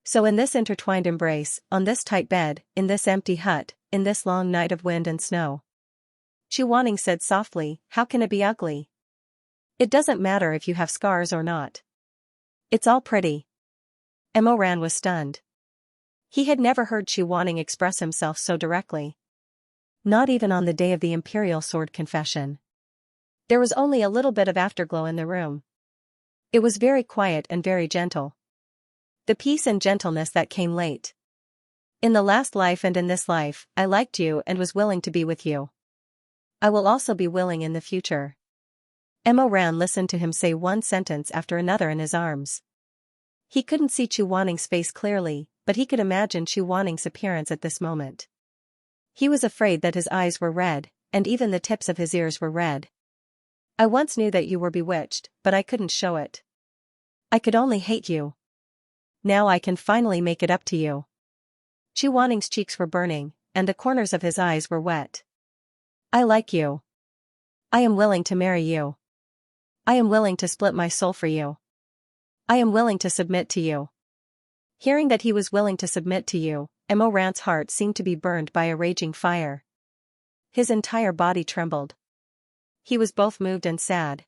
So in this intertwined embrace, on this tight bed, in this empty hut, in this long night of wind and snow. Chu Wanning said softly, how can it be ugly? It doesn't matter if you have scars or not. It's all pretty. Emoran was stunned. He had never heard Chu Wanning express himself so directly. Not even on the day of the Imperial Sword Confession. There was only a little bit of afterglow in the room. It was very quiet and very gentle. The peace and gentleness that came late. In the last life and in this life, I liked you and was willing to be with you. I will also be willing in the future. Emoran listened to him say one sentence after another in his arms. He couldn't see Chu Wanning's face clearly, but he could imagine Chu Wanning's appearance at this moment. He was afraid that his eyes were red, and even the tips of his ears were red. I once knew that you were bewitched, but I couldn't show it. I could only hate you. Now I can finally make it up to you. Chu Wanning's cheeks were burning, and the corners of his eyes were wet. I like you. I am willing to marry you. I am willing to split my soul for you. I am willing to submit to you. Hearing that he was willing to submit to you, Emoran's heart seemed to be burned by a raging fire. His entire body trembled. He was both moved and sad.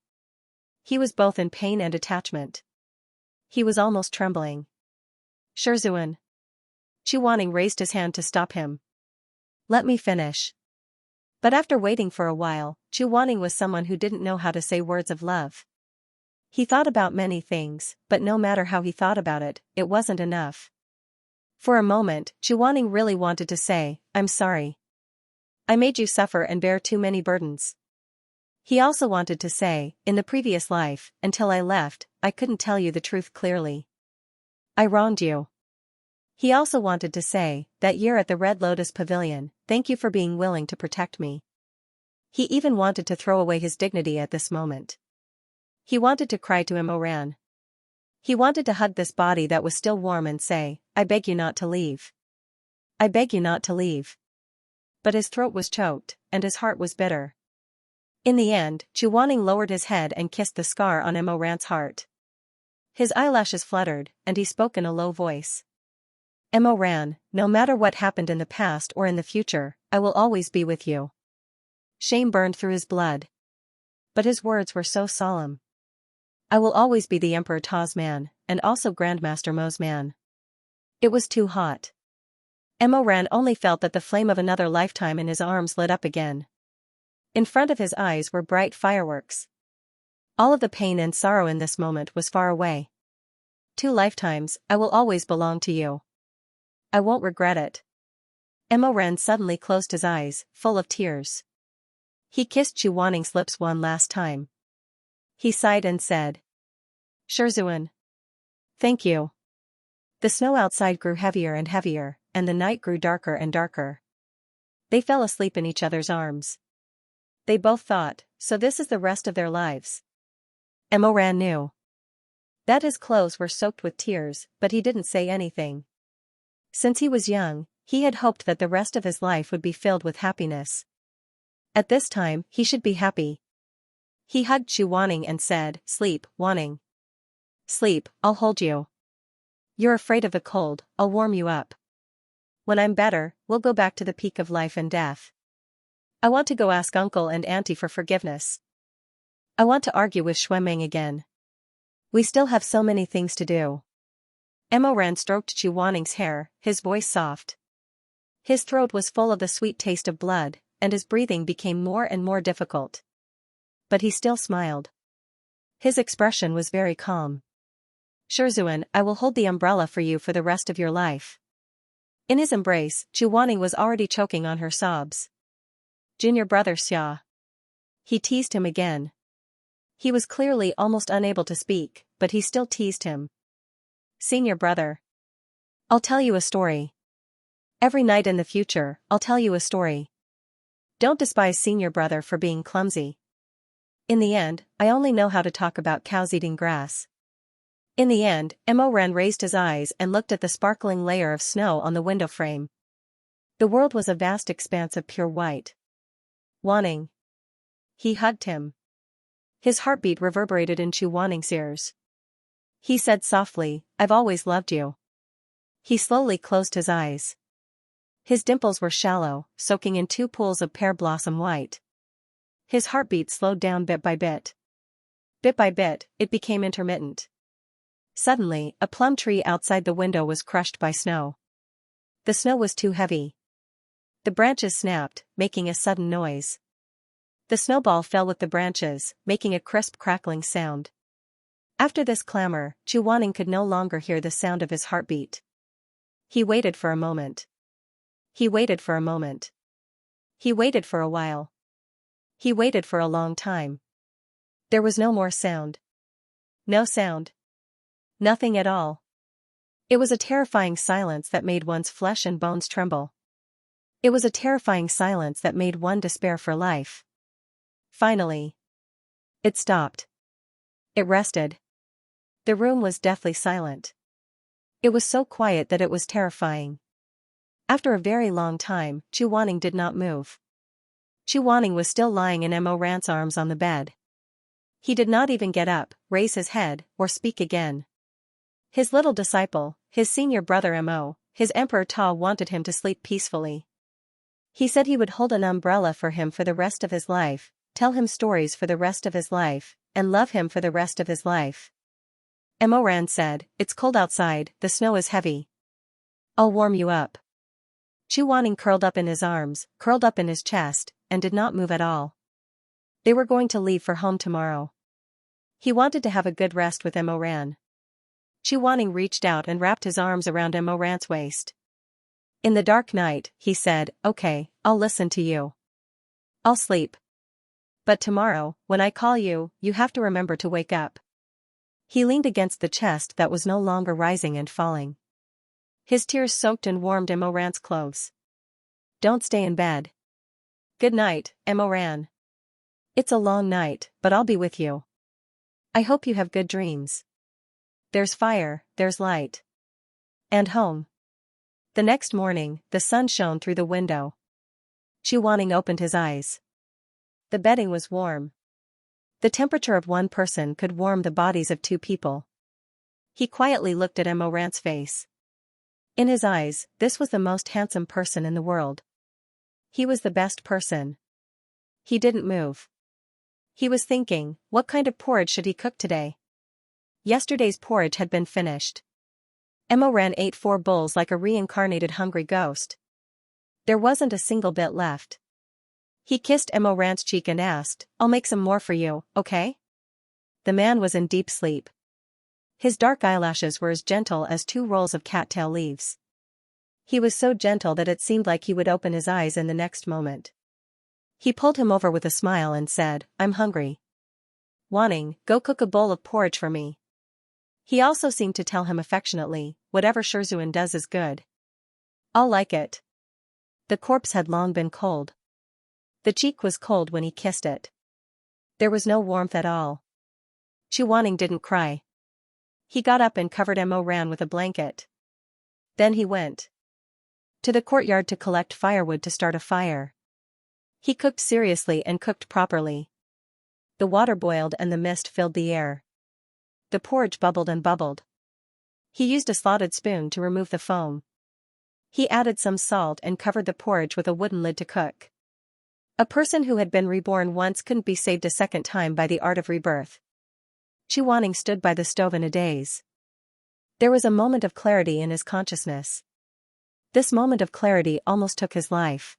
He was both in pain and attachment. He was almost trembling. Shizun. Chu Wanning raised his hand to stop him. Let me finish. But after waiting for a while, Chu Wanning was someone who didn't know how to say words of love. He thought about many things, but no matter how he thought about it, it wasn't enough. For a moment, Chu Wanning really wanted to say, I'm sorry. I made you suffer and bear too many burdens. He also wanted to say, in the previous life, until I left, I couldn't tell you the truth clearly. I wronged you. He also wanted to say, that year at the Red Lotus Pavilion, thank you for being willing to protect me. He even wanted to throw away his dignity at this moment. He wanted to cry to Emoran. He wanted to hug this body that was still warm and say, I beg you not to leave. I beg you not to leave. But his throat was choked, and his heart was bitter. In the end, Chuaning lowered his head and kissed the scar on Mo Ran's heart. His eyelashes fluttered, and he spoke in a low voice. Mo Ran, no matter what happened in the past or in the future, I will always be with you. Shame burned through his blood. But his words were so solemn. I will always be the Emperor Ta's man, and also Grandmaster Mo's man. It was too hot. Mo Ran only felt that the flame of another lifetime in his arms lit up again. In front of his eyes were bright fireworks. All of the pain and sorrow in this moment was far away. 2 lifetimes, I will always belong to you. I won't regret it. Mo Ran suddenly closed his eyes, full of tears. He kissed Chuaning's lips one last time. He sighed and said, Shizun. Thank you. The snow outside grew heavier and heavier, and the night grew darker and darker. They fell asleep in each other's arms. They both thought, so this is the rest of their lives. Mo Ran knew that his clothes were soaked with tears, but he didn't say anything. Since he was young, he had hoped that the rest of his life would be filled with happiness. At this time, he should be happy. He hugged Chuaning and said, Sleep, Wanning. Sleep, I'll hold you. You're afraid of the cold, I'll warm you up. When I'm better, we'll go back to the peak of life and death. I want to go ask Uncle and Auntie for forgiveness. I want to argue with Xuemeng again. We still have so many things to do. Mo Ran stroked Chuaning's hair, his voice soft. His throat was full of the sweet taste of blood, and his breathing became more and more difficult. But he still smiled. His expression was very calm. Shizun, I will hold the umbrella for you for the rest of your life. In his embrace, Chuaning was already choking on her sobs. Junior brother Xia. He teased him again. He was clearly almost unable to speak, but he still teased him. Senior brother. I'll tell you a story. Every night in the future, I'll tell you a story. Don't despise senior brother for being clumsy. In the end, I only know how to talk about cows eating grass. In the end, Mo Ran raised his eyes and looked at the sparkling layer of snow on the window frame. The world was a vast expanse of pure white. Wanning. He hugged him. His heartbeat reverberated in Chuaning's ears. He said softly, I've always loved you. He slowly closed his eyes. His dimples were shallow, soaking in 2 pools of pear blossom white. His heartbeat slowed down bit by bit. Bit by bit, it became intermittent. Suddenly, a plum tree outside the window was crushed by snow. The snow was too heavy. The branches snapped, making a sudden noise. The snowball fell with the branches, making a crisp crackling sound. After this clamor, Chuaning could no longer hear the sound of his heartbeat. He waited for a moment. He waited for a moment. He waited for a while. He waited for a long time. There was no more sound. No sound. Nothing at all. It was a terrifying silence that made one's flesh and bones tremble. It was a terrifying silence that made one despair for life. Finally, it stopped. It rested. The room was deathly silent. It was so quiet that it was terrifying. After a very long time, Chuaning did not move. Chuaning was still lying in Mo Ran's arms on the bed. He did not even get up, raise his head, or speak again. His little disciple, his senior brother Mo, his Emperor Ta wanted him to sleep peacefully. He said he would hold an umbrella for him for the rest of his life, tell him stories for the rest of his life, and love him for the rest of his life. Mo Ran said, It's cold outside, the snow is heavy. I'll warm you up. Chuaning curled up in his arms, curled up in his chest, and did not move at all. They were going to leave for home tomorrow. He wanted to have a good rest with Mo Ran. Chuaning reached out and wrapped his arms around Mo Ran's waist. In the dark night, he said, Okay, I'll listen to you. I'll sleep. But tomorrow, when I call you, you have to remember to wake up. He leaned against the chest that was no longer rising and falling. His tears soaked and warmed Mo Ran's clothes. Don't stay in bed. Good night, Mo Ran. It's a long night, but I'll be with you. I hope you have good dreams. There's fire, there's light. And home. The next morning, the sun shone through the window. Xianxia opened his eyes. The bedding was warm. The temperature of one person could warm the bodies of two people. He quietly looked at Emoran's face. In his eyes, this was the most handsome person in the world. He was the best person. He didn't move. He was thinking, what kind of porridge should he cook today? Yesterday's porridge had been finished. Emoran ate 4 bowls like a reincarnated hungry ghost. There wasn't a single bit left. He kissed Emoran's cheek and asked, I'll make some more for you, okay? The man was in deep sleep. His dark eyelashes were as gentle as 2 rolls of cattail leaves. He was so gentle that it seemed like he would open his eyes in the next moment. He pulled him over with a smile and said, I'm hungry. Wanting, go cook a bowl of porridge for me. He also seemed to tell him affectionately, whatever Shizun does is good. I'll like it. The corpse had long been cold. The cheek was cold when he kissed it. There was no warmth at all. Xianxia didn't cry. He got up and covered Emoran with a blanket. Then he went to the courtyard to collect firewood to start a fire. He cooked seriously and cooked properly. The water boiled and the mist filled the air. The porridge bubbled and bubbled. He used a slotted spoon to remove the foam. He added some salt and covered the porridge with a wooden lid to cook. A person who had been reborn once couldn't be saved a second time by the art of rebirth. Xianxia stood by the stove in a daze. There was a moment of clarity in his consciousness. This moment of clarity almost took his life.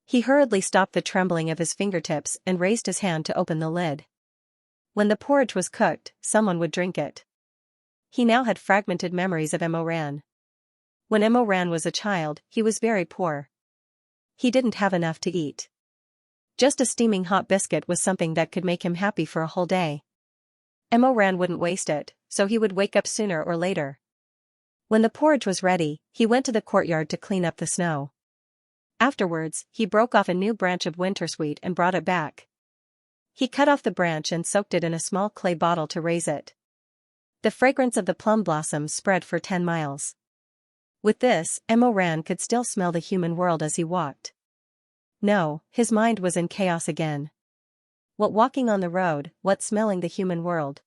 He hurriedly stopped the trembling of his fingertips and raised his hand to open the lid. When the porridge was cooked, someone would drink it. He now had fragmented memories of Emoran. When Emoran was a child, he was very poor. He didn't have enough to eat. Just a steaming hot biscuit was something that could make him happy for a whole day. Emoran wouldn't waste it, so he would wake up sooner or later. When the porridge was ready, he went to the courtyard to clean up the snow. Afterwards, he broke off a new branch of wintersweet and brought it back. He cut off the branch and soaked it in a small clay bottle to raise it. The fragrance of the plum blossoms spread for 10 miles. With this, Emoran could still smell the human world as he walked. No, his mind was in chaos again. What walking on the road, what smelling the human world.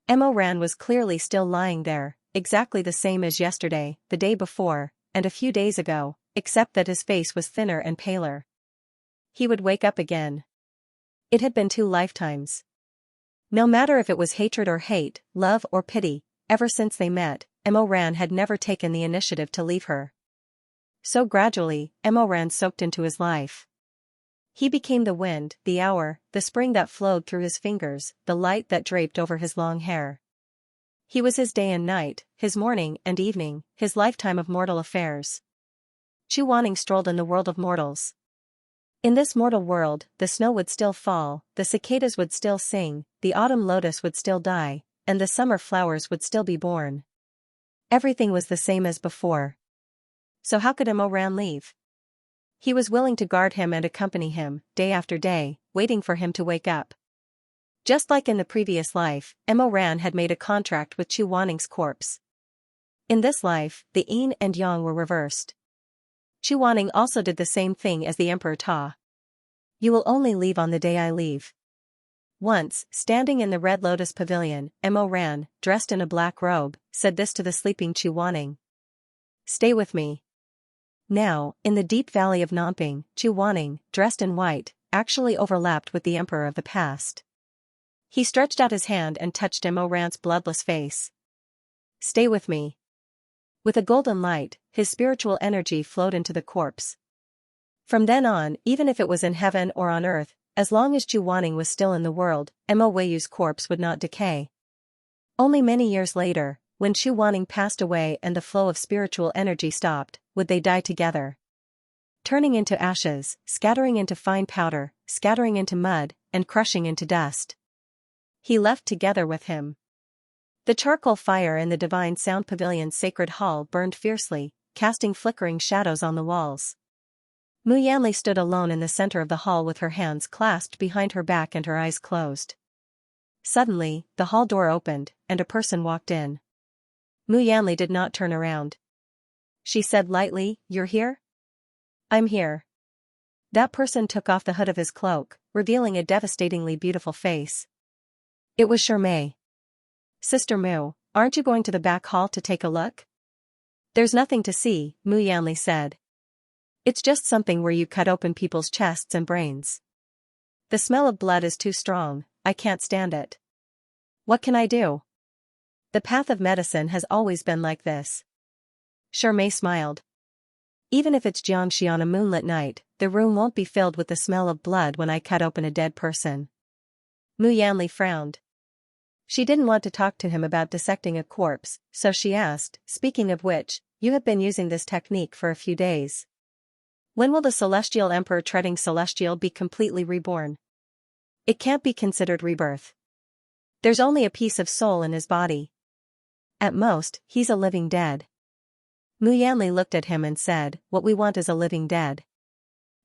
Emoran was clearly still lying there, exactly the same as yesterday, the day before, and a few days ago, except that his face was thinner and paler. He would wake up again. It had been 2 lifetimes. No matter if it was hatred or hate, love or pity, ever since they met, Emoran had never taken the initiative to leave her. So gradually, Emoran soaked into his life. He became the wind, the hour, the spring that flowed through his fingers, the light that draped over his long hair. He was his day and night, his morning and evening, his lifetime of mortal affairs. Xianxia strolled in the world of mortals. In this mortal world, the snow would still fall, the cicadas would still sing, the autumn lotus would still die, and the summer flowers would still be born. Everything was the same as before. So how could Emoran leave? He was willing to guard him and accompany him, day after day, waiting for him to wake up. Just like in the previous life, Emoran had made a contract with Xianxia's corpse. In this life, the yin and yang were reversed. Xianxia also did the same thing as the Emperor Ta. You will only leave on the day I leave. Once, standing in the Red Lotus Pavilion, Emoran, dressed in a black robe, said this to the sleeping Xianxia. Stay with me. Now, in the deep valley of Namping, Xianxia, dressed in white, actually overlapped with the Emperor of the past. He stretched out his hand and touched Emoran's bloodless face. Stay with me. With a golden light, his spiritual energy flowed into the corpse. From then on, even if it was in heaven or on earth, as long as Xianxia was still in the world, Emoran's corpse would not decay. Only many years later, when Xianxia passed away and the flow of spiritual energy stopped, would they die together. Turning into ashes, scattering into fine powder, scattering into mud, and crushing into dust. He left together with him. The charcoal fire in the Divine Sound Pavilion's sacred hall burned fiercely, casting flickering shadows on the walls. Mu Yanli stood alone in the center of the hall with her hands clasped behind her back and her eyes closed. Suddenly, the hall door opened, and a person walked in. Mu Yanli did not turn around. She said lightly, "You're here?" "I'm here." That person took off the hood of his cloak, revealing a devastatingly beautiful face. It was Shirmei. "Sister Mu, aren't you going to the back hall to take a look?" "There's nothing to see," Mu Yanli said. "It's just something where you cut open people's chests and brains. The smell of blood is too strong, I can't stand it." "What can I do?" "The path of medicine has always been like this." Shirmei smiled. "Even if it's Xianxia on a moonlit night, the room won't be filled with the smell of blood when I cut open a dead person." Mu Yanli frowned. She didn't want to talk to him about dissecting a corpse, so she asked, "Speaking of which, you have been using this technique for a few days. When will the Celestial Emperor treading Celestial be completely reborn?" "It can't be considered rebirth. There's only a piece of soul in his body. At most, he's a living dead." Mu Yanli looked at him and said, "What we want is a living dead.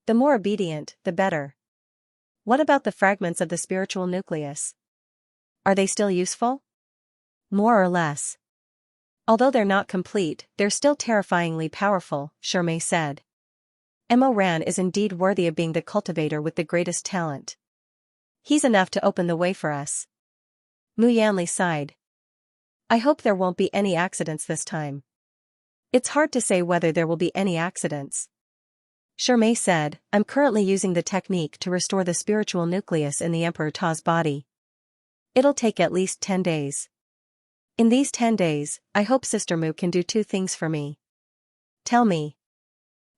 The more obedient, the better." "What about the fragments of the spiritual nucleus? Are they still useful?" "More or less. Although they're not complete, they're still terrifyingly powerful," Shirmei said. "Mo Ran is indeed worthy of being the cultivator with the greatest talent. He's enough to open the way for us." Mu Yanli sighed. "I hope there won't be any accidents this time." "It's hard to say whether there will be any accidents." Shirmei said, "I'm currently using the technique to restore the spiritual nucleus in the Emperor Ta's body. It'll take at least 10 days. In these 10 days, I hope Sister Mu can do 2 things for me." "Tell me."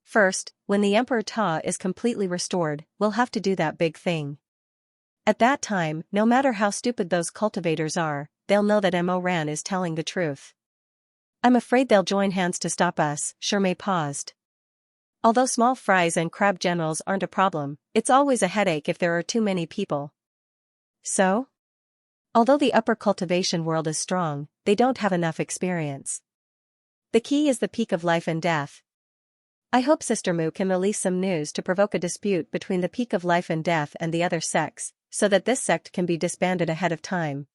"First, when the Emperor Ta is completely restored, we'll have to do that big thing. At that time, no matter how stupid those cultivators are, they'll know that Mo Ran is telling the truth." "I'm afraid they'll join hands to stop us," Shirmei paused. "Although small fries and crab generals aren't a problem, it's always a headache if there are too many people." "So?" "Although the upper cultivation world is strong, they don't have enough experience. The key is the peak of life and death. I hope Sister Mu can release some news to provoke a dispute between the peak of life and death and the other sects, so that this sect can be disbanded ahead of time."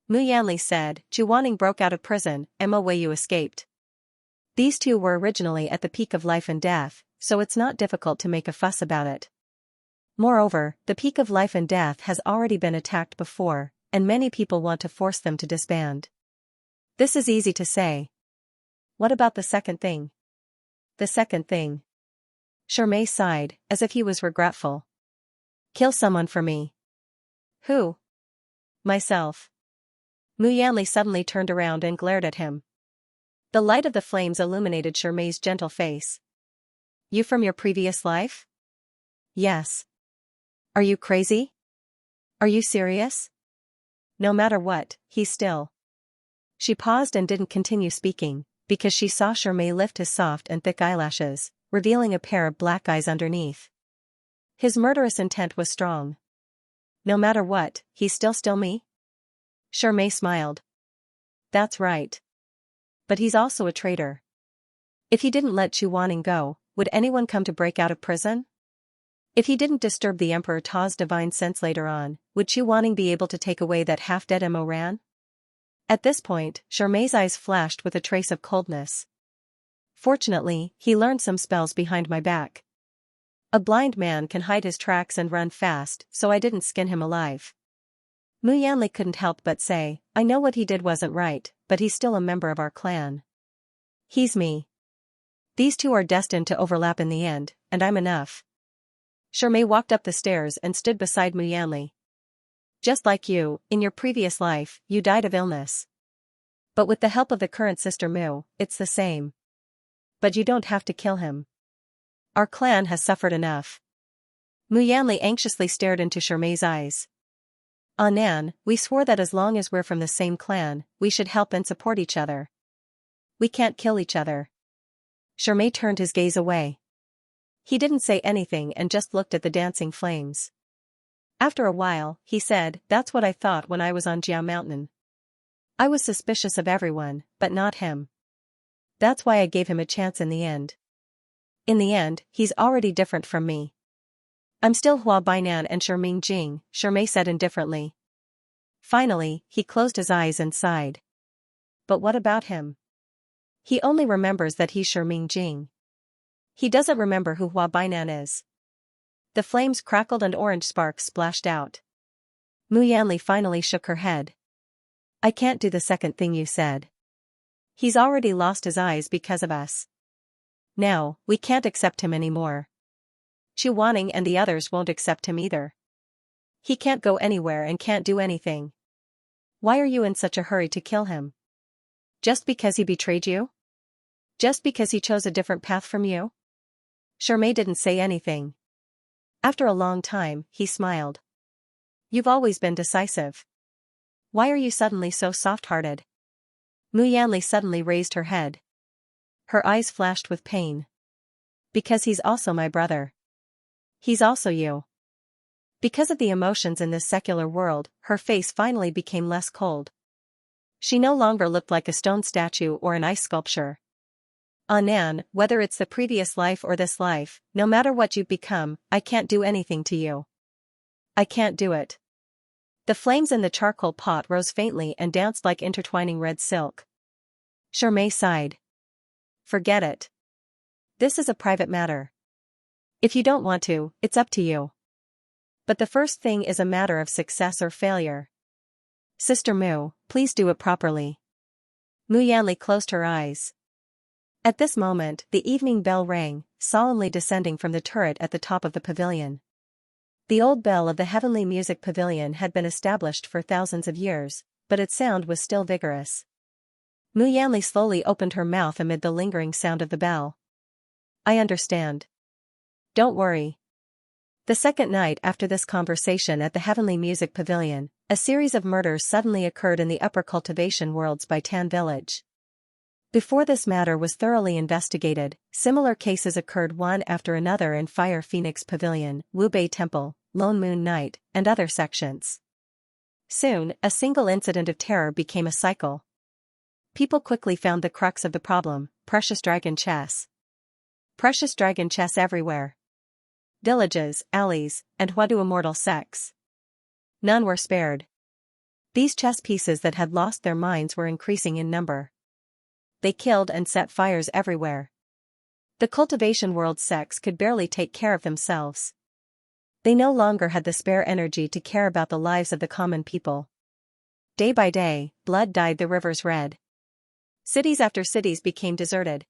Mu Yanli said, "Juwaning broke out of prison, Mo Wei you escaped. These two were originally at the peak of life and death, so it's not difficult to make a fuss about it. Moreover, the peak of life and death has already been attacked before, and many people want to force them to disband. This is easy to say. What about the second thing?" "The second thing." Shirmei sighed, as if he was regretful. "Kill someone for me." "Who?" "Myself." Mu Yanli suddenly turned around and glared at him. The light of the flames illuminated Shirmei's gentle face. "You from your previous life?" "Yes." "Are you crazy? Are you serious?" "No matter what, he's still." She paused and didn't continue speaking, because she saw Shirmei lift his soft and thick eyelashes, revealing a pair of black eyes underneath. His murderous intent was strong. "No matter what, he's still me?" Shirmei smiled. "That's right. But he's also a traitor. If he didn't let Chu Wanning go, would anyone come to break out of prison? If he didn't disturb the Emperor Ta's divine sense later on, would Chu Wanning be able to take away that half-dead Mo Ran?" At this point, Shirmei's eyes flashed with a trace of coldness. "Fortunately, he learned some spells behind my back. A blind man can hide his tracks and run fast, so I didn't skin him alive." Mu Yanli couldn't help but say, "I know what he did wasn't right, but he's still a member of our clan. He's me. These two are destined to overlap in the end, and I'm enough." Shirmei walked up the stairs and stood beside Mu Yanli. "Just like you, in your previous life, you died of illness. But with the help of the current Sister Mu, it's the same. But you don't have to kill him. Our clan has suffered enough." Mu Yanli anxiously stared into Shirmei's eyes. "Nan, we swore that as long as we're from the same clan, we should help and support each other. We can't kill each other." Shirmei turned his gaze away. He didn't say anything and just looked at the dancing flames. After a while, he said, "That's what I thought when I was on Jiao Mountain. I was suspicious of everyone, but not him. That's why I gave him a chance in the end. In the end, he's already different from me." "I'm still Hua Bainan and Sherming Jing," Shirmei said indifferently. Finally, he closed his eyes and sighed. But what about him? He only remembers that he's Sherming Jing. He doesn't remember who Hua Bainan is. The flames crackled and orange sparks splashed out. Mu Yanli finally shook her head. I can't do the second thing you said. He's already lost his eyes because of us. Now, we can't accept him anymore. Chu Wanning and the others won't accept him either. He can't go anywhere and can't do anything. Why are you in such a hurry to kill him? Just because he betrayed you? Just because he chose a different path from you? Shermay didn't say anything. After a long time, he smiled. You've always been decisive. Why are you suddenly so soft-hearted? Mu Yanli suddenly raised her head. Her eyes flashed with pain. Because he's also my brother. He's also you. Because of the emotions in this secular world, her face finally became less cold. She no longer looked like a stone statue or an ice sculpture. Nan, whether it's the previous life or this life, no matter what you've become, I can't do anything to you. I can't do it. The flames in the charcoal pot rose faintly and danced like intertwining red silk. Shermay sighed. Forget it. This is a private matter. If you don't want to, it's up to you. But the first thing is a matter of success or failure. Sister Mu, please do it properly. Mu Yanli closed her eyes. At this moment, the evening bell rang, solemnly descending from the turret at the top of the pavilion. The old bell of the heavenly music pavilion had been established for thousands of years, but its sound was still vigorous. Mu Yanli slowly opened her mouth amid the lingering sound of the bell. I understand. Don't worry. The second night after this conversation at the Heavenly Music Pavilion, a series of murders suddenly occurred in the upper cultivation worlds by Tan Village. Before this matter was thoroughly investigated, similar cases occurred one after another in Fire Phoenix Pavilion, Wu Bei Temple, Lone Moon Night, and other sections. Soon, a single incident of terror became a cycle. People quickly found the crux of the problem: precious dragon chess. Precious dragon chess everywhere. Villages, alleys, and Huadu immortal sects. None were spared. These chess pieces that had lost their minds were increasing in number. They killed and set fires everywhere. The cultivation world sects could barely take care of themselves. They no longer had the spare energy to care about the lives of the common people. Day by day, blood dyed the rivers red. Cities after cities became deserted.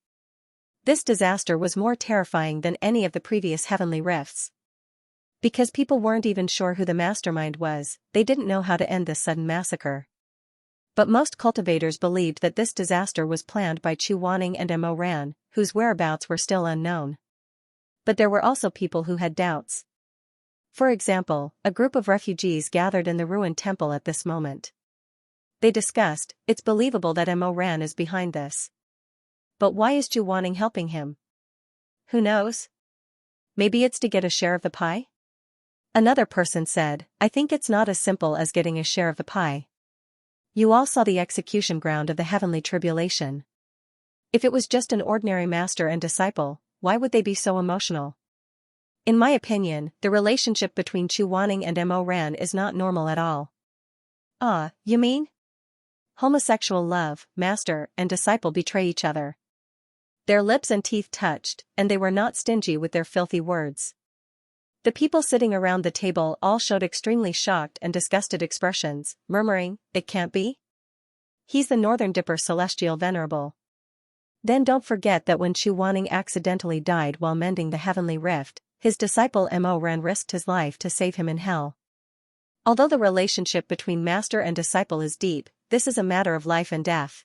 This disaster was more terrifying than any of the previous heavenly rifts. Because people weren't even sure who the mastermind was, they didn't know how to end this sudden massacre. But most cultivators believed that this disaster was planned by Chu Wanning and Mo Ran, whose whereabouts were still unknown. But there were also people who had doubts. For example, a group of refugees gathered in the ruined temple at this moment. They discussed, it's believable that Mo Ran is behind this. But why is Chu Wanning helping him? Who knows? Maybe it's to get a share of the pie? Another person said, I think it's not as simple as getting a share of the pie. You all saw the execution ground of the heavenly tribulation. If it was just an ordinary master and disciple, why would they be so emotional? In my opinion, the relationship between Chu Wanning and Mo Ran is not normal at all. Ah, you mean? Homosexual love, master and disciple betray each other. Their lips and teeth touched, and they were not stingy with their filthy words. The people sitting around the table all showed extremely shocked and disgusted expressions, murmuring, it can't be? He's the Northern Dipper Celestial Venerable. Then don't forget that when Chu Wanning accidentally died while mending the heavenly rift, his disciple Mo Ran risked his life to save him in hell. Although the relationship between master and disciple is deep, this is a matter of life and death.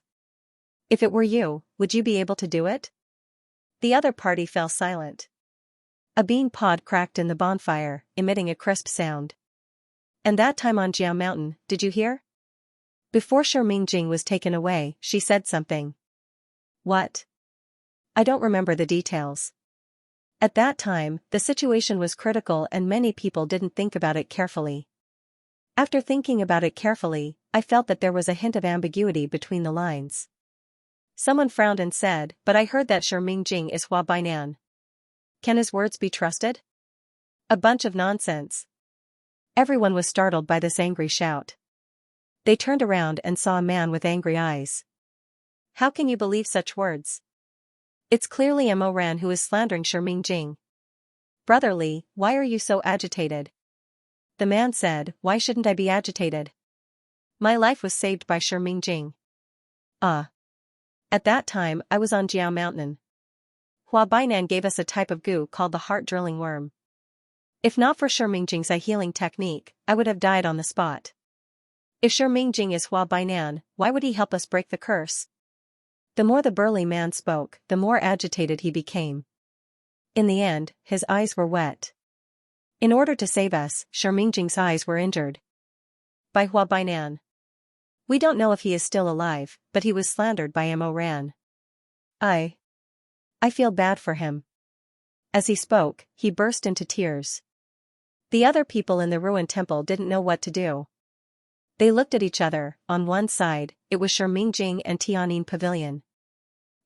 If it were you, would you be able to do it? The other party fell silent. A bean pod cracked in the bonfire, emitting a crisp sound. And that time on Jiao Mountain, did you hear? Before Sherming Jing was taken away, she said something. What? I don't remember the details. At that time, the situation was critical and many people didn't think about it carefully. After thinking about it carefully, I felt that there was a hint of ambiguity between the lines. Someone frowned and said, but I heard that Sherming Jing is Hua Bainan. Can his words be trusted? A bunch of nonsense. Everyone was startled by this angry shout. They turned around and saw a man with angry eyes. How can you believe such words? It's clearly Mo Ran who is slandering Sherming Jing. Brother Li, why are you so agitated? The man said, why shouldn't I be agitated? My life was saved by Sherming Jing. At that time I was on Jiao Mountain. Hua Bainan gave us a type of goo called the heart-drilling worm. If not for Sherming Jing's eye healing technique, I would have died on the spot. If Sherming Jing is Hua Bainan, why would he help us break the curse? The more the burly man spoke, the more agitated he became. In the end, his eyes were wet. In order to save us, Sherming Jing's eyes were injured. By Hua Bainan. We don't know if he is still alive, but he was slandered by Mo Ran. I feel bad for him. As he spoke, he burst into tears. The other people in the ruined temple didn't know what to do. They looked at each other. On one side, it was Sherming Jing and Tianyin Pavilion.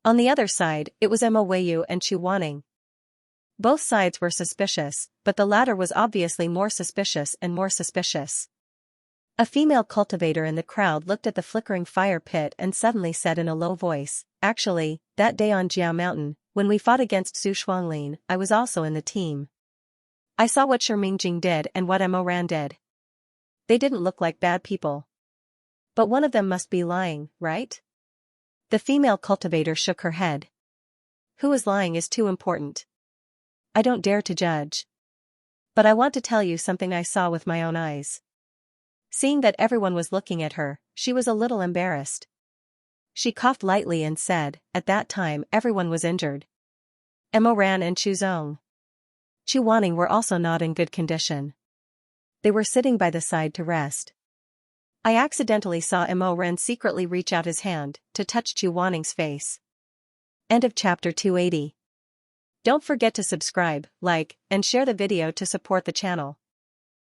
On the other side, it was Mo Weiyu and Chu Wanning. Both sides were suspicious, but the latter was obviously more suspicious and more suspicious. A female cultivator in the crowd looked at the flickering fire pit and suddenly said in a low voice, actually, that day on Jiao Mountain, when we fought against Su Shuanglin, I was also in the team. I saw what Sherming Jing did and what Mo Ran did. They didn't look like bad people. But one of them must be lying, right? The female cultivator shook her head. Who is lying is too important. I don't dare to judge. But I want to tell you something I saw with my own eyes. Seeing that everyone was looking at her, she was a little embarrassed. She coughed lightly and said, at that time everyone was injured. Mo Ran and Chu Wanning were also not in good condition. They were sitting by the side to rest. I accidentally saw Mo Ran secretly reach out his hand to touch Chu Wanning's face. End of chapter 280. Don't forget to subscribe, like, and share the video to support the channel.